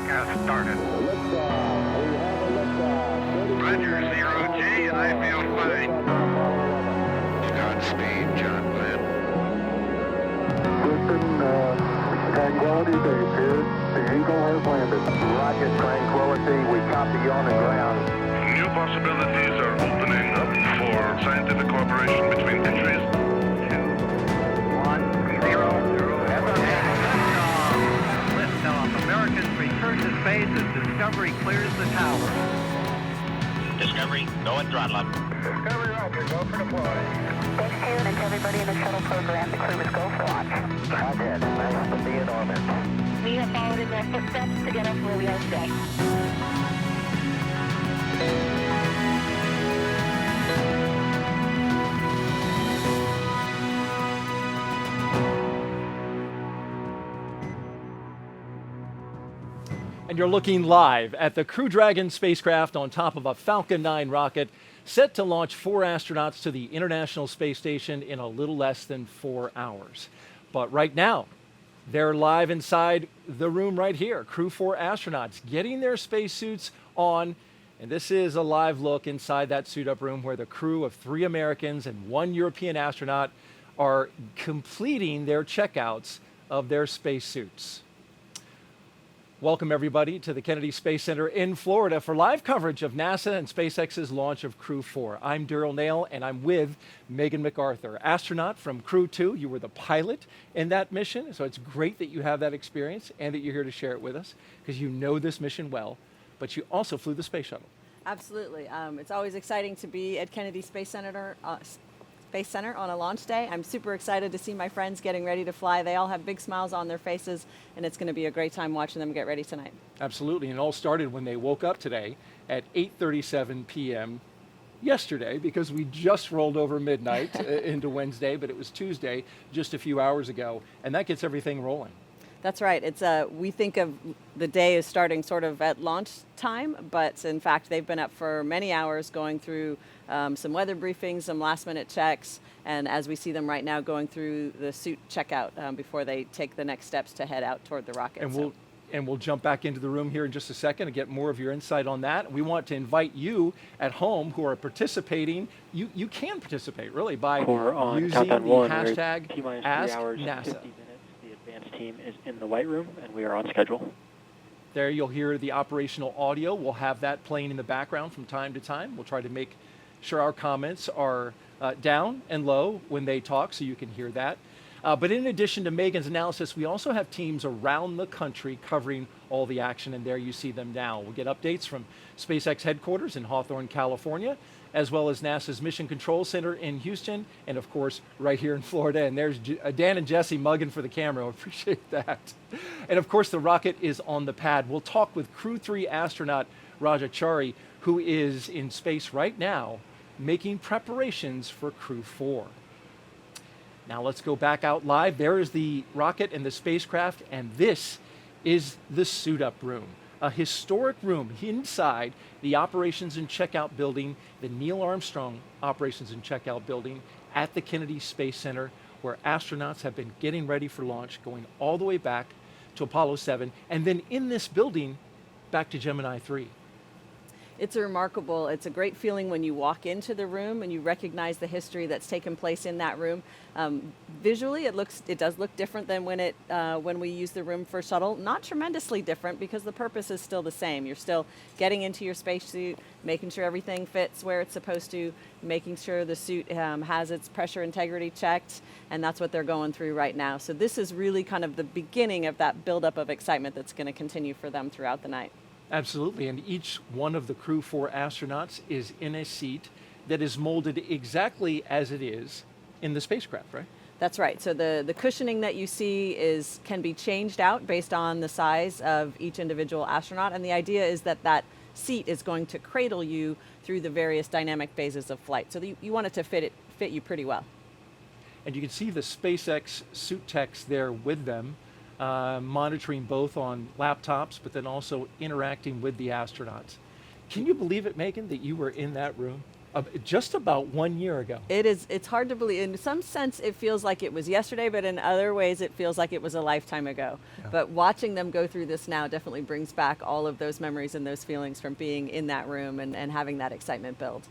clock has started. Roger, 0G, and I feel fine. Godspeed, John Glenn. Houston, Tranquility Base here. The Eagle has landed. Roger, Tranquility, we copy you on the ground. New possibilities are opening up for scientific cooperation between countries. 2, 1, 0, 0. Liftoff. Americans return to space as Discovery clears the tower. Discovery, go and throttle up. Discovery, Roger, go for deploy. Thanks to you and to everybody in the shuttle program. The crew is go for launch. Roger, nice to be in orbit. We have followed in their footsteps to get us where we are today. And you're looking live at the Crew Dragon spacecraft on top of a Falcon 9 rocket set to launch 4 astronauts to the International Space Station in a little less than 4 hours. But right now, they're live inside the room right here. Crew-4 astronauts getting their spacesuits on. And this is a live look inside that suit-up room where the crew of 3 Americans and 1 European astronaut are completing their checkouts of their spacesuits. Welcome, everybody, to the Kennedy Space Center in Florida for live coverage of NASA and SpaceX's launch of Crew-4. I'm Daryl Nail, and I'm with Megan MacArthur, astronaut from Crew-2. You were the pilot in that mission, so it's great that you have that experience and that you're here to share it with us because you know this mission well, but you also flew the space shuttle. Absolutely. It's always exciting to be at Kennedy Space Center on a launch day. I'm super excited to see my friends getting ready to fly. They all have big smiles on their faces, and it's going to be a great time watching them get ready tonight. Absolutely, and it all started when they woke up today at 8:37 p.m. yesterday, because we just rolled over midnight into Wednesday, but it was Tuesday just a few hours ago, and that gets everything rolling. That's right. It's we think of the day as starting sort of at launch time, but in fact they've been up for many hours going through some weather briefings, some last-minute checks, and as we see them right now going through the suit checkout before they take the next steps to head out toward the rocket. And we'll jump back into the room here in just a second and get more of your insight on that. We want to invite you at home who are participating. You can participate really by using the hashtag AskNASA. The advanced team is in the White Room, and we are on schedule. There you'll hear the operational audio. We'll have that playing in the background from time to time. We'll try to make sure our comments are down and low when they talk so you can hear that. But in addition to Megan's analysis, we also have teams around the country covering all the action, and there you see them now. We'll get updates from SpaceX headquarters in Hawthorne, California, as well as NASA's Mission Control Center in Houston, and of course, right here in Florida. And there's Dan and Jesse mugging for the camera. I appreciate that. And of course, the rocket is on the pad. We'll talk with Crew-3 astronaut Raja Chari, who is in space right now, making preparations for Crew-4. Now let's go back out live. There is the rocket and the spacecraft, and this is the suit-up room. A historic room inside the Operations and Checkout Building, the Neil Armstrong Operations and Checkout Building at the Kennedy Space Center, where astronauts have been getting ready for launch, going all the way back to Apollo 7, and then in this building, back to Gemini 3. It's it's a great feeling when you walk into the room and you recognize the history that's taken place in that room. Visually, it does look different than when we use the room for shuttle. Not tremendously different because the purpose is still the same. You're still getting into your spacesuit, making sure everything fits where it's supposed to, making sure the suit has its pressure integrity checked, and that's what they're going through right now. So this is really kind of the beginning of that buildup of excitement that's going to continue for them throughout the night. Absolutely, and each one of the Crew-4 astronauts is in a seat that is molded exactly as it is in the spacecraft, right? That's right. So the cushioning that you see can be changed out based on the size of each individual astronaut, and the idea is that seat is going to cradle you through the various dynamic phases of flight. So you want it to fit you pretty well. And you can see the SpaceX suit techs there with them, monitoring both on laptops, but then also interacting with the astronauts. Can you believe it, Megan, that you were in that room? just about 1 year ago. It's hard to believe. In some sense, it feels like it was yesterday, but in other ways, it feels like it was a lifetime ago. Yeah. But watching them go through this now definitely brings back all of those memories and those feelings from being in that room and having that excitement build.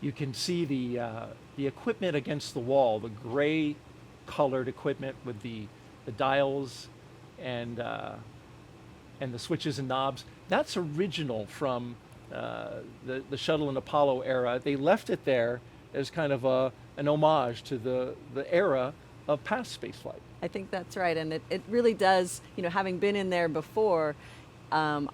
You can see the equipment against the wall, the gray colored equipment with the dials and the switches and knobs. That's original from the Shuttle and Apollo era. They left it there as kind of an homage to the era of past spaceflight. I think that's right, and it really does, having been in there before, I'm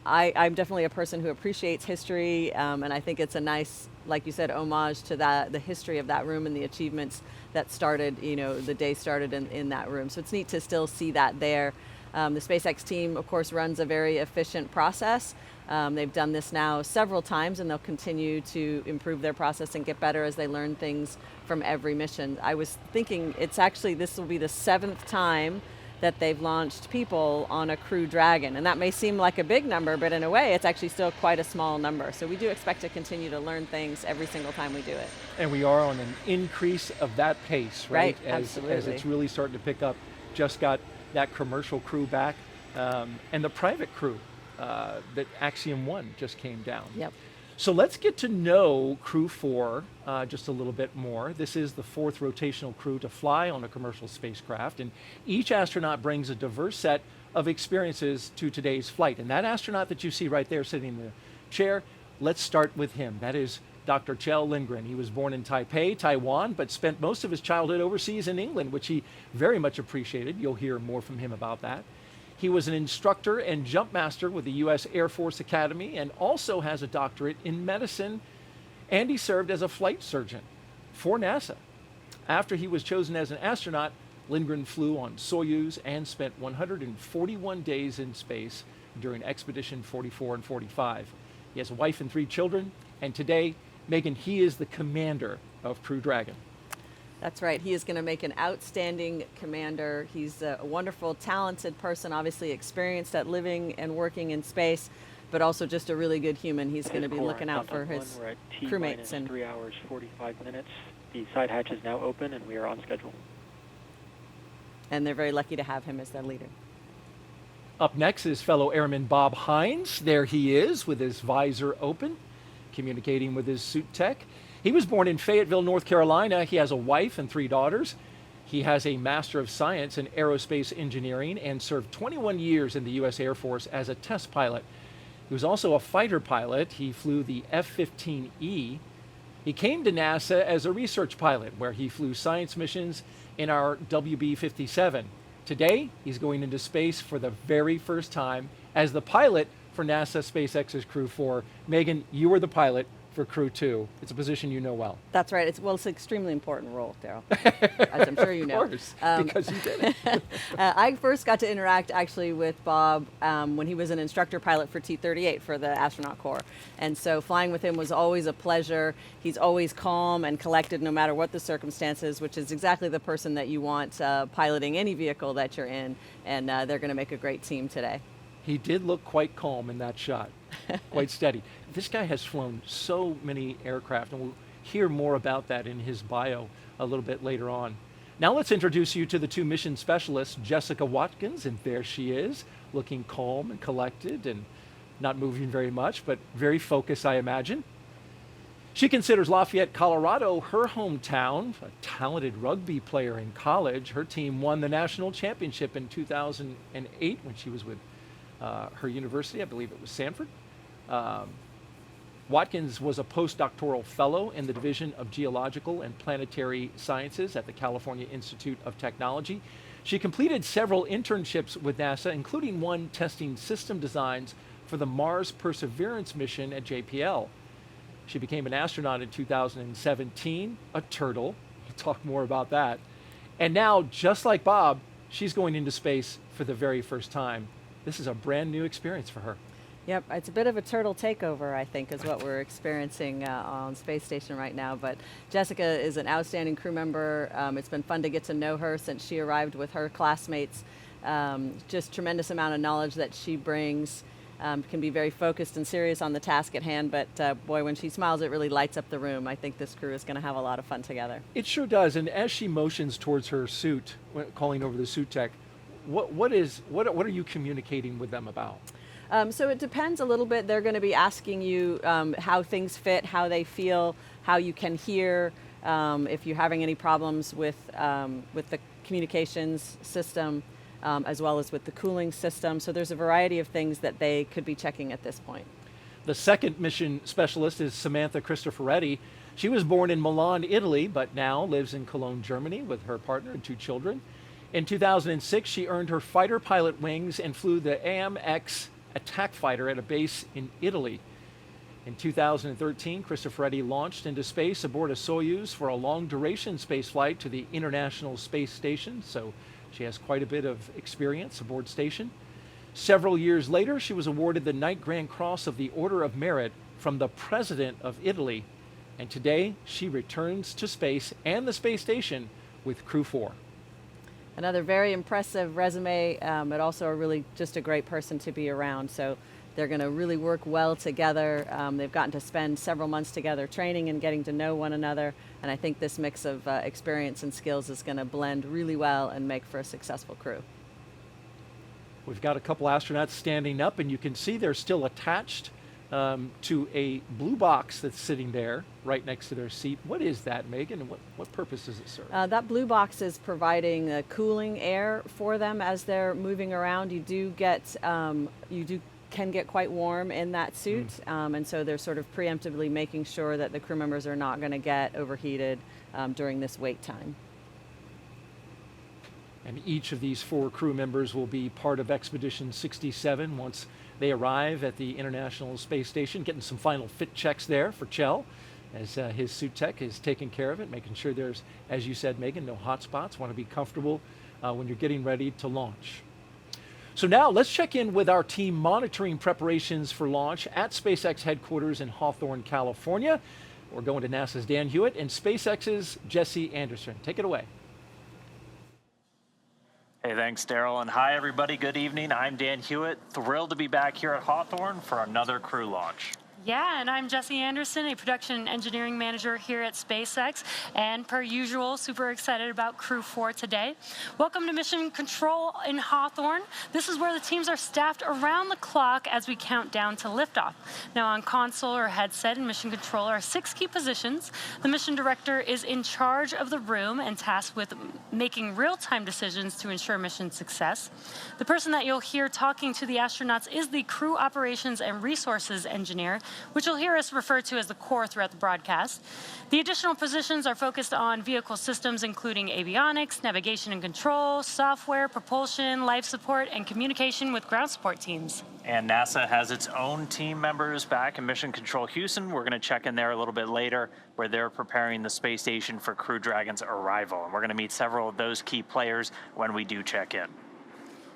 definitely a person who appreciates history, and I think it's a nice, like you said, homage to the history of that room and the achievements that started, the day started in that room. So it's neat to still see that there. The SpaceX team, of course, runs a very efficient process. They've done this now several times, and they'll continue to improve their process and get better as they learn things from every mission. I was thinking this will be the 7th time that they've launched people on a Crew Dragon. And that may seem like a big number, but in a way, it's actually still quite a small number. So we do expect to continue to learn things every single time we do it. And we are on an increase of that pace, right? Absolutely. As it's really starting to pick up. Just got that commercial crew back, and the private crew that Axiom 1 just came down. Yep. So let's get to know Crew-4 just a little bit more. This is the 4th rotational crew to fly on a commercial spacecraft, and each astronaut brings a diverse set of experiences to today's flight. And that astronaut that you see right there sitting in the chair, let's start with him. That is Dr. Kjell Lindgren. He was born in Taipei, Taiwan, but spent most of his childhood overseas in England, which he very much appreciated. You'll hear more from him about that. He was an instructor and jump master with the U.S. Air Force Academy and also has a doctorate in medicine, and he served as a flight surgeon for NASA. After he was chosen as an astronaut, Lindgren flew on Soyuz and spent 141 days in space during Expedition 44 and 45. He has a wife and 3 children, and today, Megan, he is the commander of Crew Dragon. That's right. He is going to make an outstanding commander. He's a wonderful, talented person, obviously experienced at living and working in space, but also just a really good human. He's going to be looking out for his We're at crewmates. T-minus 3 hours, 45 minutes. The side hatch is now open, and we are on schedule. And they're very lucky to have him as their leader. Up next is fellow airman Bob Hines. There he is with his visor open, communicating with his suit tech. He was born in Fayetteville, North Carolina. He has a wife and 3 daughters. He has a Master of Science in Aerospace Engineering and served 21 years in the U.S. Air Force as a test pilot. He was also a fighter pilot. He flew the F-15E. He came to NASA as a research pilot, where he flew science missions in our WB-57. Today, he's going into space for the very first time as the pilot for NASA SpaceX's Crew-4. Megan, you were the pilot for Crew-2. It's a position you know well. That's right. It's an extremely important role, Daryl, as I'm sure you know. Of course, because you did it. I first got to interact actually with Bob when he was an instructor pilot for T-38 for the Astronaut Corps. And so flying with him was always a pleasure. He's always calm and collected no matter what the circumstances, which is exactly the person that you want piloting any vehicle that you're in. And they're going to make a great team today. He did look quite calm in that shot, quite steady. This guy has flown so many aircraft, and we'll hear more about that in his bio a little bit later on. Now let's introduce you to the 2 mission specialists, Jessica Watkins, and there she is, looking calm and collected and not moving very much, but very focused, I imagine. She considers Lafayette, Colorado, her hometown, a talented rugby player in college. Her team won the national championship in 2008 when she was with her university. I believe it was Sanford. Watkins was a postdoctoral fellow in the Division of Geological and Planetary Sciences at the California Institute of Technology. She completed several internships with NASA, including one testing system designs for the Mars Perseverance mission at JPL. She became an astronaut in 2017, a turtle. We'll talk more about that. And now, just like Bob, she's going into space for the very first time. This is a brand new experience for her. Yep, it's a bit of a turtle takeover, I think, is what we're experiencing on Space Station right now. But Jessica is an outstanding crew member. It's been fun to get to know her since she arrived with her classmates. Just tremendous amount of knowledge that she brings. can be very focused and serious on the task at hand, but boy, when she smiles, it really lights up the room. I think this crew is going to have a lot of fun together. It sure does. And as she motions towards her suit, calling over the suit tech, what are you communicating with them about? So it depends a little bit. They're going to be asking you how things fit, how they feel, how you can hear, if you're having any problems with the communications system, as well as with the cooling system. So there's a variety of things that they could be checking at this point. The second mission specialist is Samantha Cristoforetti. She was born in Milan, Italy, but now lives in Cologne, Germany with her partner and 2 children. In 2006, she earned her fighter pilot wings and flew the AMX attack fighter at a base in Italy. In 2013, Cristoforetti launched into space aboard a Soyuz for a long-duration space flight to the International Space Station, so she has quite a bit of experience aboard station. Several years later, she was awarded the Knight Grand Cross of the Order of Merit from the President of Italy, and today she returns to space and the space station with Crew-4. Another very impressive resume, but also just a great person to be around. So they're going to really work well together. They've gotten to spend several months together training and getting to know one another. And I think this mix of experience and skills is going to blend really well and make for a successful crew. We've got a couple astronauts standing up, and you can see they're still attached to a blue box that's sitting there right next to their seat. What is that, Megan, and what purpose does it serve? That blue box is providing cooling air for them as they're moving around. You can get quite warm in that suit, and so they're sort of preemptively making sure that the crew members are not going to get overheated during this wait time. And each of these 4 crew members will be part of Expedition 67 once they arrive at the International Space Station, getting some final fit checks there for Kjell, as his suit tech is taking care of it, making sure there's, as you said, Megan, no hot spots. Want to be comfortable when you're getting ready to launch. So now let's check in with our team monitoring preparations for launch at SpaceX headquarters in Hawthorne, California. We're going to NASA's Dan Hewitt and SpaceX's Jesse Anderson. Take it away. Hey, thanks, Daryl, and hi, everybody. Good evening. I'm Dan Hewitt. Thrilled to be back here at Hawthorne for another crew launch. Yeah, and I'm Jesse Anderson, a production and engineering manager here at SpaceX, and per usual, super excited about Crew-4 today. Welcome to Mission Control in Hawthorne. This is where the teams are staffed around the clock as we count down to liftoff. Now, on console or headset in Mission Control are 6 key positions. The mission director is in charge of the room and tasked with making real-time decisions to ensure mission success. The person that you'll hear talking to the astronauts is the crew operations and resources engineer, which you'll hear us refer to as the core throughout the broadcast. The additional positions are focused on vehicle systems, including avionics, navigation and control, software, propulsion, life support, and communication with ground support teams. And NASA has its own team members back in Mission Control Houston. We're going to check in there a little bit later, where they're preparing the space station for Crew Dragon's arrival. And we're going to meet several of those key players when we do check in.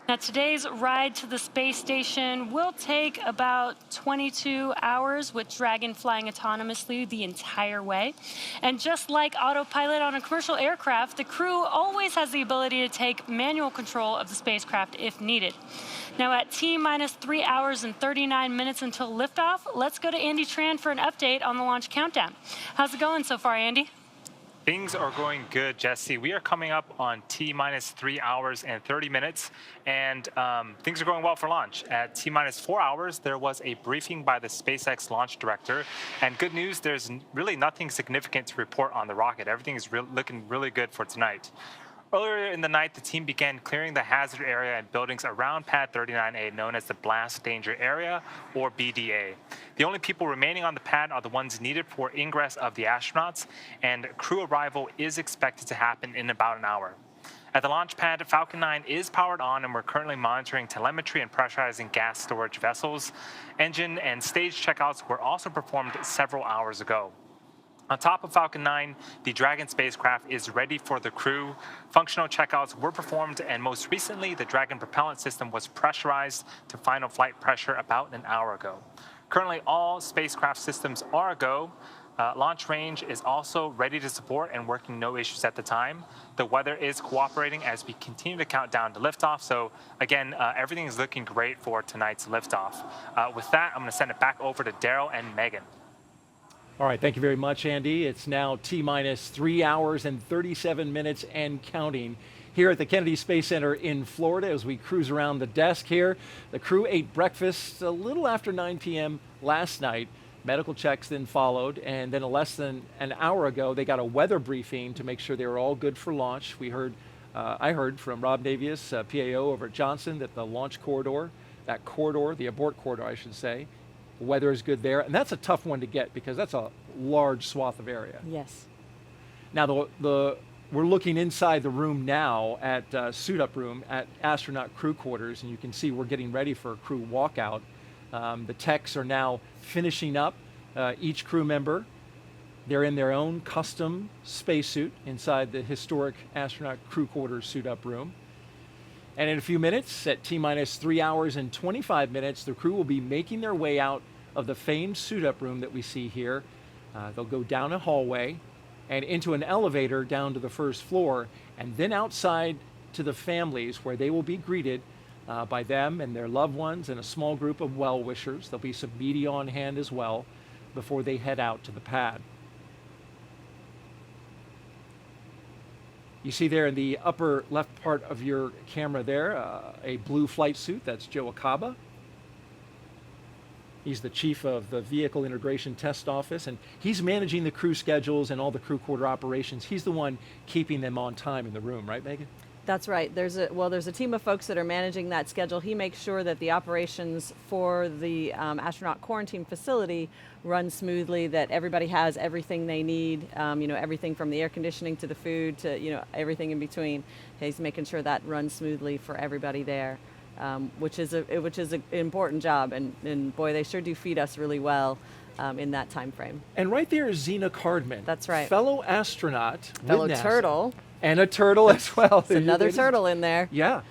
Now, today's ride to the space station will take about 22 hours with Dragon flying autonomously the entire way. And just like autopilot on a commercial aircraft, the crew always has the ability to take manual control of the spacecraft if needed. Now, at T-minus 3 hours and 39 minutes until liftoff, let's go to Andy Tran for an update on the launch countdown. How's it going so far, Andy? Things are going good, Jesse. We are coming up on T-minus 3 hours and 30 minutes, and things are going well for launch. At T-minus 4 hours, there was a briefing by the SpaceX launch director, and good news, there's really nothing significant to report on the rocket. Everything is looking really good for tonight. Earlier in the night, the team began clearing the hazard area and buildings around Pad 39A, known as the Blast Danger Area, or BDA. The only people remaining on the pad are the ones needed for ingress of the astronauts, and crew arrival is expected to happen in about an hour. At the launch pad, Falcon 9 is powered on, and we're currently monitoring telemetry and pressurizing gas storage vessels. Engine and stage checkouts were also performed several hours ago. On top of Falcon 9, the Dragon spacecraft is ready for the crew. Functional checkouts were performed, and most recently, the Dragon propellant system was pressurized to final flight pressure about an hour ago. Currently, all spacecraft systems are a go. Launch range is also ready to support and working no issues at the time. The weather is cooperating as we continue to count down to liftoff. So again, everything is looking great for tonight's liftoff. With that, I'm going to send it back over to Daryl and Megan. All right, thank you very much, Andy. It's now T-minus 3 hours and 37 minutes and counting here at the Kennedy Space Center in Florida as we cruise around the desk here. The crew ate breakfast a little after 9 p.m. last night. Medical checks then followed, and then less than an hour ago, they got a weather briefing to make sure they were all good for launch. I heard from Rob Navius, PAO over at Johnson, that the launch corridor, that corridor, the abort corridor, I should say, the weather is good there, and that's a tough one to get because that's a large swath of area. Yes. Now, we're looking inside the room now at suit up room at astronaut crew quarters, and you can see we're getting ready for a crew walkout. The techs are now finishing up each crew member. They're in their own custom spacesuit inside the historic astronaut crew quarters suit up room. And in a few minutes, at T-minus 3 hours and 25 minutes, the crew will be making their way out of the famed suit up room that we see here. They'll go down a hallway and into an elevator down to the first floor, and then outside to the families where they will be greeted by them and their loved ones and a small group of well-wishers. There'll be some media on hand as well before they head out to the pad. You see there in the upper left part of your camera there, a blue flight suit. That's Joe Acaba. He's the chief of the Vehicle Integration Test Office, and he's managing the crew schedules and all the crew quarter operations. He's the one keeping them on time in the room, right, Megan? That's right. There's a team of folks that are managing that schedule. He makes sure that the operations for the astronaut quarantine facility run smoothly, that everybody has everything they need, everything from the air conditioning to the food to, everything in between. He's making sure that runs smoothly for everybody there, which is an important job. And boy, they sure do feed us really well in that time frame. And right there is Zena Cardman. That's right. Fellow astronaut. Fellow with NASA. turtle. And a turtle as well. There's another turtle in there. Yeah.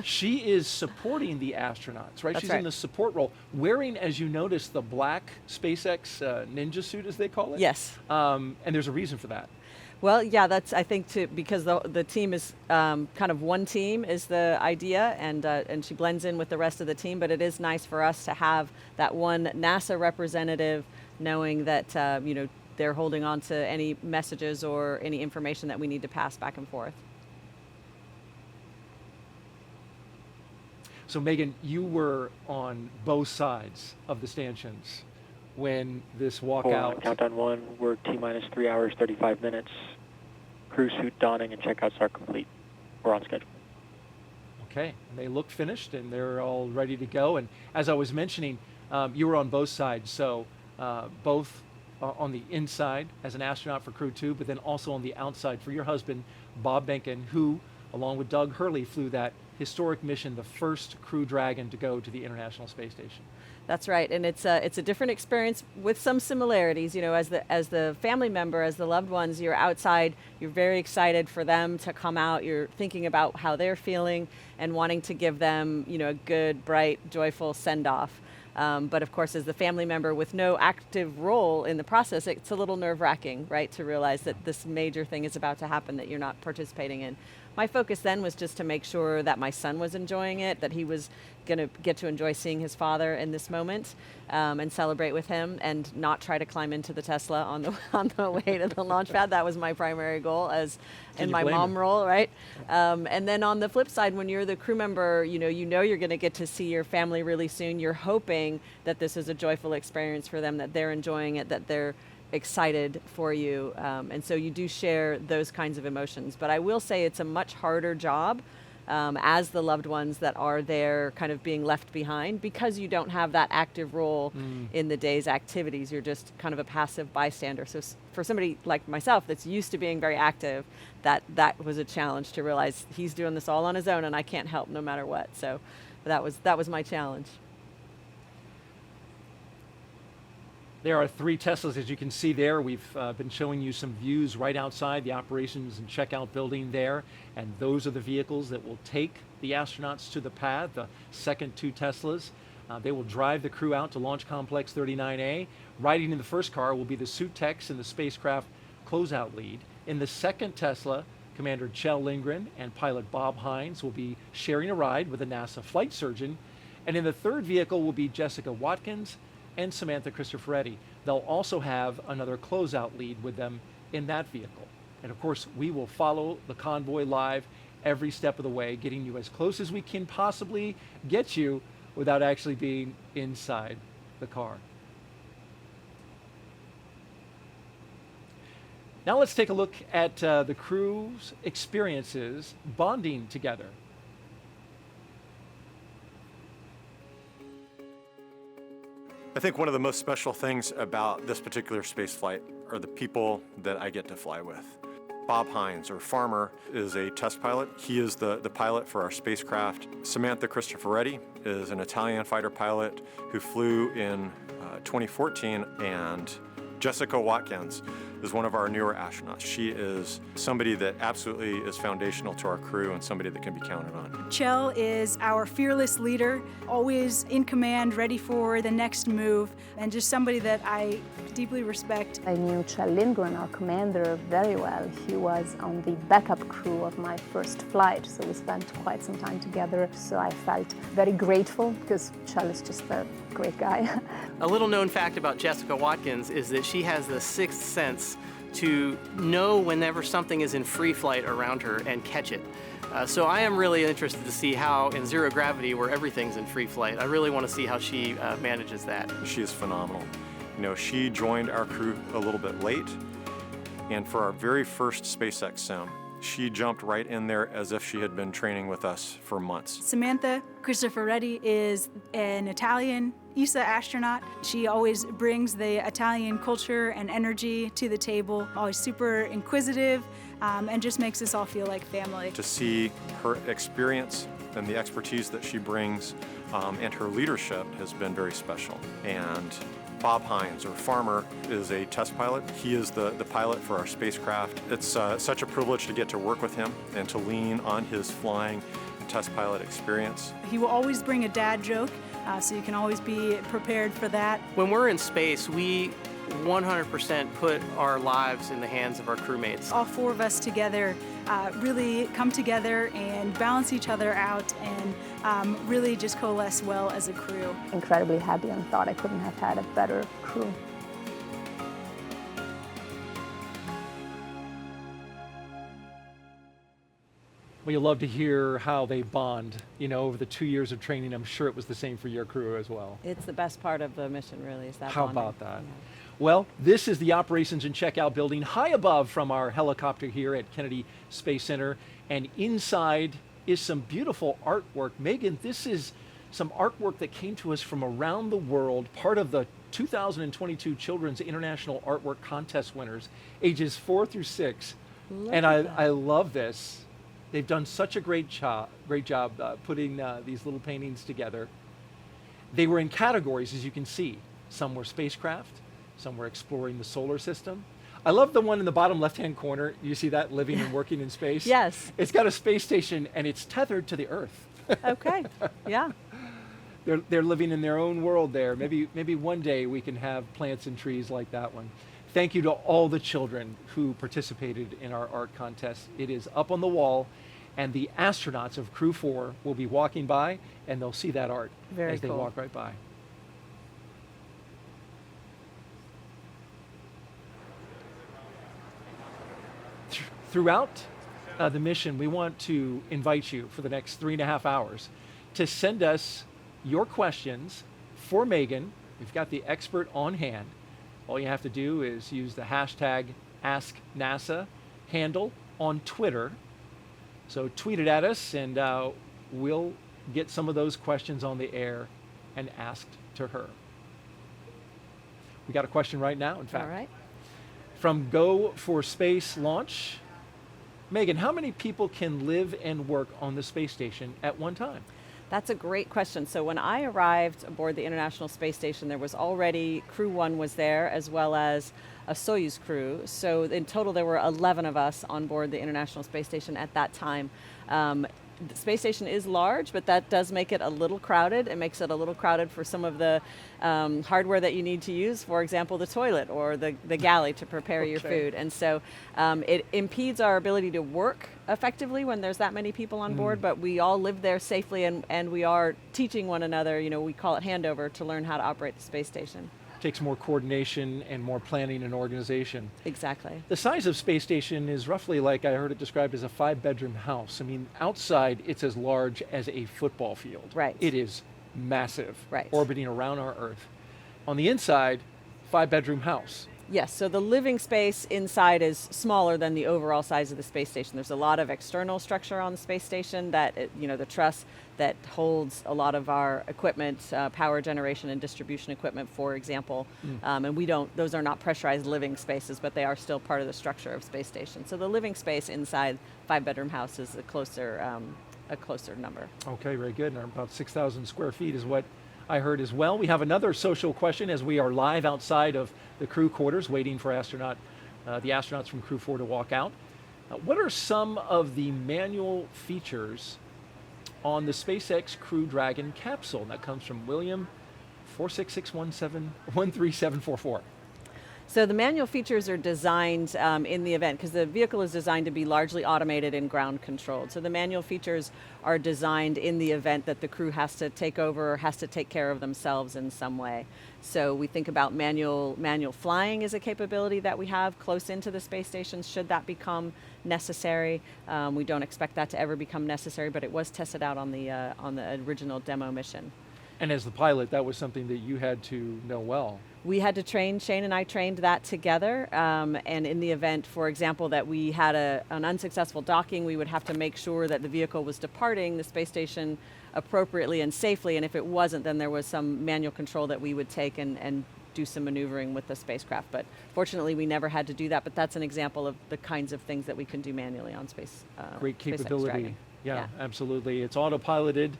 She is supporting the astronauts, right? That's She's right. in the support role, wearing, as you notice, the black SpaceX ninja suit, as they call it. Yes. And there's a reason for that. Well, yeah, that's, I think, because the team is kind of one team is the idea, and she blends in with the rest of the team, but it is nice for us to have that one NASA representative knowing that, they're holding on to any messages or any information that we need to pass back and forth. So, Megan, you were on both sides of the stanchions when this walkout. Countdown 1, we're T-minus 3 hours, 35 minutes. Crew suit donning and checkouts are complete. We're on schedule. Okay, and they look finished and they're all ready to go. And as I was mentioning, you were on both sides, so both on the inside as an astronaut for Crew 2, but then also on the outside for your husband, Bob Behnken, who, along with Doug Hurley, flew that historic mission, the first Crew Dragon to go to the International Space Station. That's right, and it's a different experience with some similarities. As the family member, as the loved ones, you're outside, you're very excited for them to come out, you're thinking about how they're feeling and wanting to give them, a good, bright, joyful send-off. But of course, as the family member with no active role in the process, it's a little nerve-wracking, right, to realize that this major thing is about to happen that you're not participating in. My focus then was just to make sure that my son was enjoying it, that he was going to get to enjoy seeing his father in this moment and celebrate with him, and not try to climb into the Tesla on the way to the launch pad. That was my primary goal as in my mom role, right? And then on the flip side, when you're the crew member, you're going to get to see your family really soon. You're hoping that this is a joyful experience for them, that they're enjoying it, that they're excited for you, and so you do share those kinds of emotions. But I will say it's a much harder job as the loved ones that are there kind of being left behind, because you don't have that active role in the day's activities. You're just kind of a passive bystander. So for somebody like myself that's used to being very active, that was a challenge to realize he's doing this all on his own and I can't help no matter what. So that was my challenge. There are 3 Teslas, as you can see there. We've been showing you some views right outside the operations and checkout building there. And those are the vehicles that will take the astronauts to the pad, the second 2 Teslas. They will drive the crew out to Launch Complex 39A. Riding in the first car will be the suit techs and the spacecraft closeout lead. In the second Tesla, Commander Kjell Lindgren and pilot Bob Hines will be sharing a ride with a NASA flight surgeon. And in the third vehicle will be Jessica Watkins and Samantha Cristoforetti. They'll also have another closeout lead with them in that vehicle. And of course, we will follow the convoy live every step of the way, getting you as close as we can possibly get you without actually being inside the car. Now let's take a look at the crew's experiences bonding together. I think one of the most special things about this particular space flight are the people that I get to fly with. Bob Hines, or Farmer, is a test pilot. He is the pilot for our spacecraft. Samantha Cristoforetti is an Italian fighter pilot who flew in 2014, and Jessica Watkins is one of our newer astronauts. She is somebody that absolutely is foundational to our crew and somebody that can be counted on. Kjell is our fearless leader, always in command, ready for the next move, and just somebody that I deeply respect. I knew Kjell Lindgren, our commander, very well. He was on the backup crew of my first flight, so we spent quite some time together. So I felt very grateful because Kjell is just a great guy. A little known fact about Jessica Watkins is that she has the sixth sense to know whenever something is in free flight around her and catch it. So I am really interested to see how in zero gravity, where everything's in free flight, I really want to see how she manages that. She is phenomenal. You know, she joined our crew a little bit late, and for our very first SpaceX sim, she jumped right in there as if she had been training with us for months. Samantha Cristoforetti is an Italian ESA astronaut. She always brings the Italian culture and energy to the table, always super inquisitive, and just makes us all feel like family. To see her experience and the expertise that she brings and her leadership has been very special. And Bob Hines, or Farmer, is a test pilot. He is the pilot for our spacecraft. It's such a privilege to get to work with him and to lean on his flying and test pilot experience. He will always bring a dad joke, so you can always be prepared for that. When we're in space, we 100% put our lives in the hands of our crewmates. All four of us together really come together and balance each other out and really just coalesce well as a crew. Incredibly happy and thought I couldn't have had a better crew. Well, you'll love to hear how they bond, you know, over the 2 years of training. I'm sure it was the same for your crew as well. It's the best part of the mission, really, is that How bonding. about that? Yeah. Well, this is the operations and checkout building high above from our helicopter here at Kennedy Space Center. And inside is some beautiful artwork. Megan, this is some artwork that came to us from around the world, part of the 2022 Children's International Artwork Contest winners, ages 4 through 6. And I love this. They've done such a great job putting these little paintings together. They were in categories, as you can see. Some were spacecraft, some were exploring the solar system. I love the one in the bottom left-hand corner. You see that, living and working in space? Yes. It's got a space station and it's tethered to the Earth. Okay, yeah. They're living in their own world there. Maybe one day we can have plants and trees like that one. Thank you to all the children who participated in our art contest. It is up on the wall, and the astronauts of Crew-4 will be walking by, and they'll see that art as they walk right by. Throughout the mission, we want to invite you for the next 3.5 hours to send us your questions for Megan. We've got the expert on hand. All you have to do is use the hashtag AskNASA handle on Twitter. So tweet it at us, and we'll get some of those questions on the air and asked to her. We got a question right now, in fact. All right. From Go for Space Launch. Megan, how many people can live and work on the space station at one time? That's a great question. So when I arrived aboard the International Space Station, there was already Crew-1 was there, as well as a Soyuz crew. So in total, there were 11 of us on board the International Space Station at that time. the space station is large, but that does make it a little crowded. It makes it a little crowded for some of the hardware that you need to use, for example, the toilet or the galley to prepare your food. And so it impedes our ability to work effectively when there's that many people on board, but we all live there safely, and we are teaching one another, we call it handover, to learn how to operate the space station. Takes more coordination and more planning and organization. Exactly. The size of space station is roughly, like I heard it described, as a 5-bedroom house. I mean, outside it's as large as a football field. Right. It is massive. Right. Orbiting around our Earth. On the inside, 5-bedroom house. Yes, so the living space inside is smaller than the overall size of the space station. There's a lot of external structure on the space station that, the truss that holds a lot of our equipment, power generation and distribution equipment, for example. And those are not pressurized living spaces, but they are still part of the structure of space station. So the living space inside 5-bedroom house is a closer number. Okay, very good. And about 6,000 square feet is what I heard as well. We have another social question as we are live outside of the crew quarters waiting for the astronauts from Crew-4 to walk out. What are some of the manual features on the SpaceX Crew Dragon capsule? That comes from William 46617-13744. So the manual features are designed in the event, because the vehicle is designed to be largely automated and ground controlled. So the manual features are designed in the event that the crew has to take over or has to take care of themselves in some way. So we think about manual flying as a capability that we have close into the space station should that become necessary. We don't expect that to ever become necessary, but it was tested out on the original demo mission. And as the pilot, that was something that you had to know well. We had to train, Shane and I trained that together, and in the event, for example, that we had an unsuccessful docking, we would have to make sure that the vehicle was departing the space station appropriately and safely, and if it wasn't, then there was some manual control that we would take and do some maneuvering with the spacecraft. But fortunately, we never had to do that, but that's an example of the kinds of things that we can do manually on space. Great capability. Yeah, absolutely. It's autopiloted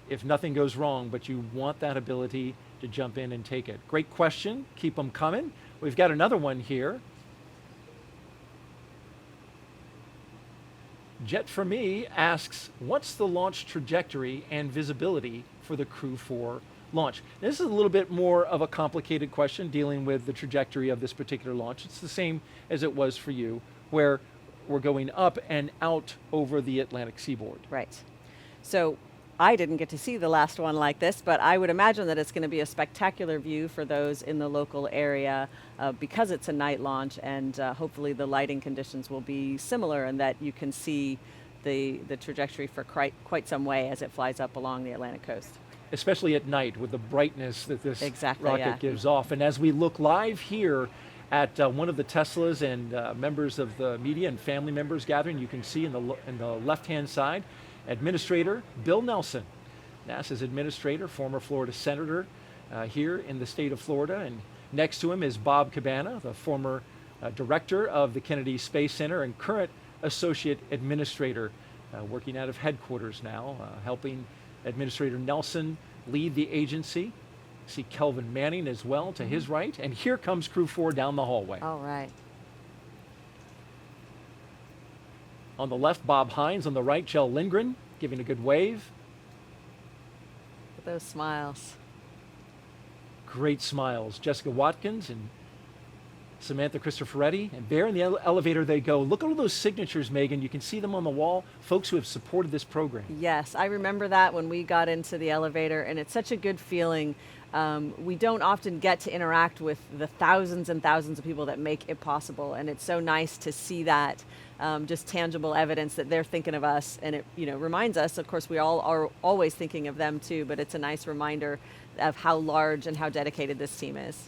if nothing goes wrong, but you want that ability to jump in and take it. Great question. Keep them coming. We've got another one here. Jet for Me asks, what's the launch trajectory and visibility for the Crew-4 launch? This is a little bit more of a complicated question dealing with the trajectory of this particular launch. It's the same as it was for you, where we're going up and out over the Atlantic seaboard. Right. So I didn't get to see the last one like this, but I would imagine that it's going to be a spectacular view for those in the local area because it's a night launch, and hopefully the lighting conditions will be similar and that you can see the trajectory for quite some way as it flies up along the Atlantic coast. Especially at night with the brightness that this rocket yeah. gives off. And as we look live here at one of the Teslas and members of the media and family members gathering, you can see in the left-hand side, Administrator Bill Nelson, NASA's administrator, former Florida senator here in the state of Florida. And next to him is Bob Cabana, the former director of the Kennedy Space Center and current associate administrator, working out of headquarters now, helping Administrator Nelson lead the agency. See Kelvin Manning as well to his right. And here comes Crew-4 down the hallway. All right. On the left, Bob Hines. On the right, Kjell Lindgren, giving a good wave. Look at those smiles. Great smiles. Jessica Watkins and Samantha Cristoforetti. And there in the elevator they go. Look at all those signatures, Megan. You can see them on the wall. Folks who have supported this program. Yes, I remember that when we got into the elevator, and it's such a good feeling. We don't often get to interact with the thousands and thousands of people that make it possible, and it's so nice to see that just tangible evidence that they're thinking of us, and it reminds us, of course, we all are always thinking of them too, but it's a nice reminder of how large and how dedicated this team is.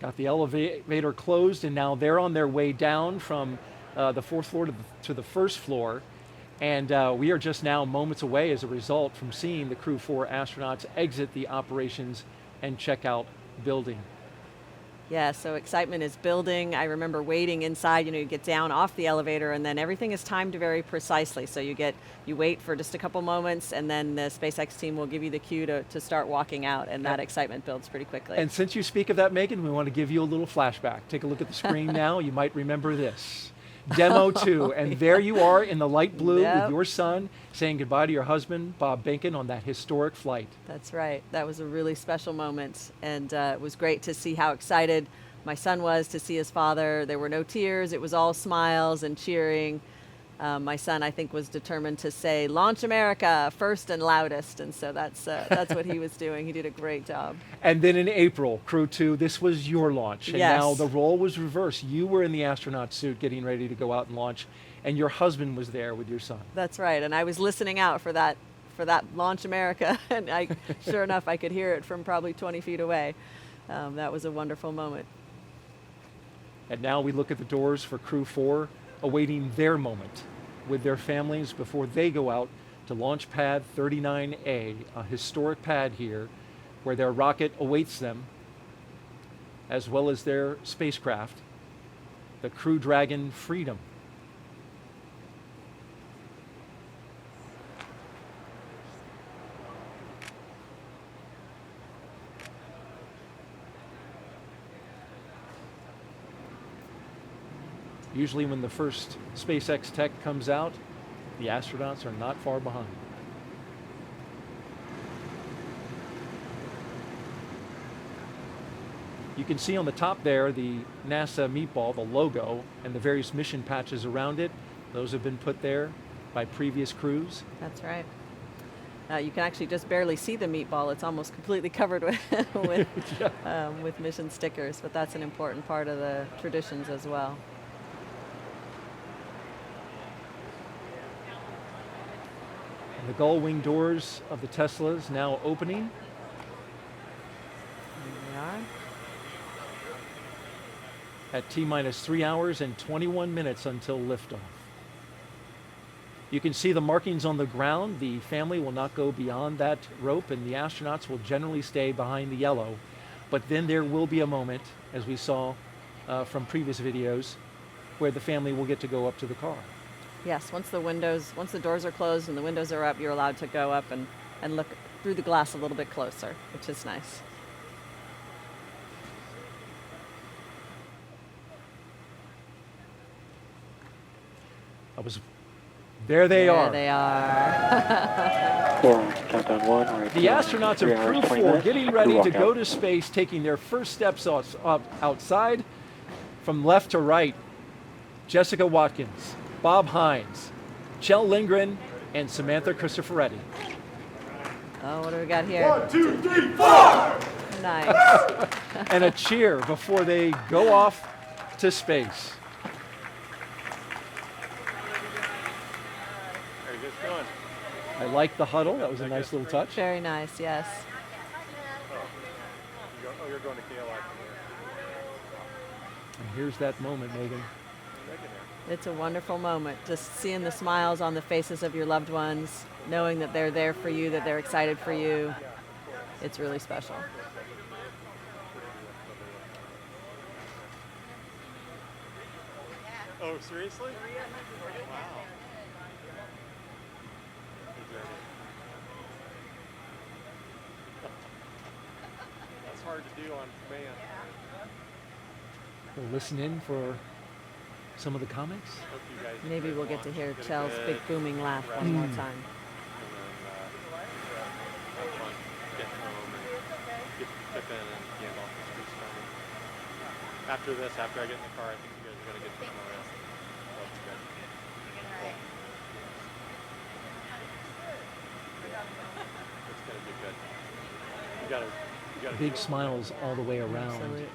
Got the elevator closed, and now they're on their way down from the fourth floor to the first floor. And we are just now moments away as a result from seeing the Crew-4 astronauts exit the operations and checkout building. Yeah, so excitement is building. I remember waiting inside, you get down off the elevator and then everything is timed very precisely. So you wait for just a couple moments and then the SpaceX team will give you the cue to start walking out, and that excitement builds pretty quickly. And since you speak of that, Megan, we want to give you a little flashback. Take a look at the screen now. You might remember this. Demo 2. And there you are in the light blue Yep. with your son saying goodbye to your husband, Bob Bacon, on that historic flight. That's right. That was a really special moment. And it was great to see how excited my son was to see his father. There were no tears. It was all smiles and cheering. My son, I think, was determined to say, "Launch America," first and loudest. And so that's what he was doing. He did a great job. And then in April, Crew 2, this was your launch. And Yes. now the role was reversed. You were in the astronaut suit getting ready to go out and launch, and your husband was there with your son. That's right. And I was listening out for that Launch America. And sure enough, I could hear it from probably 20 feet away. That was a wonderful moment. And now we look at the doors for Crew 4, awaiting their moment with their families before they go out to launch pad 39A, a historic pad here where their rocket awaits them, as well as their spacecraft, the Crew Dragon Freedom. Usually when the first SpaceX tech comes out, the astronauts are not far behind. You can see on the top there the NASA meatball, the logo, and the various mission patches around it. Those have been put there by previous crews. That's right. You can actually just barely see the meatball. It's almost completely covered with mission stickers, but that's an important part of the traditions as well. The gull wing doors of the Teslas now opening. Here we are. At T-minus 3 hours and 21 minutes until liftoff. You can see the markings on the ground. The family will not go beyond that rope, and the astronauts will generally stay behind the yellow. But then there will be a moment, as we saw from previous videos, where the family will get to go up to the car. Yes, once the doors are closed and the windows are up, you're allowed to go up and look through the glass a little bit closer, which is nice. There they are. There they are. 4, countdown 1. Right, The astronauts of Crew 4 getting ready to go to space, taking their first steps outside from left to right. Jessica Watkins, Bob Hines, Kjell Lindgren, and Samantha Cristoforetti. Oh, what do we got here? 1, 2, 3, 4! Nice. And a cheer before they go off to space. I like the huddle. That was a nice little touch. Very nice, yes. You're going to KLI. And here's that moment, Megan. It's a wonderful moment, just seeing the smiles on the faces of your loved ones, knowing that they're there for you, that they're excited for you. It's really special. Oh, seriously? Wow. That's hard to do on command. We'll listen in for some of the comments. Maybe we'll get to hear Kjell's big booming laugh one more time. After this, after I get in the car, I think you guys are going to get some more rest. That's good. It's going to be good. You got to Big smiles all the way around. Absolutely.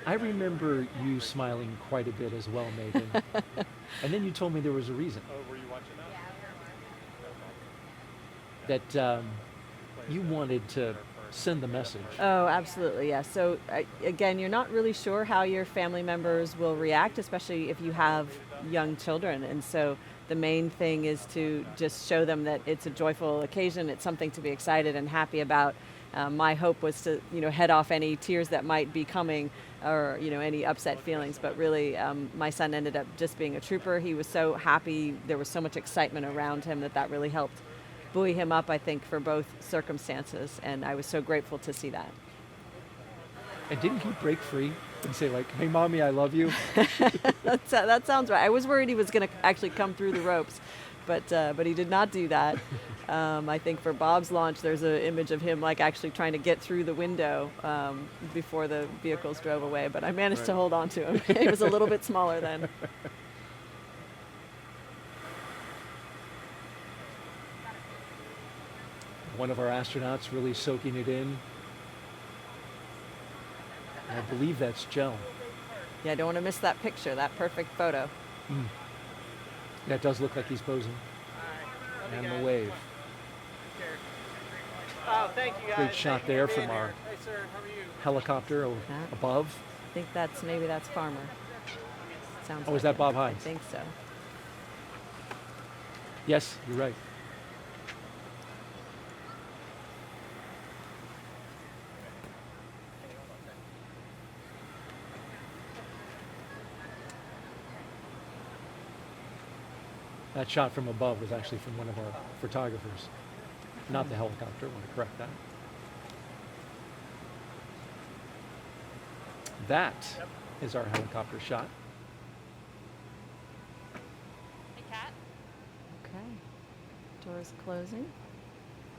I remember you smiling quite a bit as well, Megan. And then you told me there was a reason. Oh, were you watching that? That you wanted to send the message. Oh, absolutely, yes. So again, you're not really sure how your family members will react, especially if you have young children. And so the main thing is to just show them that it's a joyful occasion. It's something to be excited and happy about. My hope was to, head off any tears that might be coming or, any upset feelings. But really, my son ended up just being a trooper. He was so happy. There was so much excitement around him that really helped buoy him up, I think, for both circumstances. And I was so grateful to see that. And didn't he break free? You say like, "Hey, mommy, I love you." That sounds right. I was worried he was going to actually come through the ropes, but he did not do that. I think for Bob's launch, there's an image of him like actually trying to get through the window before the vehicles drove away. But I managed to hold on to him. He was a little bit smaller then. One of our astronauts really soaking it in. I believe that's Kjell. Yeah, I don't want to miss that picture, that perfect photo. That does look like he's posing. And the wave. Oh, thank you guys. Great shot there from our helicopter above. I think maybe that's Farmer. Sounds Is that Bob I Hines? think so. Yes, you're right. That shot from above was actually from one of our photographers, not the helicopter. I want to correct that. That is our helicopter shot. Hey, Kat. Okay. Doors closing.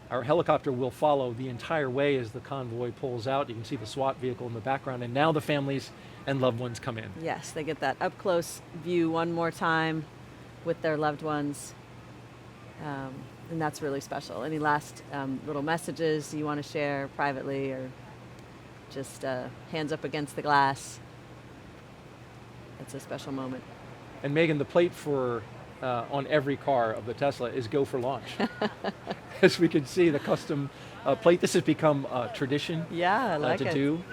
Our helicopter will follow the entire way as the convoy pulls out. You can see the SWAT vehicle in the background, and now the families and loved ones come in. Yes, they get that up close view one more time with their loved ones, and that's really special. Any last little messages you want to share privately, or just hands up against the glass? It's a special moment. And Megan, the plate for on every car of the Tesla is "Go for launch." As we can see, the custom plate. This has become a tradition. Yeah, I like to it. do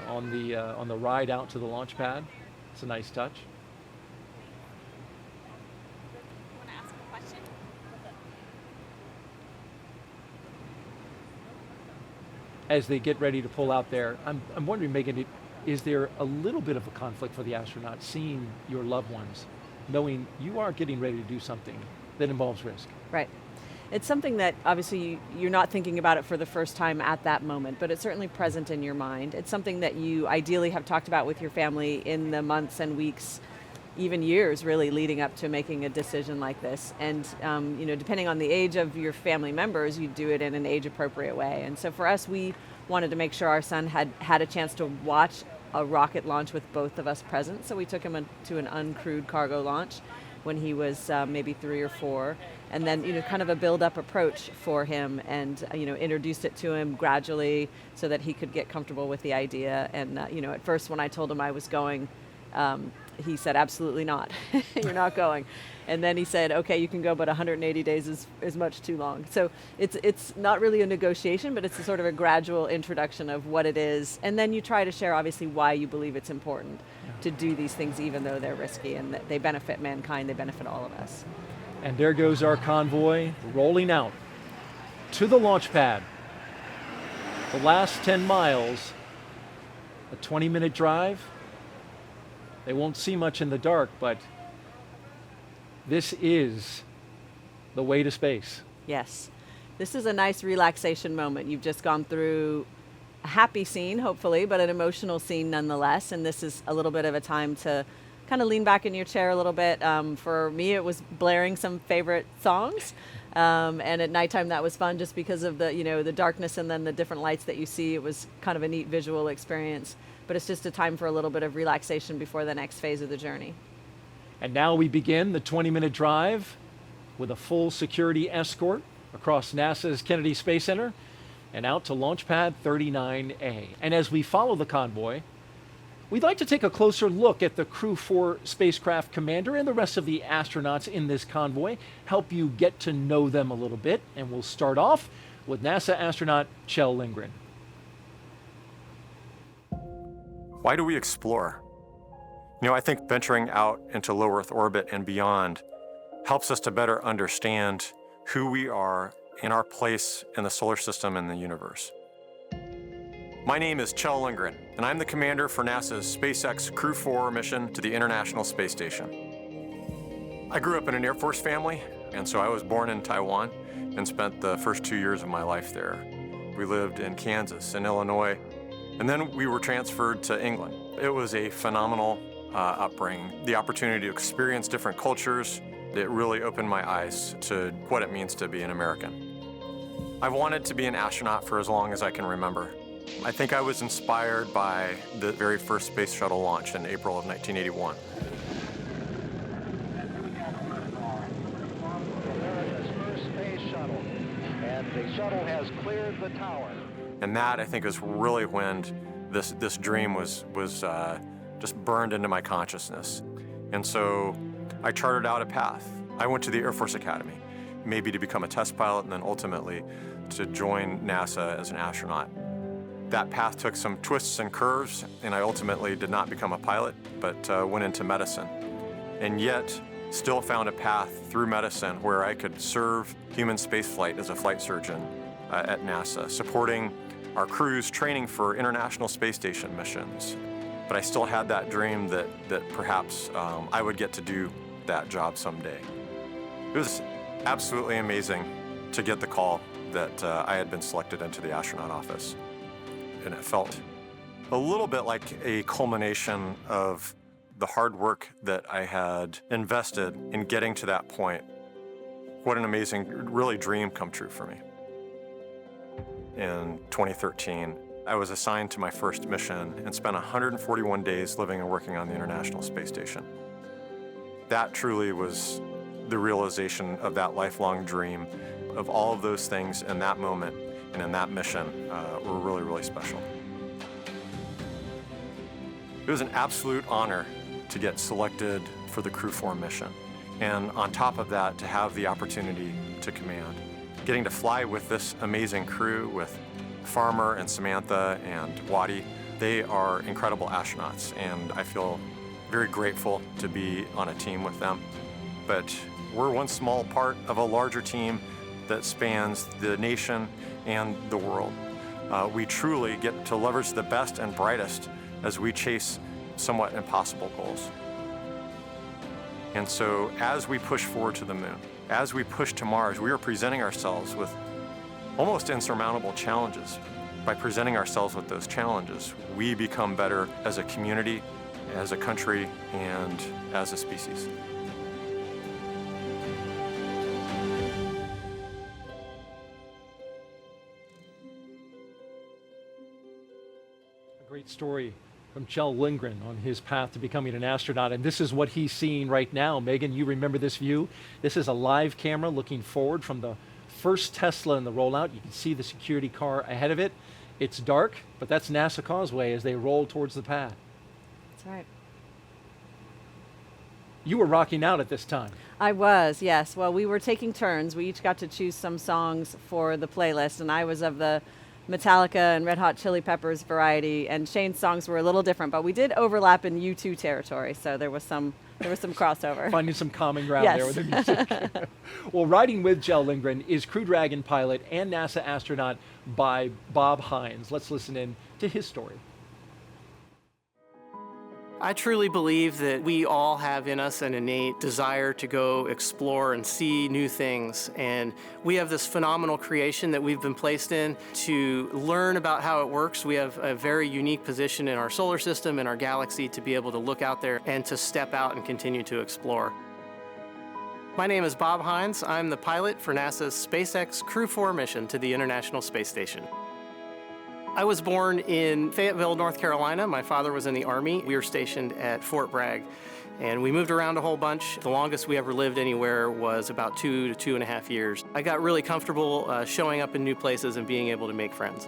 on the ride out to the launch pad. It's a nice touch. As they get ready to pull out there, I'm wondering, Megan, is there a little bit of a conflict for the astronauts seeing your loved ones, knowing you are getting ready to do something that involves risk? Right. It's something that obviously you're not thinking about it for the first time at that moment, but it's certainly present in your mind. It's something that you ideally have talked about with your family in the months and weeks, even years really, leading up to making a decision like this. And depending on the age of your family members, you do it in an age appropriate way. And so for us, we wanted to make sure our son had a chance to watch a rocket launch with both of us present. So we took him to an uncrewed cargo launch when he was maybe 3 or 4, and then kind of a build-up approach for him, and introduced it to him gradually so that he could get comfortable with the idea. And at first when I told him I was going, he said, "Absolutely not. You're not going." And then he said, "Okay, you can go, but 180 days is much too long." So it's not really a negotiation, but it's a sort of a gradual introduction of what it is. And then you try to share, obviously, why you believe it's important to do these things, even though they're risky, and that they benefit mankind, they benefit all of us. And there goes our convoy rolling out to the launch pad. The last 10 miles, a 20-minute drive. They won't see much in the dark, but this is the way to space. Yes. This is a nice relaxation moment. You've just gone through a happy scene, hopefully, but an emotional scene nonetheless. And this is a little bit of a time to kind of lean back in your chair a little bit. For me, it was blaring some favorite songs. And at nighttime, that was fun just because of the darkness and then the different lights that you see. It was kind of a neat visual experience. But it's just a time for a little bit of relaxation before the next phase of the journey. And now we begin the 20-minute drive with a full security escort across NASA's Kennedy Space Center and out to Launch Pad 39A. And as we follow the convoy, we'd like to take a closer look at the Crew-4 spacecraft commander and the rest of the astronauts in this convoy, help you get to know them a little bit. And we'll start off with NASA astronaut Kjell Lindgren. Why do we explore? I think venturing out into low Earth orbit and beyond helps us to better understand who we are and our place in the solar system and the universe. My name is Kjell Lindgren, and I'm the commander for NASA's SpaceX Crew-4 mission to the International Space Station. I grew up in an Air Force family, and so I was born in Taiwan and spent the first 2 years of my life there. We lived in Kansas and Illinois, and then we were transferred to England. It was a phenomenal upbringing. The opportunity to experience different cultures, it really opened my eyes to what it means to be an American. I've wanted to be an astronaut for as long as I can remember. I think I was inspired by the very first space shuttle launch in April of 1981. America's first space shuttle, and the shuttle has cleared the tower. And that, I think, is really when this dream was just burned into my consciousness. And so I charted out a path. I went to the Air Force Academy, maybe to become a test pilot and then ultimately to join NASA as an astronaut. That path took some twists and curves, and I ultimately did not become a pilot, but went into medicine. And yet, still found a path through medicine where I could serve human spaceflight as a flight surgeon at NASA, supporting our crews training for International Space Station missions. But I still had that dream that perhaps I would get to do that job someday. It was absolutely amazing to get the call that I had been selected into the astronaut office. And it felt a little bit like a culmination of the hard work that I had invested in getting to that point. What an amazing, really dream come true for me. In 2013, I was assigned to my first mission and spent 141 days living and working on the International Space Station. That truly was the realization of that lifelong dream. Of all of those things in that moment and in that mission were really, really special. It was an absolute honor to get selected for the Crew-4 mission. And on top of that, to have the opportunity to command. Getting to fly with this amazing crew, with Farmer and Samantha and Waddy, they are incredible astronauts, and I feel very grateful to be on a team with them. But we're one small part of a larger team that spans the nation and the world. We truly get to leverage the best and brightest as we chase somewhat impossible goals. And so as we push forward to the moon, as we push to Mars, we are presenting ourselves with almost insurmountable challenges. By presenting ourselves with those challenges, we become better as a community, as a country, and as a species. A great story from Kjell Lindgren on his path to becoming an astronaut, and this is what he's seeing right now. Megan, you remember this view? This is a live camera looking forward from the first Tesla in the rollout. You can see the security car ahead of it. It's dark, but that's NASA Causeway as they roll towards the pad. That's right. You were rocking out at this time. I was, yes. Well, we were taking turns. We each got to choose some songs for the playlist, and I was of the Metallica and Red Hot Chili Peppers variety, and Shane's songs were a little different, but we did overlap in U2 territory, so there was some crossover. Finding some common ground yes. there with the music. Well, riding with Kjell Lindgren is Crew Dragon pilot and NASA astronaut by Bob Hines. Let's listen in to his story. I truly believe that we all have in us an innate desire to go explore and see new things. And we have this phenomenal creation that we've been placed in to learn about how it works. We have a very unique position in our solar system, in our galaxy, to be able to look out there and to step out and continue to explore. My name is Bob Hines. I'm the pilot for NASA's SpaceX Crew-4 mission to the International Space Station. I was born in Fayetteville, North Carolina. My father was in the Army. We were stationed at Fort Bragg, and we moved around a whole bunch. The longest we ever lived anywhere was about 2 to 2.5 years. I got really comfortable showing up in new places and being able to make friends.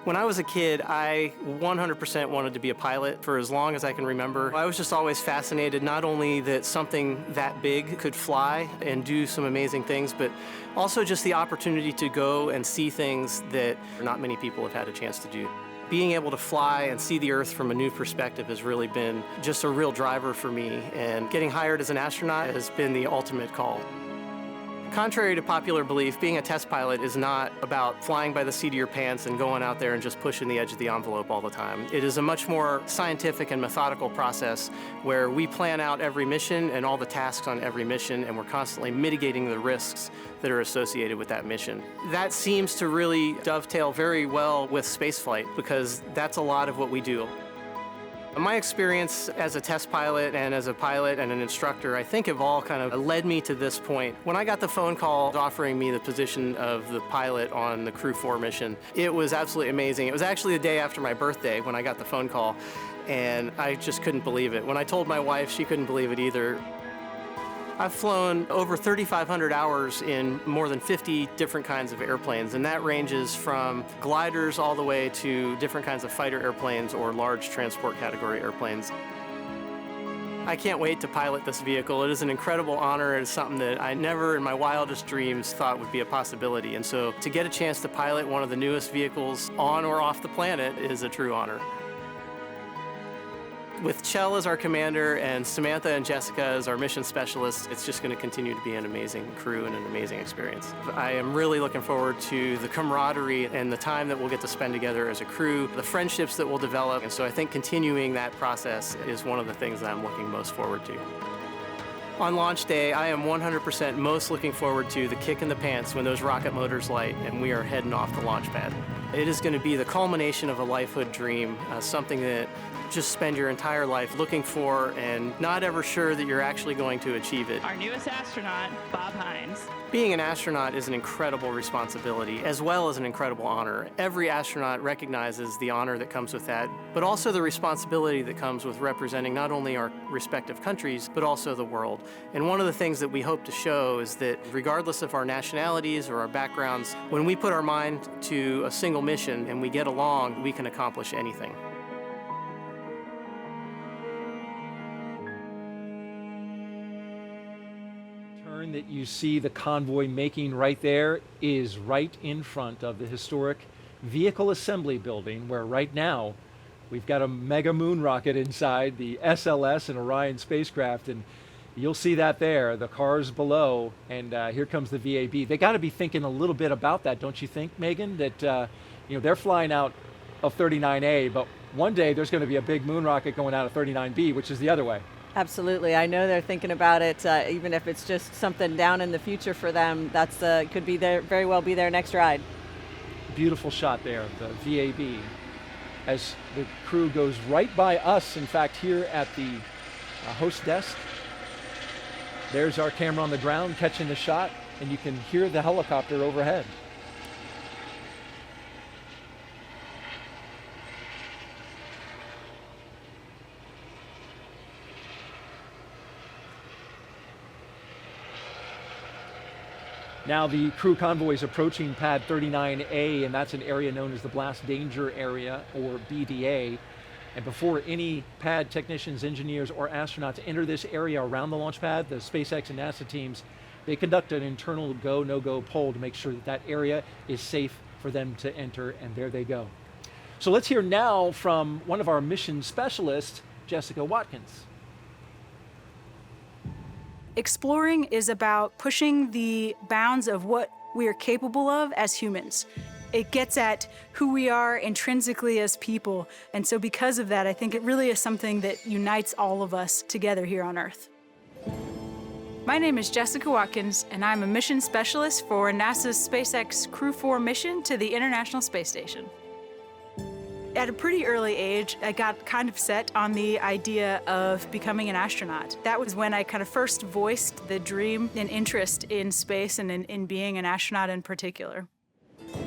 When I was a kid, I 100% wanted to be a pilot for as long as I can remember. I was just always fascinated, not only that something that big could fly and do some amazing things, but also just the opportunity to go and see things that not many people have had a chance to do. Being able to fly and see the Earth from a new perspective has really been just a real driver for me, and getting hired as an astronaut has been the ultimate call. Contrary to popular belief, being a test pilot is not about flying by the seat of your pants and going out there and just pushing the edge of the envelope all the time. It is a much more scientific and methodical process where we plan out every mission and all the tasks on every mission, and we're constantly mitigating the risks that are associated with that mission. That seems to really dovetail very well with spaceflight, because that's a lot of what we do. My experience as a test pilot and as a pilot and an instructor, I think have all kind of led me to this point. When I got the phone call offering me the position of the pilot on the Crew-4 mission, it was absolutely amazing. It was actually the day after my birthday when I got the phone call, and I just couldn't believe it. When I told my wife, she couldn't believe it either. I've flown over 3,500 hours in more than 50 different kinds of airplanes, and that ranges from gliders all the way to different kinds of fighter airplanes or large transport category airplanes. I can't wait to pilot this vehicle. It is an incredible honor. It is something that I never in my wildest dreams thought would be a possibility. And so to get a chance to pilot one of the newest vehicles on or off the planet is a true honor. With Kjell as our commander and Samantha and Jessica as our mission specialists, it's just going to continue to be an amazing crew and an amazing experience. I am really looking forward to the camaraderie and the time that we'll get to spend together as a crew, the friendships that we'll develop, and so I think continuing that process is one of the things that I'm looking most forward to. On launch day, I am 100% most looking forward to the kick in the pants when those rocket motors light and we are heading off the launch pad. It is going to be the culmination of a lifehood dream, something that just spend your entire life looking for and not ever sure that you're actually going to achieve it. Our newest astronaut, Bob Hines. Being an astronaut is an incredible responsibility as well as an incredible honor. Every astronaut recognizes the honor that comes with that, but also the responsibility that comes with representing not only our respective countries, but also the world. And one of the things that we hope to show is that regardless of our nationalities or our backgrounds, when we put our mind to a single mission and we get along, we can accomplish anything. That you see the convoy making right there is right in front of the historic vehicle assembly building, where right now we've got a mega moon rocket inside the SLS and Orion spacecraft, and you'll see that there, the cars below, and here comes the VAB. They got to be thinking a little bit about that, don't you think, Megan? That they're flying out of 39A, but one day there's going to be a big moon rocket going out of 39B, which is the other way. Absolutely. I know they're thinking about it, even if it's just something down in the future for them. That's could be very well be their next ride. Beautiful shot there, the VAB, as the crew goes right by us. In fact, here at the host desk, there's our camera on the ground catching the shot, and you can hear the helicopter overhead. Now the crew convoy is approaching pad 39A, and that's an area known as the Blast Danger Area, or BDA. And before any pad technicians, engineers, or astronauts enter this area around the launch pad, the SpaceX and NASA teams, they conduct an internal go, no-go poll to make sure that that area is safe for them to enter, and there they go. So let's hear now from one of our mission specialists, Jessica Watkins. Exploring is about pushing the bounds of what we are capable of as humans. It gets at who we are intrinsically as people. And so because of that, I think it really is something that unites all of us together here on Earth. My name is Jessica Watkins, and I'm a mission specialist for NASA's SpaceX Crew-4 mission to the International Space Station. At a pretty early age, I got kind of set on the idea of becoming an astronaut. That was when I kind of first voiced the dream and interest in space and in being an astronaut in particular.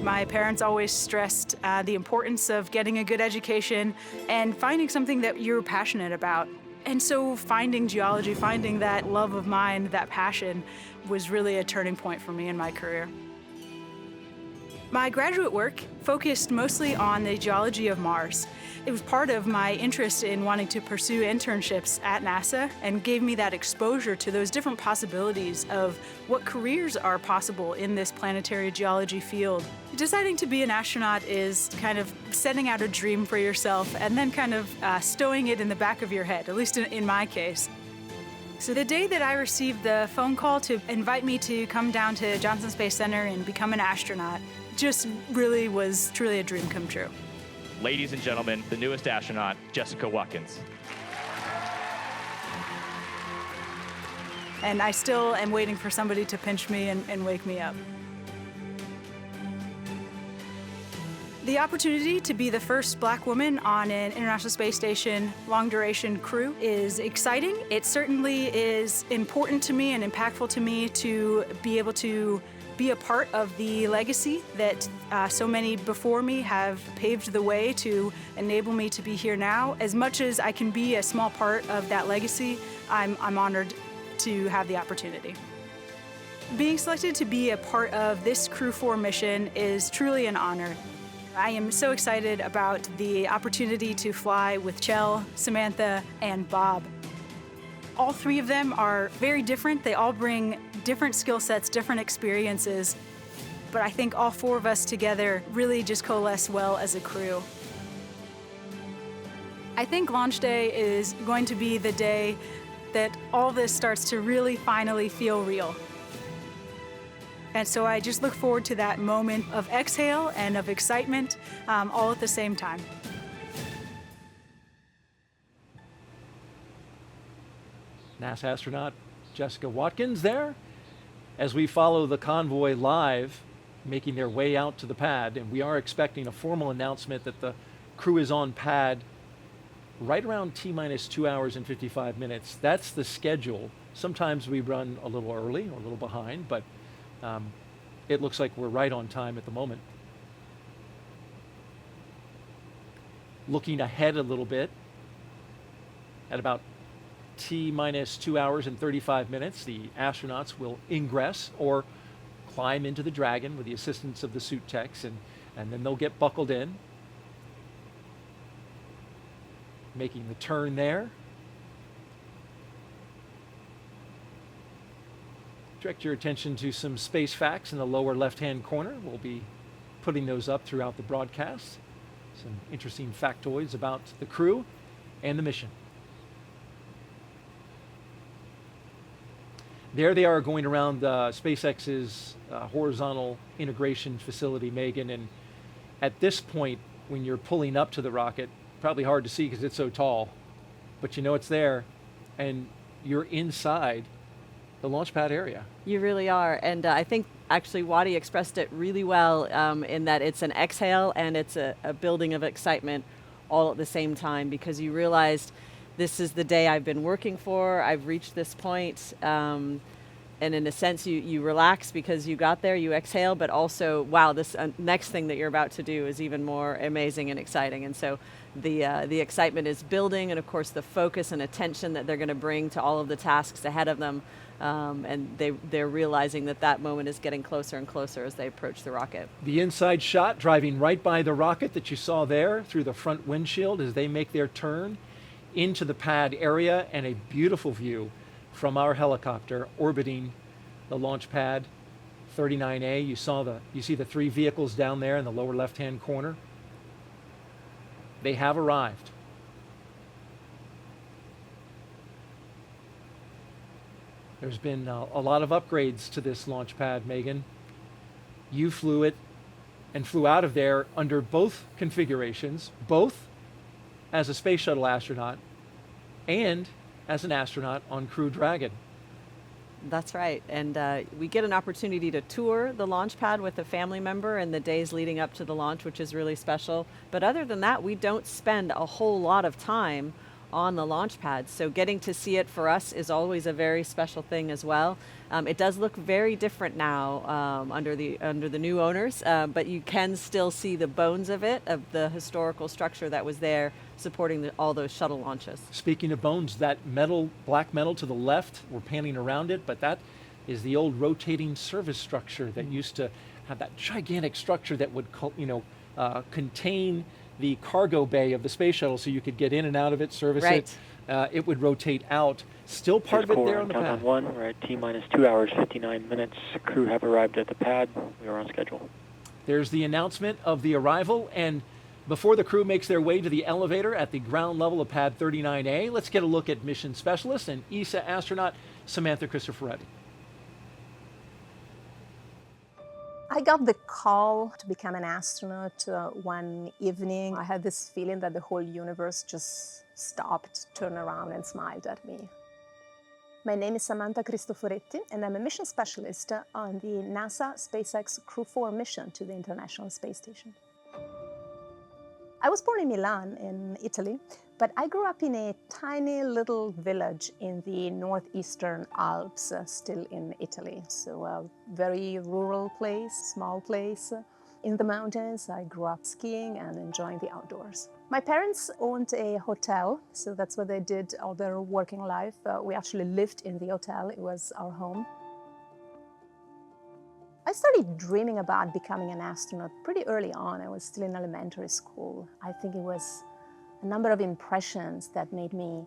My parents always stressed the importance of getting a good education and finding something that you're passionate about. And so finding geology, finding that love of mine, that passion, was really a turning point for me in my career. My graduate work focused mostly on the geology of Mars. It was part of my interest in wanting to pursue internships at NASA and gave me that exposure to those different possibilities of what careers are possible in this planetary geology field. Deciding to be an astronaut is kind of setting out a dream for yourself and then kind of stowing it in the back of your head, at least in my case. So the day that I received the phone call to invite me to come down to Johnson Space Center and become an astronaut just really was truly a dream come true. Ladies and gentlemen, the newest astronaut, Jessica Watkins. And I still am waiting for somebody to pinch me and wake me up. The opportunity to be the first Black woman on an International Space Station long-duration crew is exciting. It certainly is important to me and impactful to me to be able to be a part of the legacy that so many before me have paved the way to enable me to be here now. As much as I can be a small part of that legacy, I'm honored to have the opportunity. Being selected to be a part of this Crew-4 mission is truly an honor. I am so excited about the opportunity to fly with Kjell, Samantha, and Bob. All three of them are very different. They all bring different skill sets, different experiences, but I think all four of us together really just coalesce well as a crew. I think launch day is going to be the day that all this starts to really finally feel real. And so I just look forward to that moment of exhale and of excitement all at the same time. NASA astronaut Jessica Watkins there as we follow the convoy live, making their way out to the pad. And we are expecting a formal announcement that the crew is on pad right around T-minus 2 hours and 55 minutes. That's the schedule. Sometimes we run a little early or a little behind, but it looks like we're right on time at the moment. Looking ahead a little bit, at about T-minus 2 hours and 35 minutes, the astronauts will ingress or climb into the Dragon with the assistance of the suit techs, and then they'll get buckled in, making the turn there. Direct your attention to some space facts in the lower left-hand corner. We'll be putting those up throughout the broadcast. Some interesting factoids about the crew and the mission. There they are going around SpaceX's horizontal integration facility, Megan. And at this point, when you're pulling up to the rocket, probably hard to see because it's so tall, but you know it's there, and you're inside the launch pad area. You really are, and I think actually Waddy expressed it really well in that it's an exhale and it's a building of excitement all at the same time, because you realized this is the day I've been working for, I've reached this point, and in a sense you relax because you got there, you exhale, but also, wow, this next thing that you're about to do is even more amazing and exciting. And so the excitement is building, and of course the focus and attention that they're going to bring to all of the tasks ahead of them, and they're realizing that moment is getting closer and closer as they approach the rocket. The inside shot driving right by the rocket that you saw there through the front windshield as they make their turn into the pad area, and a beautiful view from our helicopter orbiting the launch pad 39A. You see the three vehicles down there in the lower left-hand corner. They have arrived. There's been a lot of upgrades to this launch pad, Megan. You flew it and flew out of there under both configurations, both as a space shuttle astronaut and as an astronaut on Crew Dragon. That's right, and we get an opportunity to tour the launch pad with a family member in the days leading up to the launch, which is really special. But other than that, we don't spend a whole lot of time on the launch pad, so getting to see it for us is always a very special thing as well. It does look very different now under the new owners, but you can still see the bones of it, of the historical structure that was there supporting all those shuttle launches. Speaking of bones, that metal, black metal to the left, we're panning around it, but that is the old rotating service structure that used to have that gigantic structure that would, contain the cargo bay of the space shuttle, so you could get in and out of it, service it. It would rotate out. Still part of it there on the pad. One, we're at T-minus 2 hours, 59 minutes. Crew have arrived at the pad. We are on schedule. There's the announcement of the arrival, and before the crew makes their way to the elevator at the ground level of pad 39A, let's get a look at mission specialist and ESA astronaut Samantha Cristoforetti. I got the call to become an astronaut one evening. I had this feeling that the whole universe just stopped, turned around, and smiled at me. My name is Samantha Cristoforetti, and I'm a mission specialist on the NASA SpaceX Crew-4 mission to the International Space Station. I was born in Milan, in Italy, but I grew up in a tiny little village in the northeastern Alps, still in Italy. So a very rural place, small place. In the mountains, I grew up skiing and enjoying the outdoors. My parents owned a hotel, so that's what they did all their working life. We actually lived in the hotel, it was our home. I started dreaming about becoming an astronaut pretty early on. I was still in elementary school. I think it was a number of impressions that made me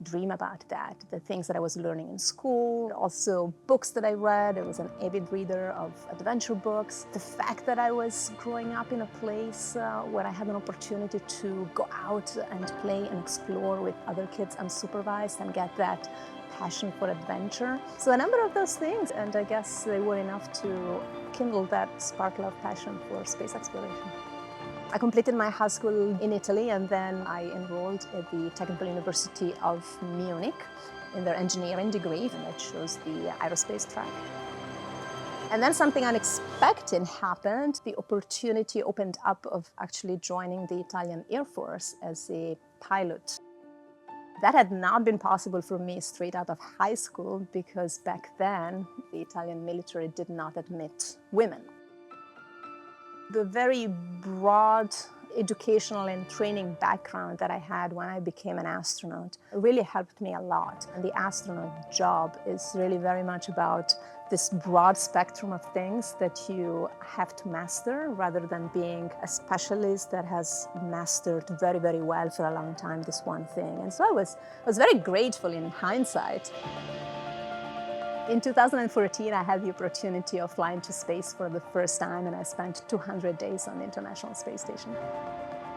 dream about that. The things that I was learning in school, also books that I read. I was an avid reader of adventure books. The fact that I was growing up in a place where I had an opportunity to go out and play and explore with other kids unsupervised and get that passion for adventure. So a number of those things, and I guess they were enough to kindle that sparkle of passion for space exploration. I completed my high school in Italy, and then I enrolled at the Technical University of Munich in their engineering degree, and I chose the aerospace track. And then something unexpected happened. The opportunity opened up of actually joining the Italian Air Force as a pilot. That had not been possible for me straight out of high school because back then the Italian military did not admit women. The very broad educational and training background that I had when I became an astronaut really helped me a lot. And the astronaut job is really very much about this broad spectrum of things that you have to master rather than being a specialist that has mastered very, very well for a long time this one thing. And so I was very grateful in hindsight. In 2014, I had the opportunity of flying to space for the first time, and I spent 200 days on the International Space Station.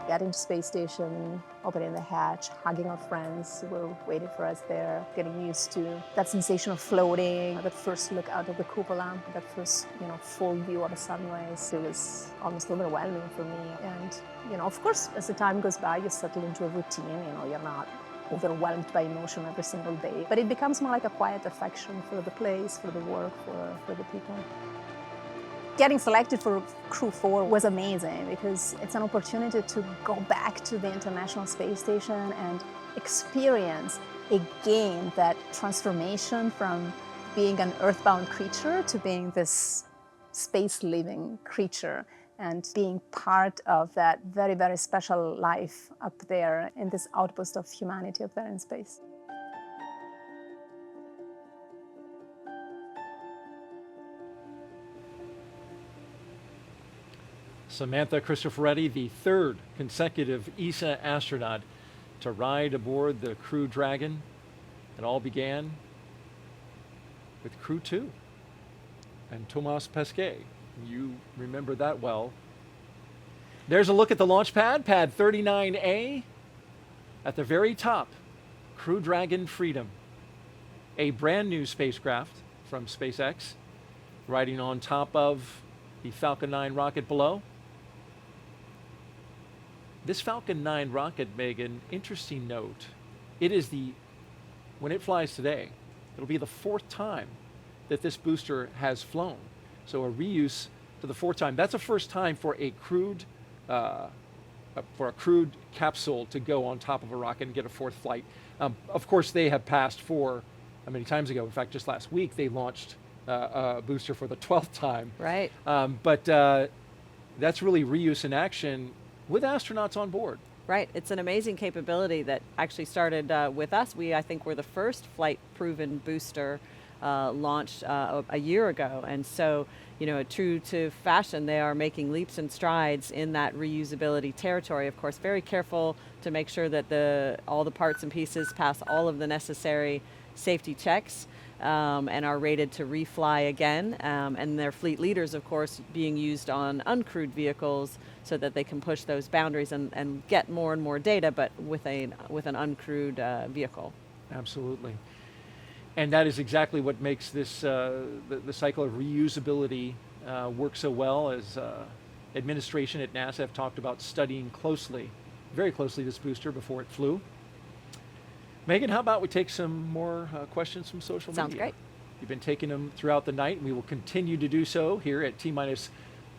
Getting to space station, opening the hatch, hugging our friends who were waiting for us there, getting used to that sensation of floating, that first look out of the cupola, that first, full view of a sunrise. It was almost overwhelming for me. And, of course, as the time goes by, you settle into a routine. You're not overwhelmed by emotion every single day, but it becomes more like a quiet affection for the place, for the work, for the people. Getting selected for Crew-4 was amazing because it's an opportunity to go back to the International Space Station and experience again that transformation from being an earthbound creature to being this space-living creature and being part of that very, very special life up there in this outpost of humanity up there in space. Samantha Cristoforetti, the third consecutive ESA astronaut to ride aboard the Crew Dragon. It all began with Crew-2 and Thomas Pesquet. You remember that well. There's a look at the launch pad, pad 39A. At the very top, Crew Dragon Freedom, a brand new spacecraft from SpaceX, riding on top of the Falcon 9 rocket below. This Falcon 9 rocket, Megan, interesting note. When it flies today, it'll be the fourth time that this booster has flown. So a reuse for the fourth time. That's a first time for a crewed capsule to go on top of a rocket and get a fourth flight. Of course, they have passed many times ago. In fact, just last week they launched a booster for the 12th time. Right. But that's really reuse in action with astronauts on board. Right. It's an amazing capability that actually started with us. I think, were the first flight-proven booster launched a year ago. And so, true to fashion, they are making leaps and strides in that reusability territory. Of course, very careful to make sure that all the parts and pieces pass all of the necessary safety checks and are rated to refly again. And their fleet leaders, of course, being used on uncrewed vehicles so that they can push those boundaries and get more and more data, but with an uncrewed vehicle. Absolutely. And that is exactly what makes this the cycle of reusability work so well, as administration at NASA have talked about studying very closely this booster before it flew. Megan, how about we take some more questions from social media? Sounds great. You've been taking them throughout the night, and we will continue to do so here at T-minus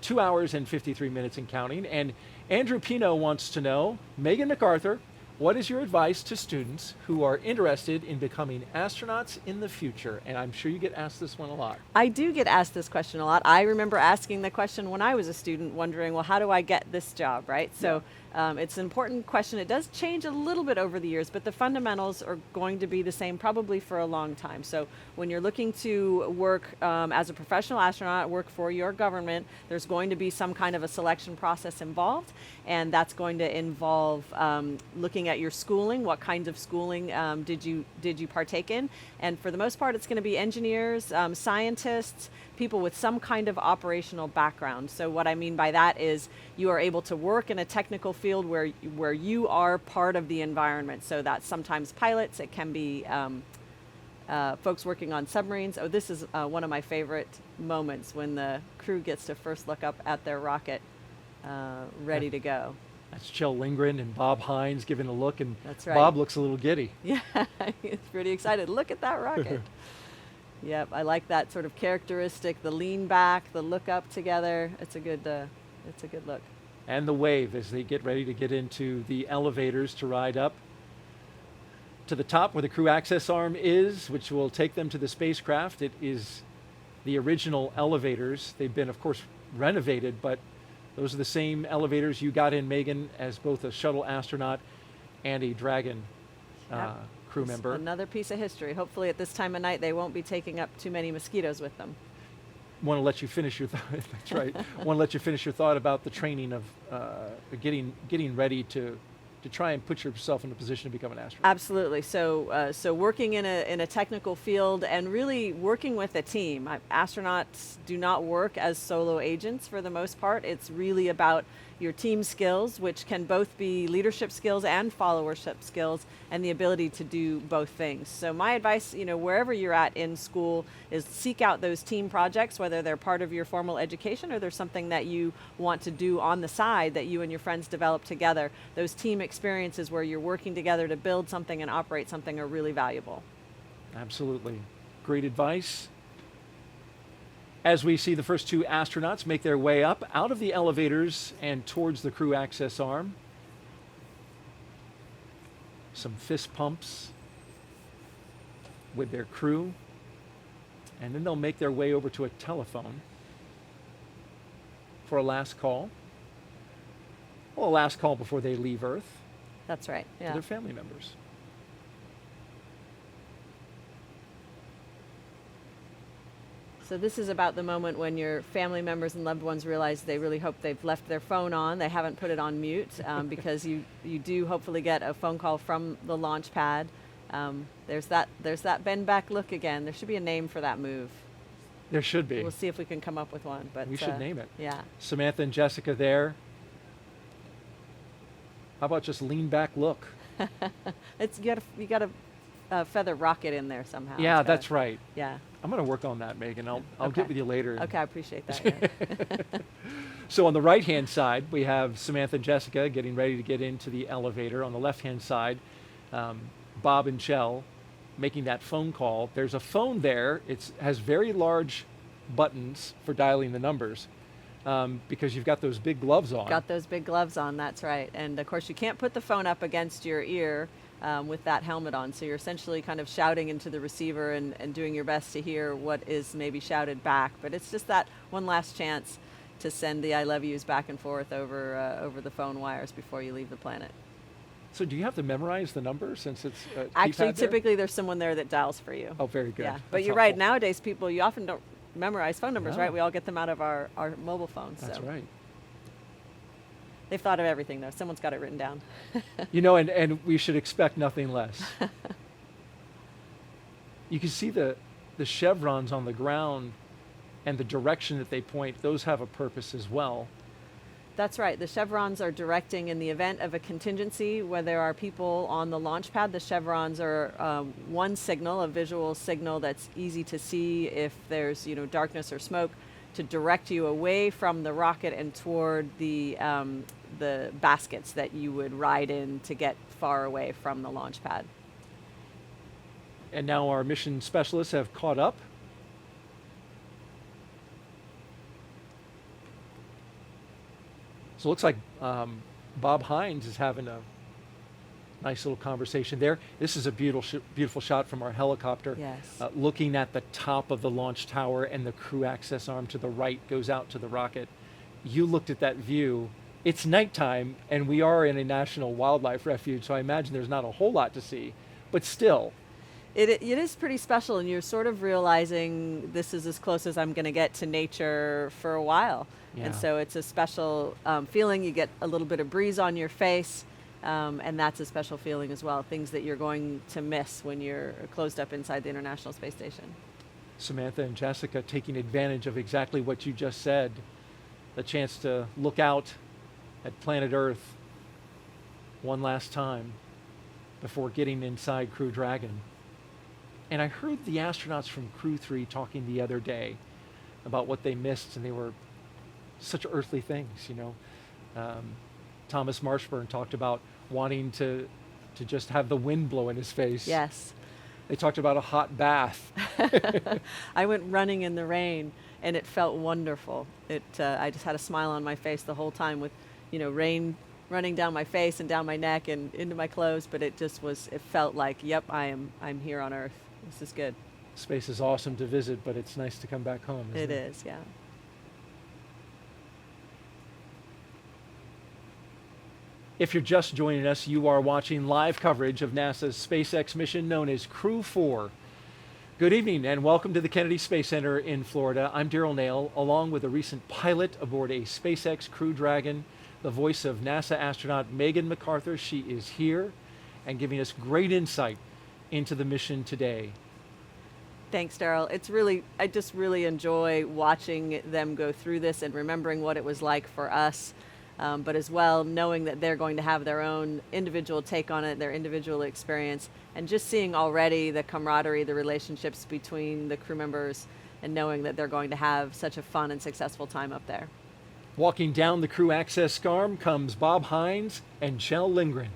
2 hours and 53 minutes and counting. And Andrew Pino wants to know, Megan MacArthur, what is your advice to students who are interested in becoming astronauts in the future? And I'm sure you get asked this one a lot. I do get asked this question a lot. I remember asking the question when I was a student, wondering, well, how do I get this job, right? So it's an important question. It does change a little bit over the years, but the fundamentals are going to be the same probably for a long time. So when you're looking to work as a professional astronaut, work for your government, there's going to be some kind of a selection process involved, and that's going to involve looking at your schooling. What kinds of schooling did you partake in? And for the most part, it's going to be engineers, scientists, people with some kind of operational background. So what I mean by that is you are able to work in a technical field where you are part of the environment. So that's sometimes pilots, it can be folks working on submarines. Oh, this is one of my favorite moments when the crew gets to first look up at their rocket ready to go. That's Kjell Lindgren and Bob Hines giving a look, and That's right. Bob looks a little giddy. Yeah, he's pretty excited. Look at that rocket. Yep, I like that sort of characteristic, the lean back, the look up together. It's a good look. And the wave as they get ready to get into the elevators to ride up to the top where the crew access arm is, which will take them to the spacecraft. It is the original elevators. They've been, of course, renovated, but those are the same elevators you got in, Megan, as both a shuttle astronaut and a Dragon crew member. Another piece of history. Hopefully at this time of night they won't be taking up too many mosquitoes with them. Want to let you finish your thought. That's right. Want to let you finish your thought about the training of getting ready to try and put yourself in a position to become an astronaut. Absolutely. So working in a technical field and really working with a team. Astronauts do not work as solo agents for the most part. It's really about your team skills, which can both be leadership skills and followership skills, and the ability to do both things. So my advice, wherever you're at in school, is seek out those team projects, whether they're part of your formal education or there's something that you want to do on the side that you and your friends develop together. Those team experiences where you're working together to build something and operate something are really valuable. Absolutely. Great advice. As we see the first two astronauts make their way up out of the elevators and towards the crew access arm. Some fist pumps with their crew. And then they'll make their way over to a telephone for a last call. Well, a last call before they leave Earth. That's right, yeah. To their family members. So this is about the moment when your family members and loved ones realize they really hope they've left their phone on. They haven't put it on mute because you do hopefully get a phone call from the launch pad. There's that bend back look again. There should be a name for that move. There should be. We'll see if we can come up with one. But we should name it. Yeah. Samantha and Jessica there. How about just lean back look? You got to feather rocket in there somehow. Yeah, that's right. Yeah. I'm going to work on that, Megan. I'll get with you later. Okay, I appreciate that. Yeah. So on the right-hand side, we have Samantha and Jessica getting ready to get into the elevator. On the left-hand side, Bob and Kjell making that phone call. There's a phone there. It has very large buttons for dialing the numbers because you've got those big gloves on. Got those big gloves on, that's right. And of course, you can't put the phone up against your ear with that helmet on. So you're essentially kind of shouting into the receiver and doing your best to hear what is maybe shouted back. But it's just that one last chance to send the I love yous back and forth over the phone wires before you leave the planet. So do you have to memorize the number since it's Actually, keypad there? typically there's someone there that dials for you. Oh, very good. Yeah, but That's you're helpful. right. Nowadays, you often don't memorize phone numbers, No. right? We all get them out of our mobile phones. That's so. right. They've thought of everything, though. Someone's got it written down. And we should expect nothing less. You can see the chevrons on the ground and the direction that they point. Those have a purpose as well. That's right. The chevrons are directing in the event of a contingency where there are people on the launch pad. The chevrons are one signal, a visual signal that's easy to see if there's darkness or smoke, to direct you away from the rocket and toward the baskets that you would ride in to get far away from the launch pad. And now our mission specialists have caught up. So it looks like Bob Hines is having a nice little conversation there. This is a beautiful shot from our helicopter. Yes. Looking at the top of the launch tower, and the crew access arm to the right goes out to the rocket. You looked at that view. It's nighttime, and we are in a national wildlife refuge, so I imagine there's not a whole lot to see, but still. It is pretty special, and you're sort of realizing this is as close as I'm going to get to nature for a while. Yeah. And so it's a special feeling. You get a little bit of breeze on your face, and that's a special feeling as well. Things that you're going to miss when you're closed up inside the International Space Station. Samantha and Jessica taking advantage of exactly what you just said, the chance to look out at planet Earth one last time before getting inside Crew Dragon. And I heard the astronauts from Crew-3 talking the other day about what they missed, and they were such earthly things, you know. Thomas Marshburn talked about wanting to just have the wind blow in his face. Yes. They talked about a hot bath. I went running in the rain, and it felt wonderful. I just had a smile on my face the whole time with, you know, rain running down my face and down my neck and into my clothes, but it felt like, yep, I'm here on Earth. This is good. Space is awesome to visit, but it's nice to come back home, isn't it? It is, yeah. If you're just joining us, you are watching live coverage of NASA's SpaceX mission known as Crew-4. Good evening and welcome to the Kennedy Space Center in Florida. I'm Daryl Nail, along with a recent pilot aboard a SpaceX Crew Dragon, the voice of NASA astronaut Megan MacArthur. She is here and giving us great insight into the mission today. Thanks, Daryl. I just really enjoy watching them go through this and remembering what it was like for us, but as well knowing that they're going to have their own individual take on it, their individual experience, and just seeing already the camaraderie, the relationships between the crew members, and knowing that they're going to have such a fun and successful time up there. Walking down the crew access arm comes Bob Hines and Kjell Lindgren.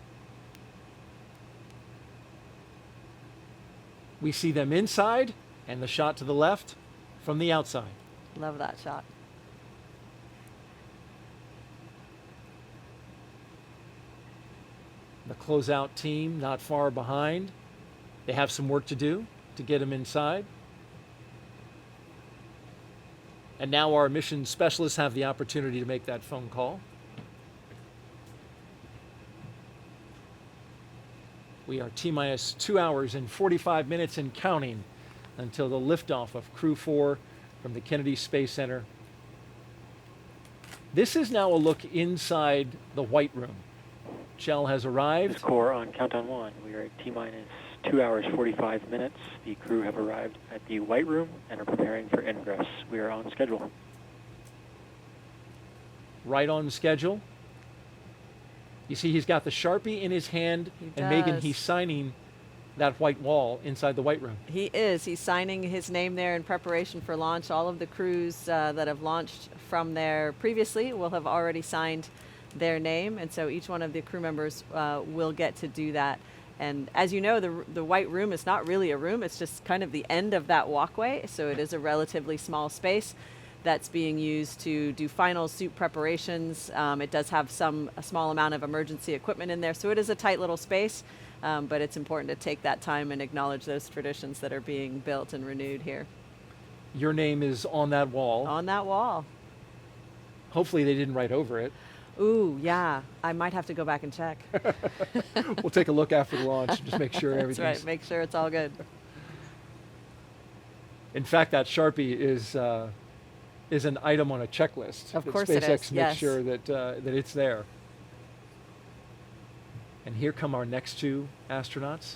We see them inside, and the shot to the left from the outside. Love that shot. The closeout team not far behind. They have some work to do to get them inside. And now our mission specialists have the opportunity to make that phone call. We are T-minus 2 hours and 45 minutes and counting until the liftoff of Crew-4 from the Kennedy Space Center. This is now a look inside the White Room. Kjell has arrived. The core on countdown 1. We are at T-minus 2 hours 45 minutes. The crew have arrived at the White Room and are preparing for ingress. We are on schedule. Right on schedule. You see he's got the Sharpie in his hand, and Megan, he's signing that white wall inside the White Room. He is. He's signing his name there in preparation for launch. All of the crews that have launched from there previously will have already signed their name, and so each one of the crew members will get to do that. And as you know, the White Room is not really a room, it's just kind of the end of that walkway, so it is a relatively small space that's being used to do final suit preparations. It does have a small amount of emergency equipment in there, so it is a tight little space, but it's important to take that time and acknowledge those traditions that are being built and renewed here. Your name is on that wall. On that wall. Hopefully they didn't write over it. Ooh, yeah. I might have to go back and check. We'll take a look after the launch and just make sure everything's... That's right. Make sure it's all good. In fact, that Sharpie is an item on a checklist. Of course SpaceX it is, makes yes. sure that it's there. And here come our next two astronauts.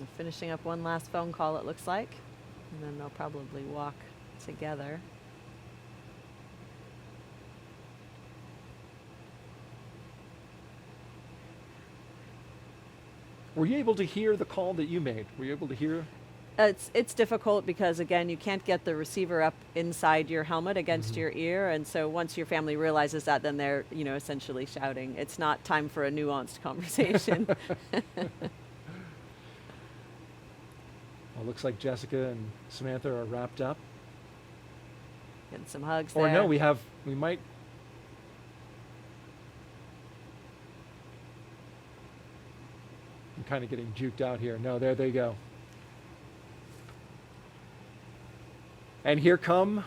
We're finishing up one last phone call, it looks like, and then they'll probably walk together. Were you able to hear the call that you made? Were you able to hear? It's difficult because, again, you can't get the receiver up inside your helmet against your ear, and so once your family realizes that, then they're, essentially shouting. It's not time for a nuanced conversation. Well, looks like Jessica and Samantha are wrapped up. Getting some hugs Or there. no, we might. I'm kind of getting juked out here. No, there they go. And here come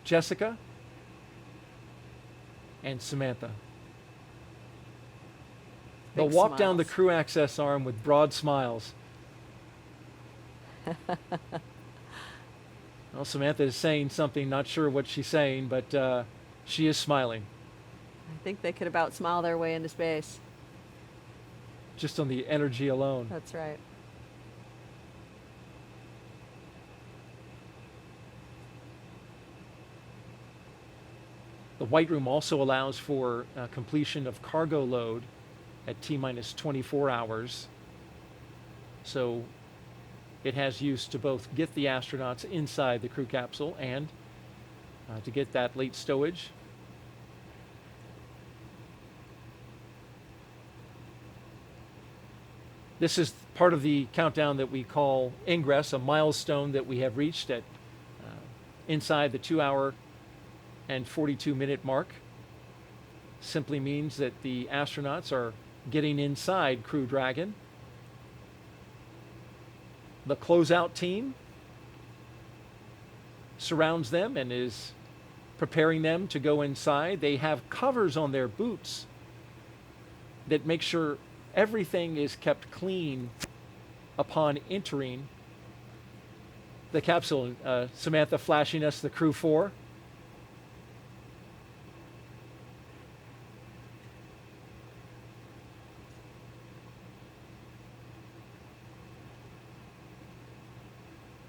Jessica and Samantha. They'll Big walk down the smiles. crew access arm with broad smiles. Well, Samantha is saying something, not sure what she's saying, but she is smiling. I think they could about smile their way into space. Just on the energy alone. That's right. The White Room also allows for completion of cargo load at T-minus 24 hours. So it has use to both get the astronauts inside the crew capsule and to get that late stowage. This is part of the countdown that we call ingress, a milestone that we have reached at inside the 2-hour and 42-minute mark. Simply means that the astronauts are getting inside Crew Dragon. The closeout team surrounds them and is preparing them to go inside. They have covers on their boots that make sure everything is kept clean upon entering the capsule. Samantha flashing us the Crew-4.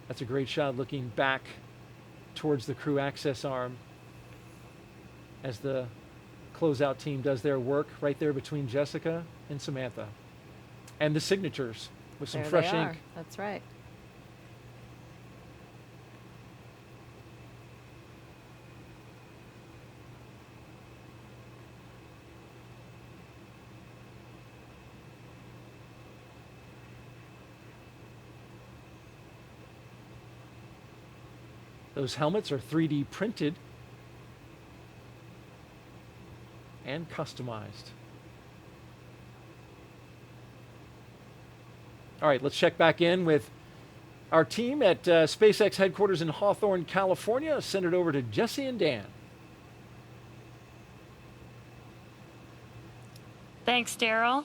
That's a great shot looking back towards the crew access arm as the closeout team does their work right there between Jessica and Samantha. And the signatures with some There fresh they are. ink. That's right. Those helmets are 3D printed and customized. All right, let's check back in with our team at SpaceX headquarters in Hawthorne, California. Send it over to Jesse and Dan. Thanks, Daryl.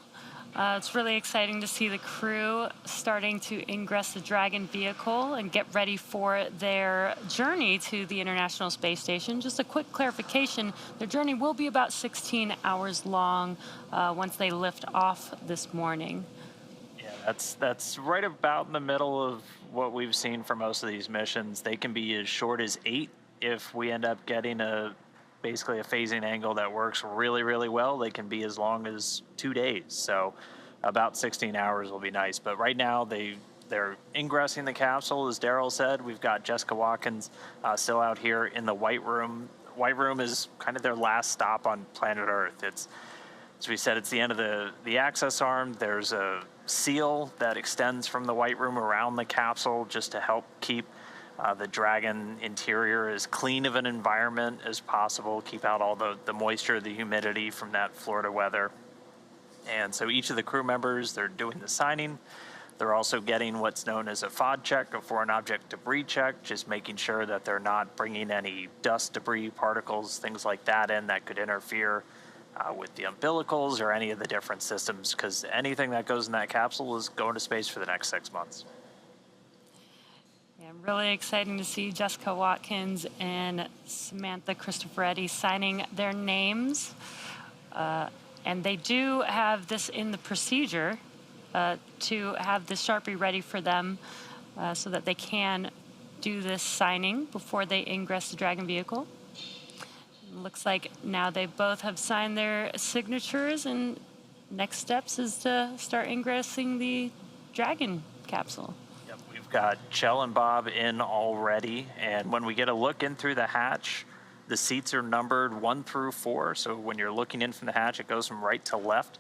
It's really exciting to see the crew starting to ingress the Dragon vehicle and get ready for their journey to the International Space Station. Just a quick clarification, their journey will be about 16 hours long once they lift off this morning. Yeah, that's right about in the middle of what we've seen for most of these missions. They can be as short as 8 if we end up getting basically a phasing angle that works really, really well. They can be as long as 2 days. So about 16 hours will be nice. But right now they're ingressing the capsule, as Daryl said. We've got Jessica Watkins still out here in the White Room. White Room is kind of their last stop on planet Earth. It's, as we said, it's the end of the access arm. There's a seal that extends from the White Room around the capsule just to help keep the Dragon interior as clean of an environment as possible, keep out all the moisture, the humidity from that Florida weather. And so each of the crew members, they're doing the signing. They're also getting what's known as a FOD check, a foreign object debris check, just making sure that they're not bringing any dust, debris, particles, things like that in that could interfere with the umbilicals or any of the different systems, because anything that goes in that capsule is going to space for the next 6 months. Yeah, really exciting to see Jessica Watkins and Samantha Cristoforetti signing their names. And they do have this in the procedure to have the Sharpie ready for them so that they can do this signing before they ingress the Dragon vehicle. Looks like now they both have signed their signatures, and next steps is to start ingressing the Dragon capsule. Yep, we've got Kjell and Bob in already, and when we get a look in through the hatch, the seats are numbered 1 through 4, so when you're looking in from the hatch, it goes from right to left.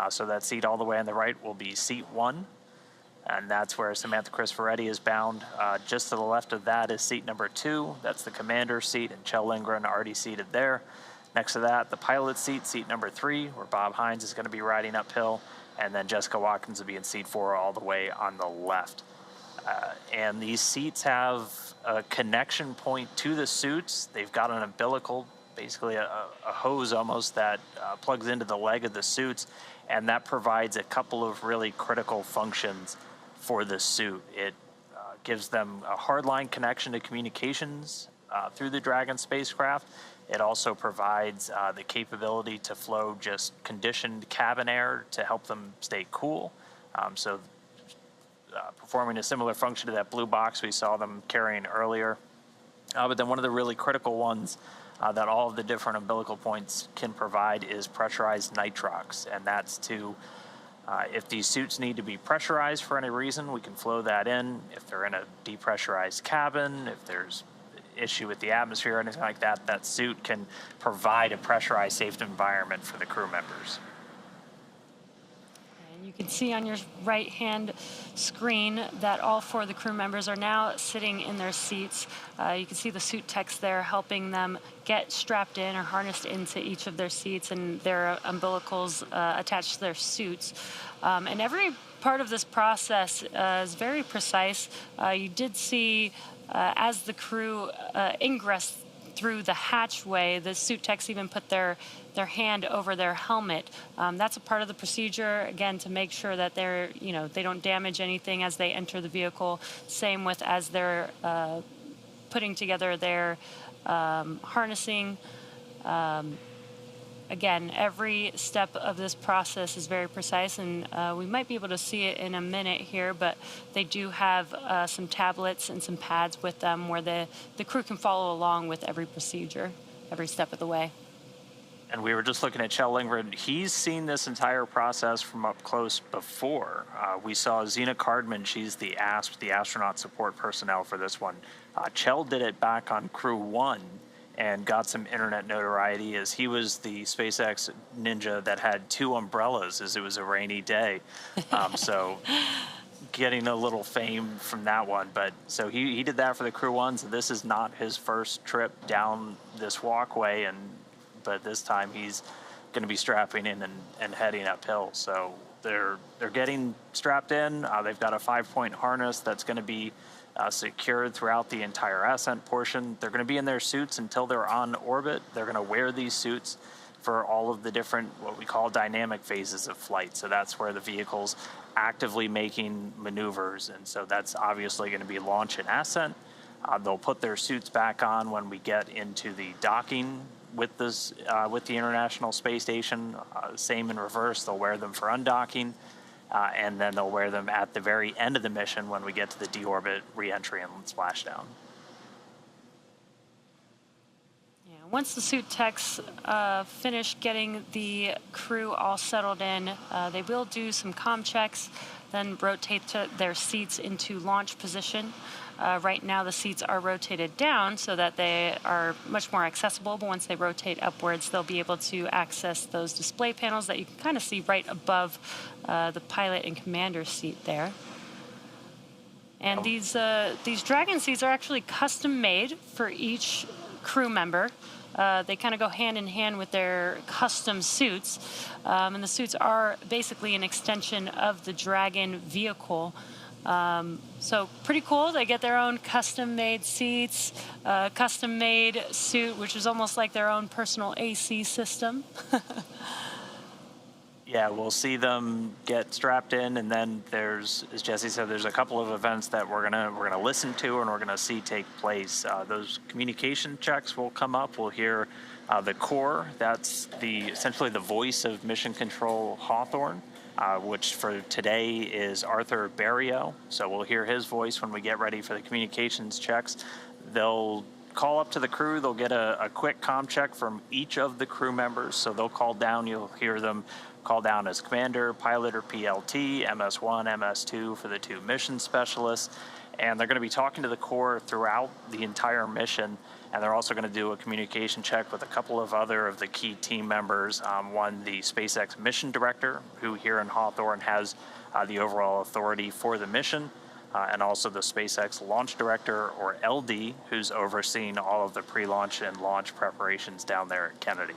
So that seat all the way on the right will be seat 1. and that's where Samantha Cristoforetti is bound. Just to the left of that is seat number 2. That's the commander's seat, and Kjell Lindgren already seated there. Next to that, the pilot's seat, seat number 3, where Bob Hines is going to be riding uphill, and then Jessica Watkins will be in seat 4 all the way on the left. And these seats have a connection point to the suits. They've got an umbilical, basically a hose almost, that plugs into the leg of the suits, and that provides a couple of really critical functions for the suit. It gives them a hardline connection to communications through the Dragon spacecraft. It also provides the capability to flow just conditioned cabin air to help them stay cool. Performing a similar function to that blue box we saw them carrying earlier. But then one of the really critical ones that all of the different umbilical points can provide is pressurized nitrox, and that's to, if these suits need to be pressurized for any reason, we can flow that in. If they're in a depressurized cabin, if there's issue with the atmosphere or anything like that, that suit can provide a pressurized, safe environment for the crew members. You can see on your right-hand screen that all 4 of the crew members are now sitting in their seats. You can see the suit techs there helping them get strapped in or harnessed into each of their seats, and their umbilicals attached to their suits. And every part of this process is very precise. You did see as the crew ingress through the hatchway, the suit techs even put their hand over their helmet. That's a part of the procedure, again, to make sure that they're, they don't damage anything as they enter the vehicle. Same with as they're putting together their harnessing. Again, every step of this process is very precise, and we might be able to see it in a minute here, but they do have some tablets and some pads with them where the crew can follow along with every procedure, every step of the way. And we were just looking at Kjell Lindgren. He's seen this entire process from up close before. We saw Zena Cardman. She's the ASP, the astronaut support personnel for this one. Kjell did it back on Crew-1 and got some internet notoriety as he was the SpaceX ninja that had 2 umbrellas as it was a rainy day. So getting a little fame from that one. But so he did that for the Crew-1, so this is not his first trip down this walkway, but this time he's going to be strapping in and heading uphill. So they're getting strapped in. They've got a 5-point harness that's going to be secured throughout the entire ascent portion. They're going to be in their suits until they're on orbit. They're going to wear these suits for all of the different, what we call dynamic phases of flight. So that's where the vehicle's actively making maneuvers. And so that's obviously going to be launch and ascent. They'll put their suits back on when we get into the docking with the International Space Station. Same in reverse. They'll wear them for undocking. And then they'll wear them at the very end of the mission when we get to the deorbit, re-entry, and splashdown. Yeah, once the suit techs finish getting the crew all settled in, they will do some comm checks, then rotate their seats into launch position. Right now the seats are rotated down so that they are much more accessible, but once they rotate upwards, they'll be able to access those display panels that you can kind of see right above the pilot and commander's seat there. And these Dragon seats are actually custom made for each crew member. They kind of go hand in hand with their custom suits. And the suits are basically an extension of the Dragon vehicle. So pretty cool. They get their own custom-made seats, custom-made suit, which is almost like their own personal AC system. Yeah, we'll see them get strapped in, and then there's, as Jesse said, there's a couple of events that we're gonna listen to and we're gonna see take place. Those communication checks will come up. We'll hear the core. That's essentially the voice of Mission Control Hawthorne. Which for today is Arthur Barrio. So we'll hear his voice when we get ready for the communications checks. They'll call up to the crew. They'll get a quick comm check from each of the crew members. So they'll call down. You'll hear them call down as commander, pilot, or PLT, MS1, MS2 for the 2 mission specialists. And they're going to be talking to the core throughout the entire mission. And they're also going to do a communication check with a couple of other of the key team members. One, the SpaceX mission director, who here in Hawthorne has the overall authority for the mission, and also the SpaceX launch director, or LD, who's overseeing all of the pre-launch and launch preparations down there at Kennedy.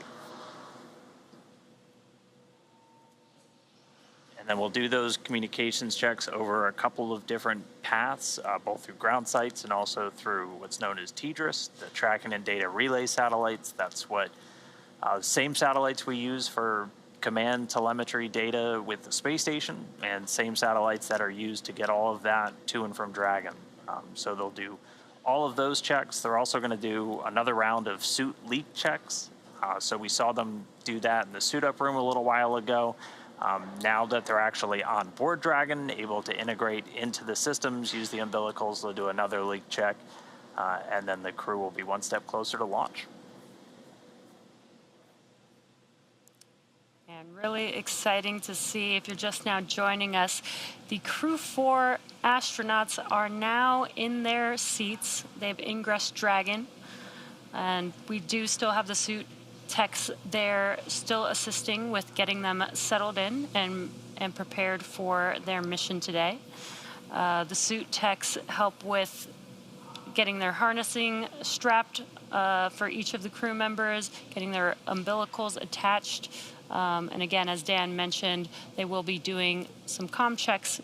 And then we'll do those communications checks over a couple of different paths, both through ground sites and also through what's known as TDRS, the tracking and data relay satellites. That's what same satellites we use for command telemetry data with the space station, and same satellites that are used to get all of that to and from Dragon. So they'll do all of those checks. They're also going to do another round of suit leak checks. So we saw them do that in the suit up room a little while ago. Now that they're actually on board Dragon, able to integrate into the systems, use the umbilicals, they'll do another leak check, and then the crew will be one step closer to launch. And really exciting to see, if you're just now joining us, the Crew-4 astronauts are now in their seats. They've ingressed Dragon, and we do still have the suit techs there still assisting with getting them settled in and prepared for their mission today. The suit techs help with getting their harnessing strapped for each of the crew members, getting their umbilicals attached. And again, as Dan mentioned, they will be doing some comm checks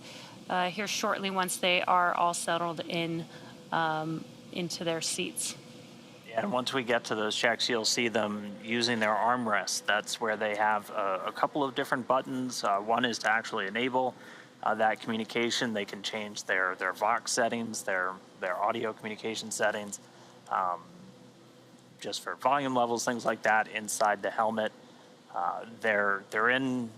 here shortly once they are all settled in into their seats. Yeah, and once we get to those checks, you'll see them using their armrest. That's where they have a couple of different buttons. One is to actually enable that communication. They can change their Vox settings, their audio communication settings, just for volume levels, things like that inside the helmet. They're in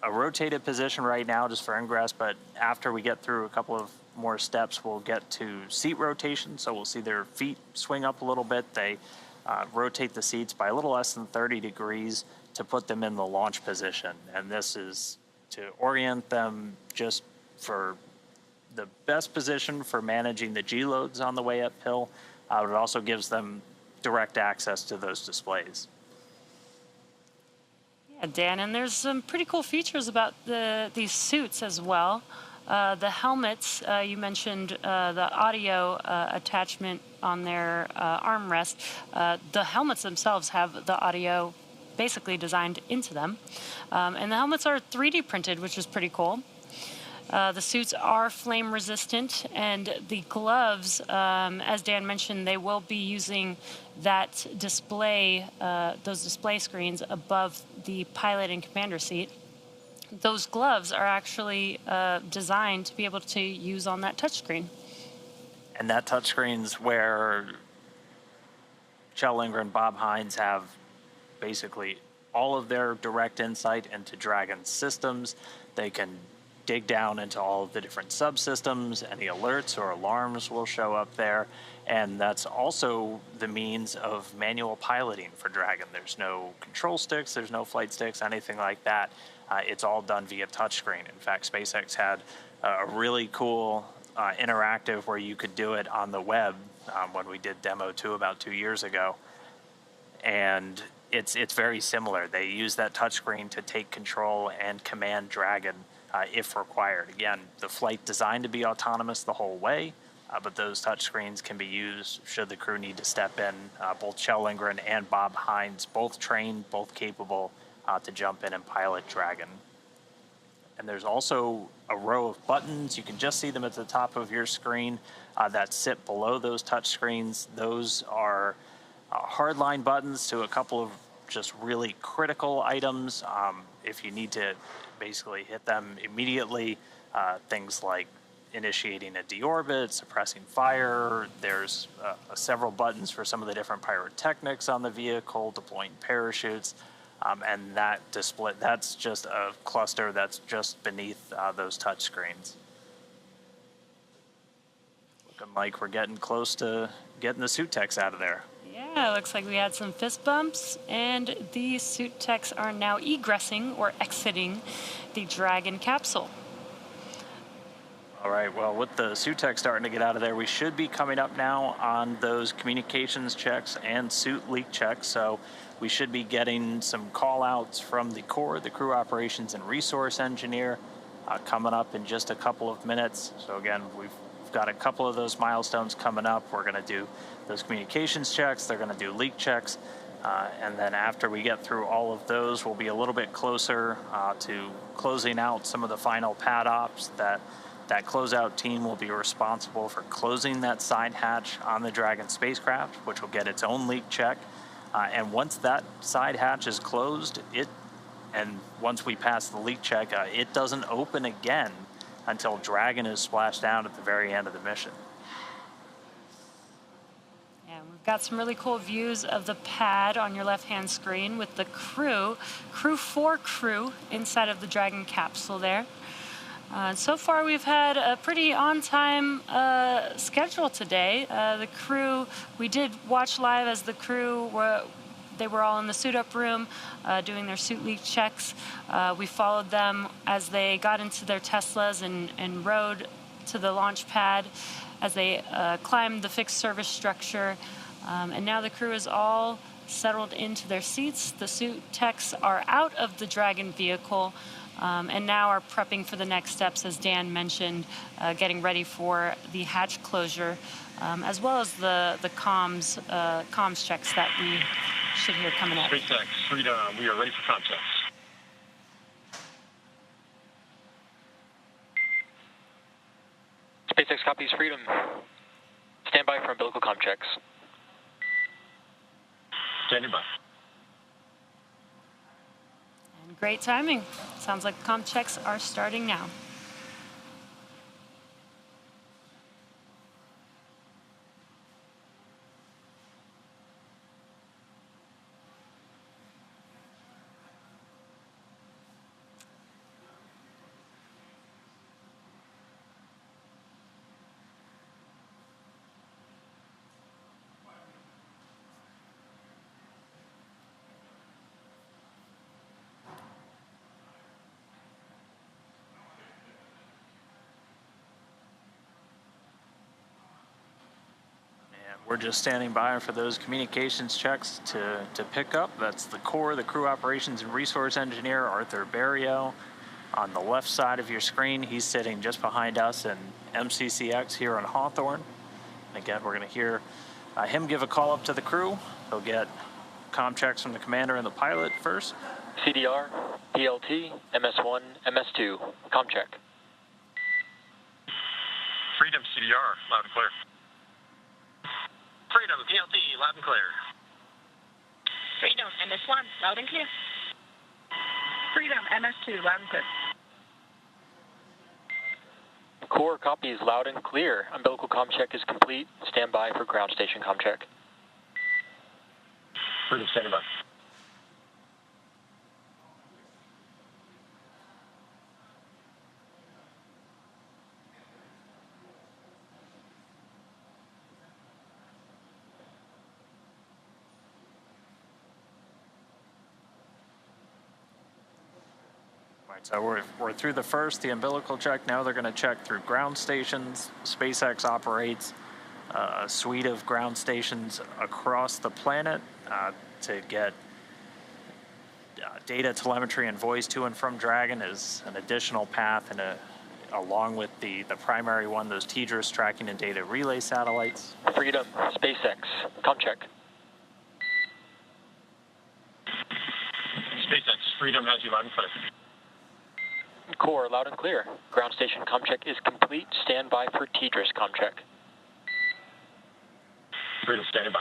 a rotated position right now just for ingress, but after we get through a couple of more steps, we'll get to seat rotation. So we'll see their feet swing up a little bit. They rotate the seats by a little less than 30 degrees to put them in the launch position. And this is to orient them just for the best position for managing the G loads on the way uphill. It also gives them direct access to those displays. Yeah, Dan, and there's some pretty cool features about these suits as well. The helmets, you mentioned the audio attachment on their armrest. The helmets themselves have the audio basically designed into them. And the helmets are 3D printed, which is pretty cool. The suits are flame resistant, and the gloves, as Dan mentioned, they will be using that display, those display screens above the pilot and commander seat. Those gloves are actually designed to be able to use on that touchscreen. And that touchscreen's where Kjell Lindgren and Bob Hines have basically all of their direct insight into Dragon's systems. They can dig down into all of the different subsystems. Any alerts or alarms will show up there. And that's also the means of manual piloting for Dragon. There's no control sticks, there's no flight sticks, anything like that. It's all done via touchscreen. In fact, SpaceX had a really cool interactive where you could do it on the web when we did Demo 2 about 2 years ago. And it's very similar. They use that touchscreen to take control and command Dragon if required. Again, the flight designed to be autonomous the whole way, but those touchscreens can be used should the crew need to step in. Both Kjell Lindgren and Bob Hines, both trained, both capable to jump in and pilot Dragon. And there's also a row of buttons. You can just see them at the top of your screen that sit below those touch screens. Those are hardline buttons to a couple of just really critical items. If you need to basically hit them immediately, things like initiating a deorbit, suppressing fire. There's several buttons for some of the different pyrotechnics on the vehicle, deploying parachutes. And that display, that's just a cluster that's just beneath those touch screens. Looking like we're getting close to getting the suit techs out of there. Yeah, looks like we had some fist bumps, and the suit techs are now egressing or exiting the Dragon capsule. All right, well, with the suit tech starting to get out of there, we should be coming up now on those communications checks and suit leak checks. So we should be getting some call outs from the core, the crew operations and resource engineer, coming up in just a couple of minutes. So again, we've got a couple of those milestones coming up. We're going to do those communications checks. They're going to do leak checks. And then after we get through all of those, we'll be a little bit closer to closing out some of the final pad ops. That closeout team will be responsible for closing that side hatch on the Dragon spacecraft, which will get its own leak check. And once that side hatch is closed, and once we pass the leak check, it doesn't open again until Dragon is splashed down at the very end of the mission. And we've got some really cool views of the pad on your left-hand screen with the Crew-4 crew inside of the Dragon capsule there. So far, we've had a pretty on-time schedule today. The crew, we did watch live as the crew they were all in the suit-up room doing their suit leak checks. We followed them as they got into their Teslas and rode to the launch pad as they climbed the fixed service structure. And now the crew is all settled into their seats. The suit techs are out of the Dragon vehicle. And now are prepping for the next steps, as Dan mentioned, getting ready for the hatch closure, as well as the comms checks that we should hear coming up. SpaceX, Freedom, we are ready for comm checks. SpaceX copies Freedom. Stand by for umbilical comm checks. Standing by. Great timing. Sounds like the comm checks are starting now. We're just standing by for those communications checks to pick up. That's the core, the crew operations and resource engineer, Arthur Barrio. On the left side of your screen, he's sitting just behind us in MCCX here on Hawthorne. Again, we're going to hear him give a call up to the crew. He'll get comm checks from the commander and the pilot first. CDR, PLT, MS1, MS2, comm check. Freedom, CDR, loud and clear. Freedom, PLT, loud and clear. Freedom, MS1, loud and clear. Freedom, MS2, loud and clear. Core copies loud and clear. Umbilical comm check is complete. Stand by for ground station comm check. Freedom, standing by. So we're through the first, the umbilical check. Now they're going to check through ground stations. SpaceX operates a suite of ground stations across the planet to get data, telemetry, and voice to and from Dragon is an additional path, and along with the primary one, those TDRS tracking and data relay satellites. Freedom, SpaceX, comm check. SpaceX, Freedom has you loud and clear. Core, loud and clear. Ground station comm check is complete. Stand by for TDRS comm check. Freedom, standing by.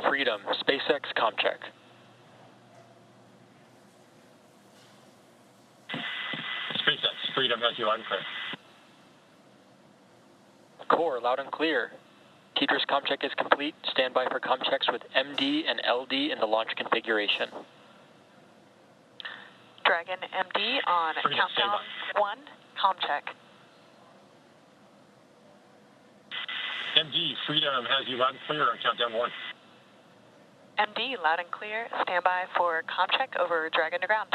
Freedom, SpaceX comm check. SpaceX, Freedom has you loud and clear. Core, loud and clear. TDRS comm check is complete. Stand by for comm checks with MD and LD in the launch configuration. Dragon MD on Freedom, countdown 1, comm check. MD, Freedom has you loud and clear on countdown 1. MD, loud and clear. Stand by for comm check over Dragon to ground.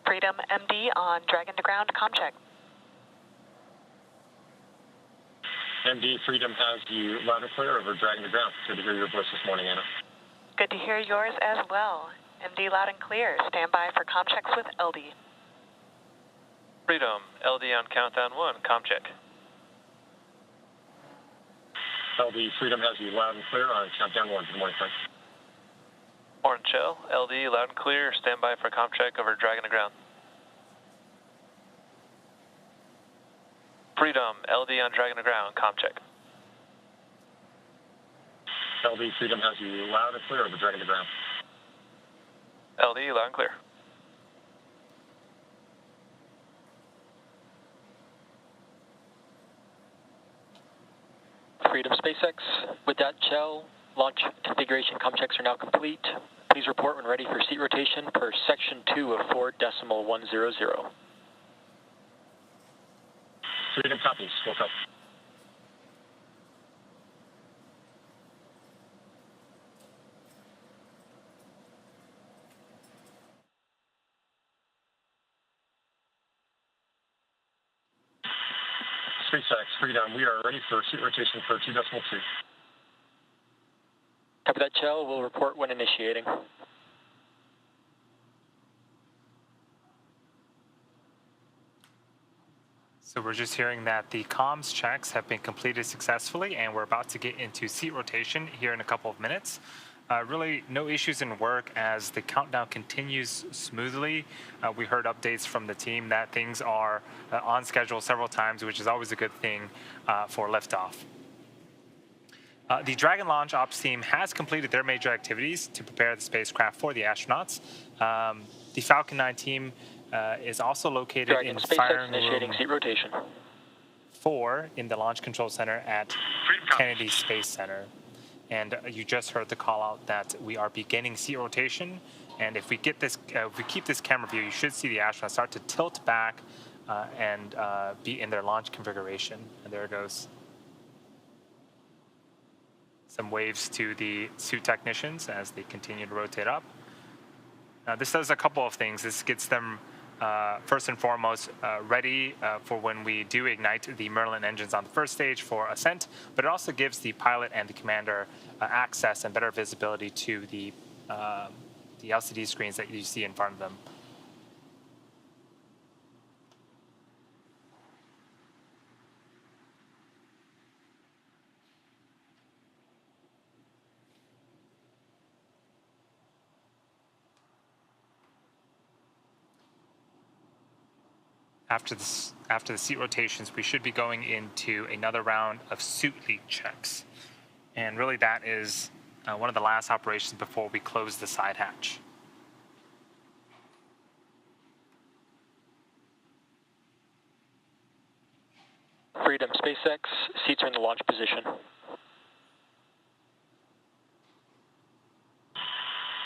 Freedom MD on Dragon to ground, comm check. MD, Freedom has you loud and clear over Dragon to ground. Good to hear your voice this morning, Anna. Good to hear yours as well. MD, loud and clear. Stand by for comm checks with LD. Freedom, LD on countdown 1, comm check. LD, Freedom has you loud and clear on countdown 1. Good morning, Frank. Orange Shell, LD, loud and clear, stand by for comm check over Dragon to ground. Freedom, LD on Dragon to ground, comm check. LD, Freedom has you loud and clear over Dragon to ground. LD, loud and clear. Freedom SpaceX. With that, Kjell, launch configuration comm checks are now complete. Please report when ready for seat rotation per section 2 of 4.100. Freedom copies. Woke up. SpaceX, Freedom, we are ready for seat rotation for 2.2. Copy that, Kjell. We'll report when initiating. So we're just hearing that the comms checks have been completed successfully, and we're about to get into seat rotation here in a couple of minutes. Really no issues in work as the countdown continues smoothly. We heard updates from the team that things are on schedule several times, which is always a good thing for liftoff. The Dragon launch ops team has completed their major activities to prepare the spacecraft for the astronauts. The Falcon 9 team is also located Dragon, in SpaceX firing initiating room seat rotation. 4 in the Launch Control Center at Kennedy Space Center. And you just heard the call out that we are beginning seat rotation. And if we get this, if we keep this camera view, you should see the astronauts start to tilt back and be in their launch configuration. And there it goes. Some waves to the suit technicians as they continue to rotate up. Now, this does a couple of things. This gets them first and foremost ready for when we do ignite the Merlin engines on the first stage for ascent, but it also gives the pilot and the commander access and better visibility to the LCD screens that you see in front of them. After the seat rotations, we should be going into another round of suit leak checks. And really that is one of the last operations before we close the side hatch. Freedom SpaceX, seats are in the launch position.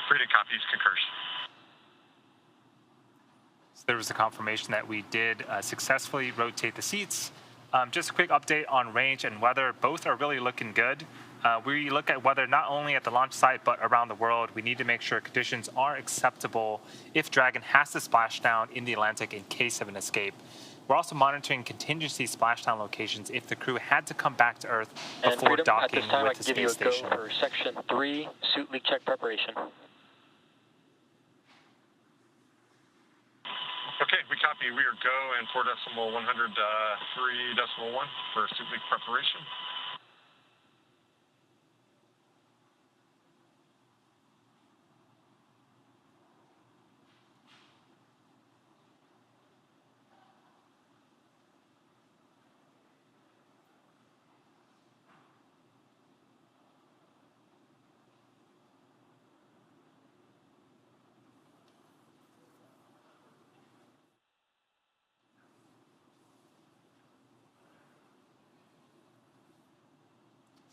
Freedom copies, concurs. There was a confirmation that we did successfully rotate the seats. Just a quick update on range and weather. Both are really looking good. We look at weather not only at the launch site, but around the world. We need to make sure conditions are acceptable if Dragon has to splash down in the Atlantic in case of an escape. We're also monitoring contingency splashdown locations if the crew had to come back to Earth before Freedom, docking at this time, with the I can give space you a station. go for section 3, suit leak check preparation. Okay, we copy. We are go and 4.103.1 for suit leak preparation.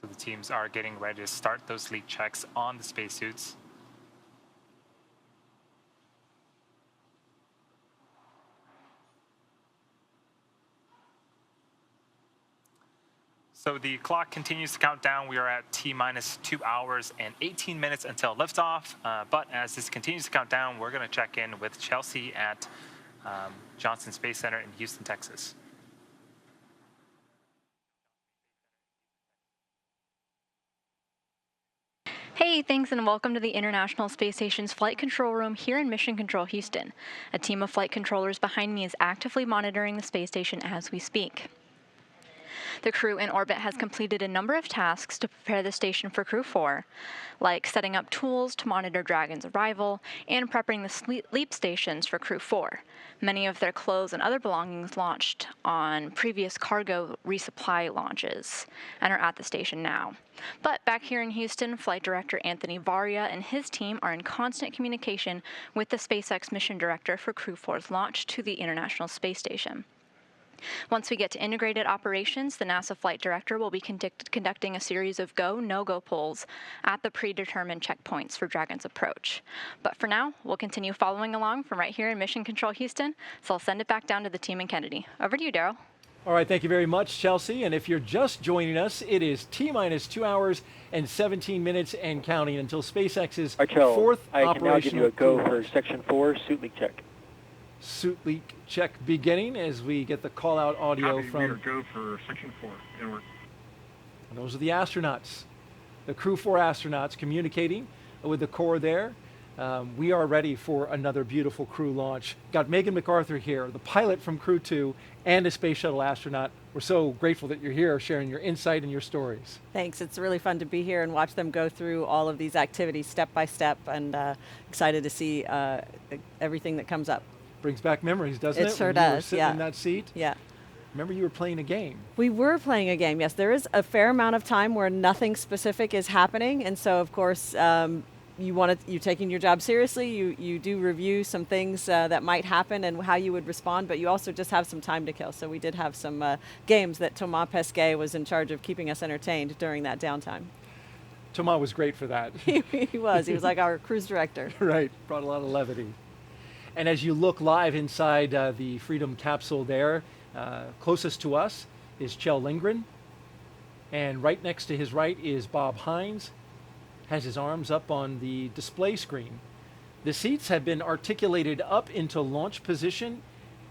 So the teams are getting ready to start those leak checks on the spacesuits. So the clock continues to count down. We are at T-minus 2 hours and 18 minutes until liftoff. But as this continues to count down, we're going to check in with Chelsea at Johnson Space Center in Houston, Texas. Hey, thanks and welcome to the International Space Station's Flight Control Room here in Mission Control Houston. A team of flight controllers behind me is actively monitoring the space station as we speak. The crew in orbit has completed a number of tasks to prepare the station for Crew-4, like setting up tools to monitor Dragon's arrival and prepping the leap stations for Crew-4. Many of their clothes and other belongings launched on previous cargo resupply launches and are at the station now. But back here in Houston, Flight Director Anthony Varia and his team are in constant communication with the SpaceX mission director for Crew-4's launch to the International Space Station. Once we get to integrated operations, the NASA flight director will be conducting a series of go, no-go polls at the predetermined checkpoints for Dragon's approach. But for now, we'll continue following along from right here in Mission Control Houston, so I'll send it back down to the team in Kennedy. Over to you, Daryl. All right, thank you very much, Chelsea. And if you're just joining us, it is T-minus 2 hours and 17 minutes and counting until SpaceX's fourth I operational... can now give you a go for Section 4 suit leak check. Suit leak check beginning as we get the call-out audio from... We are go for Section 4. Inward. Those are the astronauts, the Crew-4 astronauts communicating with the core there. We are ready for another beautiful crew launch. Got Megan MacArthur here, the pilot from Crew-2 and a space shuttle astronaut. We're so grateful that you're here sharing your insight and your stories. Thanks. It's really fun to be here and watch them go through all of these activities step by step, and excited to see everything that comes up. Brings back memories, doesn't it? It sure when does, you were sitting in that seat? Yeah. Remember you were playing a game. We were playing a game, yes. There is a fair amount of time where nothing specific is happening, and so of course you're taking your job seriously. You do review some things that might happen and how you would respond, but you also just have some time to kill. So we did have some games that Thomas Pesquet was in charge of keeping us entertained during that downtime. Thomas was great for that. He was like our cruise director. Right, brought a lot of levity. And as you look live inside the Freedom capsule there, closest to us is Kjell Lindgren. And right next to his right is Bob Hines, has his arms up on the display screen. The seats have been articulated up into launch position,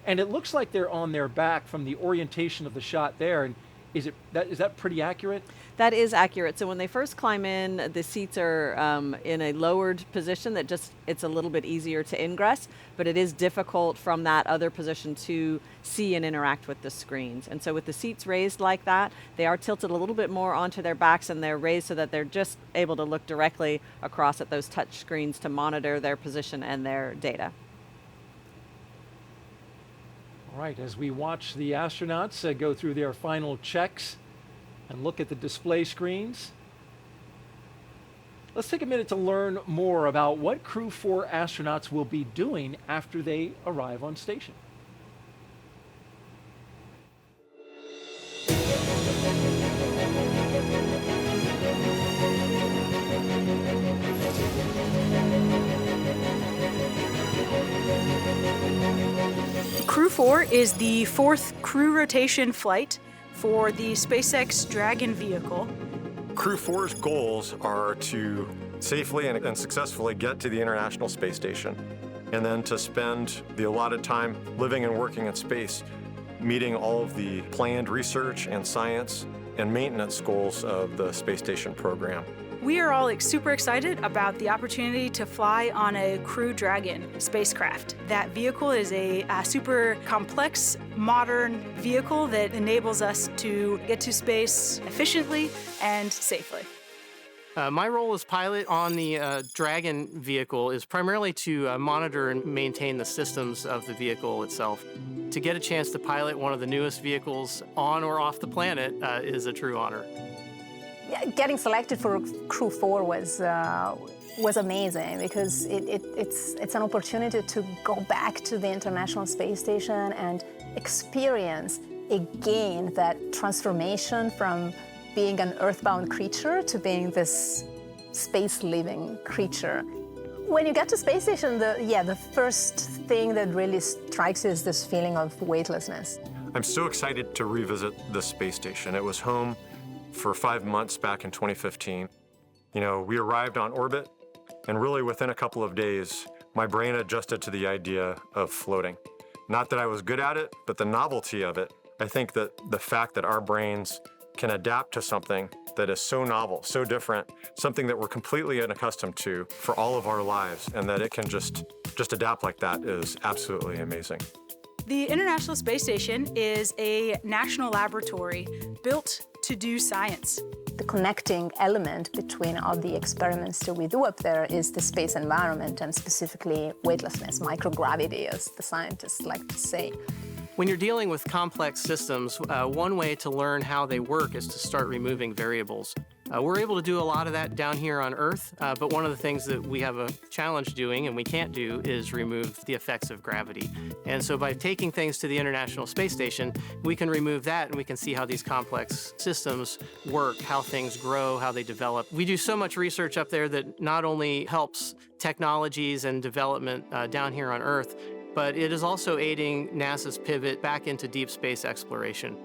and it looks like they're on their back from the orientation of the shot there. And is that pretty accurate? That is accurate. So when they first climb in, the seats are in a lowered position that it's a little bit easier to ingress, but it is difficult from that other position to see and interact with the screens. And so with the seats raised like that, they are tilted a little bit more onto their backs, and they're raised so that they're just able to look directly across at those touch screens to monitor their position and their data. All right, as we watch the astronauts go through their final checks and look at the display screens, let's take a minute to learn more about what Crew-4 astronauts will be doing after they arrive on station. Crew-4 is the fourth crew rotation flight for the SpaceX Dragon vehicle. Crew-4's goals are to safely and successfully get to the International Space Station, and then to spend the allotted time living and working in space, meeting all of the planned research and science and maintenance goals of the space station program. We are all super excited about the opportunity to fly on a Crew Dragon spacecraft. That vehicle is a super complex, modern vehicle that enables us to get to space efficiently and safely. My role as pilot on the Dragon vehicle is primarily to monitor and maintain the systems of the vehicle itself. To get a chance to pilot one of the newest vehicles on or off the planet is a true honor. Getting selected for Crew-4 was amazing because it's an opportunity to go back to the International Space Station and experience again that transformation from being an earthbound creature to being this space-living creature. When you get to space station, the first thing that really strikes you is this feeling of weightlessness. I'm so excited to revisit the space station. It was home for 5 months back in 2015. You know, we arrived on orbit, and really within a couple of days, my brain adjusted to the idea of floating. Not that I was good at it, but the novelty of it. I think that the fact that our brains can adapt to something that is so novel, so different, something that we're completely unaccustomed to for all of our lives, and that it can just adapt like that is absolutely amazing. The International Space Station is a national laboratory built to do science. The connecting element between all the experiments that we do up there is the space environment, and specifically weightlessness, microgravity, as the scientists like to say. When you're dealing with complex systems, one way to learn how they work is to start removing variables. We're able to do a lot of that down here on Earth, but one of the things that we have a challenge doing and we can't do is remove the effects of gravity. And so by taking things to the International Space Station, we can remove that and we can see how these complex systems work, how things grow, how they develop. We do so much research up there that not only helps technologies and development down here on Earth, but it is also aiding NASA's pivot back into deep space exploration.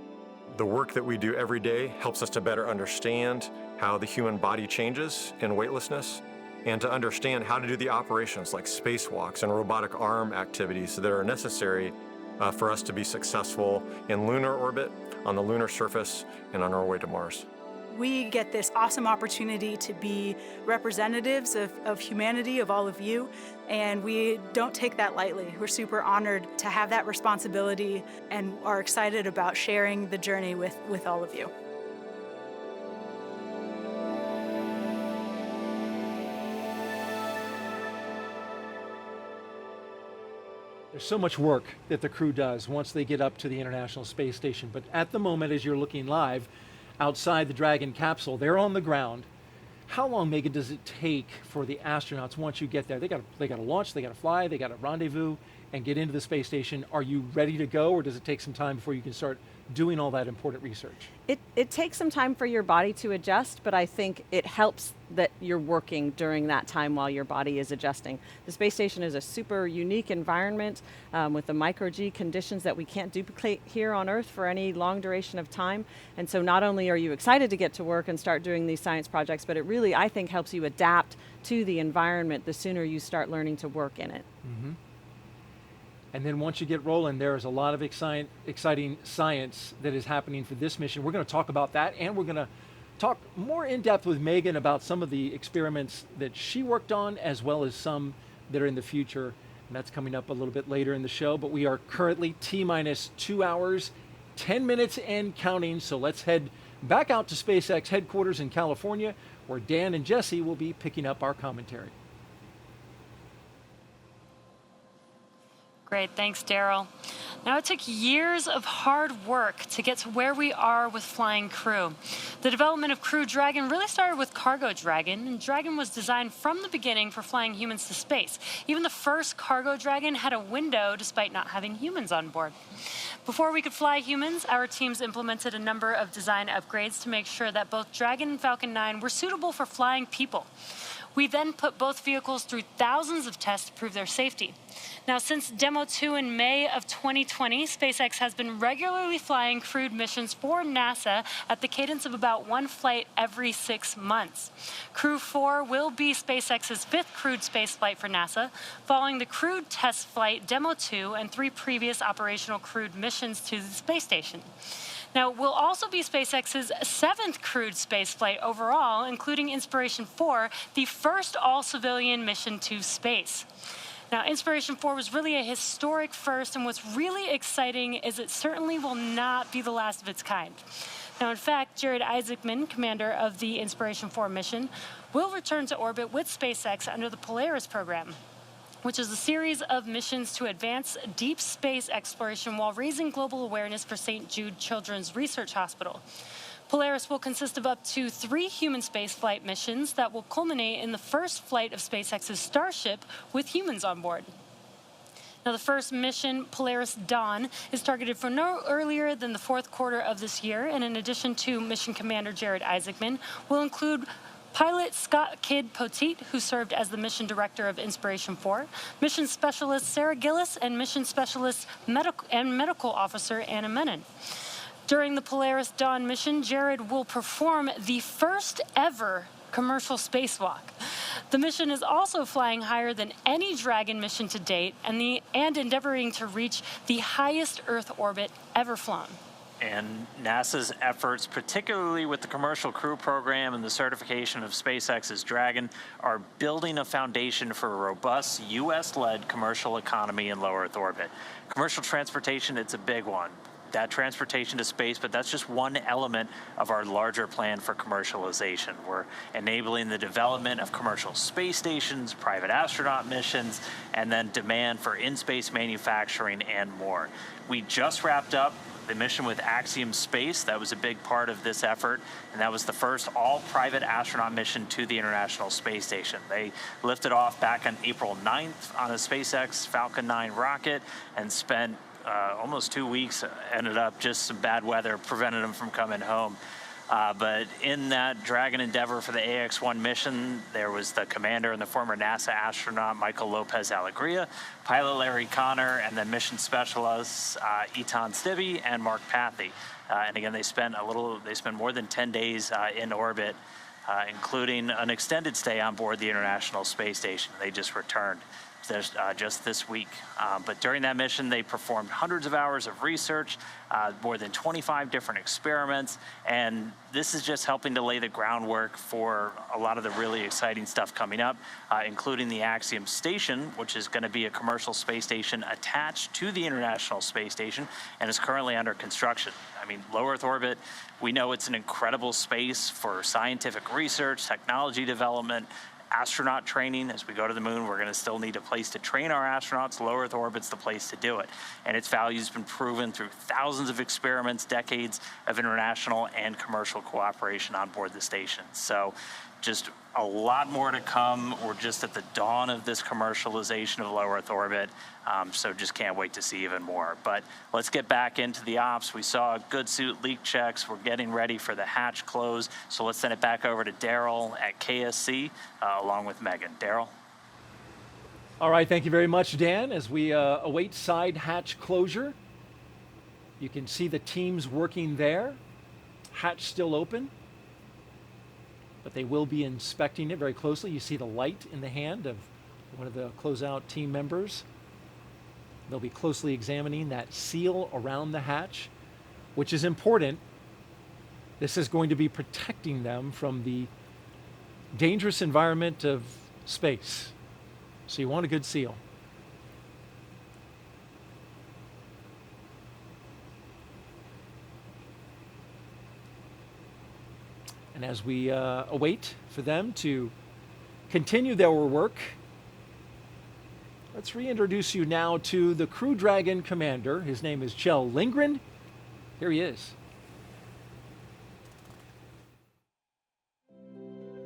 The work that we do every day helps us to better understand how the human body changes in weightlessness, and to understand how to do the operations like spacewalks and robotic arm activities that are necessary for us to be successful in lunar orbit, on the lunar surface, and on our way to Mars. We get this awesome opportunity to be representatives of humanity, of all of you, and we don't take that lightly. We're super honored to have that responsibility and are excited about sharing the journey with all of you. There's so much work that the crew does once they get up to the International Space Station, but at the moment, as you're looking live, outside the Dragon capsule, they're on the ground. How long, Megan, does it take for the astronauts once you get there? They got to launch, they got to fly, they got to rendezvous and get into the space station. Are you ready to go, or does it take some time before you can start doing all that important research? It takes some time for your body to adjust, but I think it helps that you're working during that time while your body is adjusting. The space station is a super unique environment with the micro-G conditions that we can't duplicate here on Earth for any long duration of time. And so not only are you excited to get to work and start doing these science projects, but it really, I think, helps you adapt to the environment the sooner you start learning to work in it. Mm-hmm. And then once you get rolling, there is a lot of exciting science that is happening for this mission. We're going to talk about that, and we're going to talk more in depth with Megan about some of the experiments that she worked on, as well as some that are in the future. And that's coming up a little bit later in the show. But we are currently T-minus 2 hours, 10 minutes and counting. So let's head back out to SpaceX headquarters in California, where Dan and Jesse will be picking up our commentary. Great, thanks, Daryl. Now, it took years of hard work to get to where we are with Flying Crew. The development of Crew Dragon really started with Cargo Dragon, and Dragon was designed from the beginning for flying humans to space. Even the first Cargo Dragon had a window despite not having humans on board. Before we could fly humans, our teams implemented a number of design upgrades to make sure that both Dragon and Falcon 9 were suitable for flying people. We then put both vehicles through thousands of tests to prove their safety. Now, since Demo 2 in May of 2020, SpaceX has been regularly flying crewed missions for NASA at the cadence of about one flight every 6 months. Crew-4 will be SpaceX's 5th crewed spaceflight for NASA, following the crewed test flight Demo 2 and 3 previous operational crewed missions to the space station. Now, it will also be SpaceX's 7th crewed spaceflight overall, including Inspiration 4, the first all-civilian mission to space. Now, Inspiration 4 was really a historic first, and what's really exciting is it certainly will not be the last of its kind. Now, in fact, Jared Isaacman, commander of the Inspiration 4 mission, will return to orbit with SpaceX under the Polaris program, which is a series of missions to advance deep space exploration while raising global awareness for St. Jude Children's Research Hospital. Polaris will consist of up to 3 human spaceflight missions that will culminate in the first flight of SpaceX's Starship with humans on board. Now, the first mission, Polaris Dawn, is targeted for no earlier than the fourth quarter of this year, and in addition to Mission Commander Jared Isaacman, will include pilot Scott Kidd Poteet, who served as the mission director of Inspiration 4, mission specialist Sarah Gillis, and mission specialist medical officer Anna Menon. During the Polaris Dawn mission, Jared will perform the first ever commercial spacewalk. The mission is also flying higher than any Dragon mission to date and endeavoring to reach the highest Earth orbit ever flown. And NASA's efforts, particularly with the Commercial Crew Program and the certification of SpaceX's Dragon, are building a foundation for a robust U.S.-led commercial economy in low Earth orbit. Commercial transportation, it's a big one. That transportation to space, but that's just one element of our larger plan for commercialization. We're enabling the development of commercial space stations, private astronaut missions, and then demand for in-space manufacturing and more. We just wrapped up the mission with Axiom Space. That was a big part of this effort, and that was the first all-private astronaut mission to the International Space Station. They lifted off back on April 9th on a SpaceX Falcon 9 rocket and spent almost 2 weeks. Ended up just some bad weather prevented them from coming home. But in that Dragon endeavor for the AX-1 mission, there was the commander and the former NASA astronaut Michael Lopez Alegria, pilot Larry Connor, and then mission specialists Etan Stibbe and Mark Pathy. And again, they spent more than 10 days in orbit, including an extended stay on board the International Space Station. They just returned just this week. But during that mission, they performed hundreds of hours of research, more than 25 different experiments, and this is just helping to lay the groundwork for a lot of the really exciting stuff coming up, including the Axiom Station, which is going to be a commercial space station attached to the International Space Station and is currently under construction. I mean, low Earth orbit, we know it's an incredible space for scientific research, technology development, astronaut training. As we go to the moon, we're going to still need a place to train our astronauts. Low Earth orbit's the place to do it. And its value has been proven through thousands of experiments, decades of international and commercial cooperation on board the station. So just a lot more to come. We're just at the dawn of this commercialization of low Earth orbit, so just can't wait to see even more. But let's get back into the ops. We saw good suit leak checks. We're getting ready for the hatch close, so let's send it back over to Daryl at KSC along with Megan. Daryl? All right, thank you very much, Dan. As we await side hatch closure, you can see the teams working there. Hatch still open, but they will be inspecting it very closely. You see the light in the hand of one of the closeout team members. They'll be closely examining that seal around the hatch, which is important. This is going to be protecting them from the dangerous environment of space. So you want a good seal. And as we await for them to continue their work, let's reintroduce you now to the Crew Dragon commander. His name is Kjell Lindgren. Here he is.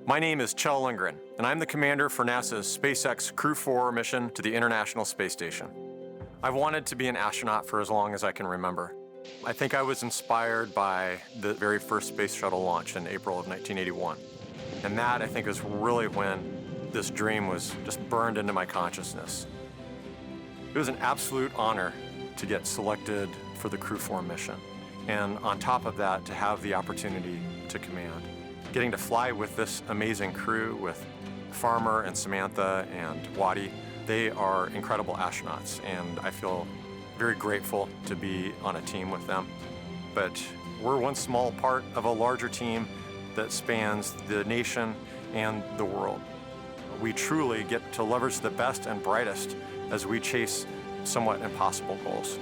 My name is Kjell Lindgren, and I'm the commander for NASA's SpaceX Crew-4 mission to the International Space Station. I've wanted to be an astronaut for as long as I can remember. I think I was inspired by the very first space shuttle launch in April of 1981. And that, I think, is really when this dream was just burned into my consciousness. It was an absolute honor to get selected for the Crew-4 mission. And on top of that, to have the opportunity to command. Getting to fly with this amazing crew, with Farmer and Samantha and Waddy, they are incredible astronauts, and I feel very grateful to be on a team with them. But we're one small part of a larger team that spans the nation and the world. We truly get to leverage the best and brightest as we chase somewhat impossible goals.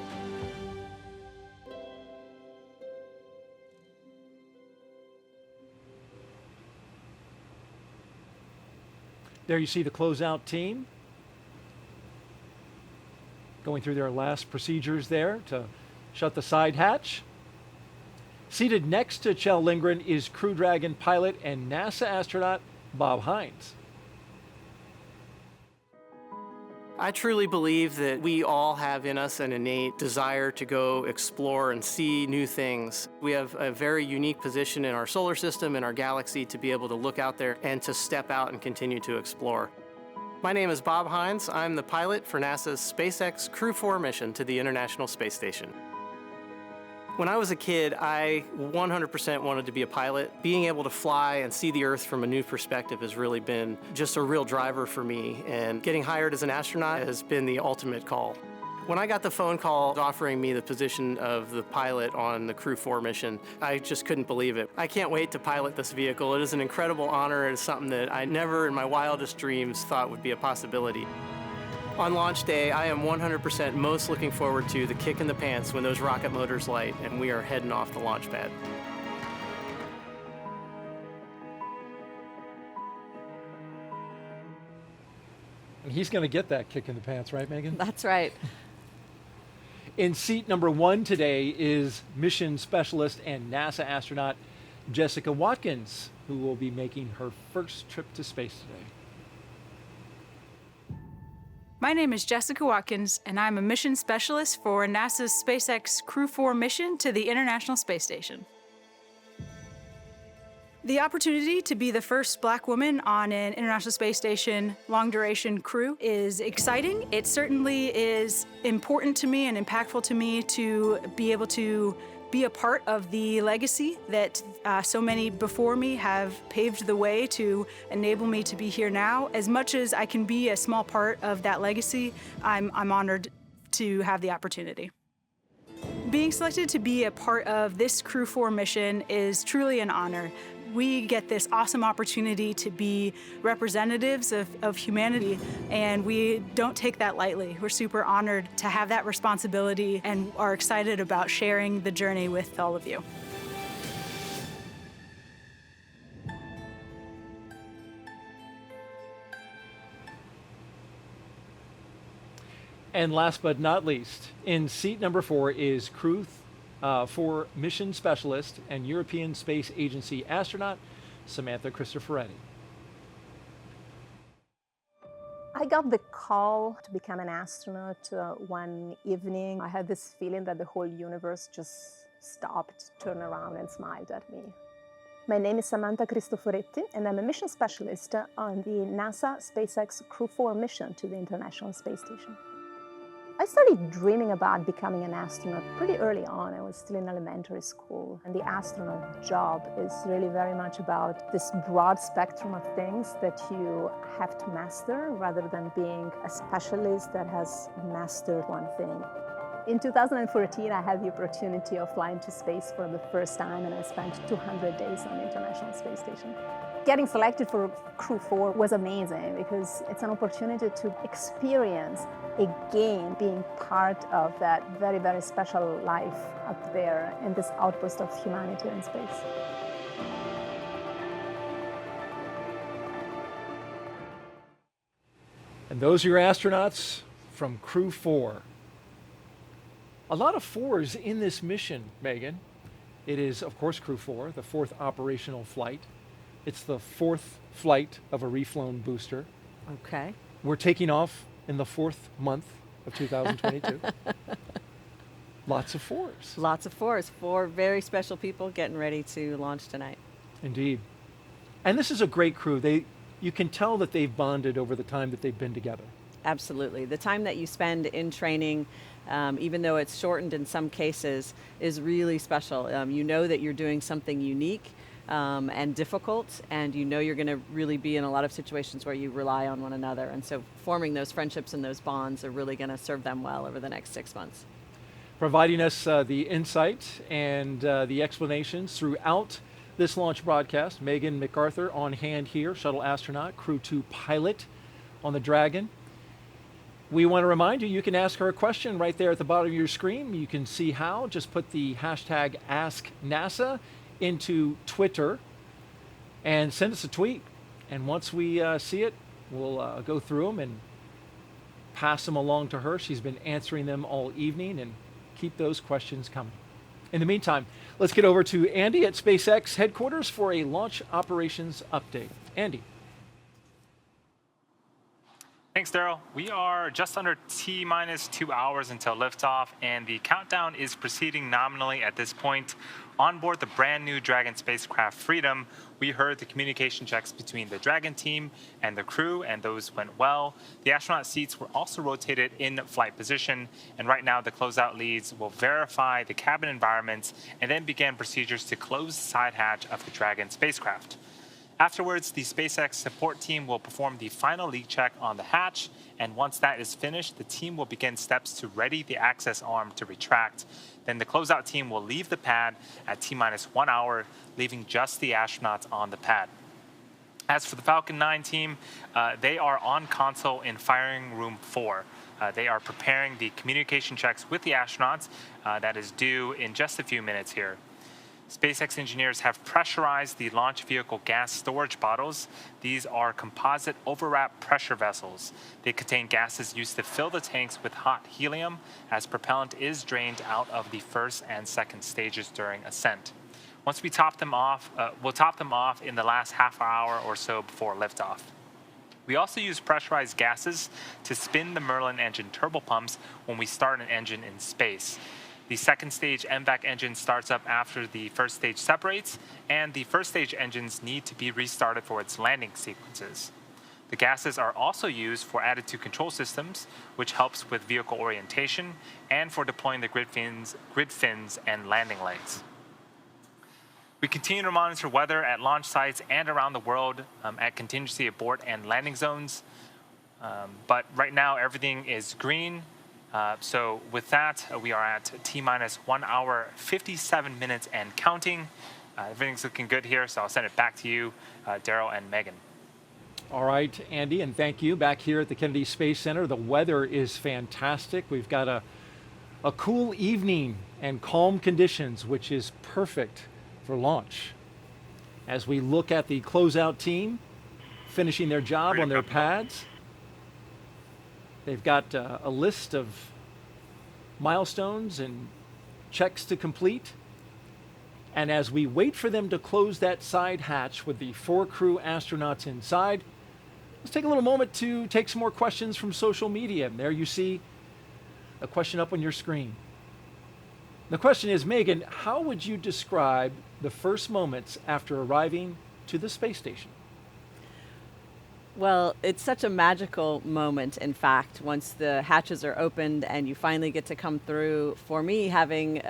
There you see the closeout team going through their last procedures there to shut the side hatch. Seated next to Kjell Lindgren is Crew Dragon pilot and NASA astronaut Bob Hines. I truly believe that we all have in us an innate desire to go explore and see new things. We have a very unique position in our solar system, in our galaxy, to be able to look out there and to step out and continue to explore. My name is Bob Hines. I'm the pilot for NASA's SpaceX Crew-4 mission to the International Space Station. When I was a kid, I 100% wanted to be a pilot. Being able to fly and see the Earth from a new perspective has really been just a real driver for me, and getting hired as an astronaut has been the ultimate call. When I got the phone call offering me the position of the pilot on the Crew-4 mission, I just couldn't believe it. I can't wait to pilot this vehicle. It is an incredible honor. It is something that I never in my wildest dreams thought would be a possibility. On launch day, I am 100% most looking forward to the kick in the pants when those rocket motors light and we are heading off the launch pad. And he's going to get that kick in the pants, right, Megan? That's right. In seat number 1 today is mission specialist and NASA astronaut Jessica Watkins, who will be making her first trip to space today. My name is Jessica Watkins, and I'm a mission specialist for NASA's SpaceX Crew-4 mission to the International Space Station. The opportunity to be the first Black woman on an International Space Station long-duration crew is exciting. It certainly is important to me and impactful to me to be able to be a part of the legacy that so many before me have paved the way to enable me to be here now. As much as I can be a small part of that legacy, I'm honored to have the opportunity. Being selected to be a part of this Crew-4 mission is truly an honor. We get this awesome opportunity to be representatives of humanity, and we don't take that lightly. We're super honored to have that responsibility and are excited about sharing the journey with all of you. And last but not least, in seat number 4 is Crew-4 mission specialist and European Space Agency astronaut Samantha Cristoforetti. I got the call to become an astronaut one evening. I had this feeling that the whole universe just stopped, turned around and smiled at me. My name is Samantha Cristoforetti, and I'm a mission specialist on the NASA SpaceX Crew-4 mission to the International Space Station. I started dreaming about becoming an astronaut pretty early on. I was still in elementary school, and the astronaut job is really very much about this broad spectrum of things that you have to master rather than being a specialist that has mastered one thing. In 2014, I had the opportunity of flying to space for the first time, and I spent 200 days on the International Space Station. Getting selected for Crew-4 was amazing because it's an opportunity to experience again being part of that very, very special life up there in this outpost of humanity in space. And those are your astronauts from Crew-4. A lot of 4s in this mission, Megan. It is, of course, Crew-4, the 4th operational flight. It's the 4th flight of a reflown booster. Okay. We're taking off in the 4th month of 2022. Lots of 4s. Lots of 4s. 4 very special people getting ready to launch tonight. Indeed. And this is a great crew. You can tell that they've bonded over the time that they've been together. Absolutely. The time that you spend in training, even though it's shortened in some cases, is really special. You know that you're doing something unique and difficult, and you know you're going to really be in a lot of situations where you rely on one another. And so forming those friendships and those bonds are really going to serve them well over the next 6 months. Providing us the insight and the explanations throughout this launch broadcast, Megan MacArthur on hand here, shuttle astronaut, Crew-2 pilot on the Dragon. We want to remind you, you can ask her a question right there at the bottom of your screen. You can see how. Just put the hashtag AskNASA into Twitter and send us a tweet. And once we see it, we'll go through them and pass them along to her. She's been answering them all evening, and keep those questions coming. In the meantime, let's get over to Andy at SpaceX headquarters for a launch operations update. Andy. Thanks, Thanks, Daryl. We are just under T-minus 2 hours until liftoff, and the countdown is proceeding nominally at this point. On board the brand new Dragon spacecraft Freedom, we heard the communication checks between the Dragon team and the crew, and those went well. The astronaut seats were also rotated in flight position, and right now the closeout leads will verify the cabin environments and then begin procedures to close the side hatch of the Dragon spacecraft. Afterwards, the SpaceX support team will perform the final leak check on the hatch, and once that is finished, the team will begin steps to ready the access arm to retract. Then the closeout team will leave the pad at T-minus 1 hour, leaving just the astronauts on the pad. As for the Falcon 9 team, they are on console in firing room 4. They are preparing the communication checks with the astronauts that is due in just a few minutes here. SpaceX engineers have pressurized the launch vehicle gas storage bottles. These are composite overwrap pressure vessels. They contain gases used to fill the tanks with hot helium, as propellant is drained out of the first and second stages during ascent. Once we top them off, we'll top them off in the last half hour or so before liftoff. We also use pressurized gases to spin the Merlin engine turbopumps when we start an engine in space. The second stage MVAC engine starts up after the first stage separates, and the first stage engines need to be restarted for its landing sequences. The gases are also used for attitude control systems, which helps with vehicle orientation, and for deploying the grid fins and landing legs. We continue to monitor weather at launch sites and around the world at contingency abort and landing zones. But right now, everything is green. So with that, we are at T-minus 1 hour, 57 minutes and counting. Everything's looking good here, so I'll send it back to you, Daryl and Megan. All right, Andy, and thank you. Back here at the Kennedy Space Center, the weather is fantastic. We've got a cool evening and calm conditions, which is perfect for launch. As we look at the closeout team finishing their job on their pads, they've got a list of milestones and checks to complete. And as we wait for them to close that side hatch with the 4 crew astronauts inside, let's take a little moment to take some more questions from social media. And there you see a question up on your screen. The question is, Megan, how would you describe the first moments after arriving to the space station? Well, it's such a magical moment, in fact, once the hatches are opened and you finally get to come through. For me, having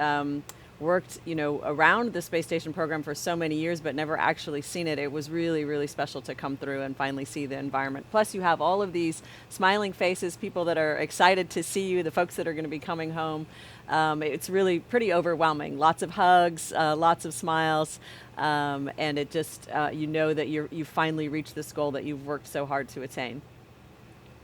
worked, around the space station program for so many years, but never actually seen it, it was really, really special to come through and finally see the environment. Plus, you have all of these smiling faces, people that are excited to see you, the folks that are going to be coming home. It's really pretty overwhelming. Lots of hugs, lots of smiles. And it just, that you finally reached this goal that you've worked so hard to attain.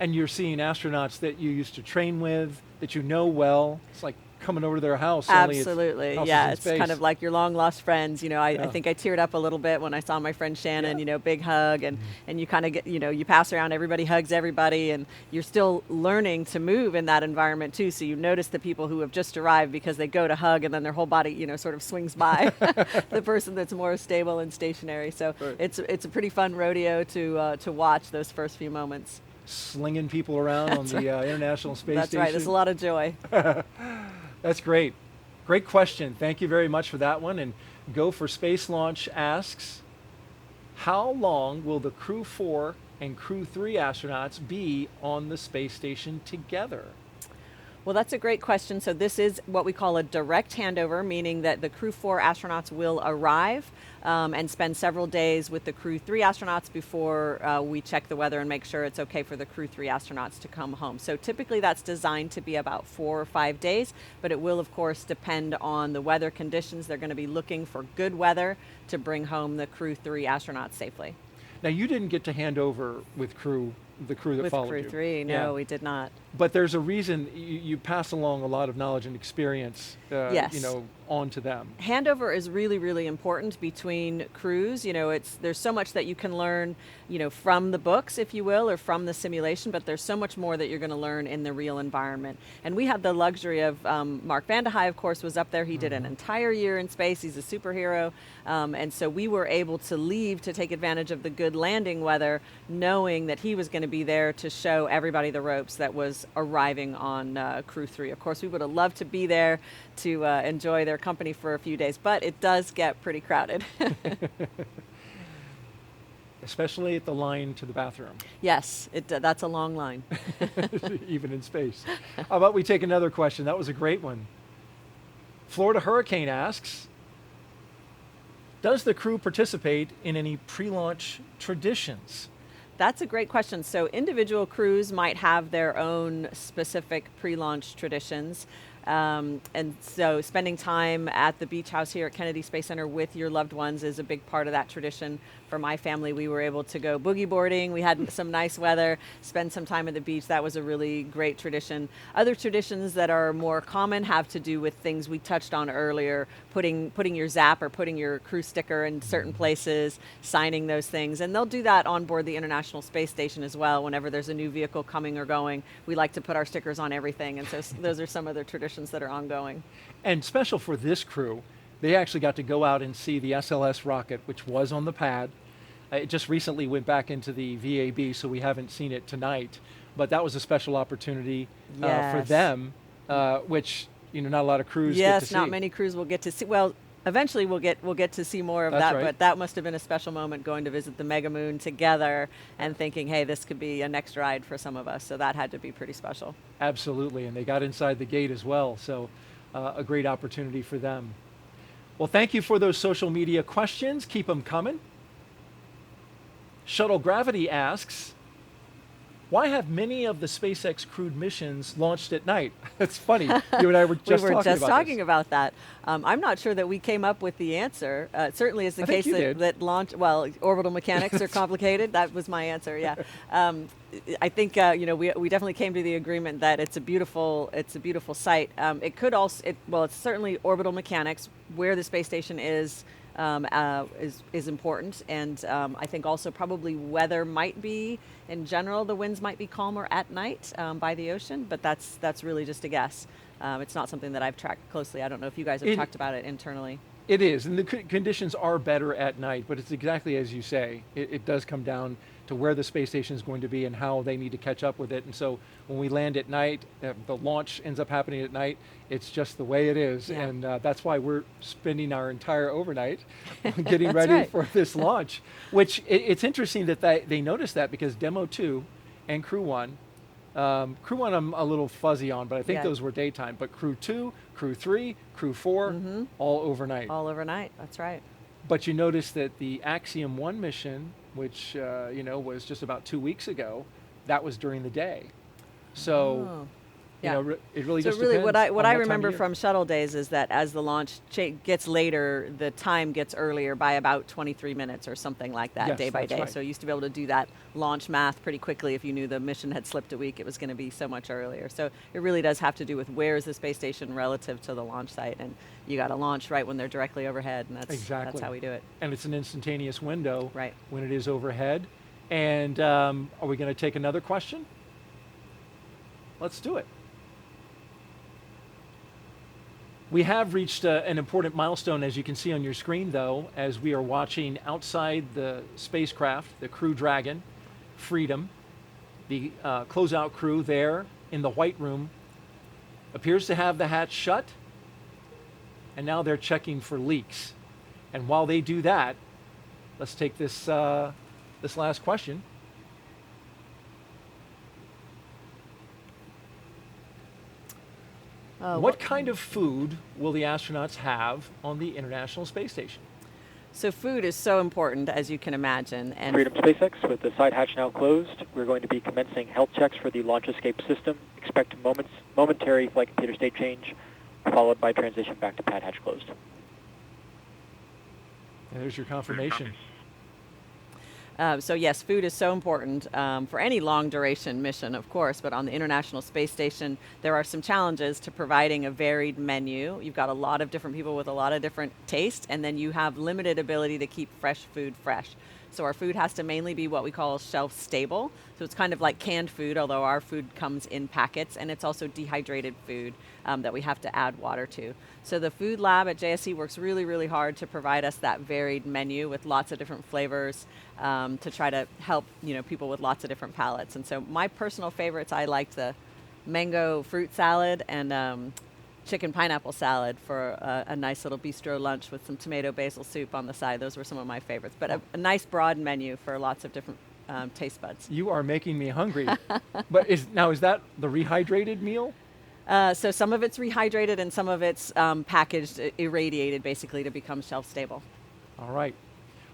And you're seeing astronauts that you used to train with, that you know well. It's like coming over to their house. Absolutely. Yeah, it's space. kind of like your long lost friends. I think I teared up a little bit when I saw my friend Shannon, big hug, and you kind of get, you pass around, everybody hugs everybody, and you're still learning to move in that environment too. So you notice the people who have just arrived because they go to hug and then their whole body, sort of swings by the person that's more stable and stationary. So it's a pretty fun rodeo to watch those first few moments. Slinging people around on the International Space Station. That's right. There's a lot of joy. That's great. Great question. Thank you very much for that one. And Go for Space Launch asks, how long will the Crew-4 and Crew-3 astronauts be on the space station together? Well, that's a great question. So this is what we call a direct handover, meaning that the Crew-4 astronauts will arrive and spend several days with the Crew-3 astronauts before we check the weather and make sure it's okay for the Crew-3 astronauts to come home. So typically that's designed to be about 4 or 5 days, but it will, of course, depend on the weather conditions. They're going to be looking for good weather to bring home the Crew-3 astronauts safely. Now, you didn't get to hand over with the crew that followed you. With Crew-3, no, we did not. But there's a reason you pass along a lot of knowledge and experience, yes. onto them. Handover is really, really important between crews. You know, there's so much that you can learn, you know, from the books, if you will, or from the simulation, but there's so much more that you're going to learn in the real environment. And we had the luxury of Mark Vande Hei, of course, was up there. He did an entire year in space. He's a superhero. And so we were able to leave to take advantage of the good landing weather, knowing that he was going to be there to show everybody the ropes that was arriving on Crew-3. Of course, we would have loved to be there to enjoy their company for a few days, but it does get pretty crowded. Especially at the line to the bathroom. Yes, that's a long line. Even in space. How about we take another question? That was a great one. Florida Hurricane asks, does the crew participate in any pre-launch traditions? That's a great question. So individual crews might have their own specific pre-launch traditions. And so spending time at the beach house here at Kennedy Space Center with your loved ones is a big part of that tradition. For my family, we were able to go boogie boarding. We had some nice weather, spend some time at the beach. That was a really great tradition. Other traditions that are more common have to do with things we touched on earlier, putting your zap or putting your crew sticker in certain places, signing those things. And they'll do that on board the International Space Station as well. Whenever there's a new vehicle coming or going, we like to put our stickers on everything. And so those are some of the traditions that are ongoing. And special for this crew, they actually got to go out and see the SLS rocket, which was on the pad. It just recently went back into the VAB, so we haven't seen it tonight. But that was a special opportunity for them, which not a lot of crews get to see. Yes, not many crews will get to see. Well, eventually we'll get to see more of that, but that must have been a special moment, going to visit the Mega Moon together and thinking, hey, this could be a next ride for some of us. So that had to be pretty special. Absolutely, and they got inside the gate as well, so a great opportunity for them. Well, thank you for those social media questions. Keep them coming. Shuttle Gravity asks, why have many of the SpaceX crewed missions launched at night? It's funny. You and I were just talking about that. I'm not sure that we came up with the answer. It certainly is the case that launch. Well, orbital mechanics are complicated. That was my answer. Yeah. I think we definitely came to the agreement that it's a beautiful site. It could also it's certainly orbital mechanics. Where the space station is important, and I think also probably weather might be, in general, the winds might be calmer at night by the ocean, but that's really just a guess. It's not something that I've tracked closely. I don't know if you guys have talked about it internally. It is, and the conditions are better at night, but it's exactly as you say. It does come down to where the space station is going to be and how they need to catch up with it. And so when we land at night, the launch ends up happening at night. It's just the way it is, and that's why we're spending our entire overnight getting ready for this launch. Which it's interesting that they noticed that, because Demo 2 and Crew 1, Crew 1 I'm a little fuzzy on, but I think those were daytime. But Crew 2, Crew 3, Crew 4, all overnight. All overnight, that's right. But you notice that the Axiom 1 mission, which was just about 2 weeks ago, that was during the day. So it really just depends. What I remember from shuttle days is that as the launch gets later, the time gets earlier by about 23 minutes or something like that, day by day. Right. So you used to be able to do that launch math pretty quickly. If you knew the mission had slipped a week, it was going to be so much earlier. So it really does have to do with where is the space station relative to the launch site, and you got to launch right when they're directly overhead, and that's how we do it. And it's an instantaneous window when it is overhead. And are we going to take another question? Let's do it. We have reached an important milestone, as you can see on your screen, though, as we are watching outside the spacecraft, the Crew Dragon, Freedom. The closeout crew there in the white room appears to have the hatch shut, and now they're checking for leaks. And while they do that, let's take this last question. What kind of food will the astronauts have on the International Space Station? So food is so important, as you can imagine. And Freedom SpaceX, with the side hatch now closed, we're going to be commencing health checks for the launch escape system. Expect momentary flight computer state change, followed by transition back to pad hatch closed. There's your confirmation. So yes, food is so important for any long duration mission, of course, but on the International Space Station, there are some challenges to providing a varied menu. You've got a lot of different people with a lot of different tastes, and then you have limited ability to keep fresh food fresh. So our food has to mainly be what we call shelf stable. So it's kind of like canned food, although our food comes in packets, and it's also dehydrated food that we have to add water to. So the food lab at JSC works really, really hard to provide us that varied menu with lots of different flavors to try to help people with lots of different palates. And so my personal favorites, I liked the mango fruit salad and chicken pineapple salad for a nice little bistro lunch with some tomato basil soup on the side. Those were some of my favorites, but a nice broad menu for lots of different taste buds. You are making me hungry. But is that the rehydrated meal? So some of it's rehydrated and some of it's packaged, irradiated basically to become shelf stable. All right.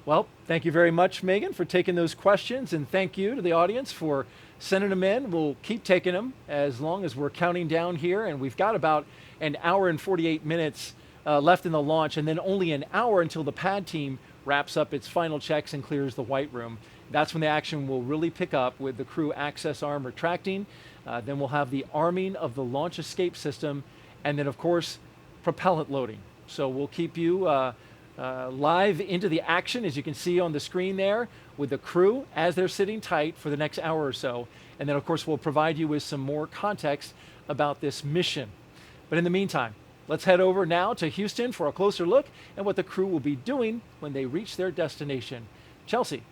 Well, thank you very much, Megan, for taking those questions, and thank you to the audience for sending them in. We'll keep taking them as long as we're counting down here, and we've got about an hour and 48 minutes left in the launch, and then only an hour until the pad team wraps up its final checks and clears the white room. That's when the action will really pick up with the crew access arm retracting. Then we'll have the arming of the launch escape system, and then, of course, propellant loading. So we'll keep you live into the action, as you can see on the screen there, with the crew as they're sitting tight for the next hour or so. And then, of course, we'll provide you with some more context about this mission. But in the meantime, let's head over now to Houston for a closer look at what the crew will be doing when they reach their destination. Chelsea.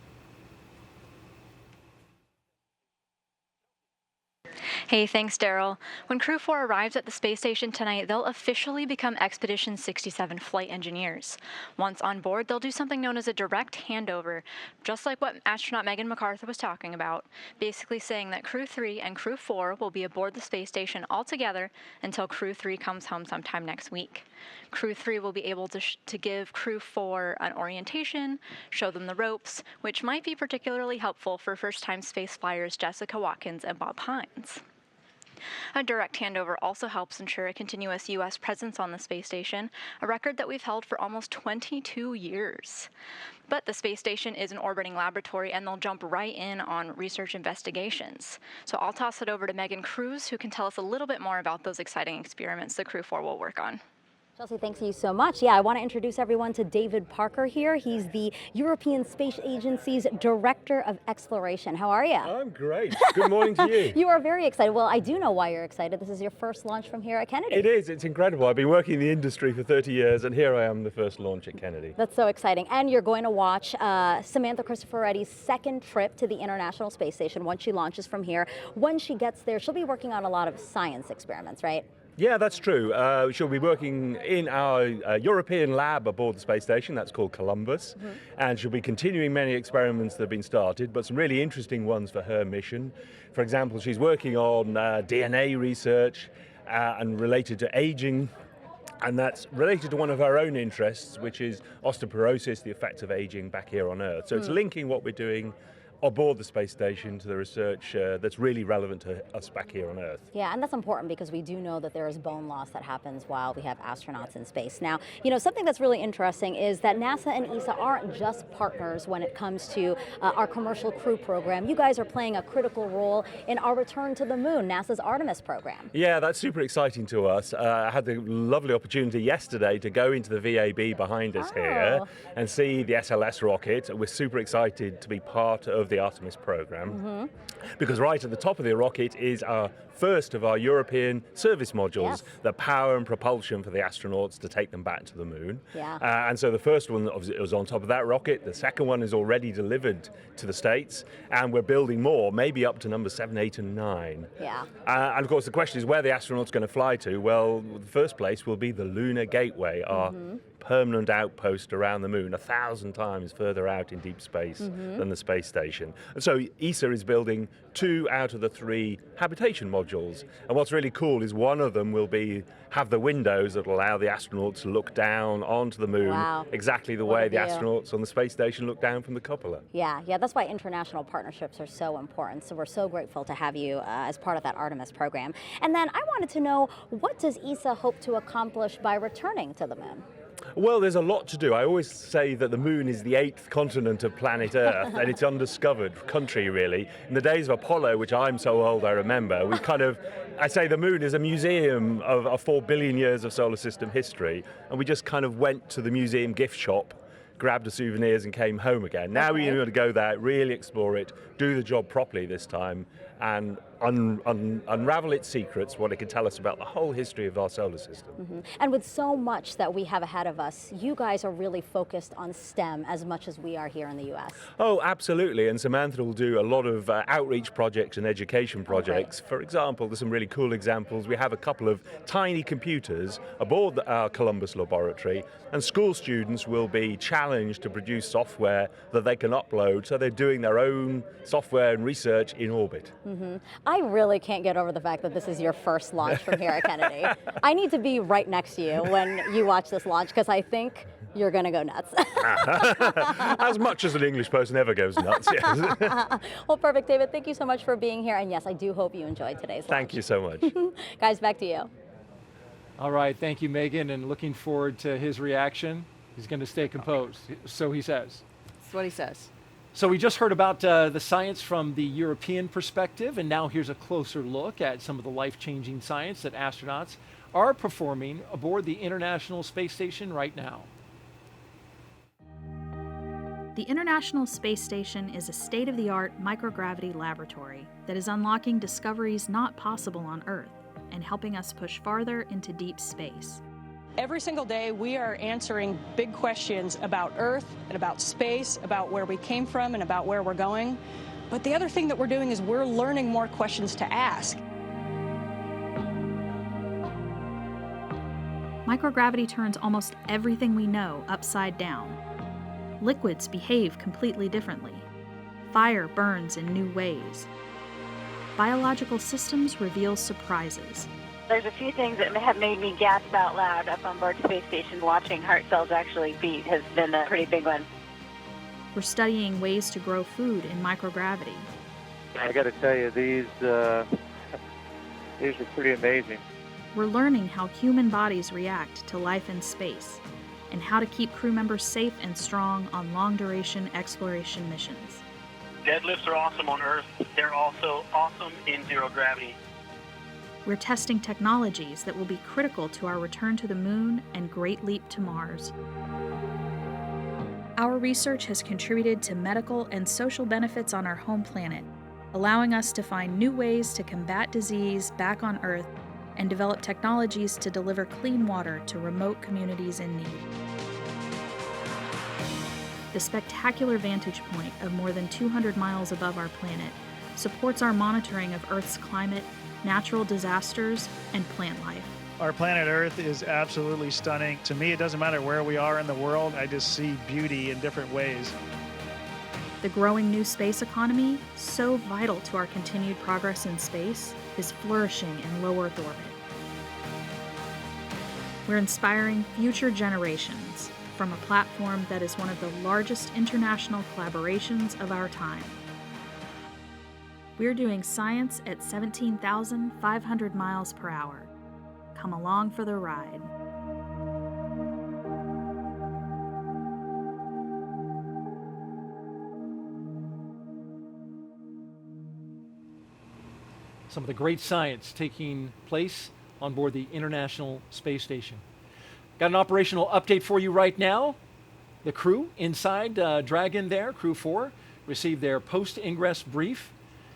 Hey, thanks, Daryl. When Crew-4 arrives at the space station tonight, they'll officially become Expedition 67 flight engineers. Once on board, they'll do something known as a direct handover, just like what astronaut Megan McArthur was talking about, basically saying that Crew-3 and Crew-4 will be aboard the space station all together until Crew-3 comes home sometime next week. Crew-3 will be able to give Crew-4 an orientation, show them the ropes, which might be particularly helpful for first-time space flyers Jessica Watkins and Bob Hines. A direct handover also helps ensure a continuous U.S. presence on the space station, a record that we've held for almost 22 years. But the space station is an orbiting laboratory, and they'll jump right in on research investigations. So I'll toss it over to Megan Cruz, who can tell us a little bit more about those exciting experiments the Crew-4 will work on. Chelsea, thank you so much. Yeah, I want to introduce everyone to David Parker here. He's the European Space Agency's Director of Exploration. How are you? I'm great. Good morning to you. You are very excited. Well, I do know why you're excited. This is your first launch from here at Kennedy. It is. It's incredible. I've been working in the industry for 30 years, and here I am, the first launch at Kennedy. That's so exciting. And you're going to watch Samantha Cristoforetti's second trip to the International Space Station once she launches from here. When she gets there, she'll be working on a lot of science experiments, right? Yeah, that's true. She'll be working in our European lab aboard the space station. That's called Columbus. Mm-hmm. And she'll be continuing many experiments that have been started, but some really interesting ones for her mission. For example, she's working on DNA research and related to aging. And that's related to one of her own interests, which is osteoporosis, the effects of aging back here on Earth. So it's linking what we're doing aboard the space station to the research that's really relevant to us back here on Earth. Yeah, and that's important because we do know that there is bone loss that happens while we have astronauts in space. Now, you know, something that's really interesting is that NASA and ESA aren't just partners when it comes to our commercial crew program. You guys are playing a critical role in our return to the moon, NASA's Artemis program. Yeah, that's super exciting to us. I had the lovely opportunity yesterday to go into the VAB behind us here and see the SLS rocket. We're super excited to be part of the Artemis program, because right at the top of the rocket is our first of our European service modules, the power and propulsion for the astronauts to take them back to the moon. And so the first one was on top of that rocket. The second one is already delivered to the States, and we're building more, maybe up to number 7, 8, and 9. And of course the question is where the astronauts going to fly to. Well, the first place will be the Lunar Gateway, our permanent outpost around the moon, 1,000 times further out in deep space than the space station. And so ESA is building 2 out of the 3 habitation modules. And what's really cool is one of them will have the windows that allow the astronauts to look down onto the moon exactly the way the astronauts on the space station look down from the cupola. Yeah, that's why international partnerships are so important. So we're so grateful to have you as part of that Artemis program. And then I wanted to know, what does ESA hope to accomplish by returning to the moon? Well, there's a lot to do. I always say that the moon is the 8th continent of planet Earth, and it's undiscovered country, really. In the days of Apollo, which I'm so old I remember, I say the moon is a museum of 4 billion years of solar system history, and we just kind of went to the museum gift shop, grabbed the souvenirs and came home again. Now we're going to go there, really explore it, do the job properly this time, and unravel its secrets, what it can tell us about the whole history of our solar system. And with so much that we have ahead of us, you guys are really focused on STEM as much as we are here in the U.S. Oh, absolutely. And Samantha will do a lot of outreach projects and education projects. For example, there's some really cool examples. We have a couple of tiny computers aboard our Columbus laboratory, and school students will be challenged to produce software that they can upload, so they're doing their own software and research in orbit. I really can't get over the fact that this is your first launch from here at Kennedy. I need to be right next to you when you watch this launch, because I think you're going to go nuts. As much as an English person ever goes nuts, yes. Well, perfect, David. Thank you so much for being here. And yes, I do hope you enjoyed today's launch. Thank you so much. Guys, back to you. All right, thank you, Megan, and looking forward to his reaction. He's going to stay composed, so he says. That's what he says. So we just heard about the science from the European perspective, and now here's a closer look at some of the life-changing science that astronauts are performing aboard the International Space Station right now. The International Space Station is a state-of-the-art microgravity laboratory that is unlocking discoveries not possible on Earth and helping us push farther into deep space. Every single day, we are answering big questions about Earth and about space, about where we came from and about where we're going. But the other thing that we're doing is we're learning more questions to ask. Microgravity turns almost everything we know upside down. Liquids behave completely differently. Fire burns in new ways. Biological systems reveal surprises. There's a few things that have made me gasp out loud up on board the space station. Watching heart cells actually beat has been a pretty big one. We're studying ways to grow food in microgravity. I got to tell you, these are pretty amazing. We're learning how human bodies react to life in space and how to keep crew members safe and strong on long-duration exploration missions. Deadlifts are awesome on Earth. They're also awesome in zero gravity. We're testing technologies that will be critical to our return to the moon and Great Leap to Mars. Our research has contributed to medical and social benefits on our home planet, allowing us to find new ways to combat disease back on Earth and develop technologies to deliver clean water to remote communities in need. The spectacular vantage point of more than 200 miles above our planet supports our monitoring of Earth's climate, natural disasters, and plant life. Our planet Earth is absolutely stunning. To me, it doesn't matter where we are in the world, I just see beauty in different ways. The growing new space economy, so vital to our continued progress in space, is flourishing in low Earth orbit. We're inspiring future generations from a platform that is one of the largest international collaborations of our time. We're doing science at 17,500 miles per hour. Come along for the ride. Some of the great science taking place on board the International Space Station. Got an operational update for you right now. The crew inside Dragon there, Crew-4, received their post-ingress brief.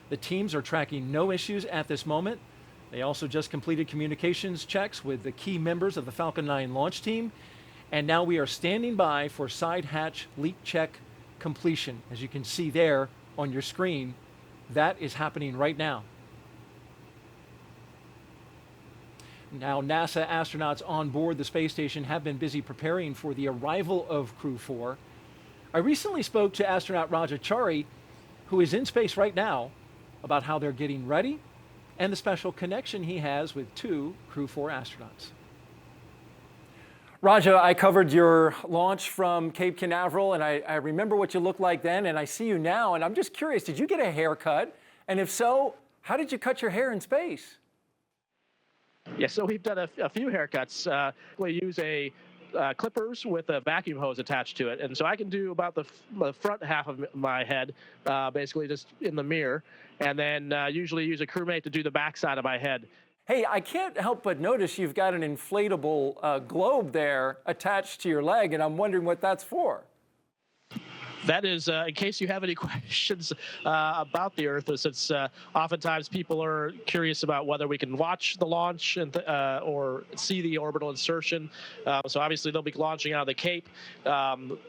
The teams are tracking no issues at this moment. They also just completed communications checks with the key members of the Falcon 9 launch team. And now we are standing by for side hatch leak check completion. As you can see there on your screen, that is happening right now. Now, NASA astronauts on board the space station have been busy preparing for the arrival of Crew-4. I recently spoke to astronaut Rajachari, who is in space right now, about how they're getting ready and the special connection he has with two Crew-4 astronauts. Raja, I covered your launch from Cape Canaveral, and I remember what you looked like then, and I see you now, and I'm just curious, did you get a haircut? And if so, how did you cut your hair in space? Yeah, so we've done a few haircuts. We use a clippers with a vacuum hose attached to it. And so I can do about the front half of my head, basically just in the mirror, and then usually use a crewmate to do the back side of my head. Hey, I can't help but notice you've got an inflatable globe there attached to your leg, and I'm wondering what that's for. That is, in case you have any questions about the Earth, since oftentimes people are curious about whether we can watch the launch and or see the orbital insertion. So obviously they'll be launching out of the Cape.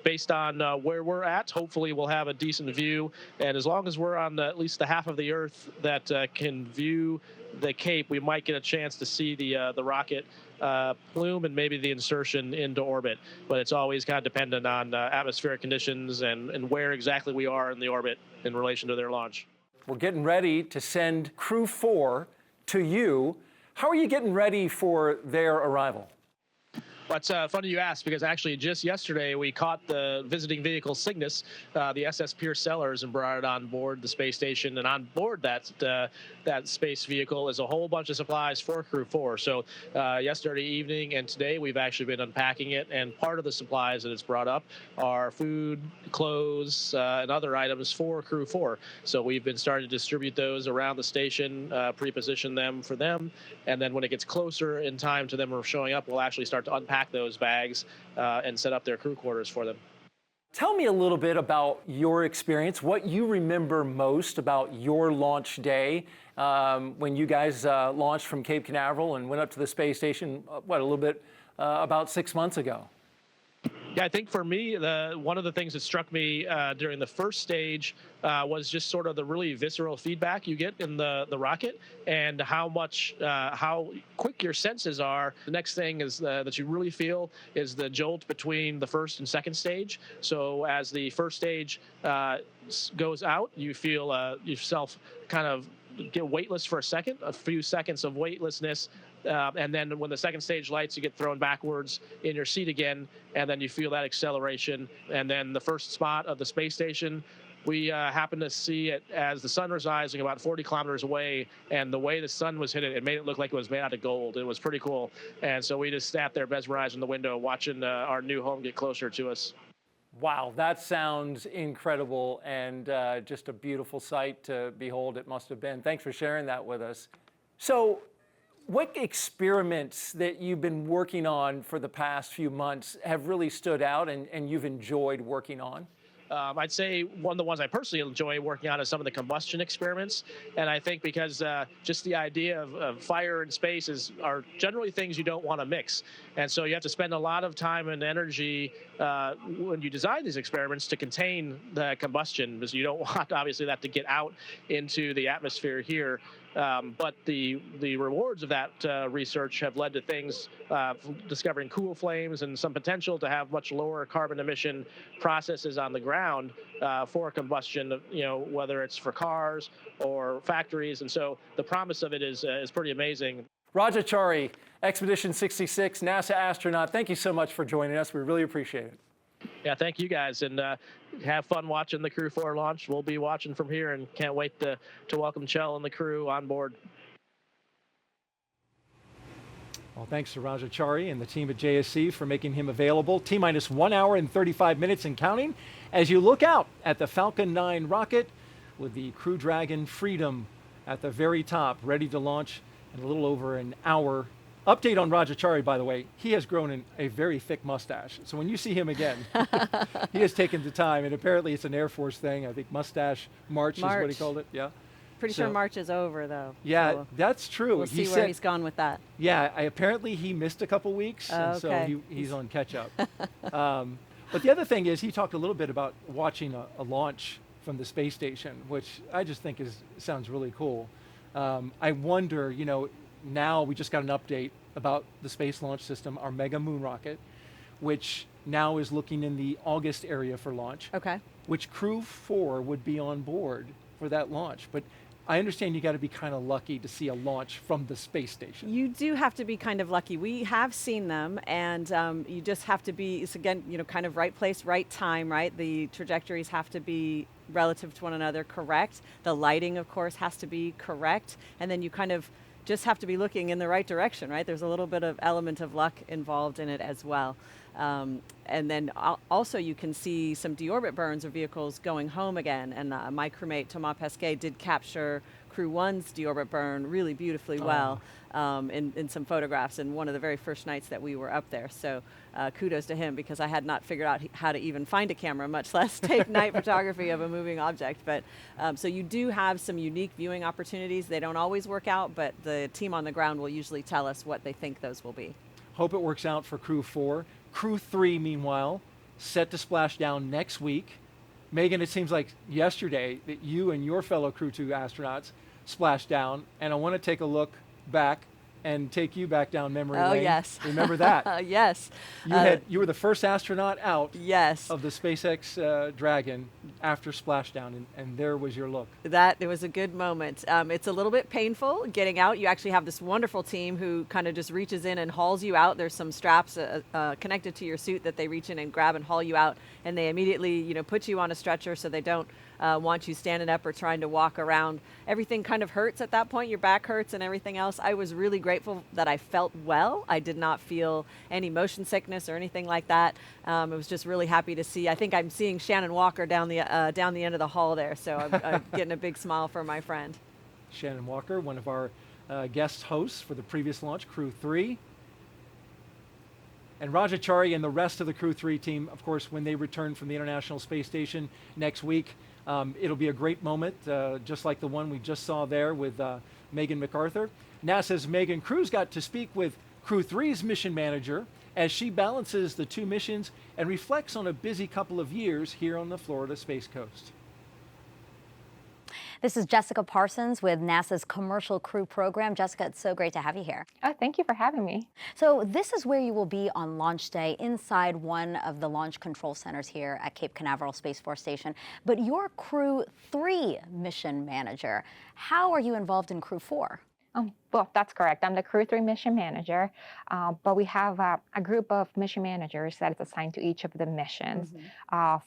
Based on where we're at, hopefully we'll have a decent view. And as long as we're on at least the half of the Earth that can view the Cape, we might get a chance to see the rocket plume and maybe the insertion into orbit. But it's always kind of dependent on atmospheric conditions and where exactly we are in the orbit in relation to their launch. We're getting ready to send Crew-4 to you. How are you getting ready for their arrival? Well, it's funny you asked, because actually just yesterday we caught the visiting vehicle Cygnus, the SS Pierce Sellers, and brought it on board the space station. And on board that space vehicle is a whole bunch of supplies for Crew-4. So yesterday evening and today we've actually been unpacking it, and part of the supplies that it's brought up are food, clothes, and other items for Crew-4. So we've been starting to distribute those around the station, pre-position them for them, and then when it gets closer in time to them showing up, we'll actually start to unpack those bags and set up their crew quarters for them. Tell me a little bit about your experience, what you remember most about your launch day when you guys launched from Cape Canaveral and went up to the space station, a little bit about 6 months ago. Yeah, I think for me, one of the things that struck me during the first stage was just sort of the really visceral feedback you get in the rocket, and how quick your senses are. The next thing is that you really feel is the jolt between the first and second stage. So as the first stage goes out, you feel yourself kind of get weightless for a few seconds of weightlessness. And then when the second stage lights, you get thrown backwards in your seat again, and then you feel that acceleration. And then the first spot of the space station, we happened to see it as the sun was rising about 40 kilometers away, and the way the sun was hitting it made it look like it was made out of gold. It was pretty cool. And so we just sat there mesmerized in the window watching our new home get closer to us. Wow, that sounds incredible, and just a beautiful sight to behold it must have been. Thanks for sharing that with us. So, what experiments that you've been working on for the past few months have really stood out and you've enjoyed working on? I'd say one of the ones I personally enjoy working on is some of the combustion experiments. And I think because just the idea of fire in space are generally things you don't want to mix. And so you have to spend a lot of time and energy when you design these experiments to contain the combustion, because you don't want, obviously, that to get out into the atmosphere here. But the rewards of that research have led to things discovering cool flames and some potential to have much lower carbon emission processes on the ground for combustion, whether it's for cars or factories. And so the promise of it is pretty amazing. Rajachari, Expedition 66, NASA astronaut, thank you so much for joining us. We really appreciate it. Yeah, thank you guys, and have fun watching the Crew-4 launch. We'll be watching from here and can't wait to welcome Kjell and the crew on board. Well, thanks to Rajachari and the team at JSC for making him available. T-minus 1 hour and 35 minutes and counting as you look out at the Falcon 9 rocket with the Crew Dragon Freedom at the very top, ready to launch in a little over an hour. Update on Rajachari, by the way, he has grown a very thick mustache. So when you see him again, he has taken the time, and apparently it's an Air Force thing. I think Mustache March is what he called it. Yeah. Pretty sure March is over, though. Yeah, so that's true. We'll see where he's gone with that. Yeah, apparently he missed a couple weeks, and so he's on catch-up. But the other thing is he talked a little bit about watching a launch from the space station, which I just think sounds really cool. I wonder, now we just got an update about the Space Launch System, our mega moon rocket, which now is looking in the August area for launch. Okay. Which Crew-4 would be on board for that launch. But I understand you got to be kind of lucky to see a launch from the space station. You do have to be kind of lucky. We have seen them, and you just have to be, it's again, kind of right place, right time, right? The trajectories have to be relative to one another correct. The lighting, of course, has to be correct. And then you kind of just have to be looking in the right direction, right? There's a little bit of element of luck involved in it as well. And then also you can see some deorbit burns of vehicles going home again. And my crewmate, Thomas Pesquet, did capture Crew-1's deorbit burn really beautifully well in some photographs in one of the very first nights that we were up there. So kudos to him, because I had not figured out how to even find a camera, much less take night photography of a moving object. But so you do have some unique viewing opportunities. They don't always work out, but the team on the ground will usually tell us what they think those will be. Hope it works out for Crew-4. Crew-3, meanwhile, set to splash down next week. Megan, it seems like yesterday that you and your fellow Crew-2 astronauts splashed down, and I want to take a look back and take you back down memory lane. Oh, yes. Remember that? Yes. You were the first astronaut out yes. of the SpaceX Dragon after splashdown, and there was your look. It was a good moment. It's a little bit painful getting out. You actually have this wonderful team who kind of just reaches in and hauls you out. There's some straps connected to your suit that they reach in and grab and haul you out, and they immediately, put you on a stretcher so they don't want you standing up or trying to walk around. Everything kind of hurts at that point. Your back hurts and everything else. I was really grateful that I felt well. I did not feel any motion sickness or anything like that. I was just really happy to see. I think I'm seeing Shannon Walker down the end of the hall there, so I'm getting a big smile from my friend. Shannon Walker, one of our guest hosts for the previous launch, Crew-3. And Rajachari and the rest of the Crew-3 team, of course, when they return from the International Space Station next week, it'll be a great moment, just like the one we just saw there with Megan MacArthur. NASA's Megan Cruz got to speak with Crew-3's mission manager as she balances the two missions and reflects on a busy couple of years here on the Florida Space Coast. This is Jessica Parsons with NASA's Commercial Crew program. Jessica, it's so great to have you here. Oh, thank you for having me. So this is where you will be on launch day inside one of the launch control centers here at Cape Canaveral Space Force Station. But you're Crew-3 mission manager. How are you involved in Crew-4? Well, that's correct. I'm the Crew-3 mission manager, but we have a group of mission managers that is assigned to each of the missions.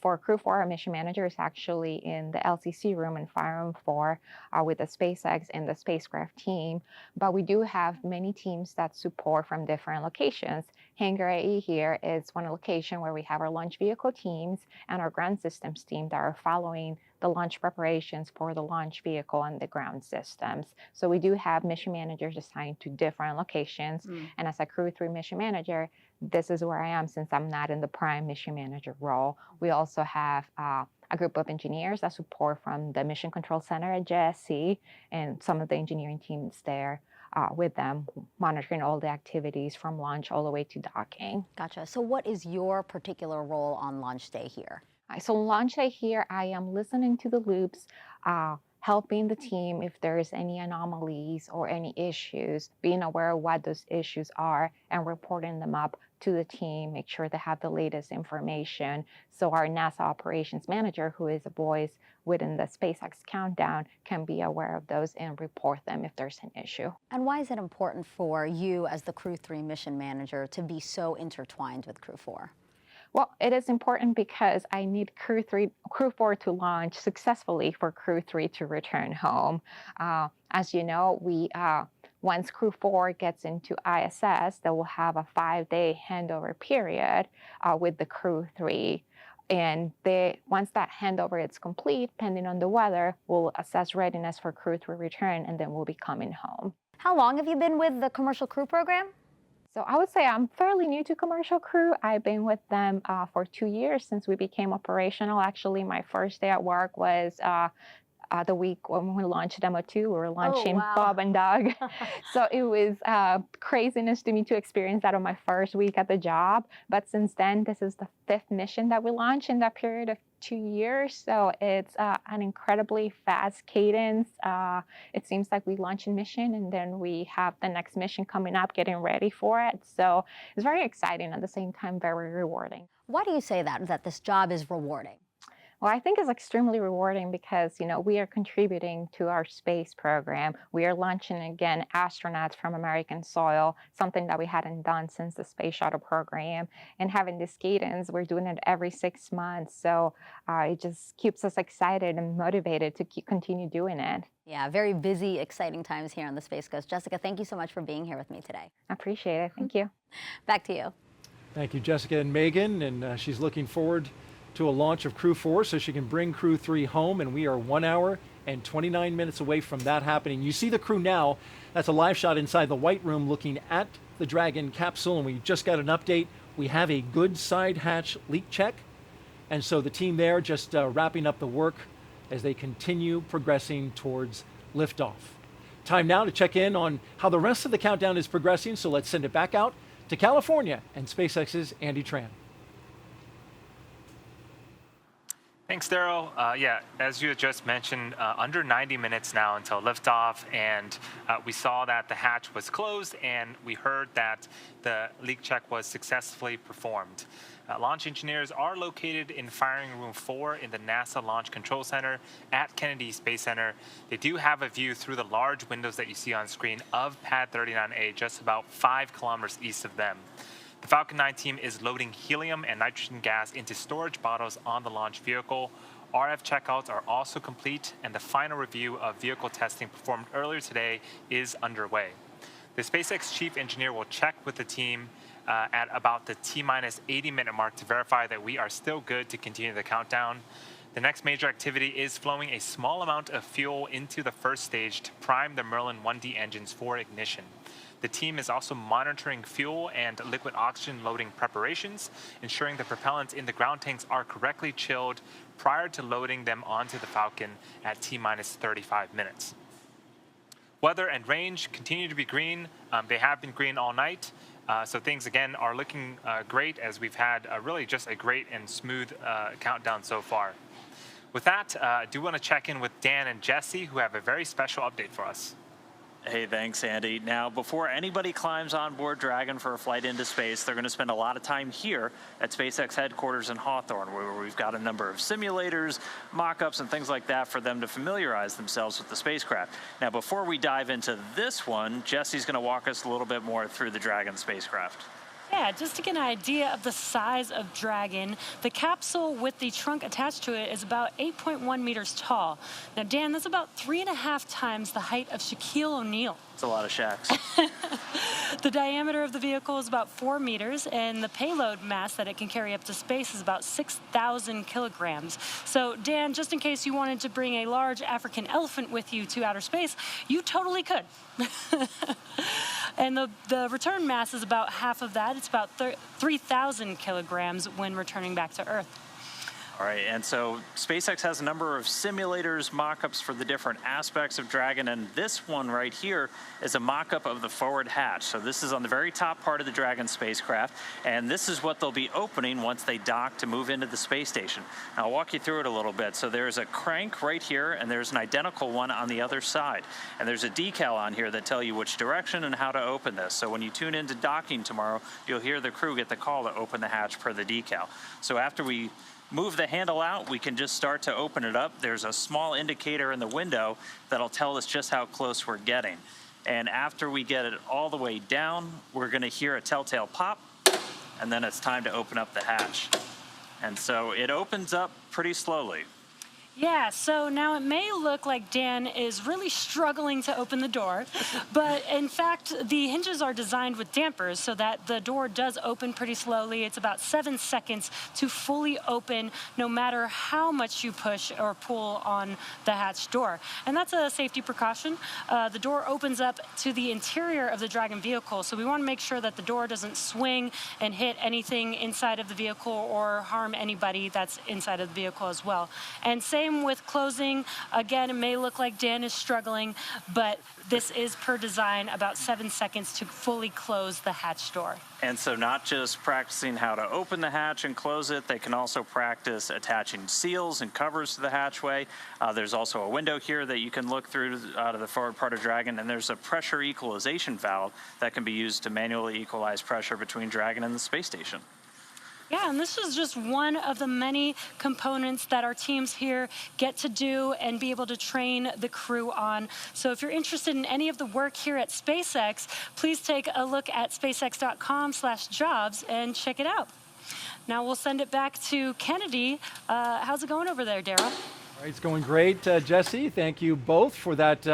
For Crew-4, our mission manager is actually in the LCC room in Fire Room 4 with the SpaceX and the spacecraft team, but we do have many teams that support from different locations. Hangar AE here is one location where we have our launch vehicle teams and our ground systems team that are following the launch preparations for the launch vehicle and the ground systems. So we do have mission managers assigned to different locations. And as a Crew-3 mission manager, this is where I am since I'm not in the prime mission manager role. We also have a group of engineers that support from the Mission Control Center at JSC and some of the engineering teams there with them, monitoring all the activities from launch all the way to docking. Gotcha. So what is your particular role on launch day here? So launch day here, I am listening to the loops, helping the team if there's any anomalies or any issues, being aware of what those issues are and reporting them up to the team, make sure they have the latest information. So our NASA operations manager, who is a voice within the SpaceX countdown, can be aware of those and report them if there's an issue. And why is it important for you as the Crew-3 mission manager to be so intertwined with Crew-4? Well, it is important because I need Crew-4 to launch successfully for Crew-3 to return home. As you know, once Crew-4 gets into ISS, they will have a 5-day handover period with the Crew-3. And once that handover is complete, depending on the weather, we'll assess readiness for Crew-3 return, and then we'll be coming home. How long have you been with the Commercial Crew program? So I would say I'm fairly new to Commercial Crew. I've been with them for 2 years since we became operational. Actually, my first day at work was the week when we launched Demo 2. We were launching Bob and Doug. So it was craziness to me to experience that on my first week at the job. But since then, this is the 5th mission that we launched in that period of 2 years. So it's an incredibly fast cadence. It seems like we launch a mission and then we have the next mission coming up, getting ready for it. So it's very exciting, at the same time, very rewarding. Why do you say that this job is rewarding? Well, I think it's extremely rewarding because, we are contributing to our space program. We are launching, again, astronauts from American soil, something that we hadn't done since the space shuttle program. And having this cadence, we're doing it every 6 months. So it just keeps us excited and motivated to continue doing it. Yeah, very busy, exciting times here on the Space Coast. Jessica, thank you so much for being here with me today. I appreciate it. Thank you. Back to you. Thank you, Jessica and Megan. And she's looking forward to a launch of Crew-4 so she can bring Crew-3 home. And we are 1 hour and 29 minutes away from that happening. You see the crew now. That's a live shot inside the White Room looking at the Dragon capsule. And we just got an update. We have a good side hatch leak check. And so the team there just wrapping up the work as they continue progressing towards liftoff. Time now to check in on how the rest of the countdown is progressing. So let's send it back out to California and SpaceX's Andy Tran. Thanks, Daryl. Yeah, as you had just mentioned, under 90 minutes now until liftoff, and we saw that the hatch was closed, and we heard that the leak check was successfully performed. Launch engineers are located in Firing Room 4 in the NASA Launch Control Center at Kennedy Space Center. They do have a view through the large windows that you see on screen of Pad 39A, just about 5 kilometers east of them. The Falcon 9 team is loading helium and nitrogen gas into storage bottles on the launch vehicle. RF checkouts are also complete, and the final review of vehicle testing performed earlier today is underway. The SpaceX chief engineer will check with the team at about the T-minus 80-minute mark to verify that we are still good to continue the countdown. The next major activity is flowing a small amount of fuel into the first stage to prime the Merlin 1D engines for ignition. The team is also monitoring fuel and liquid oxygen loading preparations, ensuring the propellants in the ground tanks are correctly chilled prior to loading them onto the Falcon at T-minus 35 minutes. Weather and range continue to be green. They have been green all night. So things, again, are looking great as we've had really just a great and smooth countdown so far. With that, I do want to check in with Dan and Jesse, who have a very special update for us. Hey, thanks, Andy. Now, before anybody climbs on board Dragon for a flight into space, they're going to spend a lot of time here at SpaceX headquarters in Hawthorne, where we've got a number of simulators, mock-ups, and things like that for them to familiarize themselves with the spacecraft. Now, before we dive into this one, Jesse's going to walk us a little bit more through the Dragon spacecraft. Yeah, just to get an idea of the size of Dragon, the capsule with the trunk attached to it is about 8.1 meters tall. Now, Dan, that's about 3.5 times the height of Shaquille O'Neal. It's a lot of shacks. The diameter of the vehicle is about 4 meters, and the payload mass that it can carry up to space is about 6,000 kilograms. So, Dan, just in case you wanted to bring a large African elephant with you to outer space, you totally could. And the return mass is about half of that. It's about 3,000 kilograms when returning back to Earth. All right, and so SpaceX has a number of simulators, mock-ups for the different aspects of Dragon, and this one right here is a mock-up of the forward hatch. So this is on the very top part of the Dragon spacecraft, and this is what they'll be opening once they dock to move into the space station. Now, I'll walk you through it a little bit. So there's a crank right here, and there's an identical one on the other side. And there's a decal on here that tell you which direction and how to open this. So when you tune into docking tomorrow, you'll hear the crew get the call to open the hatch per the decal. So after we move the handle out, we can just start to open it up. There's a small indicator in the window that'll tell us just how close we're getting. And after we get it all the way down, we're going to hear a telltale pop, and then it's time to open up the hatch. And so it opens up pretty slowly. Yeah, so now it may look like Dan is really struggling to open the door, but in fact, the hinges are designed with dampers so that the door does open pretty slowly. It's about 7 seconds to fully open, no matter how much you push or pull on the hatch door. And that's a safety precaution. The door opens up to the interior of the Dragon vehicle, so we want to make sure that the door doesn't swing and hit anything inside of the vehicle or harm anybody that's inside of the vehicle as well. And same with closing. Again, it may look like Dan is struggling, but this is per design about 7 seconds to fully close the hatch door. And so not just practicing how to open the hatch and close it, they can also practice attaching seals and covers to the hatchway. There's also a window here that you can look through out of the forward part of Dragon, and there's a pressure equalization valve that can be used to manually equalize pressure between Dragon and the space station. Yeah, and this is just one of the many components that our teams here get to do and be able to train the crew on. So if you're interested in any of the work here at SpaceX, please take a look at spacex.com/jobs and check it out. Now we'll send it back to Kennedy. How's it going over there, Daryl? All right, it's going great, Jesse. Thank you both for that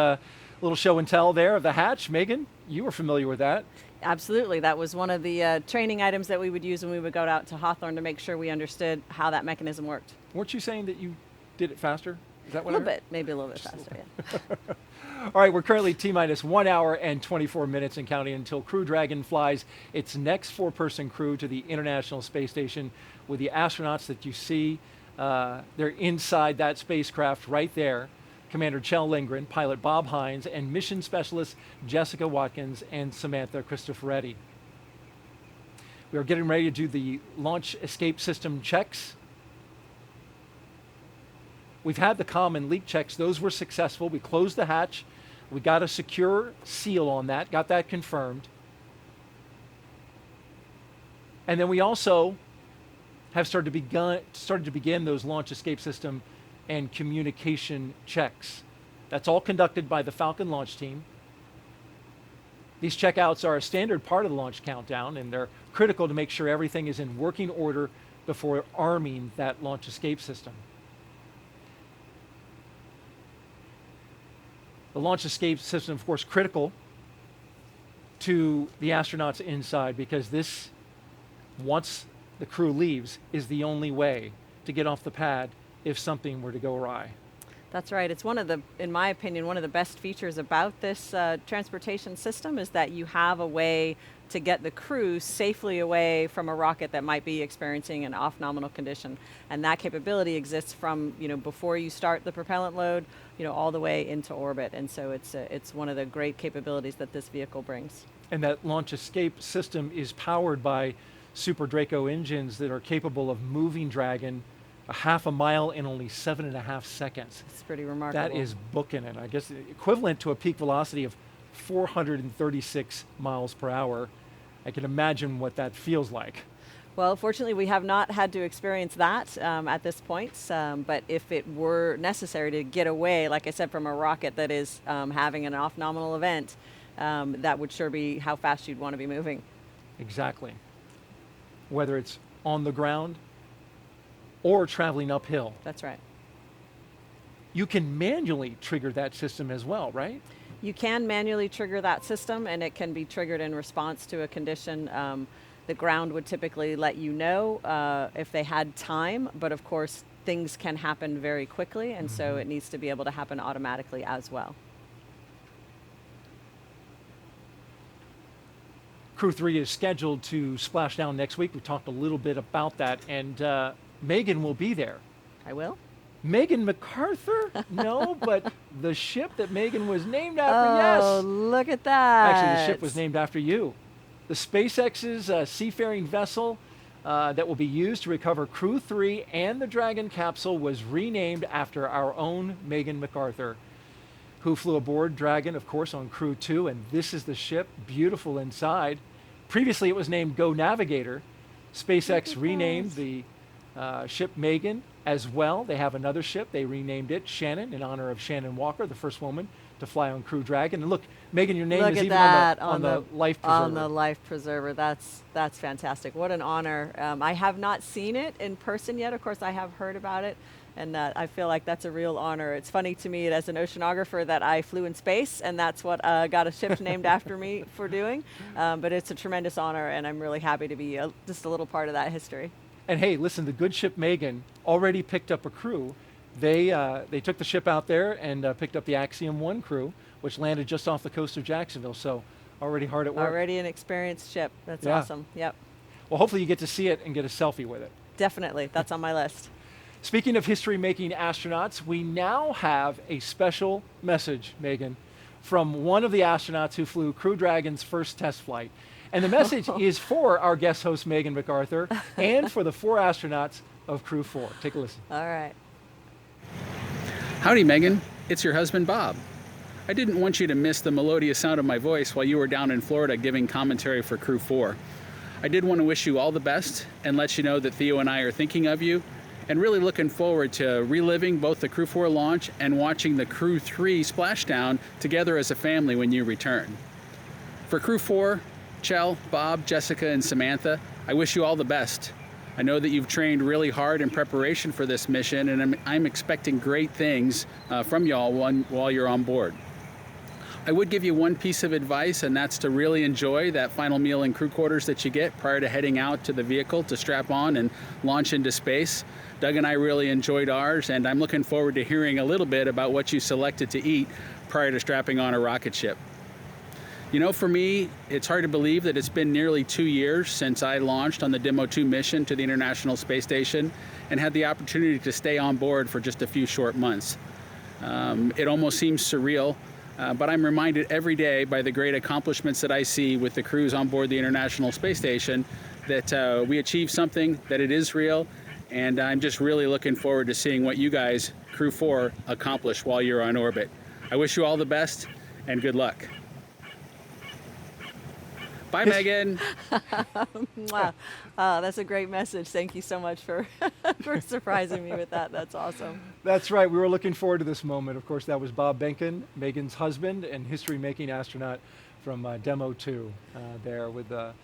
little show and tell there of the hatch. Megan, you were familiar with that. Absolutely. That was one of the training items that we would use when we would go out to Hawthorne to make sure we understood how that mechanism worked. Weren't you saying that you did it faster? Is that what a little bit, maybe a little bit faster, yeah. All right, we're currently T-minus 1 hour and 24 minutes and counting until Crew Dragon flies its next 4-person crew to the International Space Station with the astronauts that you see. They're inside that spacecraft right there. Commander Kjell Lindgren, pilot Bob Hines, and mission specialists Jessica Watkins and Samantha Cristoforetti. We are getting ready to do the launch escape system checks. We've had the common leak checks. Those were successful. We closed the hatch. We got a secure seal on that, got that confirmed. And then we also have started to begin those launch escape system and communication checks. That's all conducted by the Falcon launch team. These checkouts are a standard part of the launch countdown, and they're critical to make sure everything is in working order before arming that launch escape system. The launch escape system, of course, critical to the astronauts inside, because this, once the crew leaves, is the only way to get off the pad if something were to go awry. That's right. It's one of the, in my opinion, one of the best features about this transportation system is that you have a way to get the crew safely away from a rocket that might be experiencing an off-nominal condition. And that capability exists from, before you start the propellant load, all the way into orbit. And so it's one of the great capabilities that this vehicle brings. And that launch escape system is powered by Super Draco engines that are capable of moving Dragon a half a mile in only 7.5 seconds. It's pretty remarkable. That is booking it. I guess equivalent to a peak velocity of 436 miles per hour. I can imagine what that feels like. Well, fortunately, we have not had to experience that at this point. But if it were necessary to get away, like I said, from a rocket that is having an off-nominal event, that would sure be how fast you'd want to be moving. Exactly. Whether it's on the ground or traveling uphill. That's right. You can manually trigger that system as well, right? You can manually trigger that system, and it can be triggered in response to a condition. The ground would typically let you know if they had time, but of course things can happen very quickly, and so it needs to be able to happen automatically as well. Crew-3 is scheduled to splash down next week. We talked a little bit about that, and Megan will be there. I will? Megan MacArthur? No, but the ship that Megan was named after, yes. Oh, look at that. Actually, the ship was named after you. The SpaceX's seafaring vessel that will be used to recover Crew-3 and the Dragon capsule was renamed after our own Megan MacArthur, who flew aboard Dragon, of course, on Crew-2, and this is the ship, beautiful inside. Previously, it was named Go Navigator. SpaceX renamed the ship Megan as well. They have another ship. They renamed it Shannon in honor of Shannon Walker, the first woman to fly on Crew Dragon. And look, Megan, your name is even on the life preserver. On the life preserver. That's fantastic. What an honor. I have not seen it in person yet. Of course, I have heard about it. And I feel like that's a real honor. It's funny to me as an oceanographer that I flew in space, and that's what got a ship named after me for doing. But it's a tremendous honor, and I'm really happy to be just a little part of that history. And hey, listen, the good ship Megan already picked up a crew. They took the ship out there and picked up the Axiom 1 crew, which landed just off the coast of Jacksonville. So already hard at work. Already an experienced ship. That's awesome. Yep. Well, hopefully you get to see it and get a selfie with it. Definitely. That's on my list. Speaking of history-making astronauts, we now have a special message, Megan, from one of the astronauts who flew Crew Dragon's first test flight. And the message is for our guest host, Megan MacArthur, and for the 4 astronauts of Crew-4. Take a listen. All right. Howdy, Megan. It's your husband, Bob. I didn't want you to miss the melodious sound of my voice while you were down in Florida giving commentary for Crew-4. I did want to wish you all the best and let you know that Theo and I are thinking of you and really looking forward to reliving both the Crew-4 launch and watching the Crew-3 splashdown together as a family when you return. For Crew-4, Kjell, Bob, Jessica, and Samantha, I wish you all the best. I know that you've trained really hard in preparation for this mission, and I'm expecting great things from y'all while you're on board. I would give you one piece of advice, and that's to really enjoy that final meal in crew quarters that you get prior to heading out to the vehicle to strap on and launch into space. Doug and I really enjoyed ours, and I'm looking forward to hearing a little bit about what you selected to eat prior to strapping on a rocket ship. You know, for me, it's hard to believe that it's been nearly 2 years since I launched on the Demo 2 mission to the International Space Station and had the opportunity to stay on board for just a few short months. It almost seems surreal, but I'm reminded every day by the great accomplishments that I see with the crews on board the International Space Station that we achieved something, that it is real, and I'm just really looking forward to seeing what you guys, Crew-4, accomplish while you're on orbit. I wish you all the best and good luck. Bye, Megan. Wow, that's a great message. Thank you so much for for surprising me with that. That's awesome. That's right. We were looking forward to this moment. Of course, that was Bob Behnken, Megan's husband and history-making astronaut from Demo 2 there with a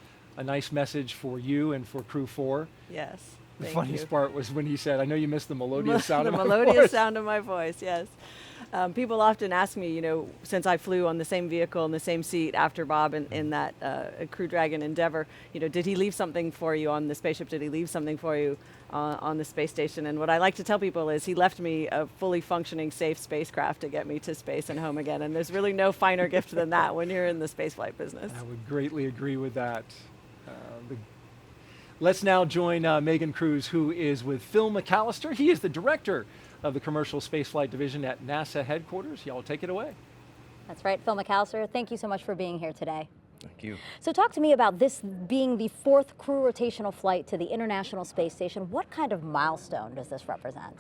nice message for you and for Crew-4. Yes. The funniest part was when he said, "I know you missed the melodious sound the of my voice." The melodious sound of my voice, yes. People often ask me, you know, since I flew on the same vehicle in the same seat after Bob in that Crew Dragon Endeavor, you know, did he leave something for you on the spaceship? Did he leave something for you on the space station? And what I like to tell people is he left me a fully functioning, safe spacecraft to get me to space and home again. And there's really no finer gift than that when you're in the spaceflight business. I would greatly agree with that. Let's now join Megan Cruz, who is with Phil McAllister. He is the director of the Commercial Spaceflight Division at NASA headquarters. Y'all take it away. That's right, Phil McAllister. Thank you so much for being here today. Thank you. So talk to me about this being the 4th crew rotational flight to the International Space Station. What kind of milestone does this represent?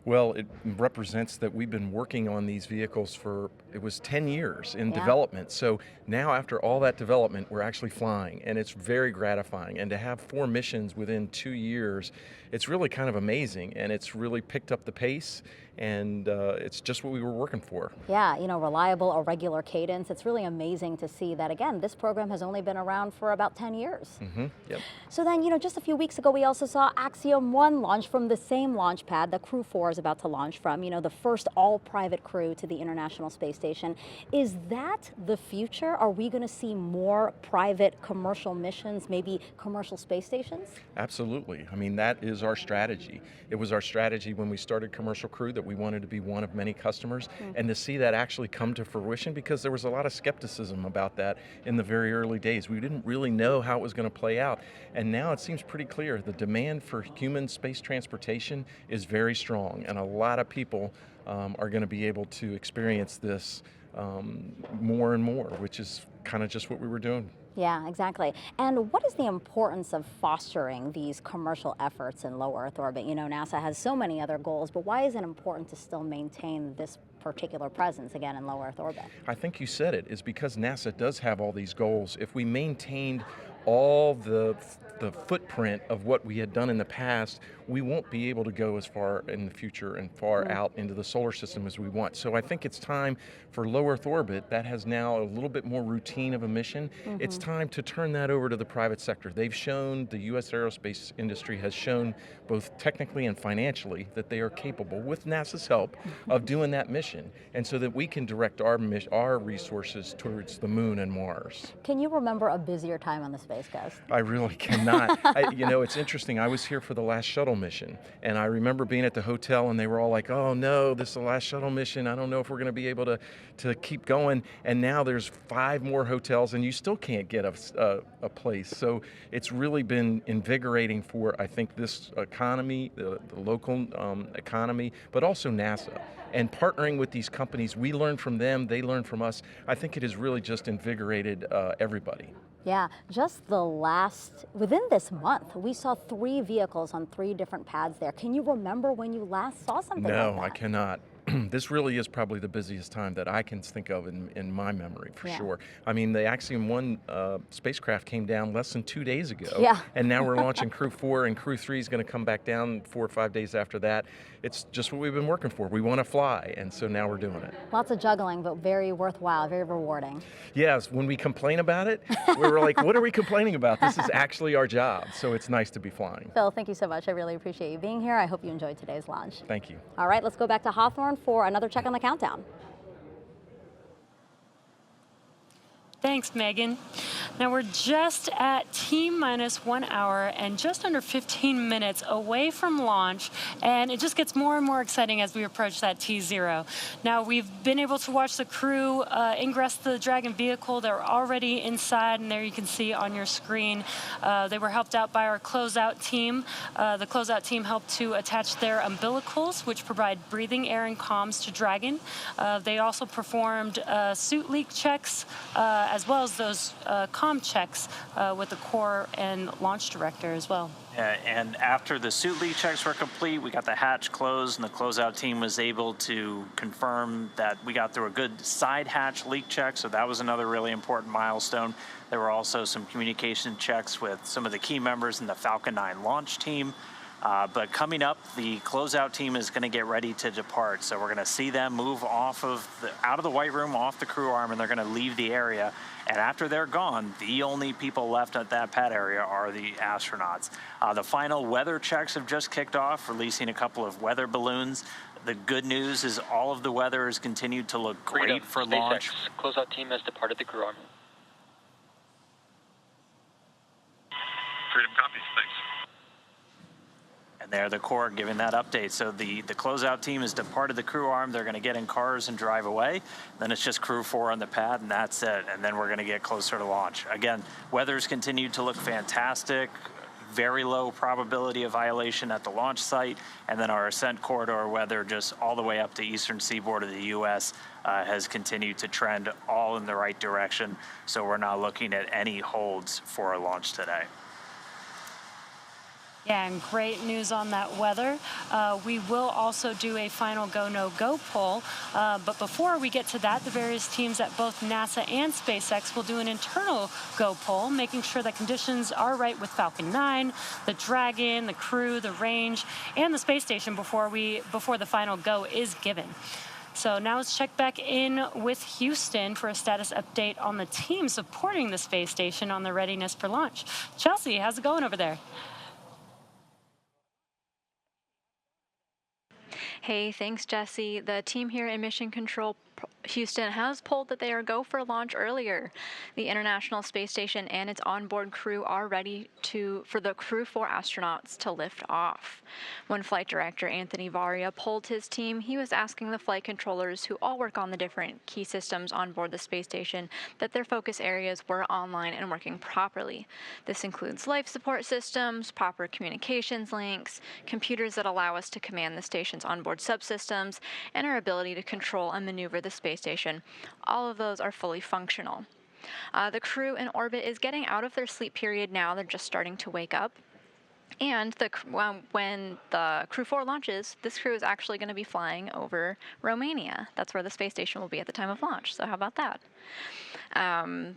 Well, it represents that we've been working on these vehicles for, it was 10 years in development. So now after all that development, we're actually flying, and it's very gratifying. And to have 4 missions within 2 years, it's really kind of amazing, and it's really picked up the pace, and it's just what we were working for. Yeah, you know, reliable, irregular cadence. It's really amazing to see that, again, this program has only been around for about 10 years. Yep. So then, you know, just a few weeks ago, we also saw Axiom 1 launch from the same launch pad that Crew-4 is about to launch from, you know, the first all-private crew to the International Space Station. Is that the future? Are we going to see more private commercial missions, maybe commercial space stations? Absolutely. I mean, that is our strategy. It was our strategy when we started Commercial Crew that we wanted to be one of many customers, and to see that actually come to fruition, because there was a lot of skepticism about that in the very early days. We didn't really know how it was going to play out, and now it seems pretty clear. The demand for human space transportation is very strong, and a lot of people are going to be able to experience this more and more, which is kind of just what we were doing. Yeah, exactly. And what is the importance of fostering these commercial efforts in low Earth orbit? You know, NASA has so many other goals, but why is it important to still maintain this particular presence, again, in low Earth orbit? I think you said it, is because NASA does have all these goals. If we maintained all the footprint of what we had done in the past, we won't be able to go as far in the future and far out into the solar system as we want. So I think it's time for low Earth orbit that has now a little bit more routine of a mission. It's time to turn that over to the private sector. They've shown, the U.S. aerospace industry has shown both technically and financially that they are capable, with NASA's help, of doing that mission, and so that we can direct our resources towards the moon and Mars. Can you remember a busier time on the Space Coast? I really cannot. You know, it's interesting. I was here for the last shuttle mission, and I remember being at the hotel, and they were all like, "Oh no, this is the last shuttle mission. I don't know if we're going to be able to keep going." And now there's 5 more hotels, and you still can't get a place. So it's really been invigorating for, I think, this economy, the local economy, but also NASA. And partnering with these companies, we learn from them, they learn from us. I think it has really just invigorated everybody. Yeah, just within this month, we saw 3 vehicles on 3 different pads there. Can you remember when you last saw something like that? No, I cannot. this really is probably the busiest time that I can think of in my memory, for Yeah. sure. I mean, the Axiom 1 spacecraft came down less than 2 days ago. Yeah. And now we're launching Crew-4, and Crew-3 is going to come back down 4 or 5 days after that. It's just what we've been working for. We want to fly, and so now we're doing it. Lots of juggling, but very worthwhile, very rewarding. Yes, when we complain about it, we were like, what are we complaining about? This is actually our job, so it's nice to be flying. Phil, thank you so much. I really appreciate you being here. I hope you enjoyed today's launch. Thank you. All right, let's go back to Hawthorne for another check on the countdown. Thanks, Megan. Now we're just at T-minus 1 hour and just under 15 minutes away from launch, and it just gets more and more exciting as we approach that T0. Now we've been able to watch the crew ingress the Dragon vehicle. They're already inside, and there you can see on your screen. They were helped out by our closeout team. The closeout team helped to attach their umbilicals, which provide breathing air and comms to Dragon. They also performed suit leak checks, as well as those comm checks with the core and launch director as well. And after the suit leak checks were complete, we got the hatch closed, and the closeout team was able to confirm that we got through a good side hatch leak check, so that was another really important milestone. There were also some communication checks with some of the key members in the Falcon 9 launch team. But coming up, the closeout team is going to get ready to depart. So we're going to see them move out of the white room, off the crew arm, and they're going to leave the area. And after they're gone, the only people left at that pad area are the astronauts. The final weather checks have just kicked off, releasing a couple of weather balloons. The good news is all of the weather has continued to look great for launch. Closeout team has departed the crew arm. Freedom copies, thanks. And they're the core giving that update. So the closeout team has departed the crew arm. They're going to get in cars and drive away. Then it's just Crew-4 on the pad, and that's it. And then we're going to get closer to launch. Again, weather's continued to look fantastic. Very low probability of violation at the launch site. And then our ascent corridor weather just all the way up the eastern seaboard of the U.S. Has continued to trend all in the right direction. So we're not looking at any holds for a launch today. Yeah, and great news on that weather. We will also do a final go, no go poll. But before we get to that, the various teams at both NASA and SpaceX will do an internal go poll, making sure that conditions are right with Falcon 9, the Dragon, the crew, the range, and the space station before the final go is given. So now let's check back in with Houston for a status update on the team supporting the space station on the readiness for launch. Chelsea, how's it going over there? Hey, thanks, Jesse. The team here in Mission Control Houston has polled that they are go for launch earlier. The International Space Station and its onboard crew are ready for the Crew-4 astronauts to lift off. When Flight Director Anthony Varia polled his team, he was asking the flight controllers who all work on the different key systems on board the space station that their focus areas were online and working properly. This includes life support systems, proper communications links, computers that allow us to command the station's onboard subsystems, and our ability to control and maneuver the space station. All of those are fully functional. The crew in orbit is getting out of their sleep period now. They're just starting to wake up. And when the Crew-4 launches, this crew is actually going to be flying over Romania. That's where the space station will be at the time of launch. So how about that?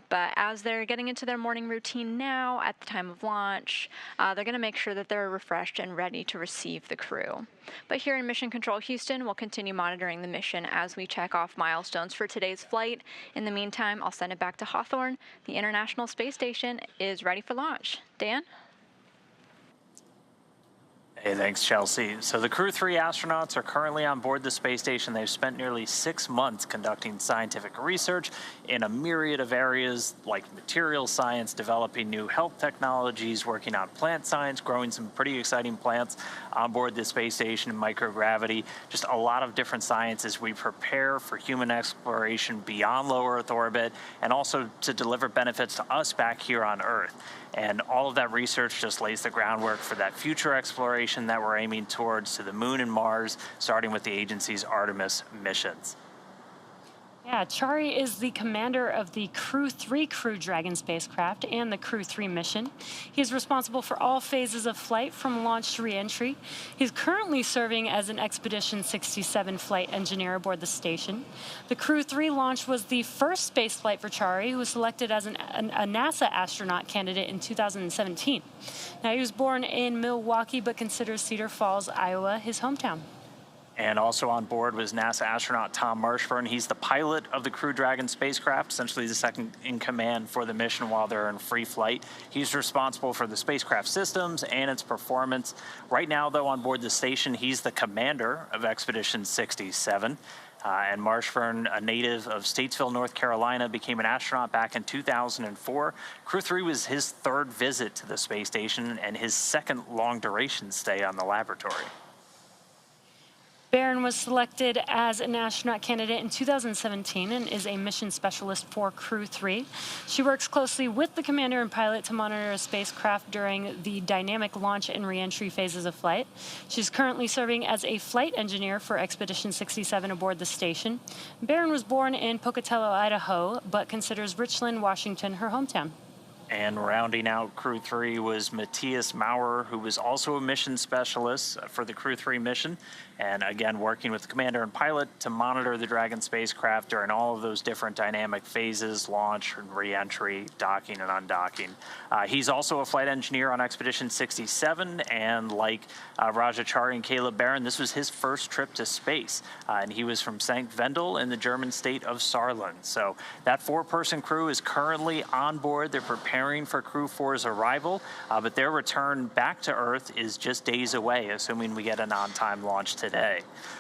But as they're getting into their morning routine now at the time of launch, they're going to make sure that they're refreshed and ready to receive the crew. But here in Mission Control Houston, we'll continue monitoring the mission as we check off milestones for today's flight. In the meantime, I'll send it back to Hawthorne. The International Space Station is ready for launch. Dan? Hey, thanks, Chelsea. So the Crew-3 astronauts are currently on board the space station. They've spent nearly 6 months conducting scientific research in a myriad of areas like material science, developing new health technologies, working on plant science, growing some pretty exciting plants on board the space station, microgravity, just a lot of different sciences. We prepare for human exploration beyond low Earth orbit and also to deliver benefits to us back here on Earth. And all of that research just lays the groundwork for that future exploration that we're aiming towards to the moon and Mars, starting with the agency's Artemis missions. Yeah, Chari is the commander of the Crew-3 Crew Dragon spacecraft and the Crew-3 mission. He is responsible for all phases of flight from launch to re-entry. He's currently serving as an Expedition 67 flight engineer aboard the station. The Crew-3 launch was the first space flight for Chari, who was selected as a NASA astronaut candidate in 2017. Now, he was born in Milwaukee, but considers Cedar Falls, Iowa, his hometown. And also on board was NASA astronaut Tom Marshburn. He's the pilot of the Crew Dragon spacecraft, essentially the second in command for the mission while they're in free flight. He's responsible for the spacecraft systems and its performance. Right now, though, on board the station, he's the commander of Expedition 67. And Marshburn, a native of Statesville, North Carolina, became an astronaut back in 2004. Crew-3 was his third visit to the space station and his second long-duration stay on the laboratory. Barron was selected as an astronaut candidate in 2017 and is a mission specialist for Crew-3. She works closely with the commander and pilot to monitor a spacecraft during the dynamic launch and re-entry phases of flight. She's currently serving as a flight engineer for Expedition 67 aboard the station. Barron was born in Pocatello, Idaho, but considers Richland, Washington, her hometown. And rounding out Crew-3 was Matthias Maurer, who was also a mission specialist for the Crew-3 mission. And again, working with the commander and pilot to monitor the Dragon spacecraft during all of those different dynamic phases, launch and re-entry, docking and undocking. He's also a flight engineer on Expedition 67. And like Raja Chari and Caleb Barron, this was his first trip to space. And he was from St. Wendel in the German state of Saarland. So that 4-person crew is currently on board. They're preparing for Crew-4's arrival, but their return back to Earth is just days away, assuming we get an on-time launch today.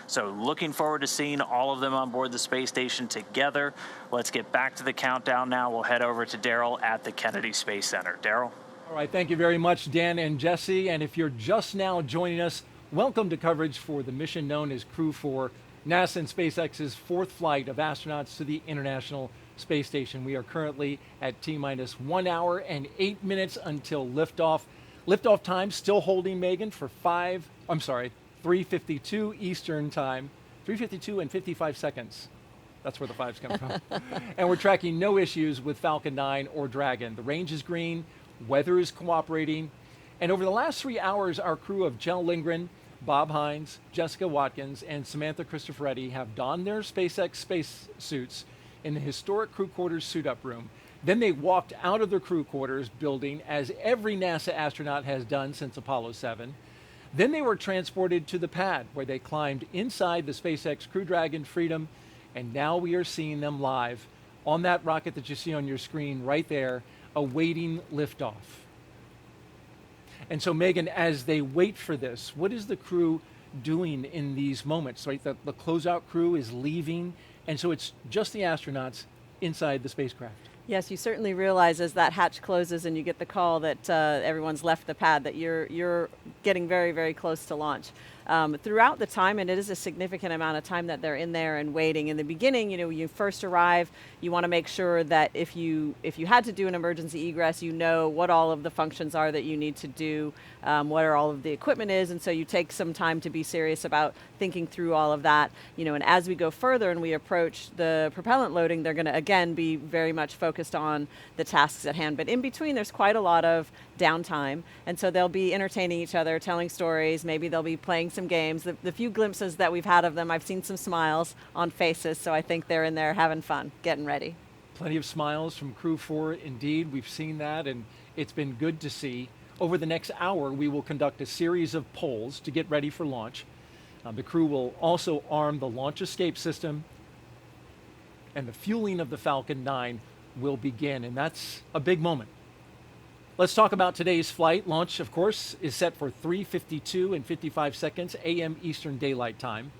So looking forward to seeing all of them on board the space station together. Let's get back to the countdown now. We'll head over to Daryl at the Kennedy Space Center. Daryl? All right, thank you very much, Dan and Jesse. And if you're just now joining us, welcome to coverage for the mission known as Crew-4, NASA and SpaceX's 4th flight of astronauts to the International Space Station. We are currently at T-minus 1 hour and 8 minutes until liftoff. Liftoff time still holding, Megan, for 3:52 Eastern time, 3:52 and 55 seconds. That's where the 5's come from. And we're tracking no issues with Falcon 9 or Dragon. The range is green, weather is cooperating, and over the last 3 hours, our crew of Kjell Lindgren, Bob Hines, Jessica Watkins, and Samantha Cristoforetti have donned their SpaceX space suits in the historic crew quarters suit-up room. Then they walked out of their crew quarters building, as every NASA astronaut has done since Apollo 7. Then they were transported to the pad, where they climbed inside the SpaceX Crew Dragon Freedom, and now we are seeing them live on that rocket that you see on your screen right there, awaiting liftoff. And so, Megan, as they wait for this, what is the crew doing in these moments? Right, the closeout crew is leaving, and so it's just the astronauts inside the spacecraft. Yes, you certainly realize as that hatch closes and you get the call that everyone's left the pad, that you're getting very, very close to launch. Throughout the time, and it is a significant amount of time that they're in there and waiting. In the beginning, when you first arrive, you want to make sure that if you had to do an emergency egress, you know what all of the functions are that you need to do, what all of the equipment is, and so you take some time to be serious about thinking through all of that. And as we go further and we approach the propellant loading, they're going to again be very much focused on the tasks at hand. But in between, there's quite a lot of downtime, and so they'll be entertaining each other, telling stories. Maybe they'll be playing some games. The few glimpses that we've had of them, I've seen some smiles on faces, so I think they're in there having fun, getting ready. Plenty of smiles from Crew-4, indeed. We've seen that, and it's been good to see. Over the next hour, we will conduct a series of polls to get ready for launch. The crew will also arm the launch escape system, and the fueling of the Falcon 9 will begin, and that's a big moment. Let's talk about today's flight. Launch, of course, is set for 3:52 and 55 seconds a.m. Eastern Daylight Time.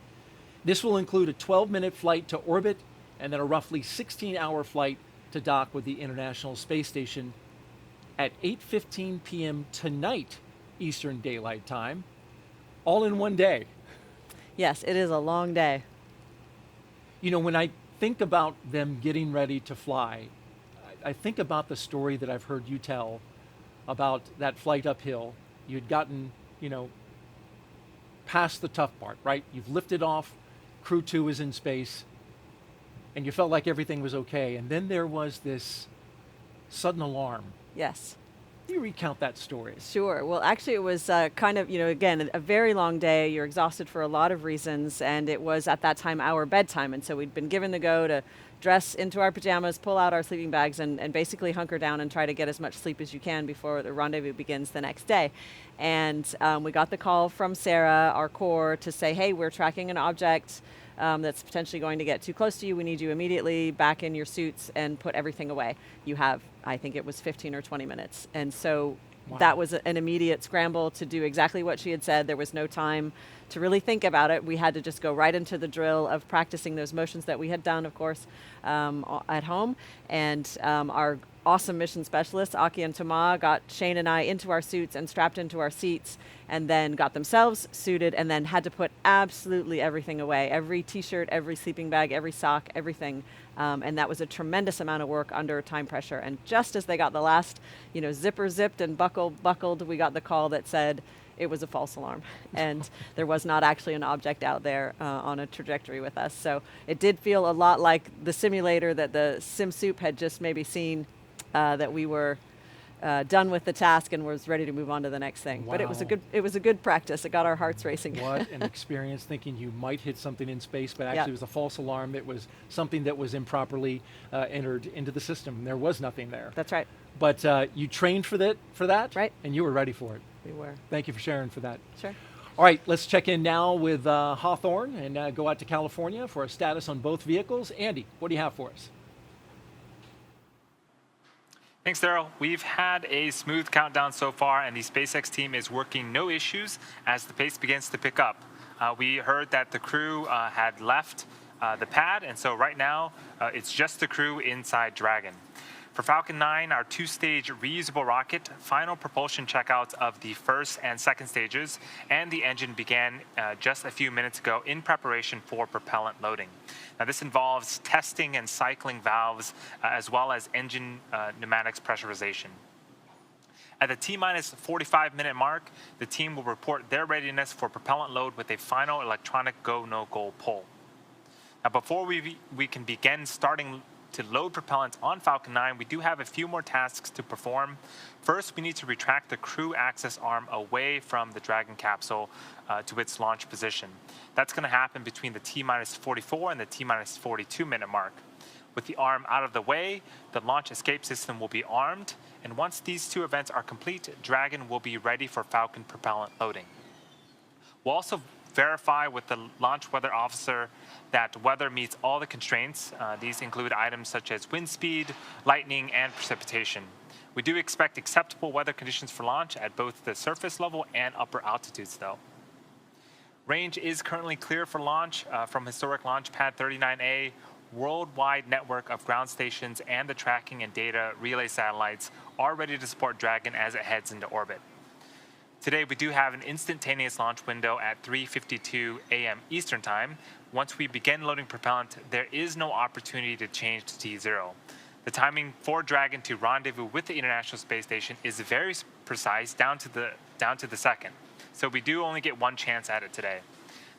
This will include a 12-minute flight to orbit and then a roughly 16-hour flight to dock with the International Space Station at 8:15 p.m. tonight, Eastern Daylight Time, all in one day. Yes, it is a long day. When I think about them getting ready to fly, I think about the story that I've heard you tell about that flight uphill. You'd gotten, past the tough part, right? You've lifted off, Crew 2 is in space. and you felt like everything was okay. And then there was this sudden alarm. Yes. Can you recount that story? Sure. Well, actually, it was kind of, again, a very long day. You're exhausted for a lot of reasons, and it was at that time our bedtime. And so we'd been given the go to dress into our pajamas, pull out our sleeping bags, and basically hunker down and try to get as much sleep as you can before the rendezvous begins the next day. And we got the call from Sarah, our core, to say, hey, we're tracking an object that's potentially going to get too close to you. We need you immediately back in your suits and put everything away. You have, I think it was 15 or 20 minutes. And so that was an immediate scramble to do exactly what she had said. There was no time to really think about it. We had to just go right into the drill of practicing those motions that we had done, of course, at home. And our awesome mission specialists, Aki and Tama, got Shane and I into our suits and strapped into our seats, and then got themselves suited, and then had to put absolutely everything away. Every t-shirt, every sleeping bag, every sock, everything. And that was a tremendous amount of work under time pressure. And just as they got the last, zipper zipped and buckled, we got the call that said it was a false alarm. And there was not actually an object out there on a trajectory with us. So it did feel a lot like the simulator that the SimSoup had just maybe seen, that we were done with the task and was ready to move on to the next thing. Wow. But it was a good practice. It got our hearts racing. What an experience, thinking you might hit something in space, but actually it was a false alarm. It was something that was improperly entered into the system. There was nothing there. That's right. But you trained for that, right? And you were ready for it. We were. Thank you for sharing for that. Sure. All right, let's check in now with Hawthorne and go out to California for a status on both vehicles. Andy, what do you have for us? Thanks, Daryl. We've had a smooth countdown so far, and the SpaceX team is working no issues as the pace begins to pick up. We heard that the crew had left the pad, and so right now it's just the crew inside Dragon. For Falcon 9, our two-stage reusable rocket, final propulsion checkouts of the first and second stages and the engine began just a few minutes ago in preparation for propellant loading. Now, this involves testing and cycling valves as well as engine pneumatics pressurization. At the T-minus 45-minute mark, the team will report their readiness for propellant load with a final electronic go, no-go pull. Now, before we can begin starting to load propellant on Falcon 9, we do have a few more tasks to perform. First, we need to retract the crew access arm away from the Dragon capsule to its launch position. That's going to happen between the T-minus 44 and the T-minus 42-minute mark. With the arm out of the way, the launch escape system will be armed, and once these two events are complete, Dragon will be ready for Falcon propellant loading. We'll also verify with the launch weather officer that weather meets all the constraints. These include items such as wind speed, lightning, and precipitation. We do expect acceptable weather conditions for launch at both the surface level and upper altitudes, though. Range is currently clear for launch from historic launch pad 39A. Worldwide network of ground stations and the tracking and data relay satellites are ready to support Dragon as it heads into orbit. Today, we do have an instantaneous launch window at 3:52 a.m. Eastern Time. Once we begin loading propellant, there is no opportunity to change to T0. The timing for Dragon to rendezvous with the International Space Station is very precise, down to the second. So we do only get one chance at it today.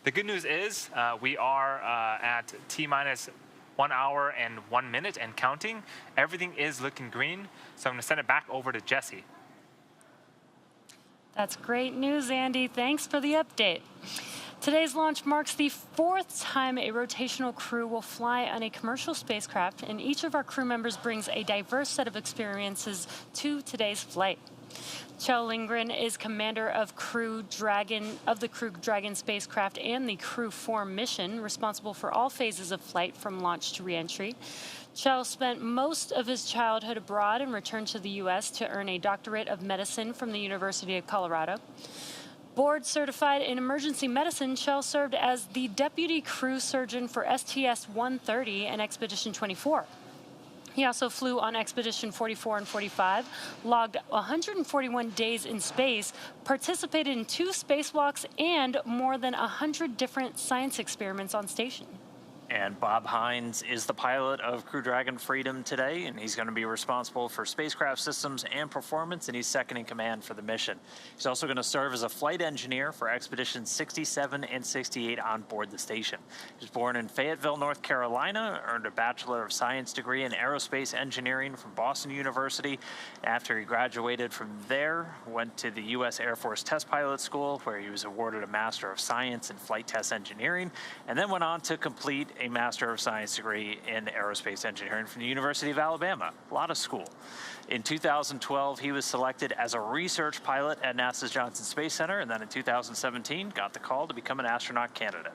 The good news is we are at T-minus 1 hour and 1 minute and counting. Everything is looking green, so I'm going to send it back over to Jesse. That's great news, Andy. Thanks for the update. Today's launch marks the 4th time a rotational crew will fly on a commercial spacecraft, and each of our crew members brings a diverse set of experiences to today's flight. Kjell Lindgren is commander of the Crew Dragon spacecraft and the Crew-4 mission, responsible for all phases of flight from launch to reentry. Kjell spent most of his childhood abroad and returned to the U.S. to earn a doctorate of medicine from the University of Colorado. Board certified in emergency medicine, Kjell served as the deputy crew surgeon for STS-130 and Expedition 24. He also flew on Expedition 44 and 45, logged 141 days in space, participated in 2 spacewalks, and more than 100 different science experiments on station. And Bob Hines is the pilot of Crew Dragon Freedom today, and he's going to be responsible for spacecraft systems and performance, and he's second in command for the mission. He's also going to serve as a flight engineer for Expeditions 67 and 68 on board the station. He was born in Fayetteville, North Carolina, earned a Bachelor of Science degree in Aerospace Engineering from Boston University. After he graduated from there, went to the U.S. Air Force Test Pilot School, where he was awarded a Master of Science in Flight Test Engineering, and then went on to complete a Master of Science degree in Aerospace Engineering from the University of Alabama. A lot of school. In 2012, he was selected as a research pilot at NASA's Johnson Space Center, and then in 2017, got the call to become an astronaut candidate.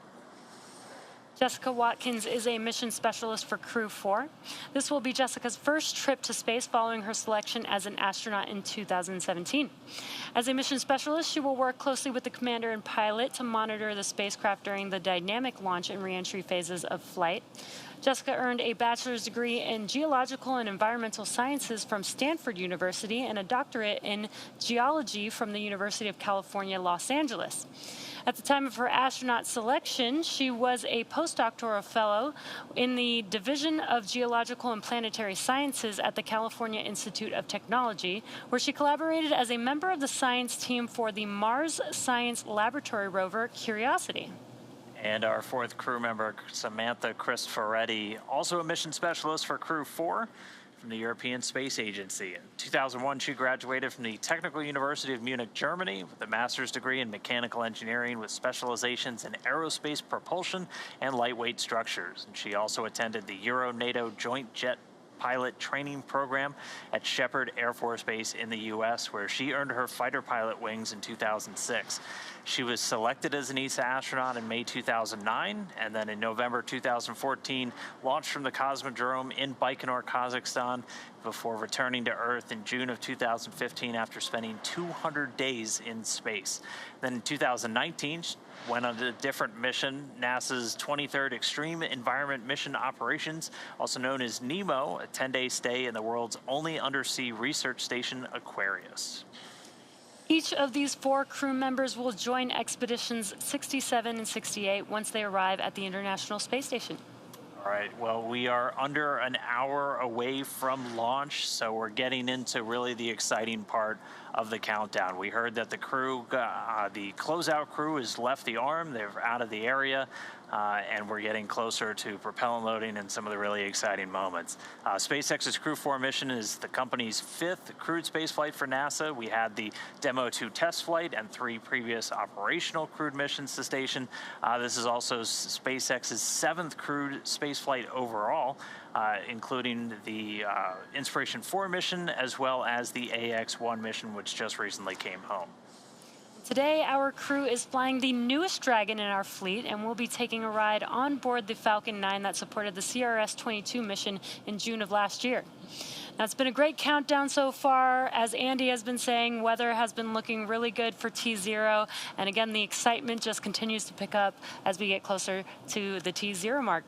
Jessica Watkins is a mission specialist for Crew-4. This will be Jessica's first trip to space following her selection as an astronaut in 2017. As a mission specialist, she will work closely with the commander and pilot to monitor the spacecraft during the dynamic launch and reentry phases of flight. Jessica earned a bachelor's degree in geological and environmental sciences from Stanford University and a doctorate in geology from the University of California, Los Angeles. At the time of her astronaut selection, she was a postdoctoral fellow in the Division of Geological and Planetary Sciences at the California Institute of Technology, where she collaborated as a member of the science team for the Mars Science Laboratory rover Curiosity. And our fourth crew member, Samantha Cristoforetti, also a mission specialist for Crew-4 from the European Space Agency. In 2001, she graduated from the Technical University of Munich, Germany, with a master's degree in mechanical engineering with specializations in aerospace propulsion and lightweight structures. And she also attended the Euro-NATO Joint Jet Pilot Training Program at Shepherd Air Force Base in the U.S., where she earned her fighter pilot wings in 2006. She was selected as an ESA astronaut in May 2009, and then in November 2014, launched from the Cosmodrome in Baikonur, Kazakhstan, before returning to Earth in June of 2015 after spending 200 days in space. Then in 2019, she went on a different mission, NASA's 23rd Extreme Environment Mission Operations, also known as NEMO, a 10-day stay in the world's only undersea research station, Aquarius. Each of these 4 crew members will join Expeditions 67 and 68 once they arrive at the International Space Station. All right, well, we are under an hour away from launch, so we're getting into really the exciting part of the countdown. We heard that the crew, the closeout crew has left the arm, they're out of the area, and we're getting closer to propellant loading and some of the really exciting moments. SpaceX's Crew-4 mission is the company's 5th crewed spaceflight for NASA. We had the Demo 2 test flight and 3 previous operational crewed missions to station. This is also SpaceX's 7th crewed spaceflight overall, including the Inspiration 4 mission as well as the AX-1 mission, which just recently came home. Today, our crew is flying the newest Dragon in our fleet, and we'll be taking a ride on board the Falcon 9 that supported the CRS-22 mission in June of last year. Now, it's been a great countdown so far. As Andy has been saying, weather has been looking really good for T0, and again, the excitement just continues to pick up as we get closer to the T0 mark.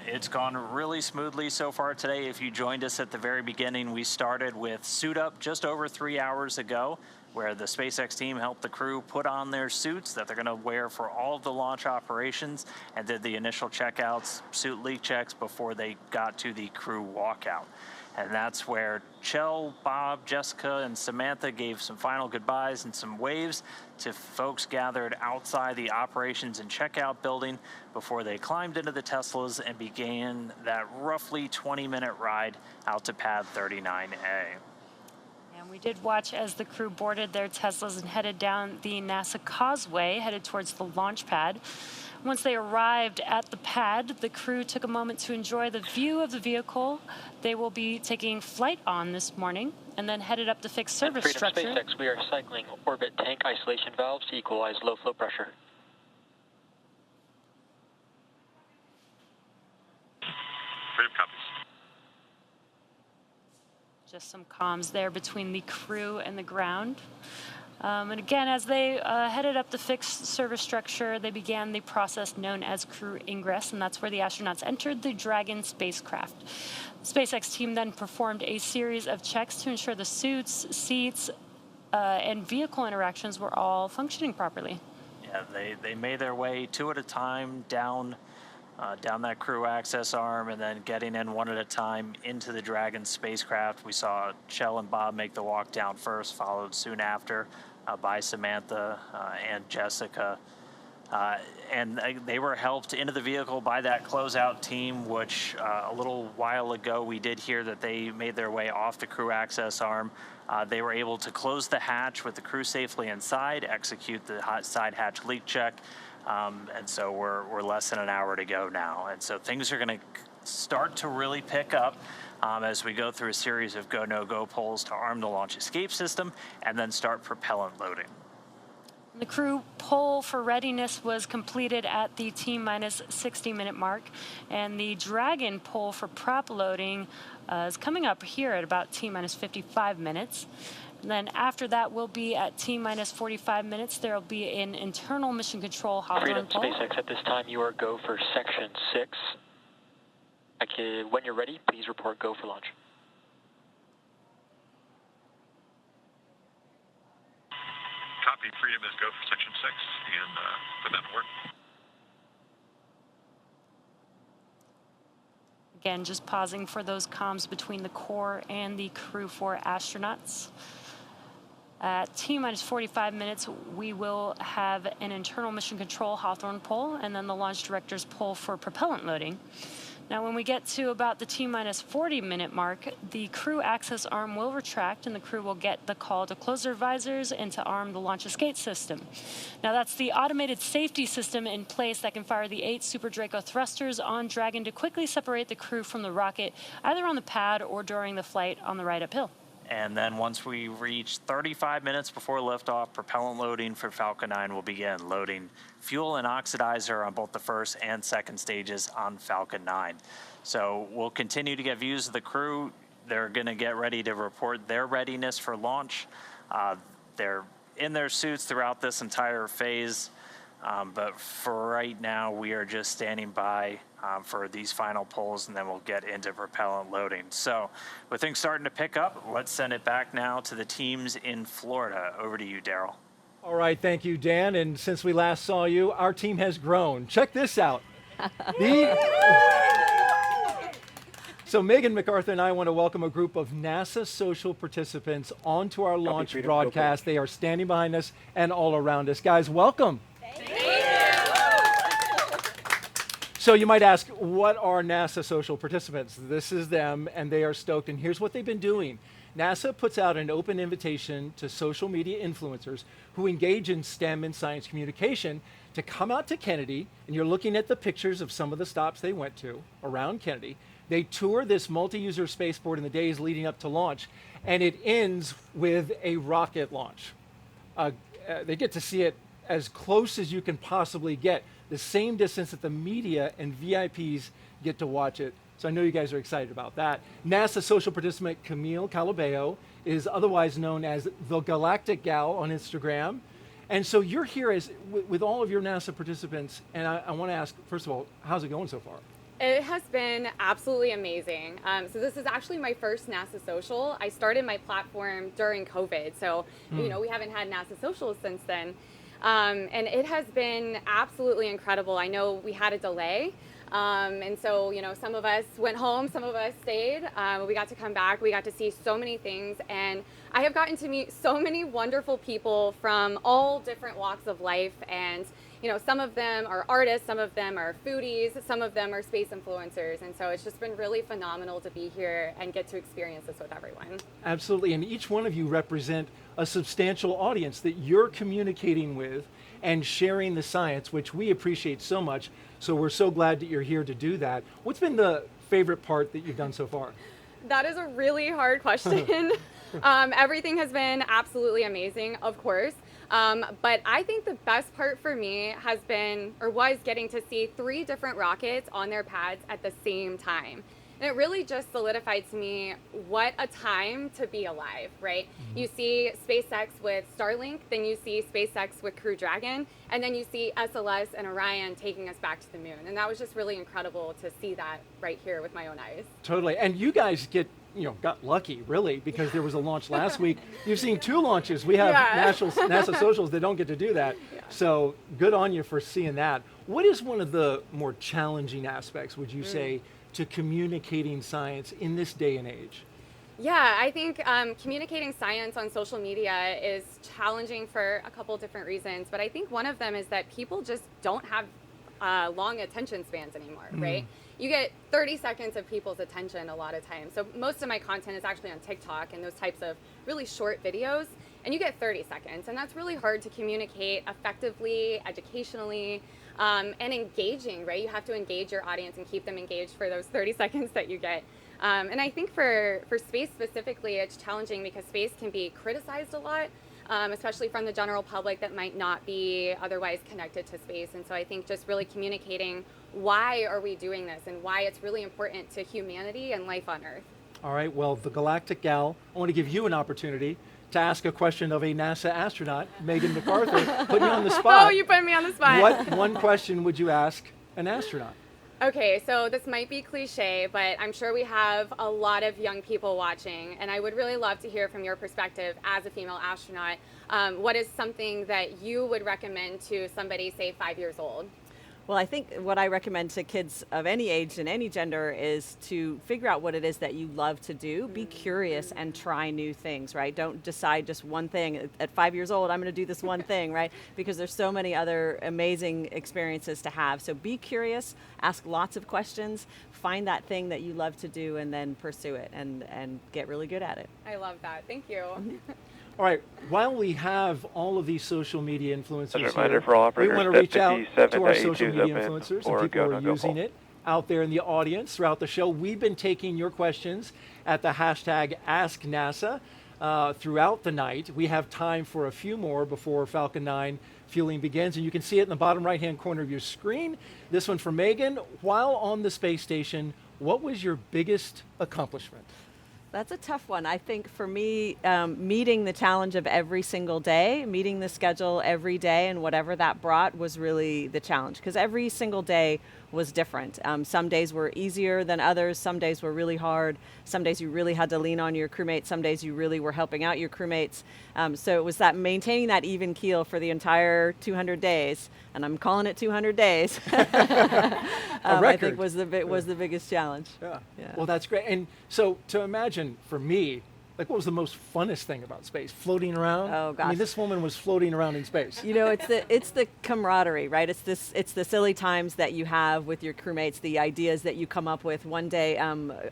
It's gone really smoothly so far today. If you joined us at the very beginning, we started with Suit Up just over 3 hours ago, where the SpaceX team helped the crew put on their suits that they're going to wear for all of the launch operations and did the initial checkouts, suit leak checks before they got to the crew walkout. And that's where Kjell, Bob, Jessica, and Samantha gave some final goodbyes and some waves to folks gathered outside the operations and checkout building before they climbed into the Teslas and began that roughly 20-minute ride out to pad 39A. And we did watch as the crew boarded their Teslas and headed down the NASA Causeway, headed towards the launch pad. Once they arrived at the pad, the crew took a moment to enjoy the view of the vehicle they will be taking flight on this morning, and then headed up to fix service structure. SpaceX, we are cycling orbit tank isolation valves to equalize low flow pressure. Freedom copies. Just some comms there between the crew and the ground. And again, as they headed up the fixed service structure, they began the process known as crew ingress, and that's where the astronauts entered the Dragon spacecraft. The SpaceX team then performed a series of checks to ensure the suits, seats, and vehicle interactions were all functioning properly. Yeah, they made their way 2 at a time down down that crew access arm, and then getting in one at a time into the Dragon spacecraft. We saw Kjell and Bob make the walk down first, followed soon after by Samantha and Jessica. And they were helped into the vehicle by that closeout team, which a little while ago we did hear that they made their way off the crew access arm. They were able to close the hatch with the crew safely inside, execute the side hatch leak check, and so we're less than an hour to go now. And so things are going to start to really pick up as we go through a series of go-no-go polls to arm the launch escape system and then start propellant loading. The crew poll for readiness was completed at the T-minus 60-minute mark, and the Dragon poll for prop loading is coming up here at about T-minus 55 minutes. And then after that, we'll be at T-minus 45 minutes. There will be an internal mission control Hawthorne poll. SpaceX, at this time, you are go for Section 6. When you're ready, please report go for launch. Copy. Freedom is go for Section 6 and put that to work. Again, just pausing for those comms between the core and the Crew-4 astronauts. At T-minus 45 minutes, we will have an internal mission control Hawthorne poll and then the launch director's poll for propellant loading. Now, when we get to about the T-minus 40-minute mark, the crew access arm will retract and the crew will get the call to close their visors and to arm the launch escape system. Now, that's the automated safety system in place that can fire the 8 Super Draco thrusters on Dragon to quickly separate the crew from the rocket, either on the pad or during the flight on the ride uphill. And then once we reach 35 minutes before liftoff, propellant loading for Falcon 9 will begin, loading fuel and oxidizer on both the first and second stages on Falcon 9. So we'll continue to get views of the crew. They're going to get ready to report their readiness for launch. They're in their suits throughout this entire phase. But for right now, we are just standing by for these final polls, and then we'll get into propellant loading. So with things starting to pick up, let's send it back now to the teams in Florida. Over to you, Daryl. All right, thank you, Dan. And since we last saw you, our team has grown. Check this out. So Megan MacArthur and I want to welcome a group of NASA social participants onto our launch broadcast. They are standing behind us and all around us. Guys, welcome. So you might ask, what are NASA social participants? This is them, and they are stoked, and here's what they've been doing. NASA puts out an open invitation to social media influencers who engage in STEM and science communication to come out to Kennedy, and you're looking at the pictures of some of the stops they went to around Kennedy. They tour this multi-user spaceport in the days leading up to launch, and it ends with a rocket launch. They get to see it as close as you can possibly get, the same distance that the media and VIPs get to watch it. So I know you guys are excited about that. NASA social participant Camille Calabeo is otherwise known as the Galactic Gal on Instagram. And so you're here with all of your NASA participants, and I want to ask, first of all, how's it going so far? It has been absolutely amazing. So this is actually my first NASA social. I started my platform during COVID, so you know we haven't had NASA socials since then. And it has been absolutely incredible. I know we had a delay, and so, you know, some of us went home, some of us stayed. We got to come back. We got to see so many things, and I have gotten to meet so many wonderful people from all different walks of life. And, you know, some of them are artists, some of them are foodies, some of them are space influencers. And so it's just been really phenomenal to be here and get to experience this with everyone. Absolutely. And each one of you represent a substantial audience that you're communicating with and sharing the science, which we appreciate so much. So we're so glad that you're here to do that. What's been the favorite part that you've done so far? That is a really hard question. Everything has been absolutely amazing, of course. But I think the best part for me has been, or was, getting to see 3 different rockets on their pads at the same time. And it really just solidified to me what a time to be alive, right? Mm-hmm. You see SpaceX with Starlink, then you see SpaceX with Crew Dragon, and then you see SLS and Orion taking us back to the moon. And that was just really incredible to see that right here with my own eyes. Totally. And you guys got lucky, really, because there was a launch last week. You've seen 2 launches. We have NASA socials that don't get to do that. Yeah. So good on you for seeing that. What is one of the more challenging aspects, would you say, to communicating science in this day and age? Yeah, I think communicating science on social media is challenging for a couple different reasons, but I think one of them is that people just don't have long attention spans anymore, right? You get 30 seconds of people's attention a lot of times. So most of my content is actually on TikTok and those types of really short videos, and you get 30 seconds, and that's really hard to communicate effectively, educationally, and engaging, right? You have to engage your audience and keep them engaged for those 30 seconds that you get. And I think for space specifically, it's challenging because space can be criticized a lot, especially from the general public that might not be otherwise connected to space. And so I think just really communicating why are we doing this and why it's really important to humanity and life on Earth. All right, well, the Galactic Gal, I want to give you an opportunity to ask a question of a NASA astronaut, Megan MacArthur. Put me on the spot. Oh, you put me on the spot. What one question would you ask an astronaut? Okay, so this might be cliche, but I'm sure we have a lot of young people watching, and I would really love to hear from your perspective as a female astronaut. What is something that you would recommend to somebody, say, 5 years old? Well, I think what I recommend to kids of any age and any gender is to figure out what it is that you love to do. Be curious and try new things, right? Don't decide just one thing. At 5 years old, I'm going to do this one thing, right? Because there's so many other amazing experiences to have. So be curious, ask lots of questions, find that thing that you love to do, and then pursue it and get really good at it. I love that. Thank you. All right, while we have all of these social media influencers As a reminder here, for all we operators, want to reach out to 57 our to social 82's media open influencers or and people go, who are no go using full. it out there in the audience throughout the show. We've been taking your questions at the hashtag AskNASA throughout the night. We have time for a few more before Falcon 9 fueling begins, and you can see it in the bottom right-hand corner of your screen. This one from Megan. While on the space station, what was your biggest accomplishment? That's a tough one. I think for me, meeting the challenge of every single day, meeting the schedule every day and whatever that brought was really the challenge, because every single day was different. Some days were easier than others. Some days were really hard. Some days you really had to lean on your crewmates. Some days you really were helping out your crewmates. So it was that maintaining that even keel for the entire 200 days, and I'm calling it 200 days. I think was the biggest challenge. Yeah. Well, that's great. And so to imagine for me, like, what was the most funnest thing about space? Floating around? Oh gosh. I mean, this woman was floating around in space. You know, it's the camaraderie, right? It's the silly times that you have with your crewmates, the ideas that you come up with. One day,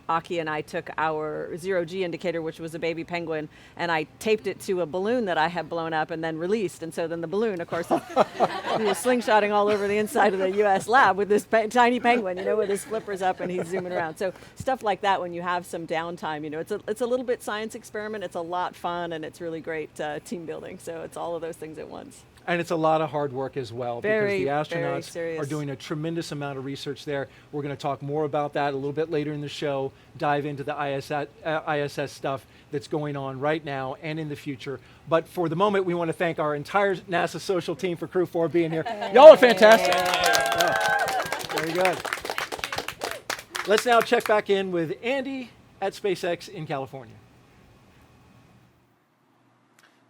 Aki and I took our zero-G indicator, which was a baby penguin, and I taped it to a balloon that I had blown up and then released. And so then the balloon, of course, was slingshotting all over the inside of the U.S. lab with this tiny penguin, you know, with his flippers up and he's zooming around. So stuff like that, when you have some downtime, you know, it's a little bit science experiment. It's a lot fun, and it's really great team building. So it's all of those things at once. And it's a lot of hard work as well, because the astronauts serious. are doing a tremendous amount of research there. We're going to talk more about that a little bit later in the show, dive into the ISS stuff that's going on right now and in the future. But for the moment, we want to thank our entire NASA social team for Crew-4 being here. Y'all are fantastic. Oh, very good. Let's now check back in with Andy at SpaceX in California.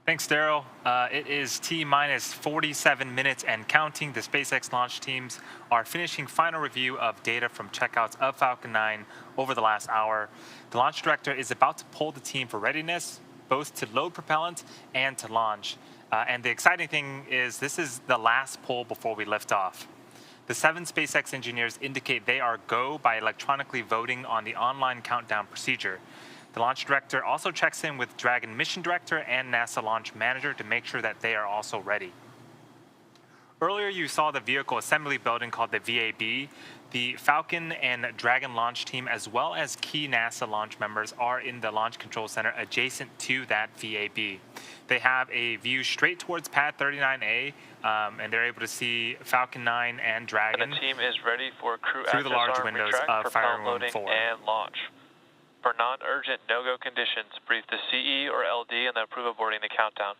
Thanks, Daryl. It is T-minus 47 minutes and counting. The SpaceX launch teams are finishing final review of data from checkouts of Falcon 9 over the last hour. The launch director is about to poll the team for readiness, both to load propellant and to launch. And the exciting thing is this is the last poll before we lift off. The 7 SpaceX engineers indicate they are go by electronically voting on the online countdown procedure. The launch director also checks in with Dragon mission director and NASA launch manager to make sure that they are also ready. Earlier, you saw the vehicle assembly building called the VAB. The Falcon and Dragon launch team, as well as key NASA launch members, are in the Launch Control Center adjacent to that VAB. They have a view straight towards Pad 39A, and they're able to see Falcon 9 and Dragon. And the team is ready for crew through the large access arm windows retract, of Fire propellant Room loading 4. and launch. For non-urgent no-go conditions, brief the CE or LD and then approve aborting the countdown.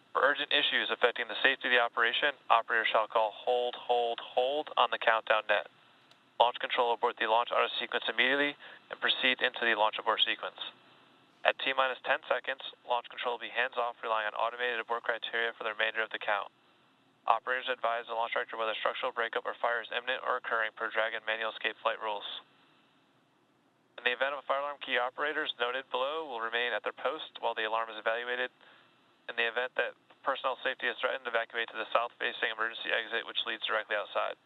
For urgent issues affecting the safety of the operation, operator shall call hold on the countdown net. Launch control abort the launch auto sequence immediately and proceed into the launch abort sequence. At T-minus 10 seconds, launch control will be hands-off, relying on automated abort criteria for the remainder of the count. Operators advise the launch trajectory whether structural breakup or fire is imminent or occurring per Dragon manual escape flight rules. In the event of a fire alarm, key operators noted below will remain at their post while the alarm is evaluated. In the event that personnel safety is threatened, evacuate to the south-facing emergency exit, which leads directly outside.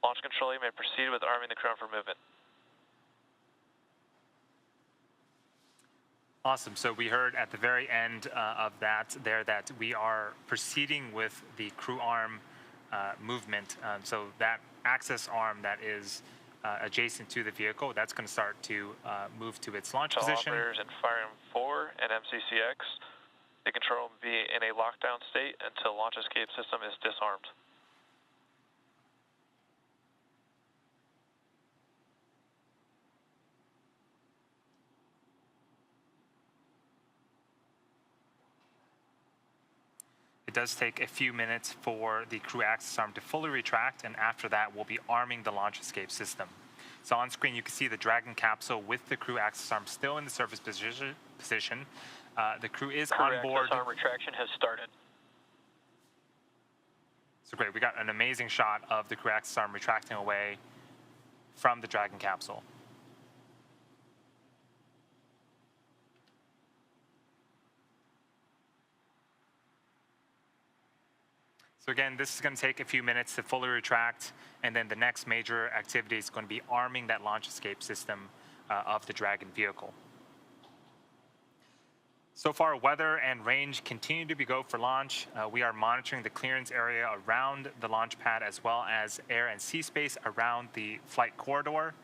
Launch control, you may proceed with arming the crew for movement. Awesome. So we heard at the very end of that there that we are proceeding with the crew arm movement. So that access arm that is adjacent to the vehicle, that's going to start to move to its launch position. Operators in Fire 4 and MCCX, the control will be in a lockdown state until launch escape system is disarmed. It does take a few minutes for the crew access arm to fully retract, and after that, we'll be arming the launch escape system. So on screen, you can see the Dragon capsule with the crew access arm still in the surface position. The crew is on board. Access arm retraction has started. So great, we got an amazing shot of the crew access arm retracting away from the Dragon capsule. So again, this is going to take a few minutes to fully retract, and then the next major activity is going to be arming that launch escape system of the Dragon vehicle. So far, weather and range continue to be go for launch. We are monitoring the clearance area around the launch pad as well as air and sea space around the flight corridor.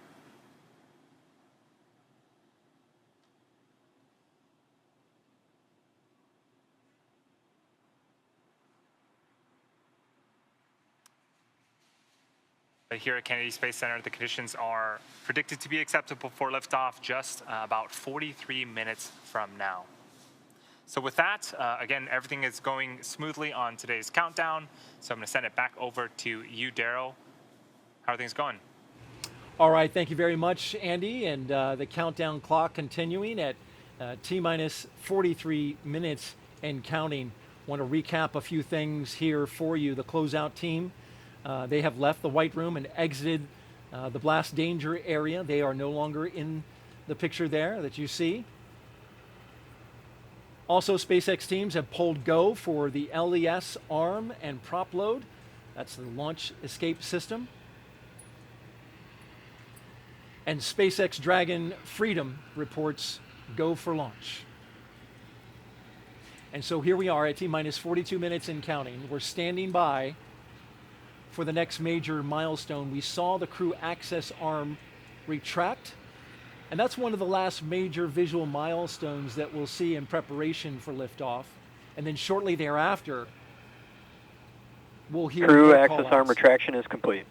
Here at Kennedy Space Center, the conditions are predicted to be acceptable for liftoff just about 43 minutes from now. So with that, again, everything is going smoothly on today's countdown. So I'm going to send it back over to you, Daryl. How are things going? All right, thank you very much, Andy. And the countdown clock continuing at T-minus 43 minutes and counting. Want to recap a few things here for you. The closeout team, they have left the White Room and exited the blast danger area. They are no longer in the picture there that you see. Also, SpaceX teams have pulled go for the LES arm and prop load. That's the launch escape system. And SpaceX Dragon Freedom reports go for launch. And so here we are at T-minus 42 minutes and counting. We're standing by for the next major milestone. We saw the crew access arm retract, and that's one of the last major visual milestones that we'll see in preparation for liftoff. And then shortly thereafter, we'll hear crew access arm retraction is complete.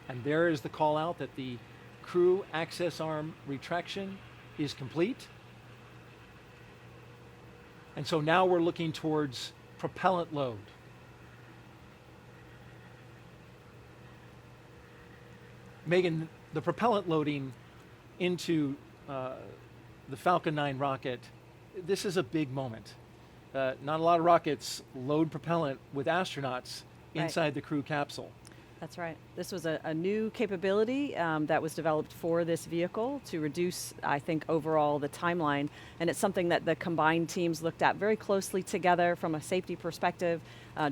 And there is the call out that the crew access arm retraction is complete. And so now we're looking towards propellant load. Megan, the propellant loading into the Falcon 9 rocket, this is a big moment. Not a lot of rockets load propellant with astronauts inside the crew capsule. That's right. This was a new capability that was developed for this vehicle to reduce, I think, overall the timeline. And it's something that the combined teams looked at very closely together from a safety perspective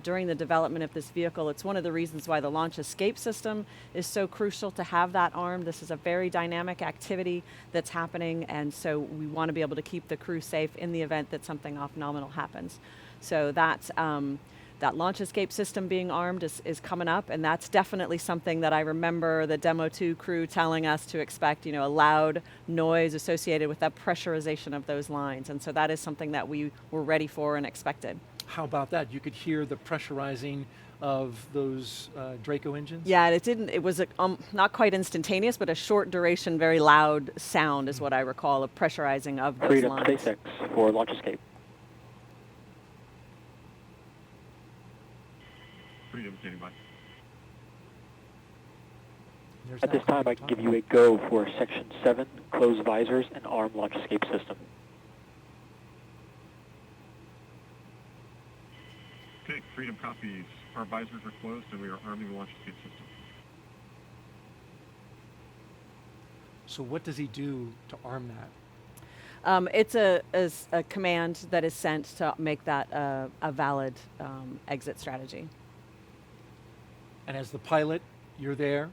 during the development of this vehicle. It's one of the reasons why the launch escape system is so crucial to have that arm. This is a very dynamic activity that's happening, and so we want to be able to keep the crew safe in the event that something off-nominal happens. So that's that launch escape system being armed is coming up, and that's definitely something that I remember the Demo 2 crew telling us to expect, you know, a loud noise associated with that pressurization of those lines. And so that is something that we were ready for and expected. How about that? You could hear the pressurizing of those Draco engines? Yeah, it was not quite instantaneous, but a short duration, very loud sound is what I recall of pressurizing of those Freedom lines. SpaceX for launch escape. Freedom standing by. At this time, I can give you a go for Section 7, closed visors and arm launch escape system. Okay, Freedom copies. Our visors are closed and we are arming the launch escape system. So what does he do to arm that? It's a command that is sent to make that a valid exit strategy. And as the pilot, you're there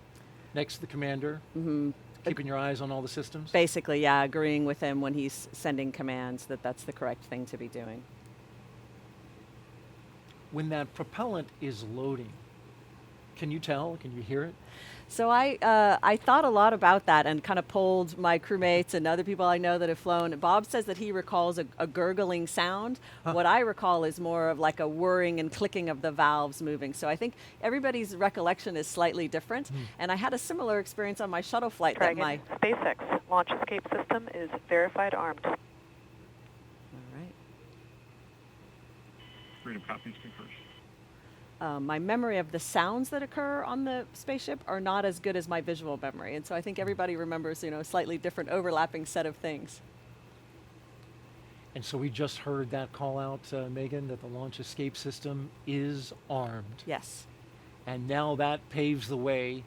next to the commander, Mm-hmm. keeping your eyes on all the systems? Basically, yeah, agreeing with him when he's sending commands that that's the correct thing to be doing. When that propellant is loading, can you tell? Can you hear it? So I thought a lot about that and kind of polled my crewmates and other people I know that have flown. Bob says that he recalls a gurgling sound. Huh. What I recall is more of like a whirring and clicking of the valves moving. So I think everybody's recollection is slightly different. And I had a similar experience on my shuttle flight. Dragon, that my SpaceX launch escape system is verified armed. All right. Freedom copies confirmed. My memory of the sounds that occur on the spaceship are not as good as my visual memory. And so I think everybody remembers, a slightly different overlapping set of things. And so we just heard that call out, Megan, that the launch escape system is armed. Yes. And now that paves the way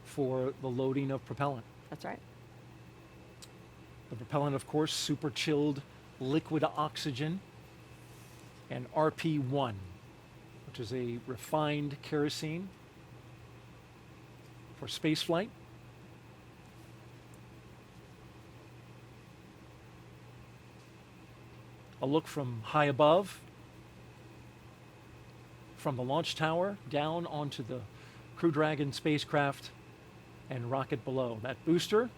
for the loading of propellant. That's right. The propellant, of course, super chilled liquid oxygen and RP1, which is a refined kerosene for spaceflight. A look from high above, from the launch tower down onto the Crew Dragon spacecraft and rocket below. That booster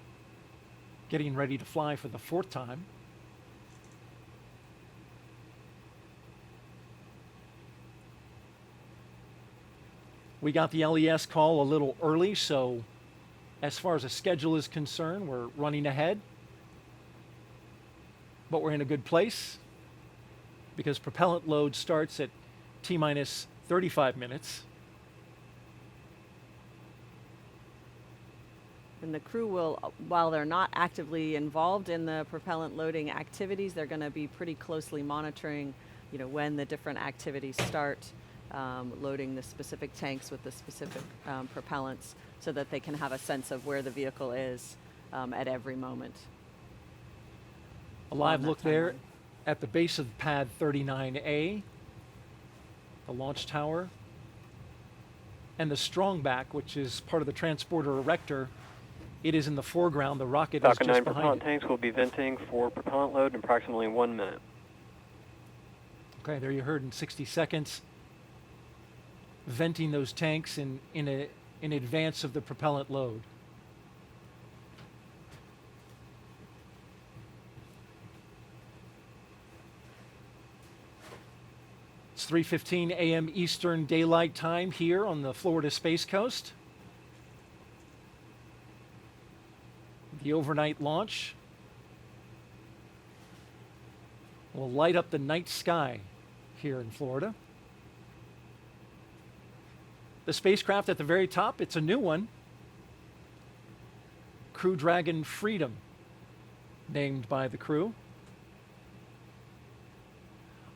getting ready to fly for the 4th time. We got the LES call a little early, so as far as the schedule is concerned, we're running ahead. But we're in a good place because propellant load starts at T-minus 35 minutes. And the crew will, while they're not actively involved in the propellant loading activities, they're going to be pretty closely monitoring, when the different activities start. Loading the specific tanks with the specific propellants so that they can have a sense of where the vehicle is at every moment. A live look there at the base of pad 39A, the launch tower, and the strongback, which is part of the transporter erector. It is in the foreground. The rocket Falcon is 9 just behind propellant it. tanks will be venting for propellant load in approximately 1 minute. Okay, there you heard in 60 seconds. Venting those tanks in advance of the propellant load. It's 3:15 a.m. Eastern Daylight Time here on the Florida Space Coast. The overnight launch will light up the night sky here in Florida. The spacecraft at the very top, it's a new one. Crew Dragon Freedom, named by the crew.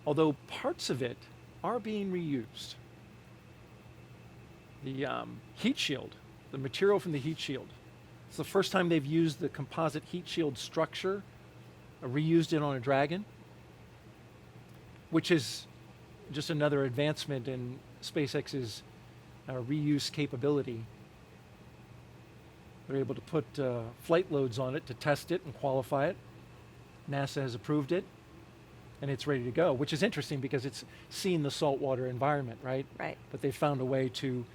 Although parts of it are being reused. The heat shield, the material from the heat shield. It's the first time they've used the composite heat shield structure, reused it on a Dragon, which is just another advancement in SpaceX's reuse capability. They're able to put flight loads on it to test it and qualify it. NASA has approved it, and it's ready to go, which is interesting because it's seen the saltwater environment, right? Right. But they found a way to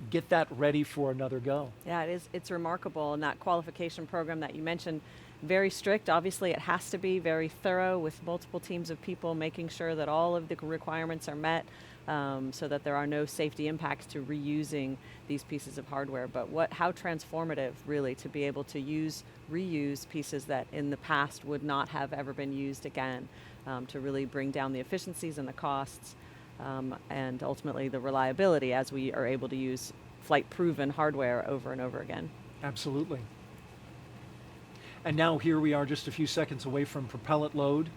get that ready for another go. Yeah, it is. It's remarkable. And that qualification program that you mentioned, very strict. Obviously, it has to be very thorough with multiple teams of people making sure that all of the requirements are met so that there are no safety impacts to reusing these pieces of hardware. But how transformative, really, to be able to reuse pieces that in the past would not have ever been used again, to really bring down the efficiencies and the costs and ultimately the reliability as we are able to use flight-proven hardware over and over again. Absolutely. And now here we are just a few seconds away from propellant load.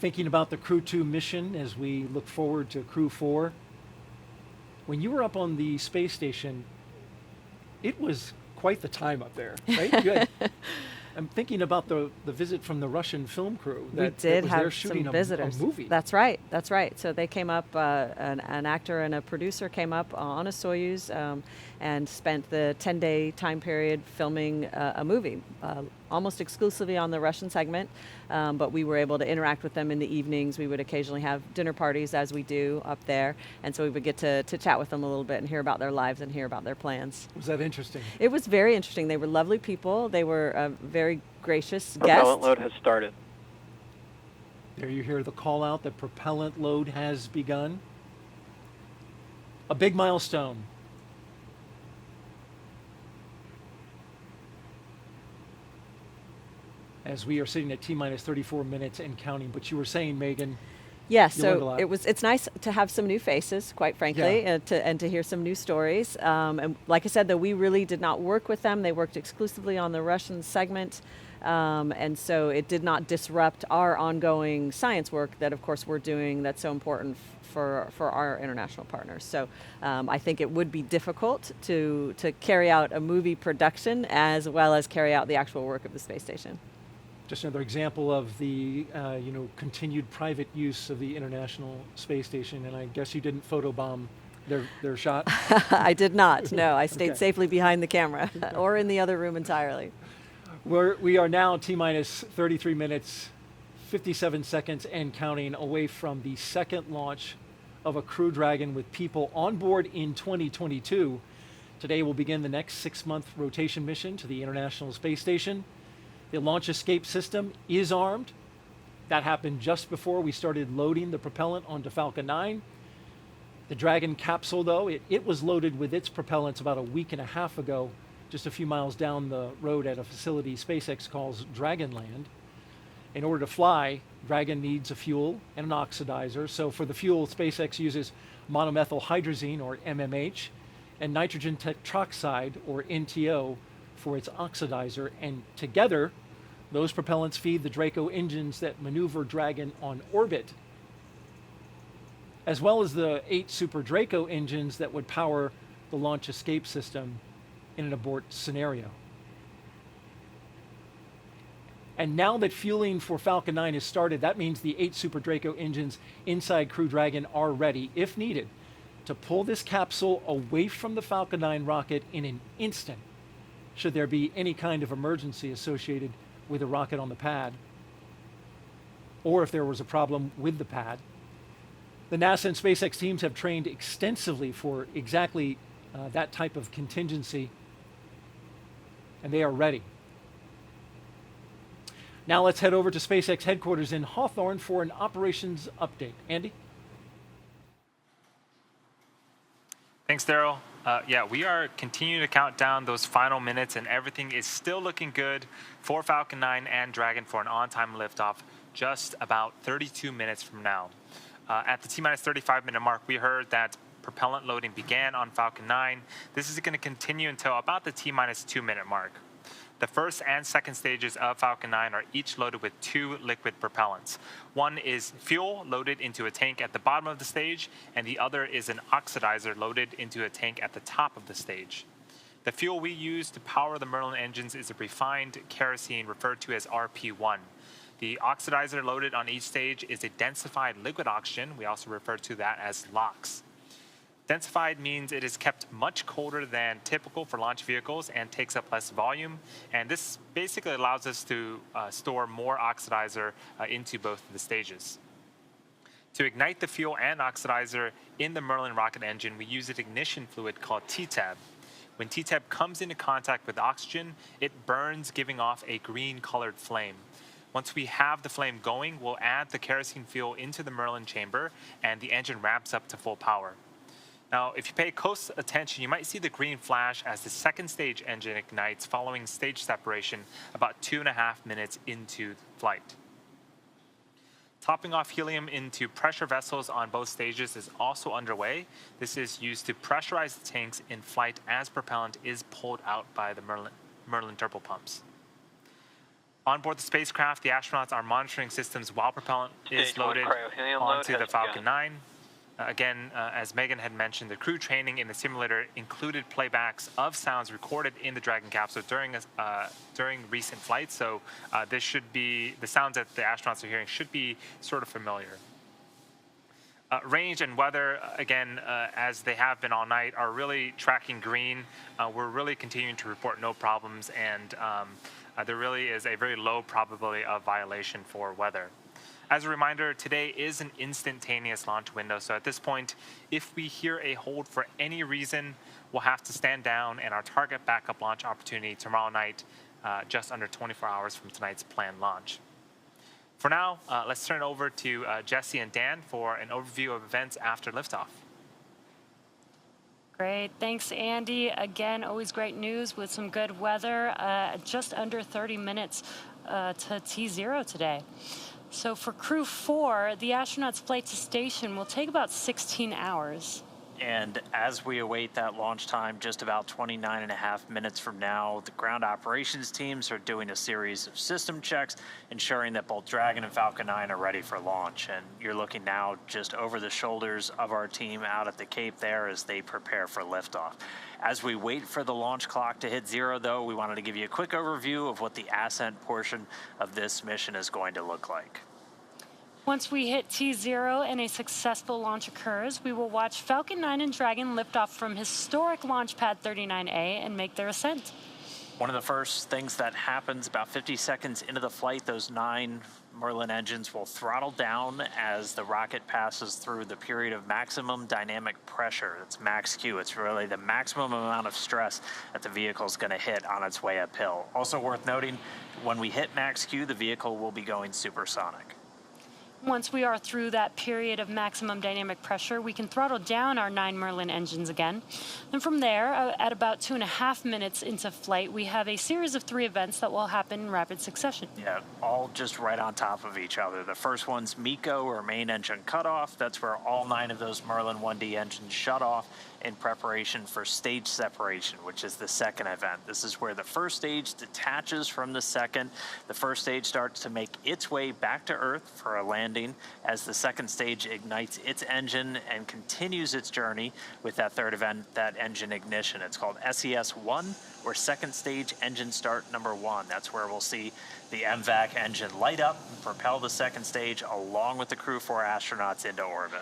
thinking about the Crew-2 mission as we look forward to Crew-4. When you were up on the space station, it was quite the time up there, right? You had, I'm thinking about the visit from the Russian film crew. We did have some visitors. A movie. That's right. That's right. So they came up, an actor and a producer came up on a Soyuz and spent the 10-day time period filming a movie, almost exclusively on the Russian segment. But we were able to interact with them in the evenings. We would occasionally have dinner parties, as we do up there. And so we would get to chat with them a little bit and hear about their lives and hear about their plans. Was that interesting? It was very interesting. They were lovely people. They were very gracious guests. Propellant load has started. There you hear the call out that propellant load has begun. A big milestone. As we are sitting at T-minus 34 minutes and counting. But you were saying, Megan, yes, so it's nice to have some new faces, quite frankly, and to hear some new stories. And like I said, though, we really did not work with them. They worked exclusively on the Russian segment. And so it did not disrupt our ongoing science work that, of course, we're doing that's so important for our international partners. So I think it would be difficult to carry out a movie production as well as carry out the actual work of the space station. Just another example of the continued private use of the International Space Station, and I guess you didn't photobomb their shot? I did not, no. I stayed safely behind the camera or in the other room entirely. We are now T-minus 33 minutes, 57 seconds and counting away from the second launch of a Crew Dragon with people on board in 2022. Today will begin the next 6-month rotation mission to the International Space Station. The launch escape system is armed. That happened just before we started loading the propellant onto Falcon 9. The Dragon capsule, though, it was loaded with its propellants about a week and a half ago, just a few miles down the road at a facility SpaceX calls Dragonland. In order to fly, Dragon needs a fuel and an oxidizer. So for the fuel, SpaceX uses monomethyl hydrazine, or MMH, and nitrogen tetroxide, or NTO, for its oxidizer, and together those propellants feed the Draco engines that maneuver Dragon on orbit, as well as the 8 Super Draco engines that would power the launch escape system in an abort scenario. And now that fueling for Falcon 9 is started, that means the 8 Super Draco engines inside Crew Dragon are ready, if needed, to pull this capsule away from the Falcon 9 rocket in an instant, should there be any kind of emergency associated with a rocket on the pad, or if there was a problem with the pad. The NASA and SpaceX teams have trained extensively for exactly that type of contingency, and they are ready. Now let's head over to SpaceX headquarters in Hawthorne for an operations update. Andy? Thanks, Daryl. Yeah, we are continuing to count down those final minutes, and everything is still looking good for Falcon 9 and Dragon for an on-time liftoff just about 32 minutes from now. At the T-minus 35-minute mark, we heard that propellant loading began on Falcon 9. This is going to continue until about the T-minus 2-minute mark. The first and second stages of Falcon 9 are each loaded with 2 liquid propellants. One is fuel loaded into a tank at the bottom of the stage, and the other is an oxidizer loaded into a tank at the top of the stage. The fuel we use to power the Merlin engines is a refined kerosene referred to as RP1. The oxidizer loaded on each stage is a densified liquid oxygen. We also refer to that as LOX. Densified means it is kept much colder than typical for launch vehicles and takes up less volume. And this basically allows us to store more oxidizer into both of the stages. To ignite the fuel and oxidizer in the Merlin rocket engine, we use an ignition fluid called TTAB. When TTAB comes into contact with oxygen, it burns, giving off a green-colored flame. Once we have the flame going, we'll add the kerosene fuel into the Merlin chamber, and the engine ramps up to full power. Now, if you pay close attention, you might see the green flash as the second stage engine ignites following stage separation about 2.5 minutes into flight. Topping off helium into pressure vessels on both stages is also underway. This is used to pressurize the tanks in flight as propellant is pulled out by the Merlin turbopumps. On board the spacecraft, the astronauts are monitoring systems while propellant is Stage 1 loaded cryohelium load onto the has Falcon begun. 9. Again, as Megan had mentioned, the crew training in the simulator included playbacks of sounds recorded in the Dragon capsule during recent flights. So this should be, the sounds that the astronauts are hearing should be sort of familiar. Range and weather, again, as they have been all night, are really tracking green. We're really continuing to report no problems, and there really is a very low probability of violation for weather. As a reminder, today is an instantaneous launch window, so at this point, if we hear a hold for any reason, we'll have to stand down, and our target backup launch opportunity tomorrow night, just under 24 hours from tonight's planned launch. For now, let's turn it over to Jesse and Dan for an overview of events after liftoff. Great. Thanks, Andy. Again, always great news with some good weather. Just under 30 minutes to T0 today. So for Crew-4, the astronauts' flight to station will take about 16 hours. And as we await that launch time, just about 29.5 minutes from now, the ground operations teams are doing a series of system checks, ensuring that both Dragon and Falcon 9 are ready for launch. And you're looking now just over the shoulders of our team out at the Cape there as they prepare for liftoff. As we wait for the launch clock to hit 0, though, we wanted to give you a quick overview of what the ascent portion of this mission is going to look like. Once we hit T0 and a successful launch occurs, we will watch Falcon 9 and Dragon lift off from historic Launch Pad 39A and make their ascent. One of the first things that happens about 50 seconds into the flight, those 9 Merlin engines will throttle down as the rocket passes through the period of maximum dynamic pressure. It's max Q. It's really the maximum amount of stress that the vehicle is going to hit on its way uphill. Also worth noting, when we hit max Q, the vehicle will be going supersonic. Once we are through that period of maximum dynamic pressure, we can throttle down our 9 Merlin engines again. And from there, at about 2.5 minutes into flight, we have a series of 3 events that will happen in rapid succession. Yeah, all just right on top of each other. The first one's MECO, or main engine cutoff. That's where all 9 of those Merlin 1D engines shut off in preparation for stage separation, which is the second event. This is where the first stage detaches from the second. The first stage starts to make its way back to Earth for a landing as the second stage ignites its engine and continues its journey with that third event, that engine ignition. It's called SES-1, or second stage engine start number 1. That's where we'll see the MVAC engine light up and propel the second stage along with the Crew-4 astronauts into orbit.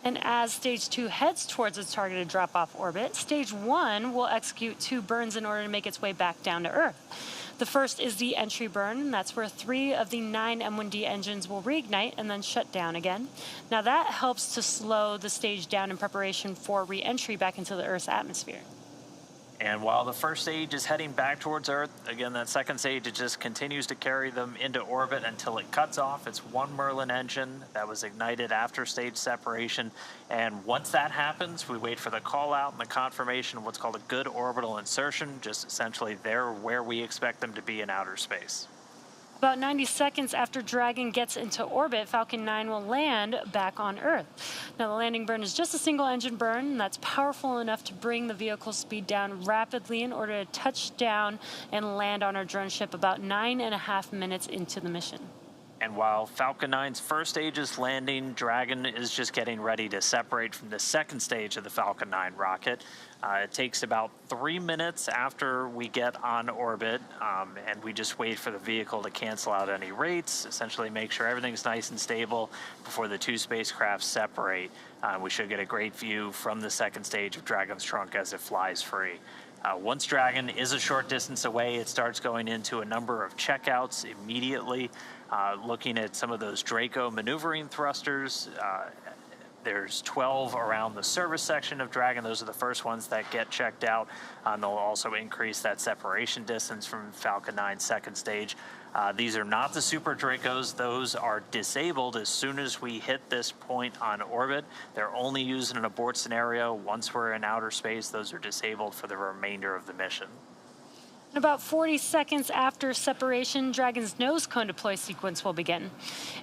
And as Stage 2 heads towards its targeted drop-off orbit, Stage 1 will execute 2 burns in order to make its way back down to Earth. The first is the entry burn, and that's where 3 of the 9 M1D engines will reignite and then shut down again. Now that helps to slow the stage down in preparation for re-entry back into the Earth's atmosphere. And while the first stage is heading back towards Earth, again, that second stage, it just continues to carry them into orbit until it cuts off. It's 1 Merlin engine that was ignited after stage separation. And once that happens, we wait for the call out and the confirmation of what's called a good orbital insertion, just essentially they're where we expect them to be in outer space. About 90 seconds after Dragon gets into orbit, Falcon 9 will land back on Earth. Now, the landing burn is just a single engine burn, and that's powerful enough to bring the vehicle's speed down rapidly in order to touch down and land on our drone ship about 9.5 minutes into the mission. And while Falcon 9's first stage is landing, Dragon is just getting ready to separate from the second stage of the Falcon 9 rocket. It takes about 3 minutes after we get on orbit, and we just wait for the vehicle to cancel out any rates, essentially make sure everything's nice and stable before the 2 spacecraft separate. We should get a great view from the second stage of Dragon's trunk as it flies free. Once Dragon is a short distance away, it starts going into a number of checkouts immediately, looking at some of those Draco maneuvering thrusters. There's 12 around the service section of Dragon. Those are the first ones that get checked out. They'll also increase that separation distance from Falcon 9's second stage. These are not the Super Dracos. Those are disabled as soon as we hit this point on orbit. They're only used in an abort scenario. Once we're in outer space, those are disabled for the remainder of the mission. In about 40 seconds after separation, Dragon's nose cone deploy sequence will begin.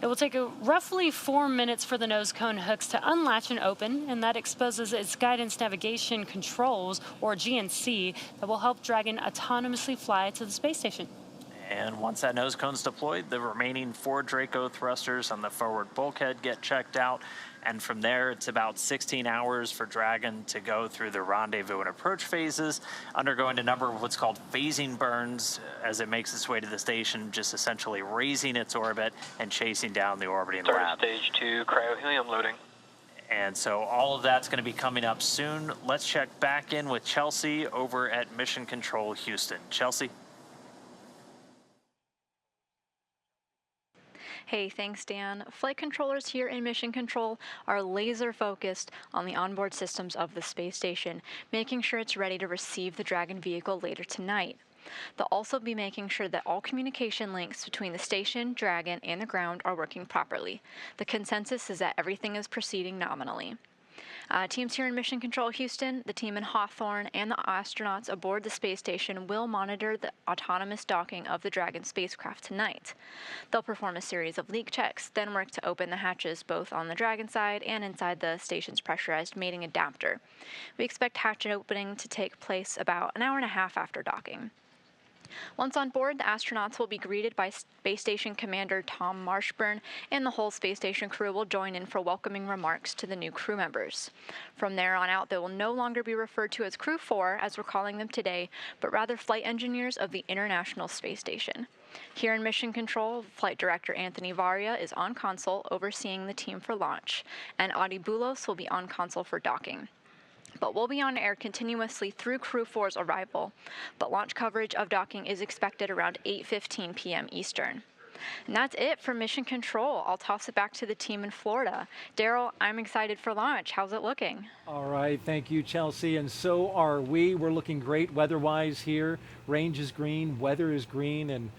It will take roughly 4 minutes for the nose cone hooks to unlatch and open, and that exposes its guidance navigation controls, or GNC, that will help Dragon autonomously fly to the space station. And once that nose cone's deployed, the remaining 4 Draco thrusters on the forward bulkhead get checked out. And from there, it's about 16 hours for Dragon to go through the rendezvous and approach phases, undergoing a number of what's called phasing burns as it makes its way to the station, just essentially raising its orbit and chasing down the orbiting lab. Stage 2 cryohelium loading. And so all of that's going to be coming up soon. Let's check back in with Chelsea over at Mission Control Houston. Chelsea? Hey, thanks, Dan. Flight controllers here in Mission Control are laser focused on the onboard systems of the space station, making sure it's ready to receive the Dragon vehicle later tonight. They'll also be making sure that all communication links between the station, Dragon, and the ground are working properly. The consensus is that everything is proceeding nominally. Teams here in Mission Control Houston, the team in Hawthorne, and the astronauts aboard the space station will monitor the autonomous docking of the Dragon spacecraft tonight. They'll perform a series of leak checks, then work to open the hatches both on the Dragon side and inside the station's pressurized mating adapter. We expect hatch opening to take place about an hour and a half after docking. Once on board, the astronauts will be greeted by Space Station Commander Tom Marshburn, and the whole space station crew will join in for welcoming remarks to the new crew members. From there on out, they will no longer be referred to as Crew-4, as we're calling them today, but rather flight engineers of the International Space Station. Here in Mission Control, Flight Director Anthony Varia is on console overseeing the team for launch, and Adi Boulos will be on console for docking. But we'll be on air continuously through Crew-4's arrival, but launch coverage of docking is expected around 8:15 p.m. Eastern. And that's it for Mission Control. I'll toss it back to the team in Florida. Daryl, I'm excited for launch. How's it looking? All right, thank you, Chelsea, and so are we. We're looking great weather-wise here. Range is green, weather is green, and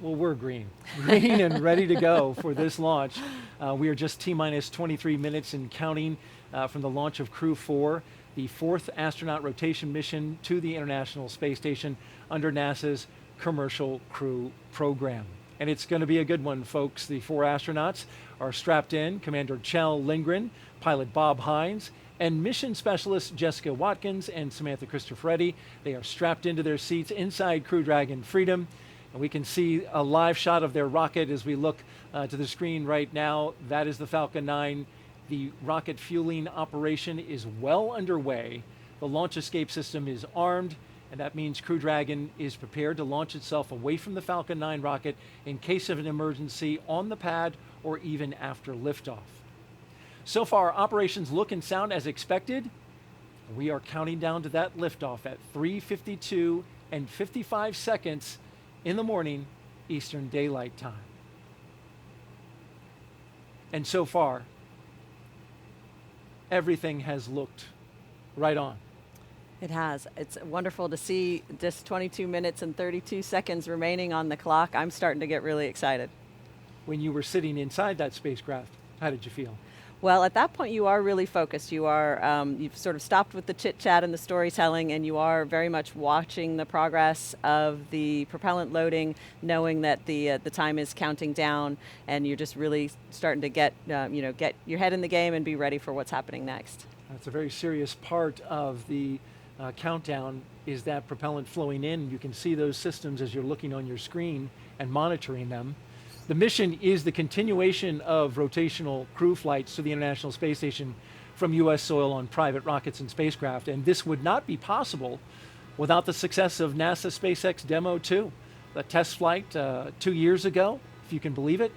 well, we're green and ready to go for this launch. We are just T-minus 23 minutes and counting from the launch of Crew-4, the 4th astronaut rotation mission to the International Space Station under NASA's Commercial Crew Program. And it's going to be a good one, folks. The 4 astronauts are strapped in: Commander Kjell Lindgren, pilot Bob Hines, and mission specialists Jessica Watkins and Samantha Cristoforetti. They are strapped into their seats inside Crew Dragon Freedom. And we can see a live shot of their rocket as we look to the screen right now. That is the Falcon 9. The rocket fueling operation is well underway. The launch escape system is armed, and that means Crew Dragon is prepared to launch itself away from the Falcon 9 rocket in case of an emergency on the pad or even after liftoff. So far, operations look and sound as expected. We are counting down to that liftoff at 3:52 and 55 seconds in the morning, Eastern Daylight Time. And so far, everything has looked right on. It has. It's wonderful to see just 22 minutes and 32 seconds remaining on the clock. I'm starting to get really excited. When you were sitting inside that spacecraft, how did you feel? Well, at that point, you are really focused. You are, you've sort of stopped with the chit chat and the storytelling, and you are very much watching the progress of the propellant loading, knowing that the time is counting down, and you're just really starting to get your head in the game and be ready for what's happening next. That's a very serious part of the countdown, is that propellant flowing in. You can see those systems as you're looking on your screen and monitoring them. The mission is the continuation of rotational crew flights to the International Space Station from U.S. soil on private rockets and spacecraft, and this would not be possible without the success of NASA SpaceX Demo 2, the test flight 2 years ago, if you can believe it,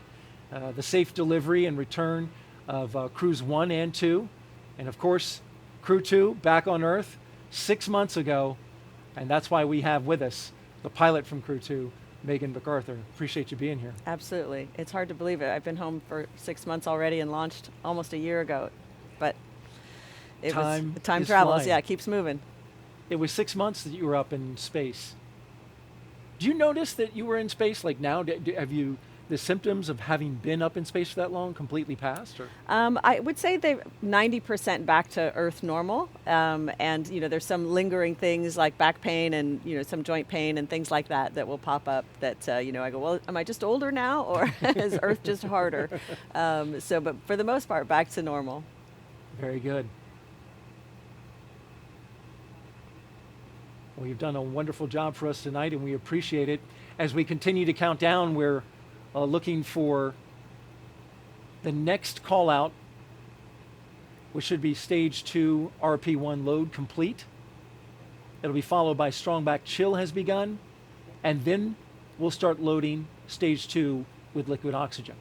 the safe delivery and return of Crews 1 and 2, and of course, Crew 2 back on Earth 6 months ago, and that's why we have with us the pilot from Crew 2, Megan MacArthur. Appreciate you being here. Absolutely. It's hard to believe it. I've been home for 6 months already and launched almost a year ago, but time travels. Flying. Yeah, it keeps moving. It was 6 months that you were up in space. Do you notice that you were in space like now? Have you, the symptoms of having been up in space for that long completely passed? Or? I would say they're 90% back to Earth normal. And, there's some lingering things like back pain and, some joint pain and things like that that will pop up that, I go, well, am I just older now or is Earth just harder? But for the most part, back to normal. Very good. Well, you've done a wonderful job for us tonight, and we appreciate it. As we continue to count down, we're looking for the next call out, which should be stage 2 RP1 load complete. It'll be followed by strong back chill has begun, and then we'll start loading stage 2 with liquid oxygen.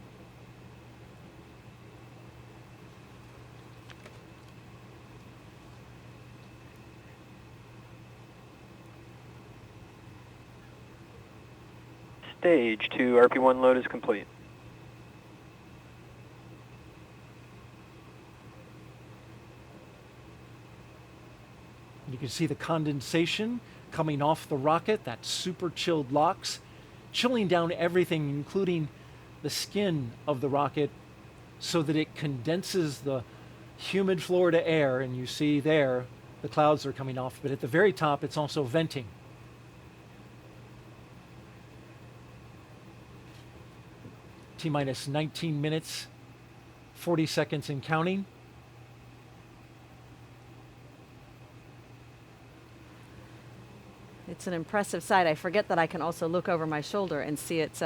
Stage 2 RP1 load is complete. You can see the condensation coming off the rocket, that super chilled LOX, chilling down everything, including the skin of the rocket, so that it condenses the humid Florida air. And you see there, the clouds are coming off, but at the very top, it's also venting. T-minus 19 minutes, 40 seconds and counting. It's an impressive sight. I forget that I can also look over my shoulder and see it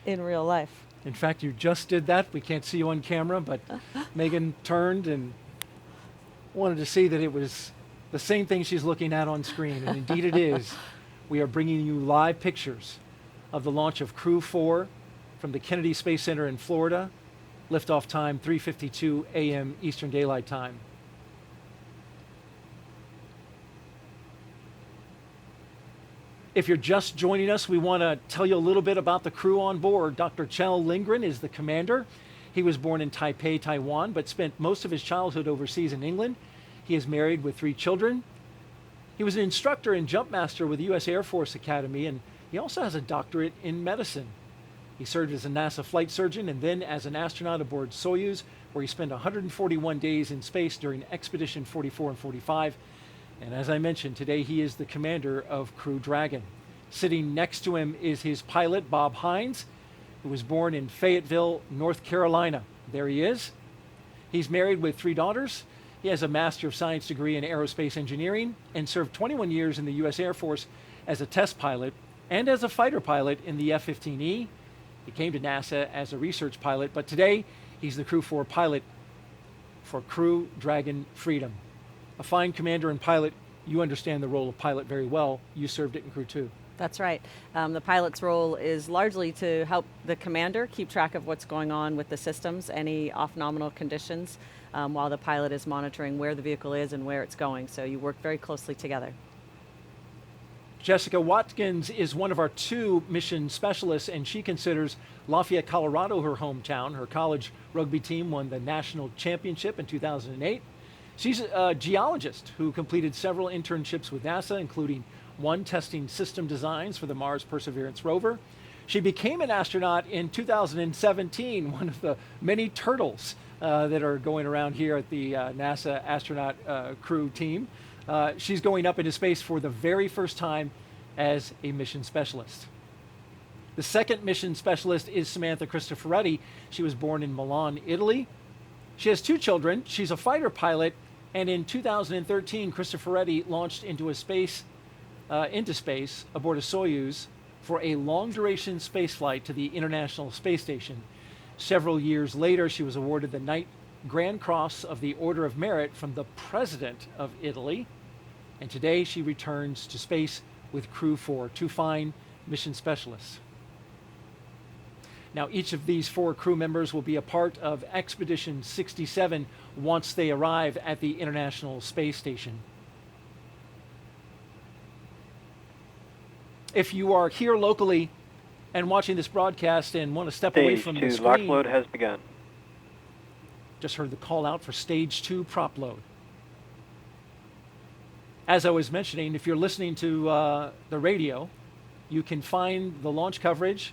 in real life. In fact, you just did that. We can't see you on camera, but Megan turned and wanted to see that it was the same thing she's looking at on screen, and indeed it is. We are bringing you live pictures of the launch of Crew-4 from the Kennedy Space Center in Florida. Liftoff time 3:52 a.m. Eastern Daylight Time. If you're just joining us, we want to tell you a little bit about the crew on board. Dr. Kjell Lindgren is the commander. He was born in Taipei, Taiwan, but spent most of his childhood overseas in England. He is married with 3 children. He was an instructor and jump master with the U.S. Air Force Academy, and he also has a doctorate in medicine. He served as a NASA flight surgeon and then as an astronaut aboard Soyuz, where he spent 141 days in space during Expedition 44 and 45. And as I mentioned, today he is the commander of Crew Dragon. Sitting next to him is his pilot, Bob Hines, who was born in Fayetteville, North Carolina. There he is. He's married with 3 daughters. He has a Master of Science degree in aerospace engineering and served 21 years in the U.S. Air Force as a test pilot and as a fighter pilot in the F-15E. He came to NASA as a research pilot, but today he's the Crew-4 pilot for Crew Dragon Freedom. A fine commander and pilot. You understand the role of pilot very well. You served it in Crew 2. That's right. The pilot's role is largely to help the commander keep track of what's going on with the systems, any off-nominal conditions, while the pilot is monitoring where the vehicle is and where it's going. So you work very closely together. Jessica Watkins is one of our 2 mission specialists, and she considers Lafayette, Colorado her hometown. Her college rugby team won the national championship in 2008. She's a geologist who completed several internships with NASA, including one testing system designs for the Mars Perseverance rover. She became an astronaut in 2017, one of the many turtles that are going around here at the NASA astronaut crew team. She's going up into space for the very first time as a mission specialist. The second mission specialist is Samantha Cristoforetti. She was born in Milan, Italy. She has 2 children. She's a fighter pilot, and in 2013, Cristoforetti launched into space aboard a Soyuz for a long-duration spaceflight to the International Space Station. Several years later, she was awarded the Knight Grand Cross of the Order of Merit from the President of Italy. And today she returns to space with Crew-4, 2 fine mission specialists. Now, each of these 4 crew members will be a part of Expedition 67 once they arrive at the International Space Station. If you are here locally and watching this broadcast and want to step away from the Stage 2 lock screen, load has begun. just heard the call out for Stage 2 prop load. As I was mentioning, if you're listening to the radio, you can find the launch coverage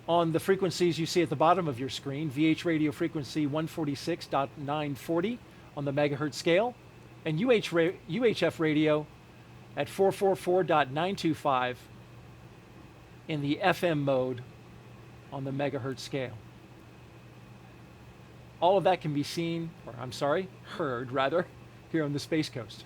on the frequencies you see at the bottom of your screen. VH radio frequency 146.940 on the megahertz scale, and UHF radio at 444.925 in the FM mode on the megahertz scale. All of that can be seen, or I'm sorry, heard rather, here on the Space Coast.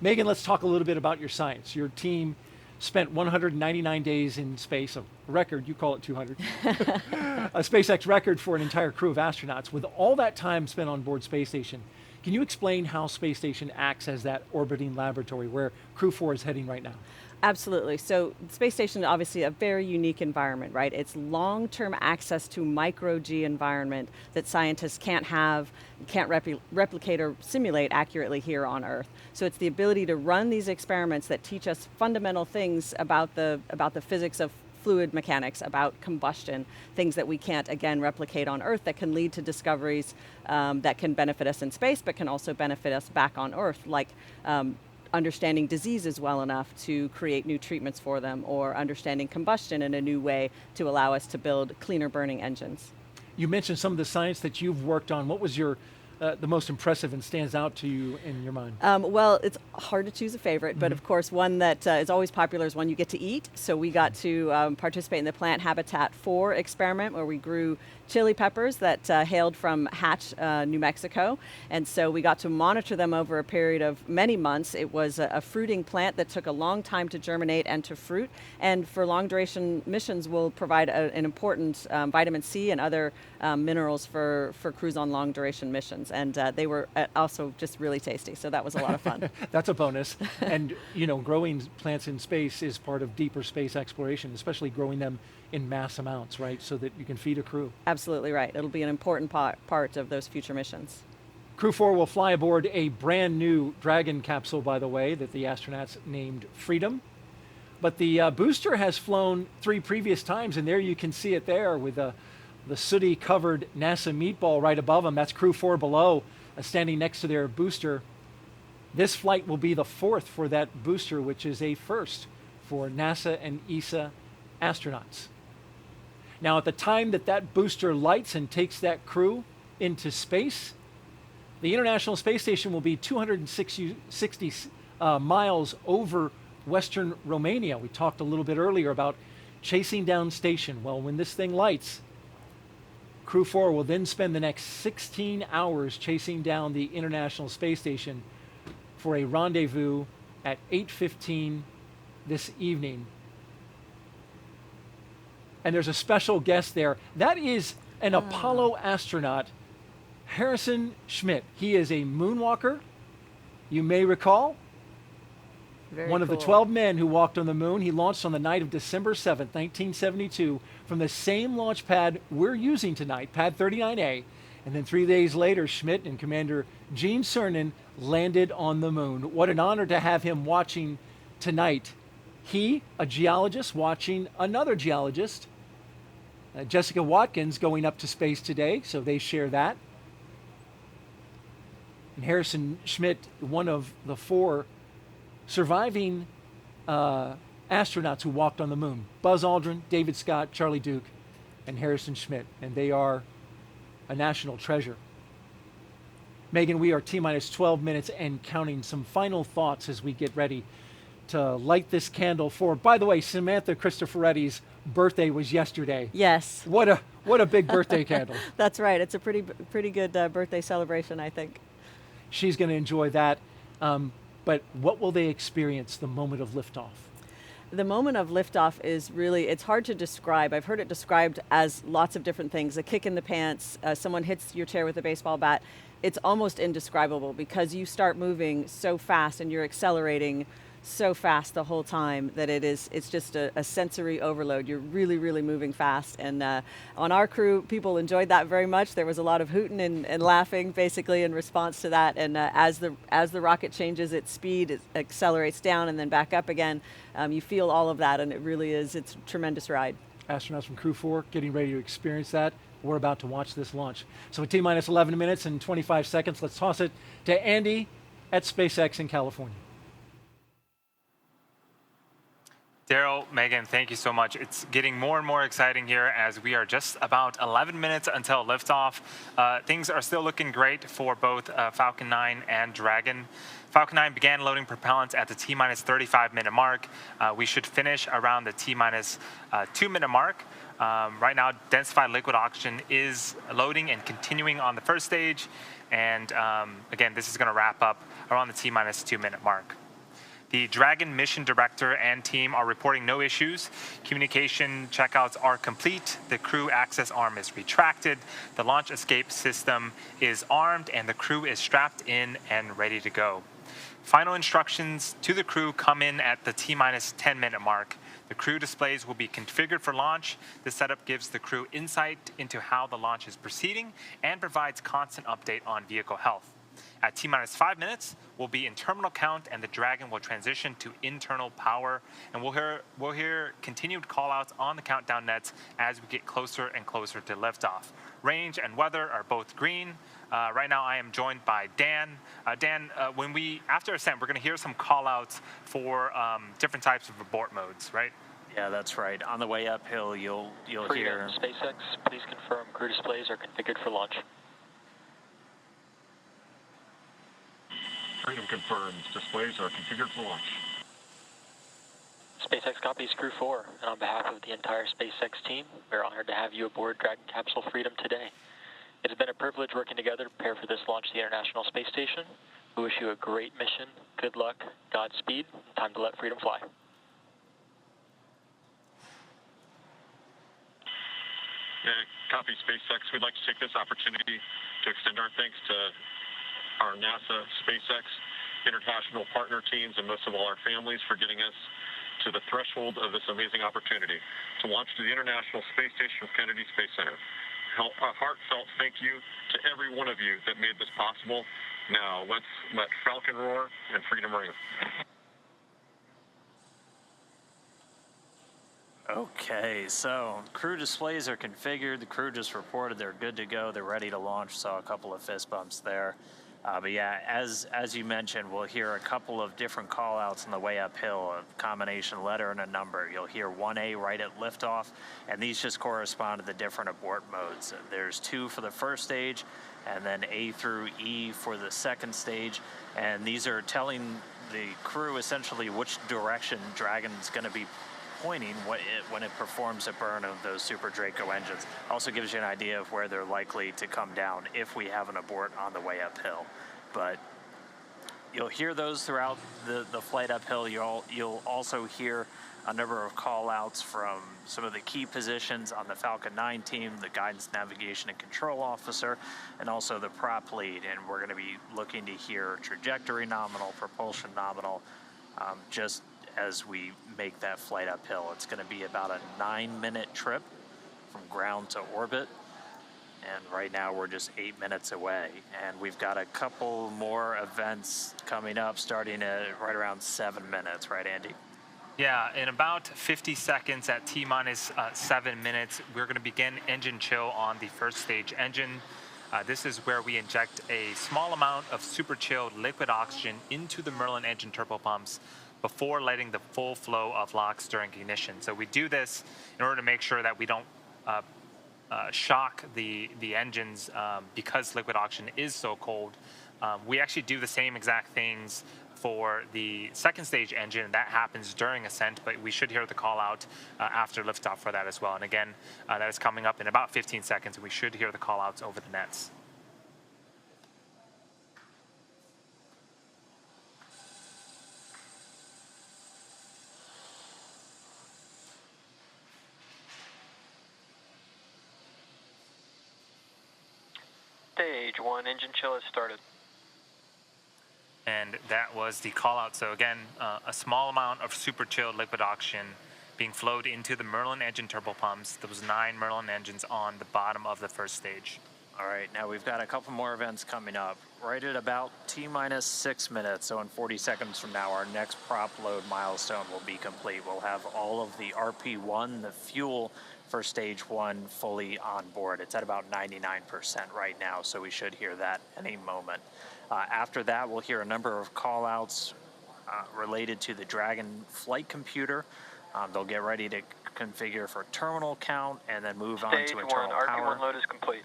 Megan, let's talk a little bit about your science. Your team spent 199 days in space, a record, you call it 200, a SpaceX record for an entire crew of astronauts. With all that time spent on board Space Station, can you explain how Space Station acts as that orbiting laboratory where Crew-4 is heading right now? Absolutely. So the space station is obviously a very unique environment, right? It's long-term access to micro-G environment that scientists can't replicate or simulate accurately here on Earth. So it's the ability to run these experiments that teach us fundamental things about the physics of fluid mechanics, about combustion, things that we can't, again, replicate on Earth that can lead to discoveries that can benefit us in space, but can also benefit us back on Earth, like understanding diseases well enough to create new treatments for them, or understanding combustion in a new way to allow us to build cleaner burning engines. You mentioned some of the science that you've worked on. What was the most impressive and stands out to you in your mind? Well, it's hard to choose a favorite, but of course one that is always popular is one you get to eat. So we got to participate in the Plant Habitat 4 experiment, where we grew chili peppers that hailed from Hatch, New Mexico. And so we got to monitor them over a period of many months. It was a fruiting plant that took a long time to germinate and to fruit. And for long duration missions will provide an important vitamin C and other minerals for crews on long duration missions. And they were also just really tasty. So that was a lot of fun. That's a bonus. And growing plants in space is part of deeper space exploration, especially growing them in mass amounts, right? So that you can feed a crew. Absolutely right. It'll be an important part of those future missions. Crew-4 will fly aboard a brand new Dragon capsule, by the way, that the astronauts named Freedom. But the booster has flown 3 previous times, and there you can see it there with the sooty covered NASA meatball right above them. That's Crew-4 below, standing next to their booster. This flight will be the 4th for that booster, which is a first for NASA and ESA astronauts. Now, at the time that booster lights and takes that crew into space, the International Space Station will be 260 miles over Western Romania. We talked a little bit earlier about chasing down station. Well, when this thing lights, Crew-4 will then spend the next 16 hours chasing down the International Space Station for a rendezvous at 8:15 this evening. And there's a special guest there. That is an Apollo astronaut, Harrison Schmitt. He is a moonwalker, you may recall. One of the 12 men who walked on the moon. He launched on the night of December 7th, 1972, from the same launch pad we're using tonight, pad 39A. And then 3 days later, Schmitt and Commander Gene Cernan landed on the moon. What an honor to have him watching tonight. He, a geologist, watching another geologist, Jessica Watkins, going up to space today, so they share that. And Harrison Schmitt, one of the 4 surviving astronauts who walked on the moon. Buzz Aldrin, David Scott, Charlie Duke, and Harrison Schmitt. And they are a national treasure. Megan, we are T-minus 12 minutes and counting. Some final thoughts as we get ready to light this candle for, by the way, Samantha Cristoforetti's birthday was yesterday. Yes. What a big birthday candle. That's right. It's a pretty good birthday celebration, I think. She's going to enjoy that. But what will they experience the moment of liftoff? The moment of liftoff is really, it's hard to describe. I've heard it described as lots of different things. A kick in the pants, someone hits your chair with a baseball bat. It's almost indescribable because you start moving so fast and you're accelerating so fast the whole time that it's just a sensory overload. You're really, really moving fast. And on our crew, people enjoyed that very much. There was a lot of hooting and laughing basically in response to that. And as the rocket changes its speed, it accelerates down and then back up again. You feel all of that, and it's a tremendous ride. Astronauts from Crew-4 getting ready to experience that. We're about to watch this launch. So at T-minus 11 minutes and 25 seconds, let's toss it to Andy at SpaceX in California. Daryl, Megan, thank you so much. It's getting more and more exciting here as we are just about 11 minutes until liftoff. Things are still looking great for both Falcon 9 and Dragon. Falcon 9 began loading propellants at the T-minus 35-minute mark. We should finish around the T-minus 2-minute mark. Right now, densified liquid oxygen is loading and continuing on the first stage. And again, this is going to wrap up around the T-minus 2-minute mark. The Dragon mission director and team are reporting no issues. Communication checkouts are complete. The crew access arm is retracted. The launch escape system is armed, and the crew is strapped in and ready to go. Final instructions to the crew come in at the T-minus 10-minute mark. The crew displays will be configured for launch. This setup gives the crew insight into how the launch is proceeding and provides constant update on vehicle health. At T-minus 5 minutes, we'll be in terminal count, and the Dragon will transition to internal power. And we'll hear continued callouts on the countdown nets as we get closer and closer to liftoff. Range and weather are both green. Right now, I am joined by Dan. Dan, after ascent, we're going to hear some callouts for different types of abort modes, right? Yeah, that's right. On the way uphill, you'll hear. SpaceX, please confirm crew displays are configured for launch. Freedom confirms. Displays are configured for launch. SpaceX copies Crew-4, and on behalf of the entire SpaceX team, we're honored to have you aboard Dragon Capsule Freedom today. It has been a privilege working together to prepare for this launch to the International Space Station. We wish you a great mission, good luck, Godspeed, and time to let freedom fly. Copy SpaceX. We'd like to take this opportunity to extend our thanks to our NASA, SpaceX, international partner teams, and most of all our families for getting us to the threshold of this amazing opportunity to launch to the International Space Station from Kennedy Space Center. A heartfelt thank you to every one of you that made this possible. Now, let's let Falcon roar and freedom ring. Okay, so crew displays are configured. The crew just reported they're good to go. They're ready to launch. Saw a couple of fist bumps there. But yeah, as you mentioned, we'll hear a couple of different call-outs on the way uphill, a combination letter and a number. You'll hear 1A right at liftoff, and these just correspond to the different abort modes. There's 2 for the first stage, and then A through E for the second stage, and these are telling the crew essentially which direction Dragon's going to be pointing when it performs a burn of those Super Draco engines. Also gives you an idea of where they're likely to come down if we have an abort on the way uphill. But you'll hear those throughout the flight uphill. You'll also hear a number of call-outs from some of the key positions on the Falcon 9 team, the guidance, navigation, and control officer, and also the prop lead. And we're going to be looking to hear trajectory nominal, propulsion nominal, just as we make that flight uphill. It's going to be about a 9-minute trip from ground to orbit. And right now we're just 8 minutes away. And we've got a couple more events coming up starting at right around 7 minutes, right, Andy? Yeah, in about 50 seconds at T-minus 7 minutes, we're going to begin engine chill on the first stage engine. This is where we inject a small amount of super chilled liquid oxygen into the Merlin engine turbopumps before letting the full flow of LOX during ignition. So we do this in order to make sure that we don't shock the engines because liquid oxygen is so cold. We actually do the same exact things for the second stage engine. That happens during ascent, but we should hear the call out after liftoff for that as well. And again, that is coming up in about 15 seconds, and we should hear the call outs over the nets. Stage 1 engine chill has started. And that was the call out. So again, a small amount of super chilled liquid oxygen being flowed into the Merlin engine turbopumps. There was 9 Merlin engines on the bottom of the first stage. All right, now we've got a couple more events coming up. Right at about T-minus 6 minutes, so in 40 seconds from now, our next prop load milestone will be complete. We'll have all of the RP1, the fuel for stage 1, fully on board. It's at about 99% right now, so we should hear that any moment. After that, we'll hear a number of call-outs related to the Dragon flight computer. They'll get ready to configure for terminal count and then move on to internal power. Stage 1, RP1 load is complete.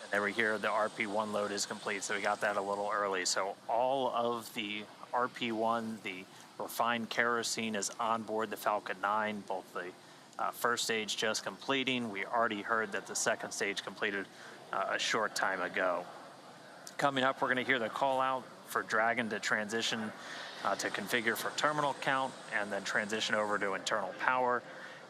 And then we hear the RP1 load is complete, so we got that a little early. So all of the RP1, the refined kerosene is on board the Falcon 9, both the first stage just completing. We already heard that the second stage completed a short time ago. Coming up, we're going to hear the call out for Dragon to transition to configure for terminal count and then transition over to internal power.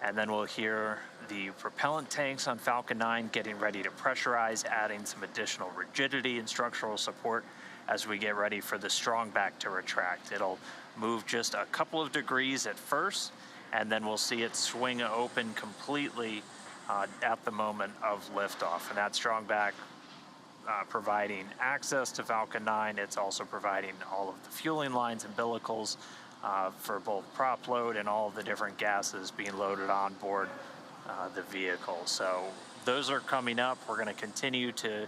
And then we'll hear the propellant tanks on Falcon 9 getting ready to pressurize, adding some additional rigidity and structural support as we get ready for the strong back to retract. It'll move just a couple of degrees at first, and then we'll see it swing open completely at the moment of liftoff. And that strong back providing access to Falcon 9. It's also providing all of the fueling lines and umbilicals for both prop load and all of the different gases being loaded on board the vehicle. So those are coming up. We're going to continue to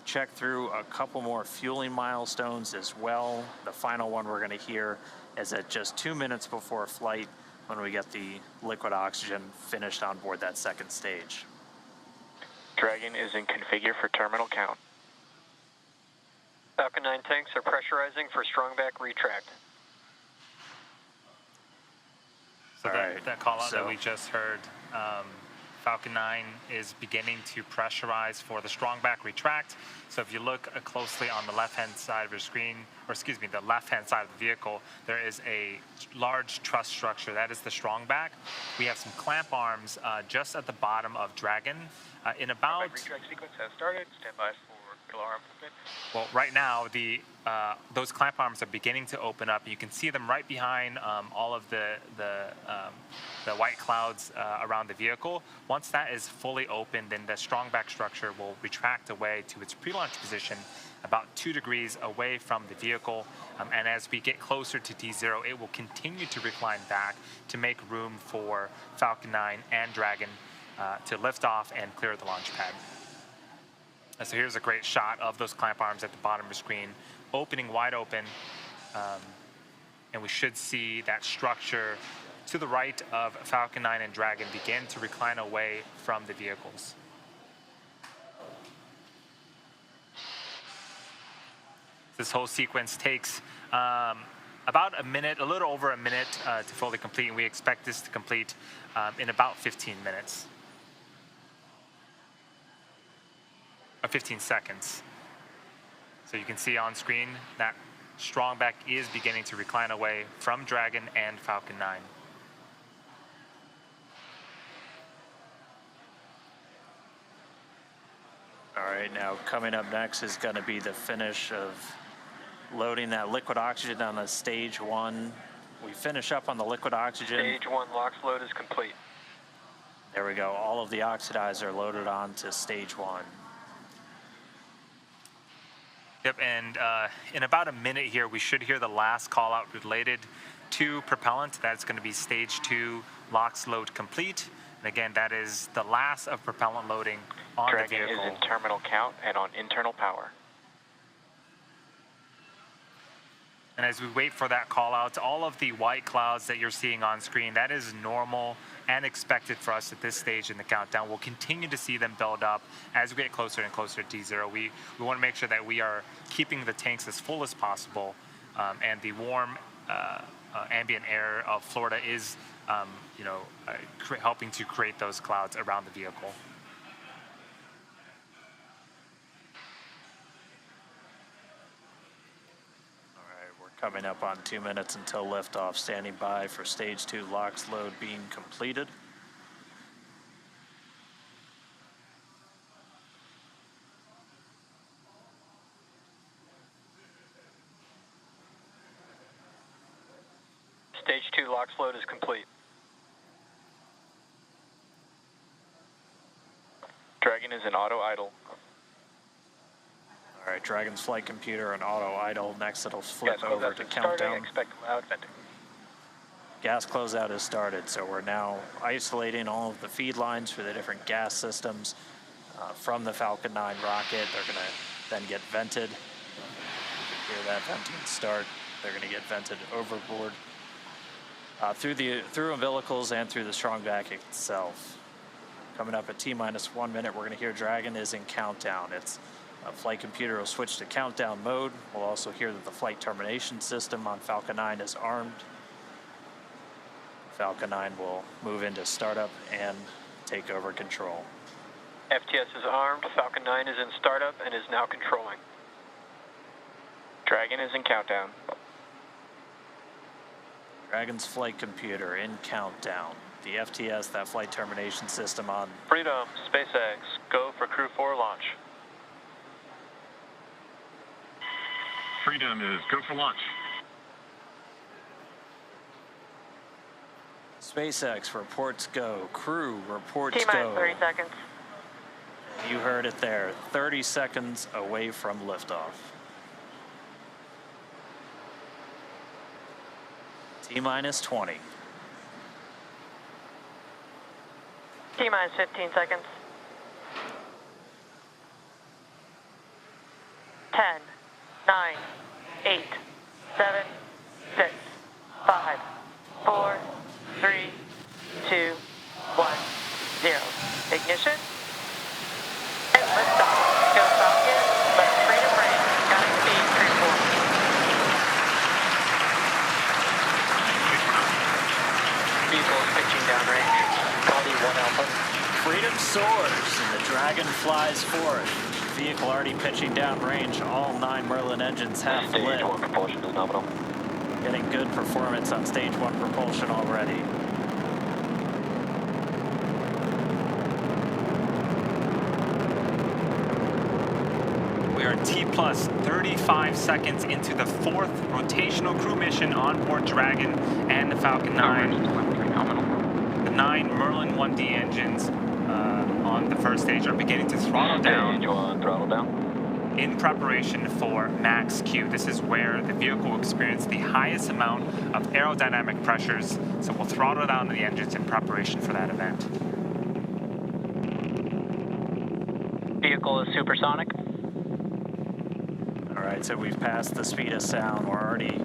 check through a couple more fueling milestones as well. The final one we're going to hear is at just 2 minutes before flight when we get the liquid oxygen finished on board that second stage. Dragon is in configure for terminal count. Falcon 9 tanks are pressurizing for strong back retract. So that call out that we just heard, Falcon 9 is beginning to pressurize for the strong back retract. So if you look closely on the left-hand side of your screen, or excuse me, the left-hand side of the vehicle, there is a large truss structure. That is the strong back. We have some clamp arms just at the bottom of Dragon. In about... Retract sequence has started. Stand by for alarm. Well, right now, those clamp arms are beginning to open up. You can see them right behind all of the white clouds around the vehicle. Once that is fully open, then the strong back structure will retract away to its pre-launch position about 2 degrees away from the vehicle. And as we get closer to D0, it will continue to recline back to make room for Falcon 9 and Dragon to lift off and clear the launch pad. And so here's a great shot of those clamp arms at the bottom of the screen, opening wide open. And we should see that structure to the right of Falcon 9 and Dragon begin to recline away from the vehicles. This whole sequence takes about a minute, a little over a minute to fully complete, and we expect this to complete in about 15 minutes. 15 seconds. So you can see on screen that strong back is beginning to recline away from Dragon and Falcon 9. All right, now coming up next is going to be the finish of loading that liquid oxygen on a stage 1. We finish up on the liquid oxygen. Stage 1 LOX load is complete. There we go. All of the oxidizer loaded on to stage 1. Yep, and in about a minute here, we should hear the last call out related to propellant. That's going to be stage 2 LOX load complete. And again, that is the last of propellant loading on the vehicle. Dragon is in terminal count and on internal power. And as we wait for that call out, all of the white clouds that you're seeing on screen, that is normal and expected for us at this stage in the countdown. We'll continue to see them build up as we get closer and closer to D0. We want to make sure that we are keeping the tanks as full as possible, and the warm ambient air of Florida is helping to create those clouds around the vehicle. Coming up on 2 minutes until liftoff, standing by for stage 2 LOX load being completed. Stage 2 LOX load is complete. Dragon is in auto idle. All right, Dragon's flight computer and auto idle. Next, it'll flip over to countdown. Expect loud venting. Gas closeout has started, so we're now isolating all of the feed lines for the different gas systems from the Falcon 9 rocket. They're going to then get vented. You can hear that venting start. They're going to get vented overboard through umbilicals and through the strong back itself. Coming up at T-minus 1 minute, we're going to hear Dragon is in countdown. Its flight computer will switch to countdown mode. We'll also hear that the flight termination system on Falcon 9 is armed. Falcon 9 will move into startup and take over control. FTS is armed. Falcon 9 is in startup and is now controlling. Dragon is in countdown. Dragon's flight computer in countdown. The FTS, that flight termination system on. Freedom, SpaceX, go for Crew-4 launch. Freedom is go for launch. SpaceX, reports go. Crew, reports T-minus go. 30 seconds. You heard it there. 30 seconds away from liftoff. T-minus 20. T-minus 15 seconds. 10, 9, 8, 7, 6, 5, 4, 3, 2, 1, 0. Ignition. And liftoff. Go Falcon. Let freedom reign. Guiding speed. Crew-4. Vehicle is pitching downrange. Copy 1 Alpha. Freedom soars and the Dragon flies forth. Vehicle already pitching downrange. All 9 Merlin engines have lit. Stage 1 propulsion is nominal. Getting good performance on stage 1 propulsion already. We are T plus 35 seconds into the 4th rotational crew mission on board Dragon and the Falcon 9. The 9 Merlin 1D engines on the first stage are beginning to throttle down. Stage 1 throttle down. In preparation for max Q. This is where the vehicle will experience the highest amount of aerodynamic pressures, so we'll throttle down the engines in preparation for that event. Vehicle is supersonic. All right, so we've passed the speed of sound. We're already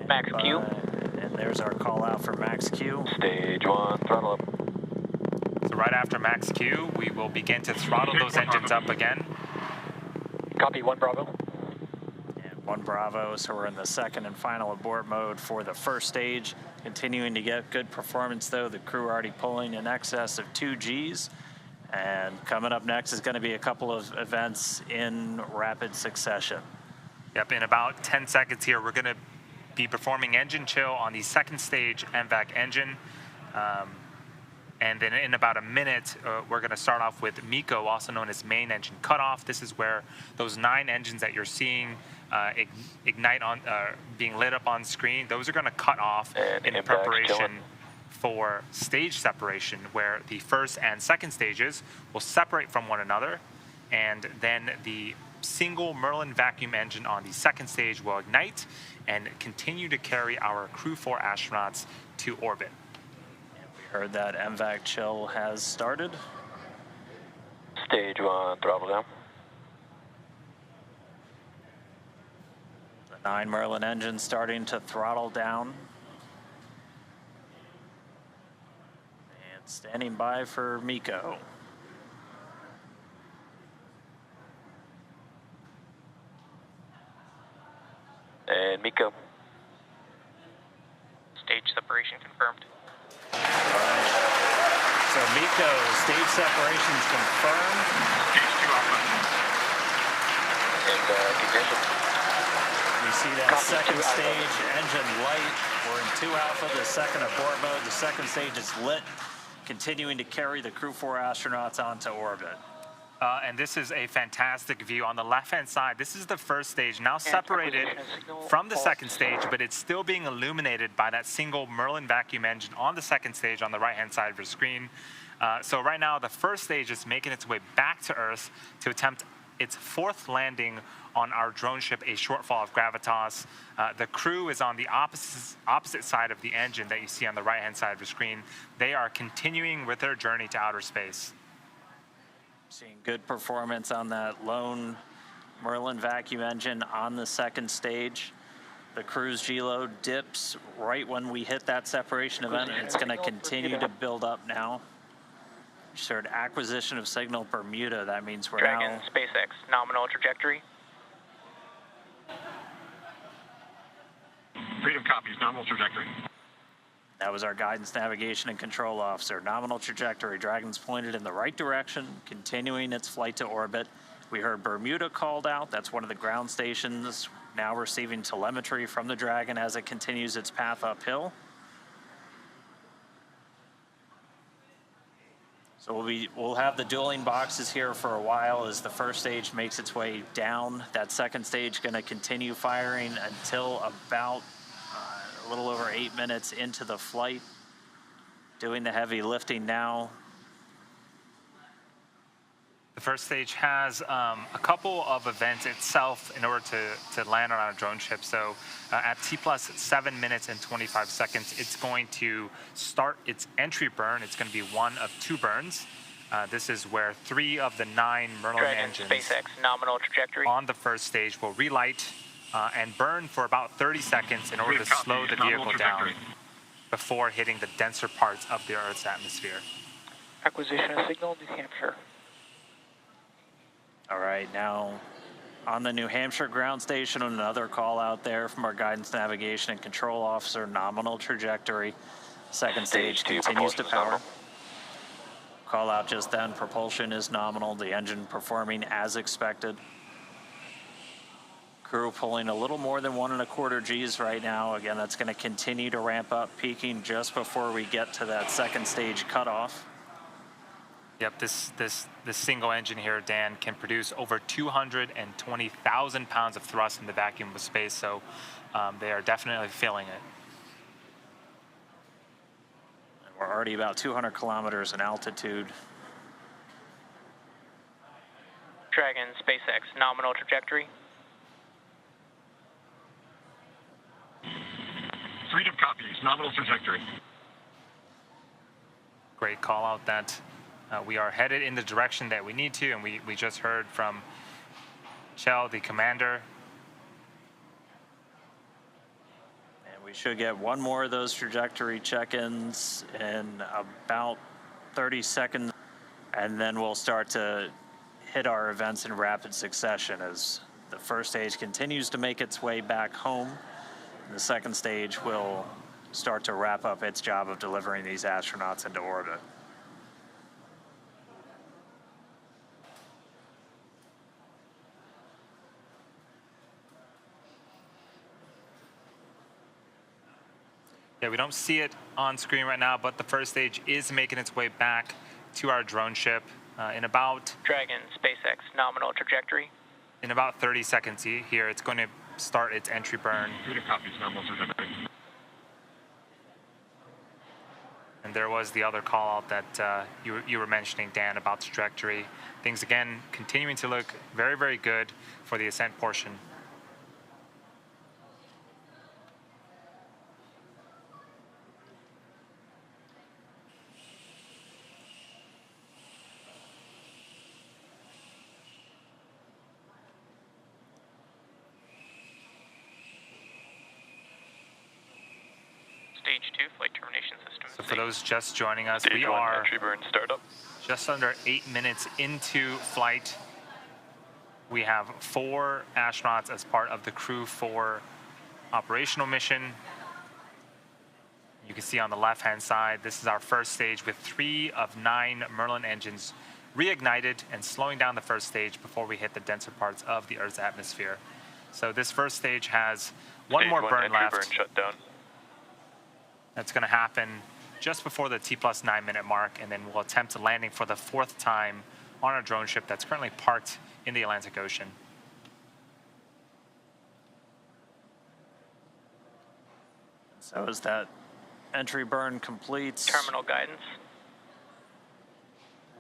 Max Q. And there's our call out for max Q. Stage 1 throttle up. So right after max Q, we will begin to throttle those engines up again. Copy 1 Bravo. And 1 Bravo, so we're in the second and final abort mode for the first stage. Continuing to get good performance though. The crew already pulling in excess of 2 Gs. And coming up next is going to be a couple of events in rapid succession. Yep, in about 10 seconds here, we're going to be performing engine chill on the second stage MVAC engine. And then in about a minute, we're going to start off with MECO, also known as main engine cutoff. This is where those 9 engines that you're seeing ignite on, being lit up on screen, those are going to cut off in preparation for stage separation, where the first and second stages will separate from one another, and then the single Merlin vacuum engine on the second stage will ignite and continue to carry our Crew-4 astronauts to orbit. Heard that MVAC chill has started. Stage 1 throttle down. The 9 Merlin engines starting to throttle down. And standing by for MECO. And MECO. Stage separation confirmed. So MECO, stage separations confirmed. Stage 2 Alpha. And ignition. You see that second stage engine light. We're in 2 Alpha, the second abort mode. The second stage is lit, continuing to carry the Crew-4 astronauts onto orbit. And this is a fantastic view. On the left-hand side, this is the first stage, now separated from the second stage, but it's still being illuminated by that single Merlin vacuum engine on the second stage on the right-hand side of your screen. So right now, the first stage is making its way back to Earth to attempt its 4th landing on our drone ship, a shortfall of gravitas. The crew is on the opposite side of the engine that you see on the right-hand side of your screen. They are continuing with their journey to outer space. Seeing good performance on that lone Merlin vacuum engine on the second stage. The cruise G-load dips right when we hit that separation event. It's going to continue to build up now. You heard acquisition of signal Bermuda. That means we're Dragon, now... SpaceX, nominal trajectory. Freedom copies, nominal trajectory. That was our guidance, navigation, and control officer. Nominal trajectory. Dragon's pointed in the right direction, continuing its flight to orbit. We heard Bermuda called out. That's one of the ground stations now receiving telemetry from the Dragon as it continues its path uphill. So we'll have the dueling boxes here for a while as the first stage makes its way down. That second stage going to continue firing until about a little over 8 minutes into the flight. Doing the heavy lifting now. The first stage has a couple of events itself in order to land on our drone ship. So at T plus 7 minutes and 25 seconds, it's going to start its entry burn. It's going to be one of 2 burns. This is where 3 of the 9 Merlin engines SpaceX nominal trajectory on the first stage will relight and burn for about 30 seconds in order to slow the vehicle down before hitting the denser parts of the Earth's atmosphere. acquisition of signal, New Hampshire. All right, now on the New Hampshire ground station, another call out there from our guidance, navigation, and control officer, nominal trajectory. Second stage continues to power. Call out just then, propulsion is nominal, the engine performing as expected. Crew pulling a little more than 1.25 Gs right now. Again, that's going to continue to ramp up, peaking just before we get to that second stage cutoff. Yep, this single engine here, Dan, can produce over 220,000 pounds of thrust in the vacuum of space, so they are definitely feeling it. We're already about 200 kilometers in altitude. Dragon, SpaceX, nominal trajectory. Freedom copies, nominal trajectory. Great call out that we are headed in the direction that we need to, and we just heard from Kjell, the commander. And we should get one more of those trajectory check-ins in about 30 seconds, and then we'll start to hit our events in rapid succession as the first stage continues to make its way back home. The second stage will start to wrap up its job of delivering these astronauts into orbit. Yeah, we don't see it on screen right now, but the first stage is making its way back to our drone ship in about... Dragon, SpaceX, nominal trajectory. In about 30 seconds here, it's going to start its entry burn. Freedom copies, nominal trajectory. And there was the other call out that you were mentioning, Dan, about the trajectory. Things, again, continuing to look very, very good for the ascent portion. Stage 2, flight termination system. So for those just joining us, Stage we 1, are entry burn startup. just under 8 minutes into flight. We have 4 astronauts as part of the Crew-4 operational mission. You can see on the left-hand side, this is our first stage with 3 of 9 Merlin engines reignited and slowing down the first stage before we hit the denser parts of the Earth's atmosphere. So this first stage has one more burn left. Burn shut down. That's going to happen just before the T plus 9 minute mark, and then we'll attempt a landing for the 4th time on our drone ship that's currently parked in the Atlantic Ocean. So as that entry burn completes, Terminal guidance.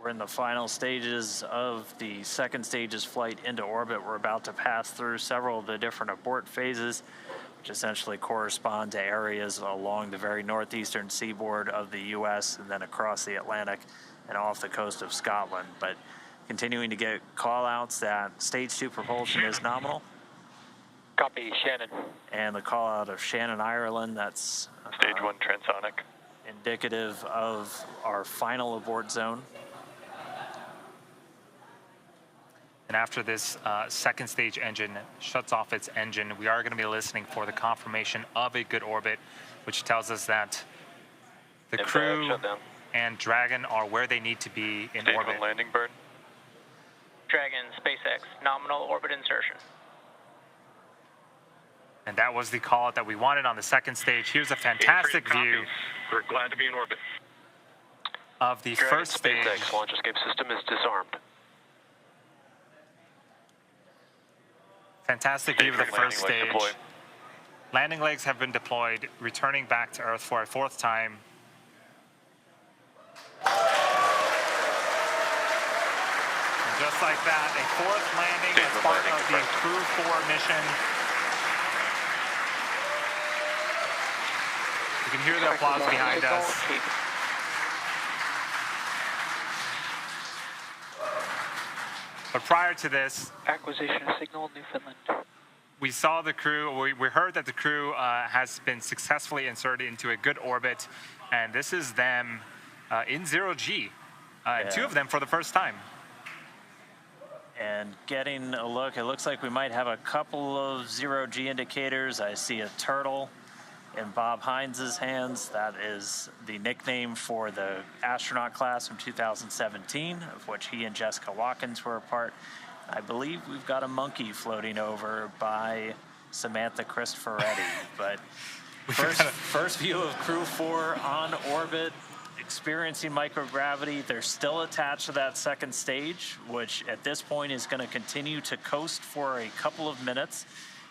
we're in the final stages of the second stage's flight into orbit. We're about to pass through several of the different abort phases, which essentially correspond to areas along the very northeastern seaboard of the U.S. and then across the Atlantic and off the coast of Scotland. But continuing to get call-outs that Stage 2 propulsion is nominal. Copy, Shannon. And the call-out of Shannon, Ireland, that's Stage 1 transonic. indicative of our final abort zone. And after this second stage engine shuts off its engine, we are going to be listening for the confirmation of a good orbit, which tells us that the Crew and Dragon are where they need to be in Stage orbit. 1 landing burn. Dragon, SpaceX, nominal orbit insertion. And that was the call out that we wanted on the second stage. Here's a fantastic view. We're glad to be in orbit. Of the Dragon, first stage. SpaceX launch escape system is disarmed. Fantastic view of the first stage. Landing legs have been deployed, returning back to Earth for a fourth time. And just like that, a fourth landing as part of the Crew-4 mission. You can hear the applause behind us. But prior to this, acquisition of signal Newfoundland. We saw the crew, we heard that the crew has been successfully inserted into a good orbit, and this is them in 0G, two of them for the first time. And getting a look, it looks like we might have a couple of 0G indicators. I see a turtle in Bob Hines' hands. That is the nickname for the astronaut class from 2017, of which he and Jessica Watkins were a part. I believe we've got a monkey floating over by Samantha Cristoforetti. But first view of Crew-4 on orbit, experiencing microgravity. They're still attached to that second stage, which at this point is going to continue to coast for a couple of minutes.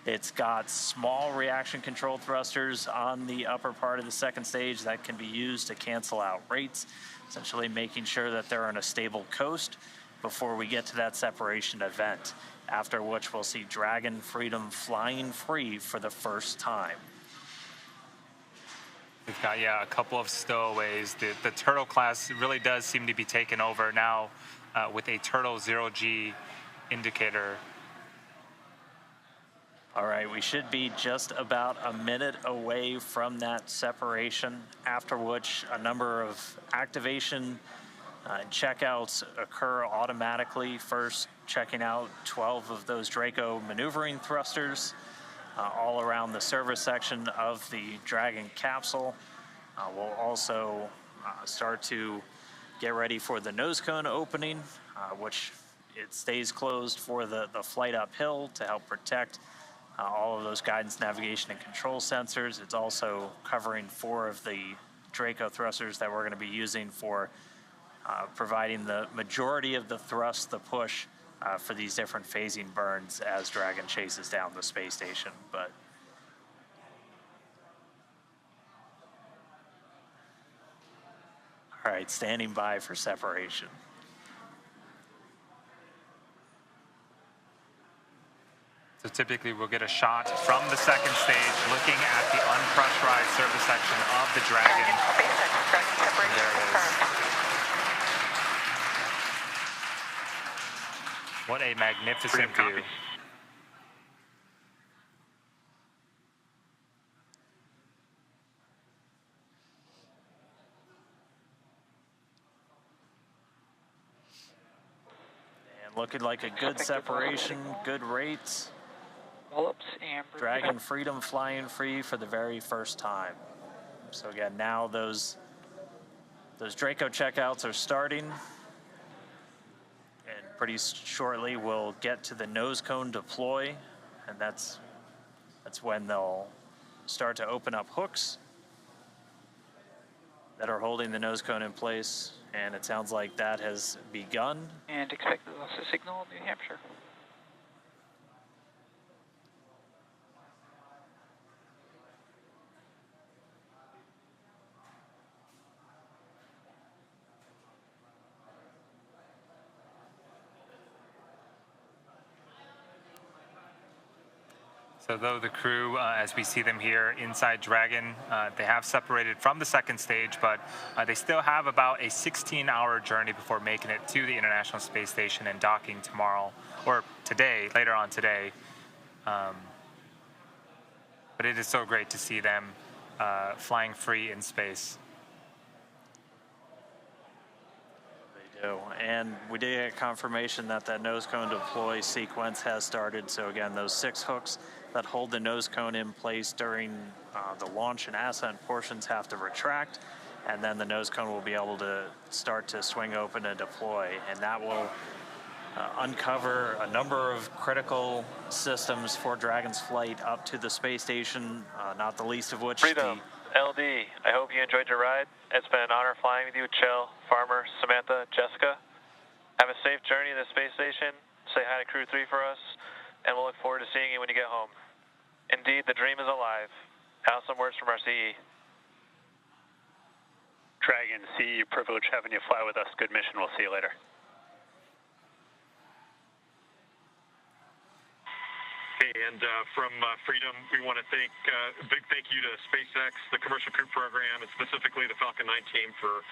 It's got small reaction control thrusters on the upper part of the second stage that can be used to cancel out rates, essentially making sure that they're on a stable coast before we get to that separation event, after which we'll see Dragon Freedom flying free for the first time. We've got, a couple of stowaways. The Turtle class really does seem to be taken over now with a Turtle 0G indicator. All right, we should be just about a minute away from that separation, after which a number of activation checkouts occur automatically. First, checking out 12 of those Draco maneuvering thrusters all around the service section of the Dragon capsule. We'll also start to get ready for the nose cone opening, which it stays closed for the flight uphill to help protect all of those guidance, navigation, and control sensors. It's also covering 4 of the Draco thrusters that we're going to be using for providing the majority of the thrust, the push for these different phasing burns as Dragon chases down the space station. But all right, standing by for separation. So typically we'll get a shot from the second stage looking at the unpressurized service section of the Dragon. And there it is. What a magnificent view. And looking like a good separation, good rates. Dragon Freedom flying free for the very first time. So again, now those Draco checkouts are starting. And pretty shortly we'll get to the nose cone deploy, and that's when they'll start to open up hooks that are holding the nose cone in place, and it sounds like that has begun. And expected loss of signal, New Hampshire. So though the crew, as we see them here inside Dragon, they have separated from the second stage, but they still have about a 16-hour journey before making it to the International Space Station and docking tomorrow, or today, later on today. But it is so great to see them flying free in space. And we did get confirmation that that nose cone deploy sequence has started. So again, those 6 hooks that hold the nose cone in place during the launch and ascent portions have to retract, and then the nose cone will be able to start to swing open and deploy, and that will uncover a number of critical systems for Dragon's flight up to the space station, not the least of which Freedom, LD, I hope you enjoyed your ride. It's been an honor flying with you, Kjell, Farmer, Samantha, Jessica. Have a safe journey to the space station. Say hi to Crew-3 for us, and we'll look forward to seeing you when you get home. Indeed, the dream is alive. Have some words from our CE. Dragon, CE, privilege having you fly with us. Good mission. We'll see you later. Hey, and from Freedom, we want to thank a big thank you to SpaceX, the Commercial Crew Program, and specifically the Falcon 9 team for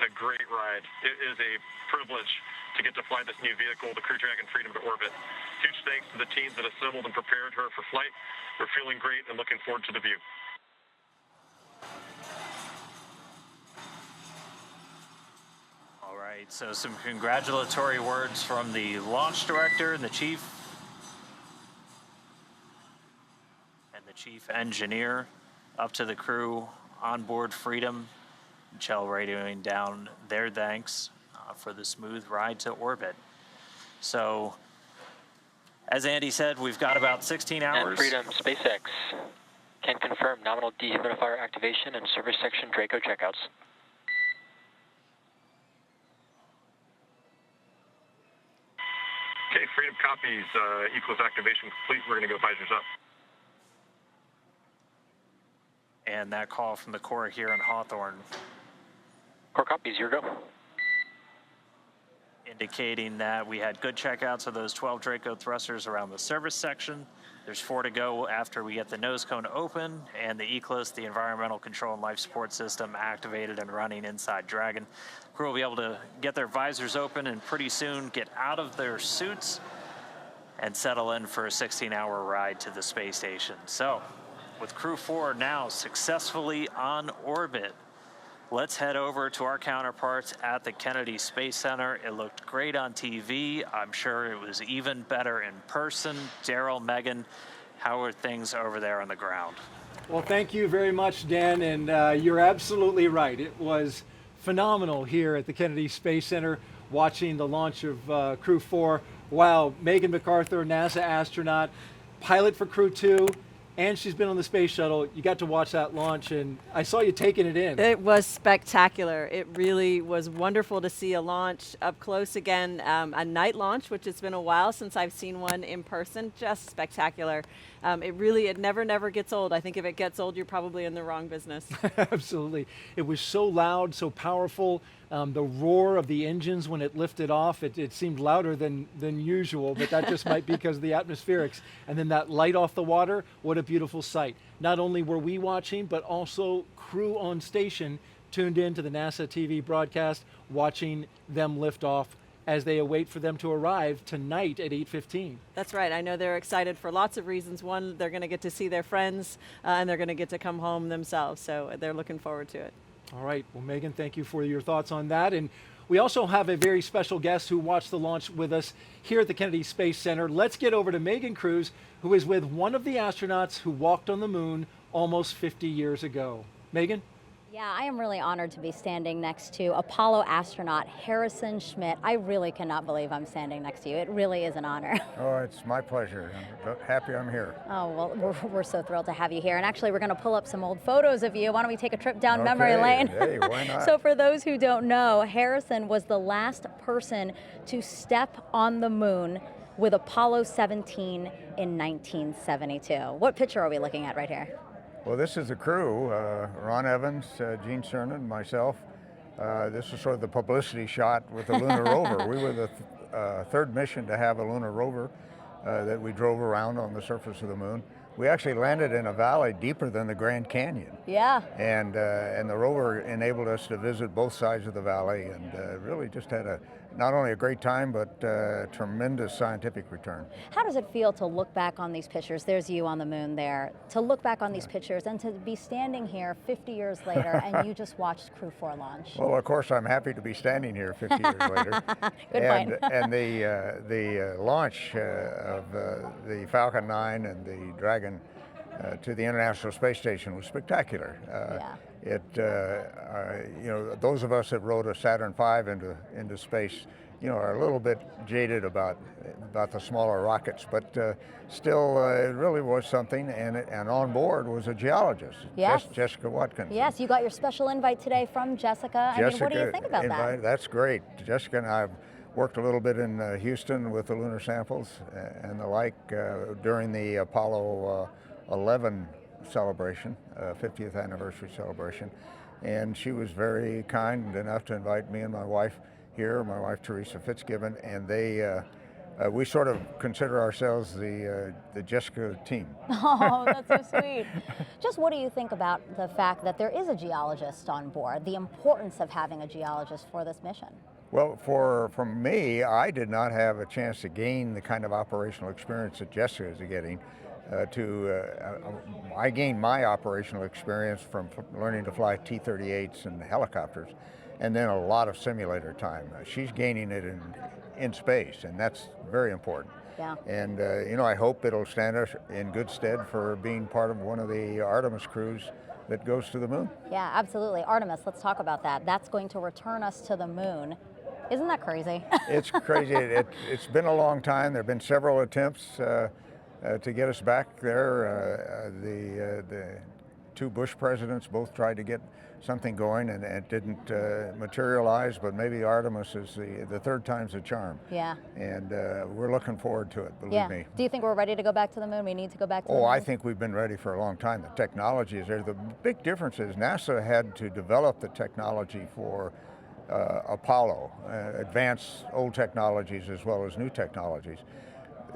a great ride. It is a privilege to get to fly this new vehicle, the Crew Dragon Freedom, to orbit. Huge thanks to the teams that assembled and prepared her for flight. We're feeling great and looking forward to the view. All right, so some congratulatory words from the launch director and the chief engineer up to the crew on board Freedom. Kjell radioing down their thanks for the smooth ride to orbit. So, as Andy said, we've got about 16 hours. And Freedom, SpaceX can confirm nominal dehumidifier activation and service section Draco checkouts. Okay, Freedom copies. Equals activation complete. We're going to go visors up. And that call from the Corps here in Hawthorne. Core copies, your go. Indicating that we had good checkouts of those 12 Draco thrusters around the service section. There's 4 to go after we get the nose cone open and the ECLIS, the environmental control and life support system, activated and running inside Dragon. Crew will be able to get their visors open and pretty soon get out of their suits and settle in for a 16-hour ride to the space station. So, with Crew-4 now successfully on orbit, let's head over to our counterparts at the Kennedy Space Center. It looked great on TV. I'm sure it was even better in person. Daryl, Megan, how are things over there on the ground? Well, thank you very much, Dan, and you're absolutely right. It was phenomenal here at the Kennedy Space Center watching the launch of Crew-4. Wow, Megan MacArthur, NASA astronaut, pilot for Crew-2, and she's been on the space shuttle. You got to watch that launch, and I saw you taking it in. It was spectacular. It really was wonderful to see a launch up close again, a night launch, which has been a while since I've seen one in person. Just spectacular. It never gets old. I think if it gets old, you're probably in the wrong business. Absolutely. It was so loud, so powerful. The roar of the engines when it lifted off, it seemed louder than usual, but that just might be because of the atmospherics. And then that light off the water, what a beautiful sight. Not only were we watching, but also crew on station tuned in to the NASA TV broadcast, watching them lift off as they await for them to arrive tonight at 8:15. That's right. I know they're excited for lots of reasons. One, they're going to get to see their friends, and they're going to get to come home themselves. So they're looking forward to it. All right. Well, Megan, thank you for your thoughts on that. And we also have a very special guest who watched the launch with us here at the Kennedy Space Center. Let's get over to Megan Cruz, who is with one of the astronauts who walked on the moon almost 50 years ago. Megan? Yeah, I am really honored to be standing next to Apollo astronaut Harrison Schmitt. I really cannot believe I'm standing next to you. It really is an honor. Oh, it's my pleasure. I'm happy I'm here. Oh, well, we're so thrilled to have you here. And actually, we're going to pull up some old photos of you. Why don't we take a trip down memory lane? Hey, why not? So for those who don't know, Harrison was the last person to step on the moon with Apollo 17 in 1972. What picture are we looking at right here? Well, this is the crew, Ron Evans, Gene Cernan, myself. This was sort of the publicity shot with the lunar rover. We were the third mission to have a lunar rover that we drove around on the surface of the moon. We actually landed in a valley deeper than the Grand Canyon. Yeah. And the rover enabled us to visit both sides of the valley, and really just had not only a great time, but tremendous scientific return. How does it feel to look back on these pictures? There's you on the moon there. To look back on these pictures and to be standing here 50 years later and you just watched Crew-4 launch. Well, of course, I'm happy to be standing here 50 years later. Good point. And the launch of the Falcon 9 and the Dragon to the International Space Station was spectacular. Those of us that rode a Saturn V into space are a little bit jaded about the smaller rockets, but still, it really was something. And on board was a geologist, Yes. Jessica Watkins. Yes, you got your special invite today from Jessica. I mean, what do you think about that? That's great. Jessica and I have worked a little bit in Houston with the lunar samples and the like during the Apollo 11 celebration, 50th anniversary celebration. And she was very kind enough to invite me and my wife here, my wife Teresa Fitzgibbon, and we sort of consider ourselves the Jessica team. Oh, that's so sweet. Just what do you think about the fact that there is a geologist on board, the importance of having a geologist for this mission? Well, for me, I did not have a chance to gain the kind of operational experience that Jessica is getting. I gained my operational experience from learning to fly T-38s and helicopters, and then a lot of simulator time. She's gaining it in space, and that's very important. Yeah. And I hope it'll stand us in good stead for being part of one of the Artemis crews that goes to the moon. Yeah, absolutely. Artemis, let's talk about that. That's going to return us to the moon. Isn't that crazy? It's crazy. It's been a long time. There have been several attempts to get us back there. The two Bush presidents both tried to get something going, and it didn't materialize, but maybe Artemis is the third time's the charm. Yeah. And we're looking forward to it, believe me. Do you think we're ready to go back to the moon? We need to go back to the moon? Oh, I think we've been ready for a long time. The technology is there. The big difference is NASA had to develop the technology for Apollo, advance old technologies as well as new technologies.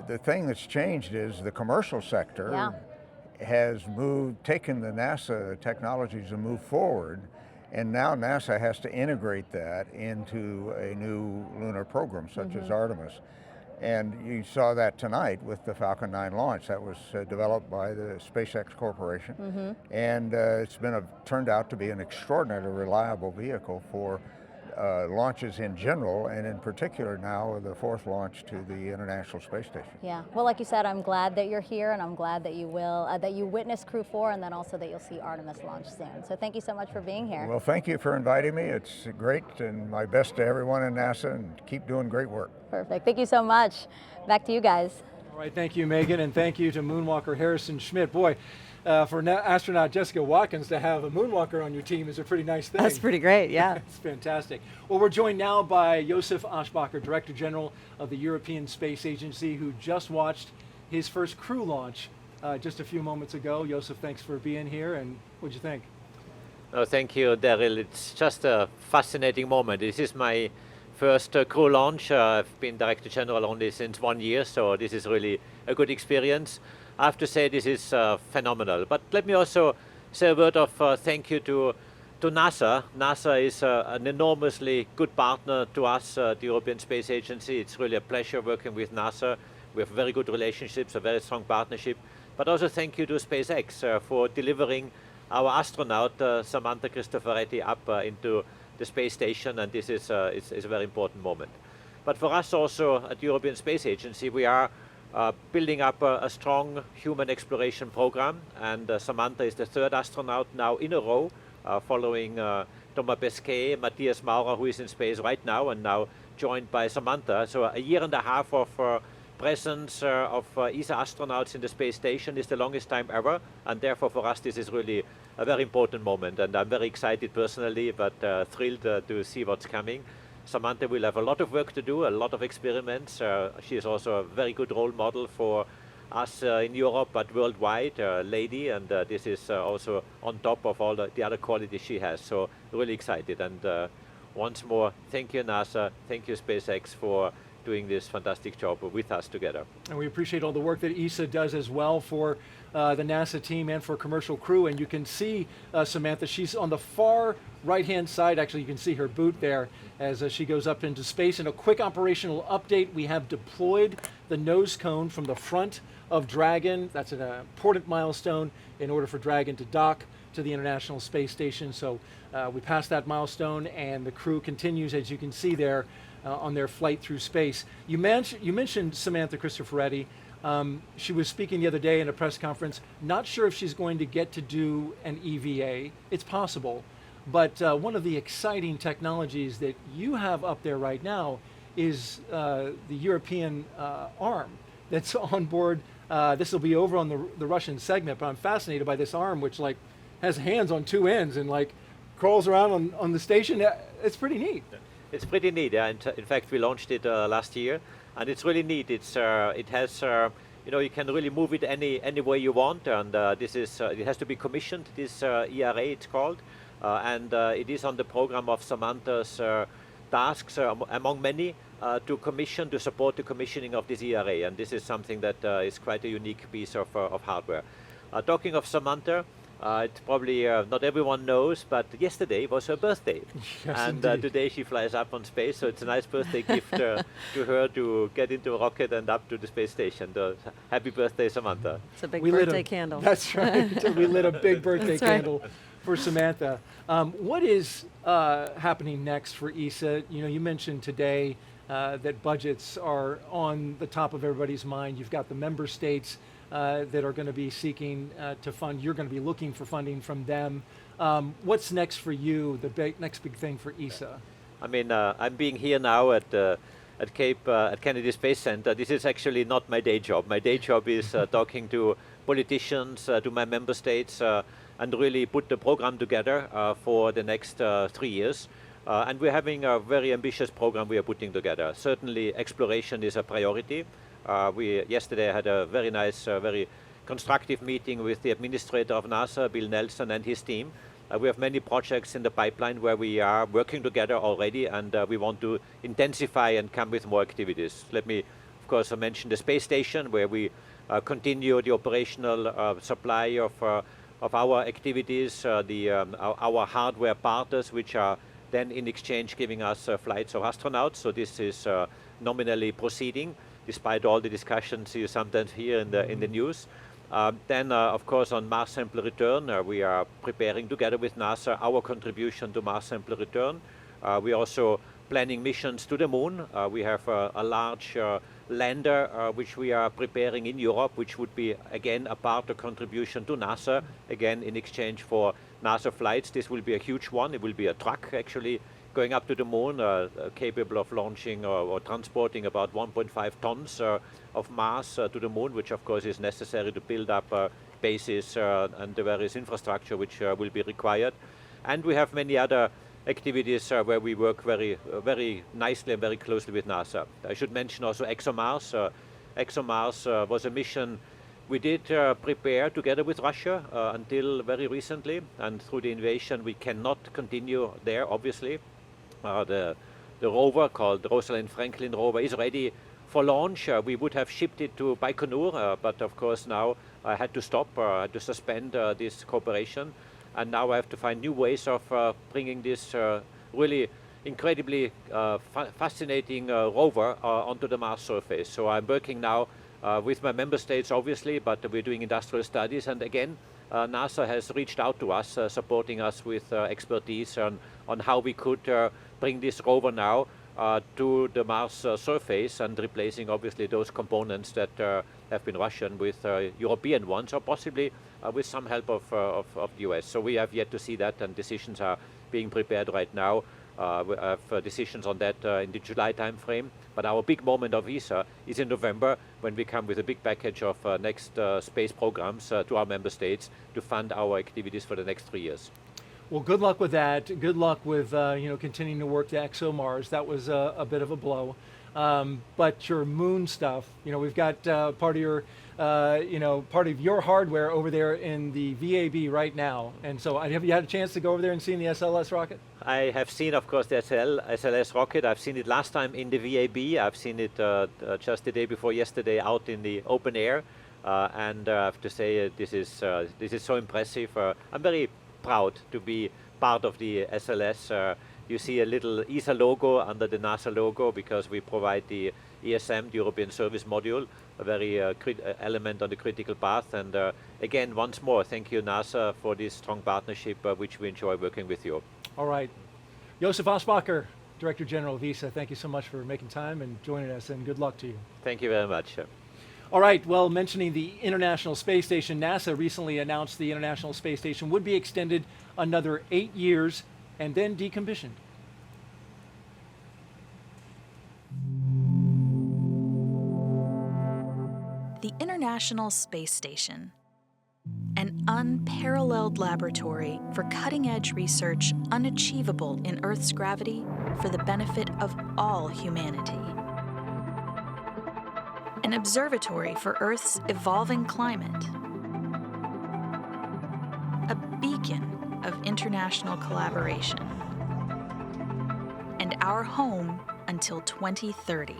The thing that's changed is the commercial sector has taken the NASA technologies and moved forward, and now NASA has to integrate that into a new lunar program such as Artemis. And you saw that tonight with the Falcon 9 launch. That was developed by the SpaceX Corporation, and it's turned out to be an extraordinarily reliable vehicle for launches in general, and in particular now the fourth launch to the International Space Station. Yeah, well, like you said, I'm glad that you're here, and I'm glad that you witness Crew-4, and then also that you'll see Artemis launch soon. So thank you so much for being here. Well, thank you for inviting me. It's great, and my best to everyone in NASA, and keep doing great work. Perfect. Thank you so much. Back to you guys. All right, thank you, Megan, and thank you to Moonwalker Harrison Schmitt. Boy, for astronaut Jessica Watkins to have a moonwalker on your team is a pretty nice thing. That's pretty great, yeah. It's fantastic. Well, we're joined now by Josef Aschbacher, Director General of the European Space Agency, who just watched his first crew launch just a few moments ago. Josef, thanks for being here, and what'd you think? Oh, thank you, Daryl. It's just a fascinating moment. This is my first crew launch. I've been Director General only since 1 year, so this is really a good experience. I have to say this is phenomenal. But let me also say a word of thank you to NASA. NASA is an enormously good partner to us, the European Space Agency. It's really a pleasure working with NASA. We have very good relationships, a very strong partnership. But also thank you to SpaceX for delivering our astronaut, Samantha Cristoforetti, up into the space station, and this is a very important moment. But for us also at the European Space Agency, we are building up a strong human exploration program, and Samantha is the third astronaut now in a row, following Thomas Pesquet, Matthias Maurer, who is in space right now, and now joined by Samantha. So a year and a half of presence of ESA astronauts in the space station is the longest time ever, and therefore for us this is really a very important moment, and I'm very excited personally, but thrilled to see what's coming. Samantha will have a lot of work to do, a lot of experiments. She is also a very good role model for us in Europe, but worldwide, lady, and this is also on top of all the other qualities she has. So really excited, and once more, thank you NASA, thank you SpaceX for doing this fantastic job with us together. And we appreciate all the work that ESA does as well for the NASA team and for commercial crew. And you can see Samantha, she's on the far right-hand side. Actually, you can see her boot there as she goes up into space. And a quick operational update, we have deployed the nose cone from the front of Dragon. That's an important milestone in order for Dragon to dock to the International Space Station. So we passed that milestone, and the crew continues, as you can see there, on their flight through space. You mentioned Samantha Cristoforetti. She was speaking the other day in a press conference. Not sure if she's going to get to do an EVA. It's possible. But one of the exciting technologies that you have up there right now is the European arm that's on board. This will be over on the Russian segment, but I'm fascinated by this arm, which like has hands on two ends and like crawls around on the station. It's pretty neat. It's pretty neat. Yeah. In fact, we launched it last year, and it's really neat. It has you can really move it any way you want, and it has to be commissioned. This ERA it's called, and it is on the program of Samantha's tasks among many to support the commissioning of this ERA, and this is something that is quite a unique piece of hardware. Talking of Samantha, it's probably not everyone knows, but yesterday was her birthday. Yes, and indeed. today she flies up on space, so it's a nice birthday gift to her to get into a rocket and up to the space station. So happy birthday, Samantha. It's a big We lit birthday candle. That's right. We lit a big birthday That's right. candle for Samantha. What is happening next for ESA? You mentioned today that budgets are on the top of everybody's mind. You've got the member states that are going to be seeking to fund. You're going to be looking for funding from them. What's next for you? The next big thing for ESA? I mean, I'm being here now at Kennedy Space Center. This is actually not my day job. My day job is talking to politicians, to my member states, and really put the program together for the next 3 years. And we're having a very ambitious program we are putting together. Certainly, exploration is a priority. We yesterday had a very nice, very constructive meeting with the administrator of NASA, Bill Nelson, and his team. We have many projects in the pipeline where we are working together already, and we want to intensify and come with more activities. Let me, of course, mention the space station, where we continue the operational supply of our activities, our hardware partners, which are then in exchange giving us flights of astronauts. So this is nominally proceeding, despite all the discussions you sometimes hear in the news. Then, of course, on Mars sample return, we are preparing together with NASA our contribution to Mars sample return. We are also planning missions to the moon. We have a large lander which we are preparing in Europe, which would be, again, a part of contribution to NASA, again, in exchange for NASA flights. This will be a huge one. It will be a truck, actually, going up to the moon, capable of launching or transporting about 1.5 tons of mass to the moon, which of course is necessary to build up bases and the various infrastructure which will be required. And we have many other activities where we work very nicely and very closely with NASA. I should mention also ExoMars. ExoMars was a mission we did prepare together with Russia until very recently, and through the invasion we cannot continue there, obviously. The rover called the Rosalind Franklin rover is ready for launch. We would have shipped it to Baikonur, but of course now I had to stop, I had to suspend this cooperation, and now I have to find new ways of bringing this really incredibly fascinating rover onto the Mars surface. So I'm working now with my member states, obviously, but we're doing industrial studies, and again, NASA has reached out to us, supporting us with expertise on how we could bring this rover now to the Mars surface, and replacing obviously those components that have been Russian with European ones, or possibly with some help of the US. So we have yet to see that, and decisions are being prepared right now. We have decisions on that in the July timeframe, but our big moment of ESA is in November, when we come with a big package of next space programs to our member states to fund our activities for the next 3 years. Well, good luck with that. Good luck with continuing to work the ExoMars. That was a bit of a blow. But your moon stuff, we've got part of your hardware over there in the VAB right now. And so have you had a chance to go over there and see the SLS rocket? I have seen, of course, the SLS rocket. I've seen it last time in the VAB. I've seen it just the day before yesterday out in the open air. And I have to say, this is so impressive. I'm very proud to be part of the SLS. You see a little ESA logo under the NASA logo, because we provide the ESM, the European Service Module, a very element on the critical path. And again, once more, thank you, NASA, for this strong partnership, which we enjoy working with you. All right. Josef Asbacher, Director General of ESA, thank you so much for making time and joining us, and good luck to you. Thank you very much. All right, well, mentioning the International Space Station, NASA recently announced the International Space Station would be extended another 8 years and then decommissioned. The International Space Station, an unparalleled laboratory for cutting-edge research unachievable in Earth's gravity for the benefit of all humanity. An observatory for Earth's evolving climate. A beacon of international collaboration. And our home until 2030.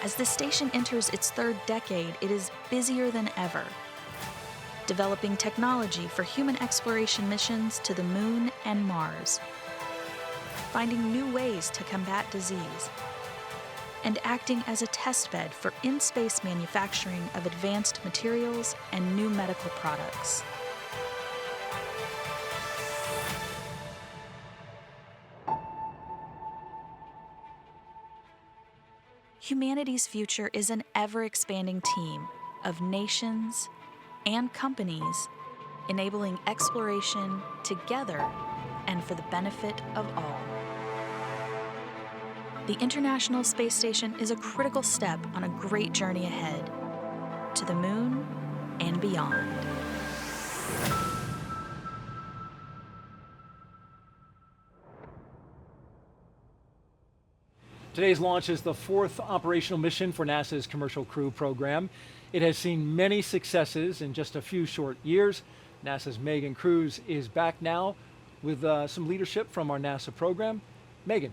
As the station enters its third decade, it is busier than ever, developing technology for human exploration missions to the Moon and Mars, finding new ways to combat disease, and acting as a testbed for in-space manufacturing of advanced materials and new medical products. Humanity's future is an ever-expanding team of nations and companies enabling exploration together and for the benefit of all. The International Space Station is a critical step on a great journey ahead to the Moon and beyond. Today's launch is the 4th operational mission for NASA's Commercial Crew program. It has seen many successes in just a few short years. NASA's Megan Cruz is back now with some leadership from our NASA program. Megan.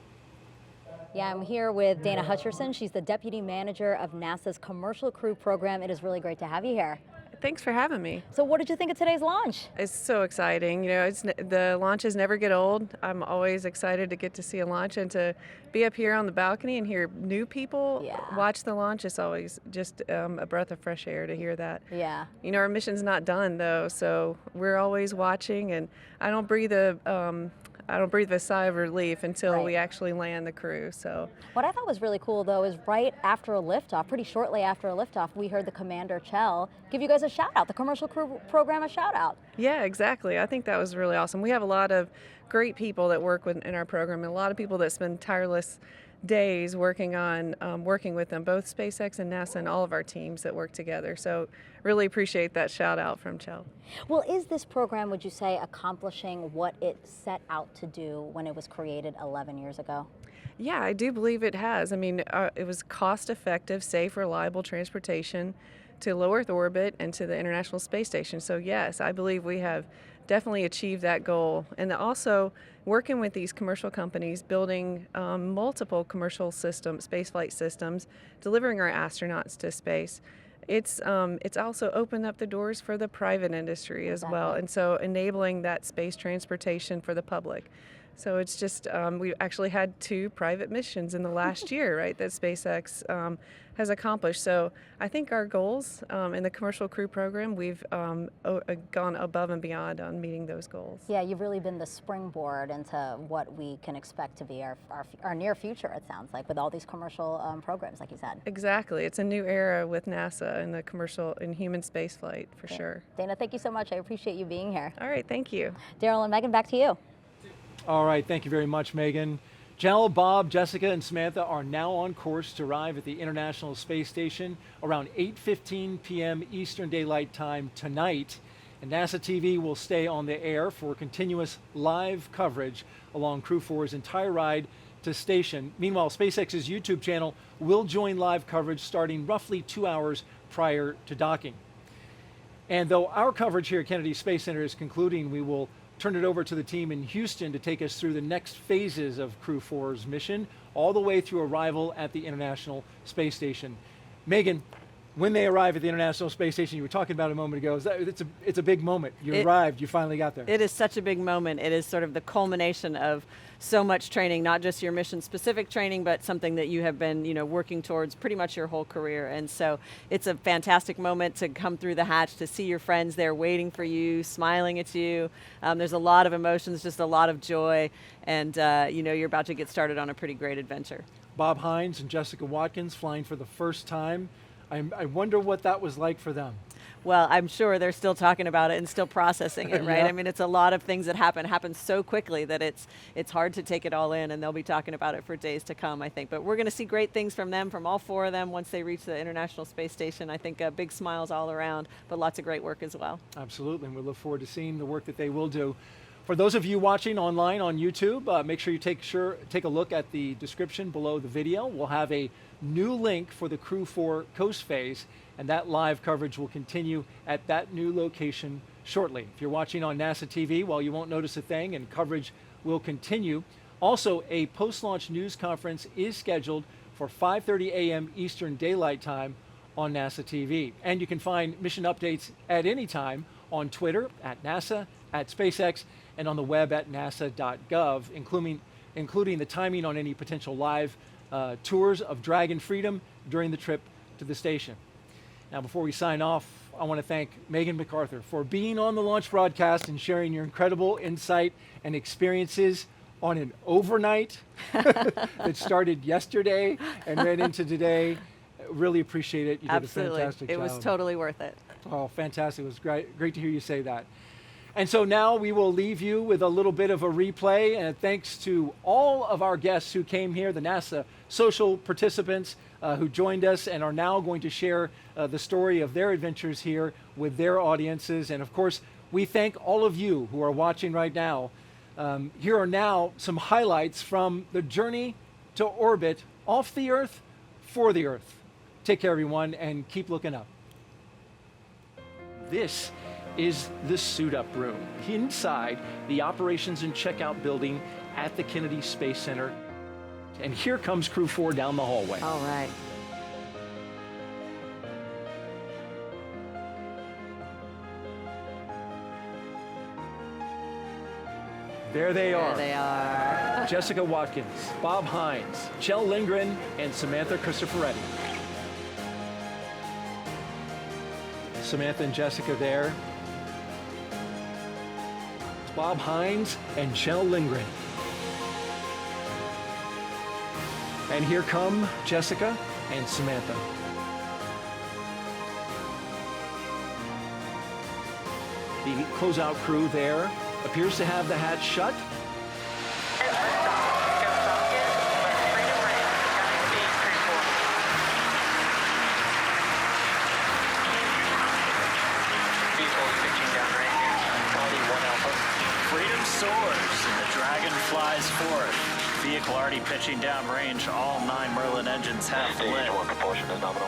Yeah, I'm here with Dana Hutcherson. She's the Deputy Manager of NASA's Commercial Crew program. It is really great to have you here. Thanks for having me. So what did you think of today's launch? It's so exciting. You know, the launches never get old. I'm always excited to get to see a launch and to be up here on the balcony and hear new people watch the launch. It's always just a breath of fresh air to hear that. Yeah. You know, our mission's not done though, so we're always watching, and I don't breathe a sigh of relief until we actually land the crew. So what I thought was really cool though is right after a liftoff, pretty shortly after a liftoff, we heard the Commander Kjell give you guys a shout out, the Commercial Crew program a shout out. Yeah, exactly. I think that was really awesome. We have a lot of great people that work in our program, and a lot of people that spend tireless days working with them, both SpaceX and NASA, and all of our teams that work together. So really appreciate that shout out from Kjell. Well, is this program, would you say, accomplishing what it set out to do when it was created 11 years ago? Yeah, I do believe it has. I mean, it was cost-effective, safe, reliable transportation to low Earth orbit and to the International Space Station. So yes, I believe we have definitely achieved that goal. And also working with these commercial companies, building multiple commercial systems, spaceflight systems, delivering our astronauts to space. It's also opened up the doors for the private industry as well, and so enabling that space transportation for the public. So it's just, we actually had 2 private missions in the last year, right, that SpaceX has accomplished. So I think our goals in the Commercial Crew program, we've gone above and beyond on meeting those goals. Yeah, you've really been the springboard into what we can expect to be our near future, it sounds like, with all these commercial programs, like you said. Exactly. It's a new era with NASA and the commercial and human spaceflight, for sure. Dana, thank you so much. I appreciate you being here. All right, thank you. Daryl and Megan, back to you. All right, thank you very much, Megan. Kjell, Bob, Jessica, and Samantha are now on course to arrive at the International Space Station around 8:15 p.m. Eastern Daylight Time tonight. And NASA TV will stay on the air for continuous live coverage along Crew-4's entire ride to station. Meanwhile, SpaceX's YouTube channel will join live coverage starting roughly 2 hours prior to docking. And though our coverage here at Kennedy Space Center is concluding, we will turn it over to the team in Houston to take us through the next phases of Crew-4's mission, all the way through arrival at the International Space Station. Megan, when they arrive at the International Space Station, you were talking about a moment ago, it's a big moment. You arrived, you finally got there. It is such a big moment. It is sort of the culmination of so much training, not just your mission-specific training, but something that you have been, working towards pretty much your whole career. And so it's a fantastic moment to come through the hatch, to see your friends there waiting for you, smiling at you. There's a lot of emotions, just a lot of joy, and you're about to get started on a pretty great adventure. Bob Hines and Jessica Watkins flying for the first time. I wonder what that was like for them. Well, I'm sure they're still talking about it and still processing it, right? Yeah. I mean, it's a lot of things that happen so quickly that it's hard to take it all in, and they'll be talking about it for days to come, I think. But we're going to see great things from them, from all 4 of them, once they reach the International Space Station. I think big smiles all around, but lots of great work as well. Absolutely, and we look forward to seeing the work that they will do. For those of you watching online on YouTube, make sure you take a look at the description below the video. We'll have a new link for the Crew-4 coast phase, and that live coverage will continue at that new location shortly. If you're watching on NASA TV, well, you won't notice a thing, and coverage will continue. Also, a post-launch news conference is scheduled for 5:30 a.m. Eastern Daylight Time on NASA TV. And you can find mission updates at any time on Twitter, at NASA, at SpaceX, and on the web at nasa.gov, including the timing on any potential live tours of Dragon Freedom during the trip to the station. Now, before we sign off, I want to thank Megan MacArthur for being on the launch broadcast and sharing your incredible insight and experiences on an overnight that started yesterday and ran into today. Really appreciate it. You Absolutely. did a fantastic job. It was totally worth it. Oh, fantastic. It was great to hear you say that. And so now we will leave you with a little bit of a replay, and thanks to all of our guests who came here, the NASA social participants who joined us and are now going to share the story of their adventures here with their audiences. And of course, we thank all of you who are watching right now. Here are now some highlights from the journey to orbit off the Earth for the Earth. Take care, everyone, and keep looking up. This is the suit-up room inside the operations and checkout building at the Kennedy Space Center. And here comes Crew-4 down the hallway. All right. There they are. There they are. Jessica Watkins, Bob Hines, Kjell Lindgren, and Samantha Cristoforetti. Samantha and Jessica there. Bob Hines and Kjell Lindgren. And here come Jessica and Samantha. The closeout crew there appears to have the hatch shut. Freedom soars and the Dragon flies forth. Vehicle already pitching down range. All 9 Merlin engines have lit. Propulsion is nominal.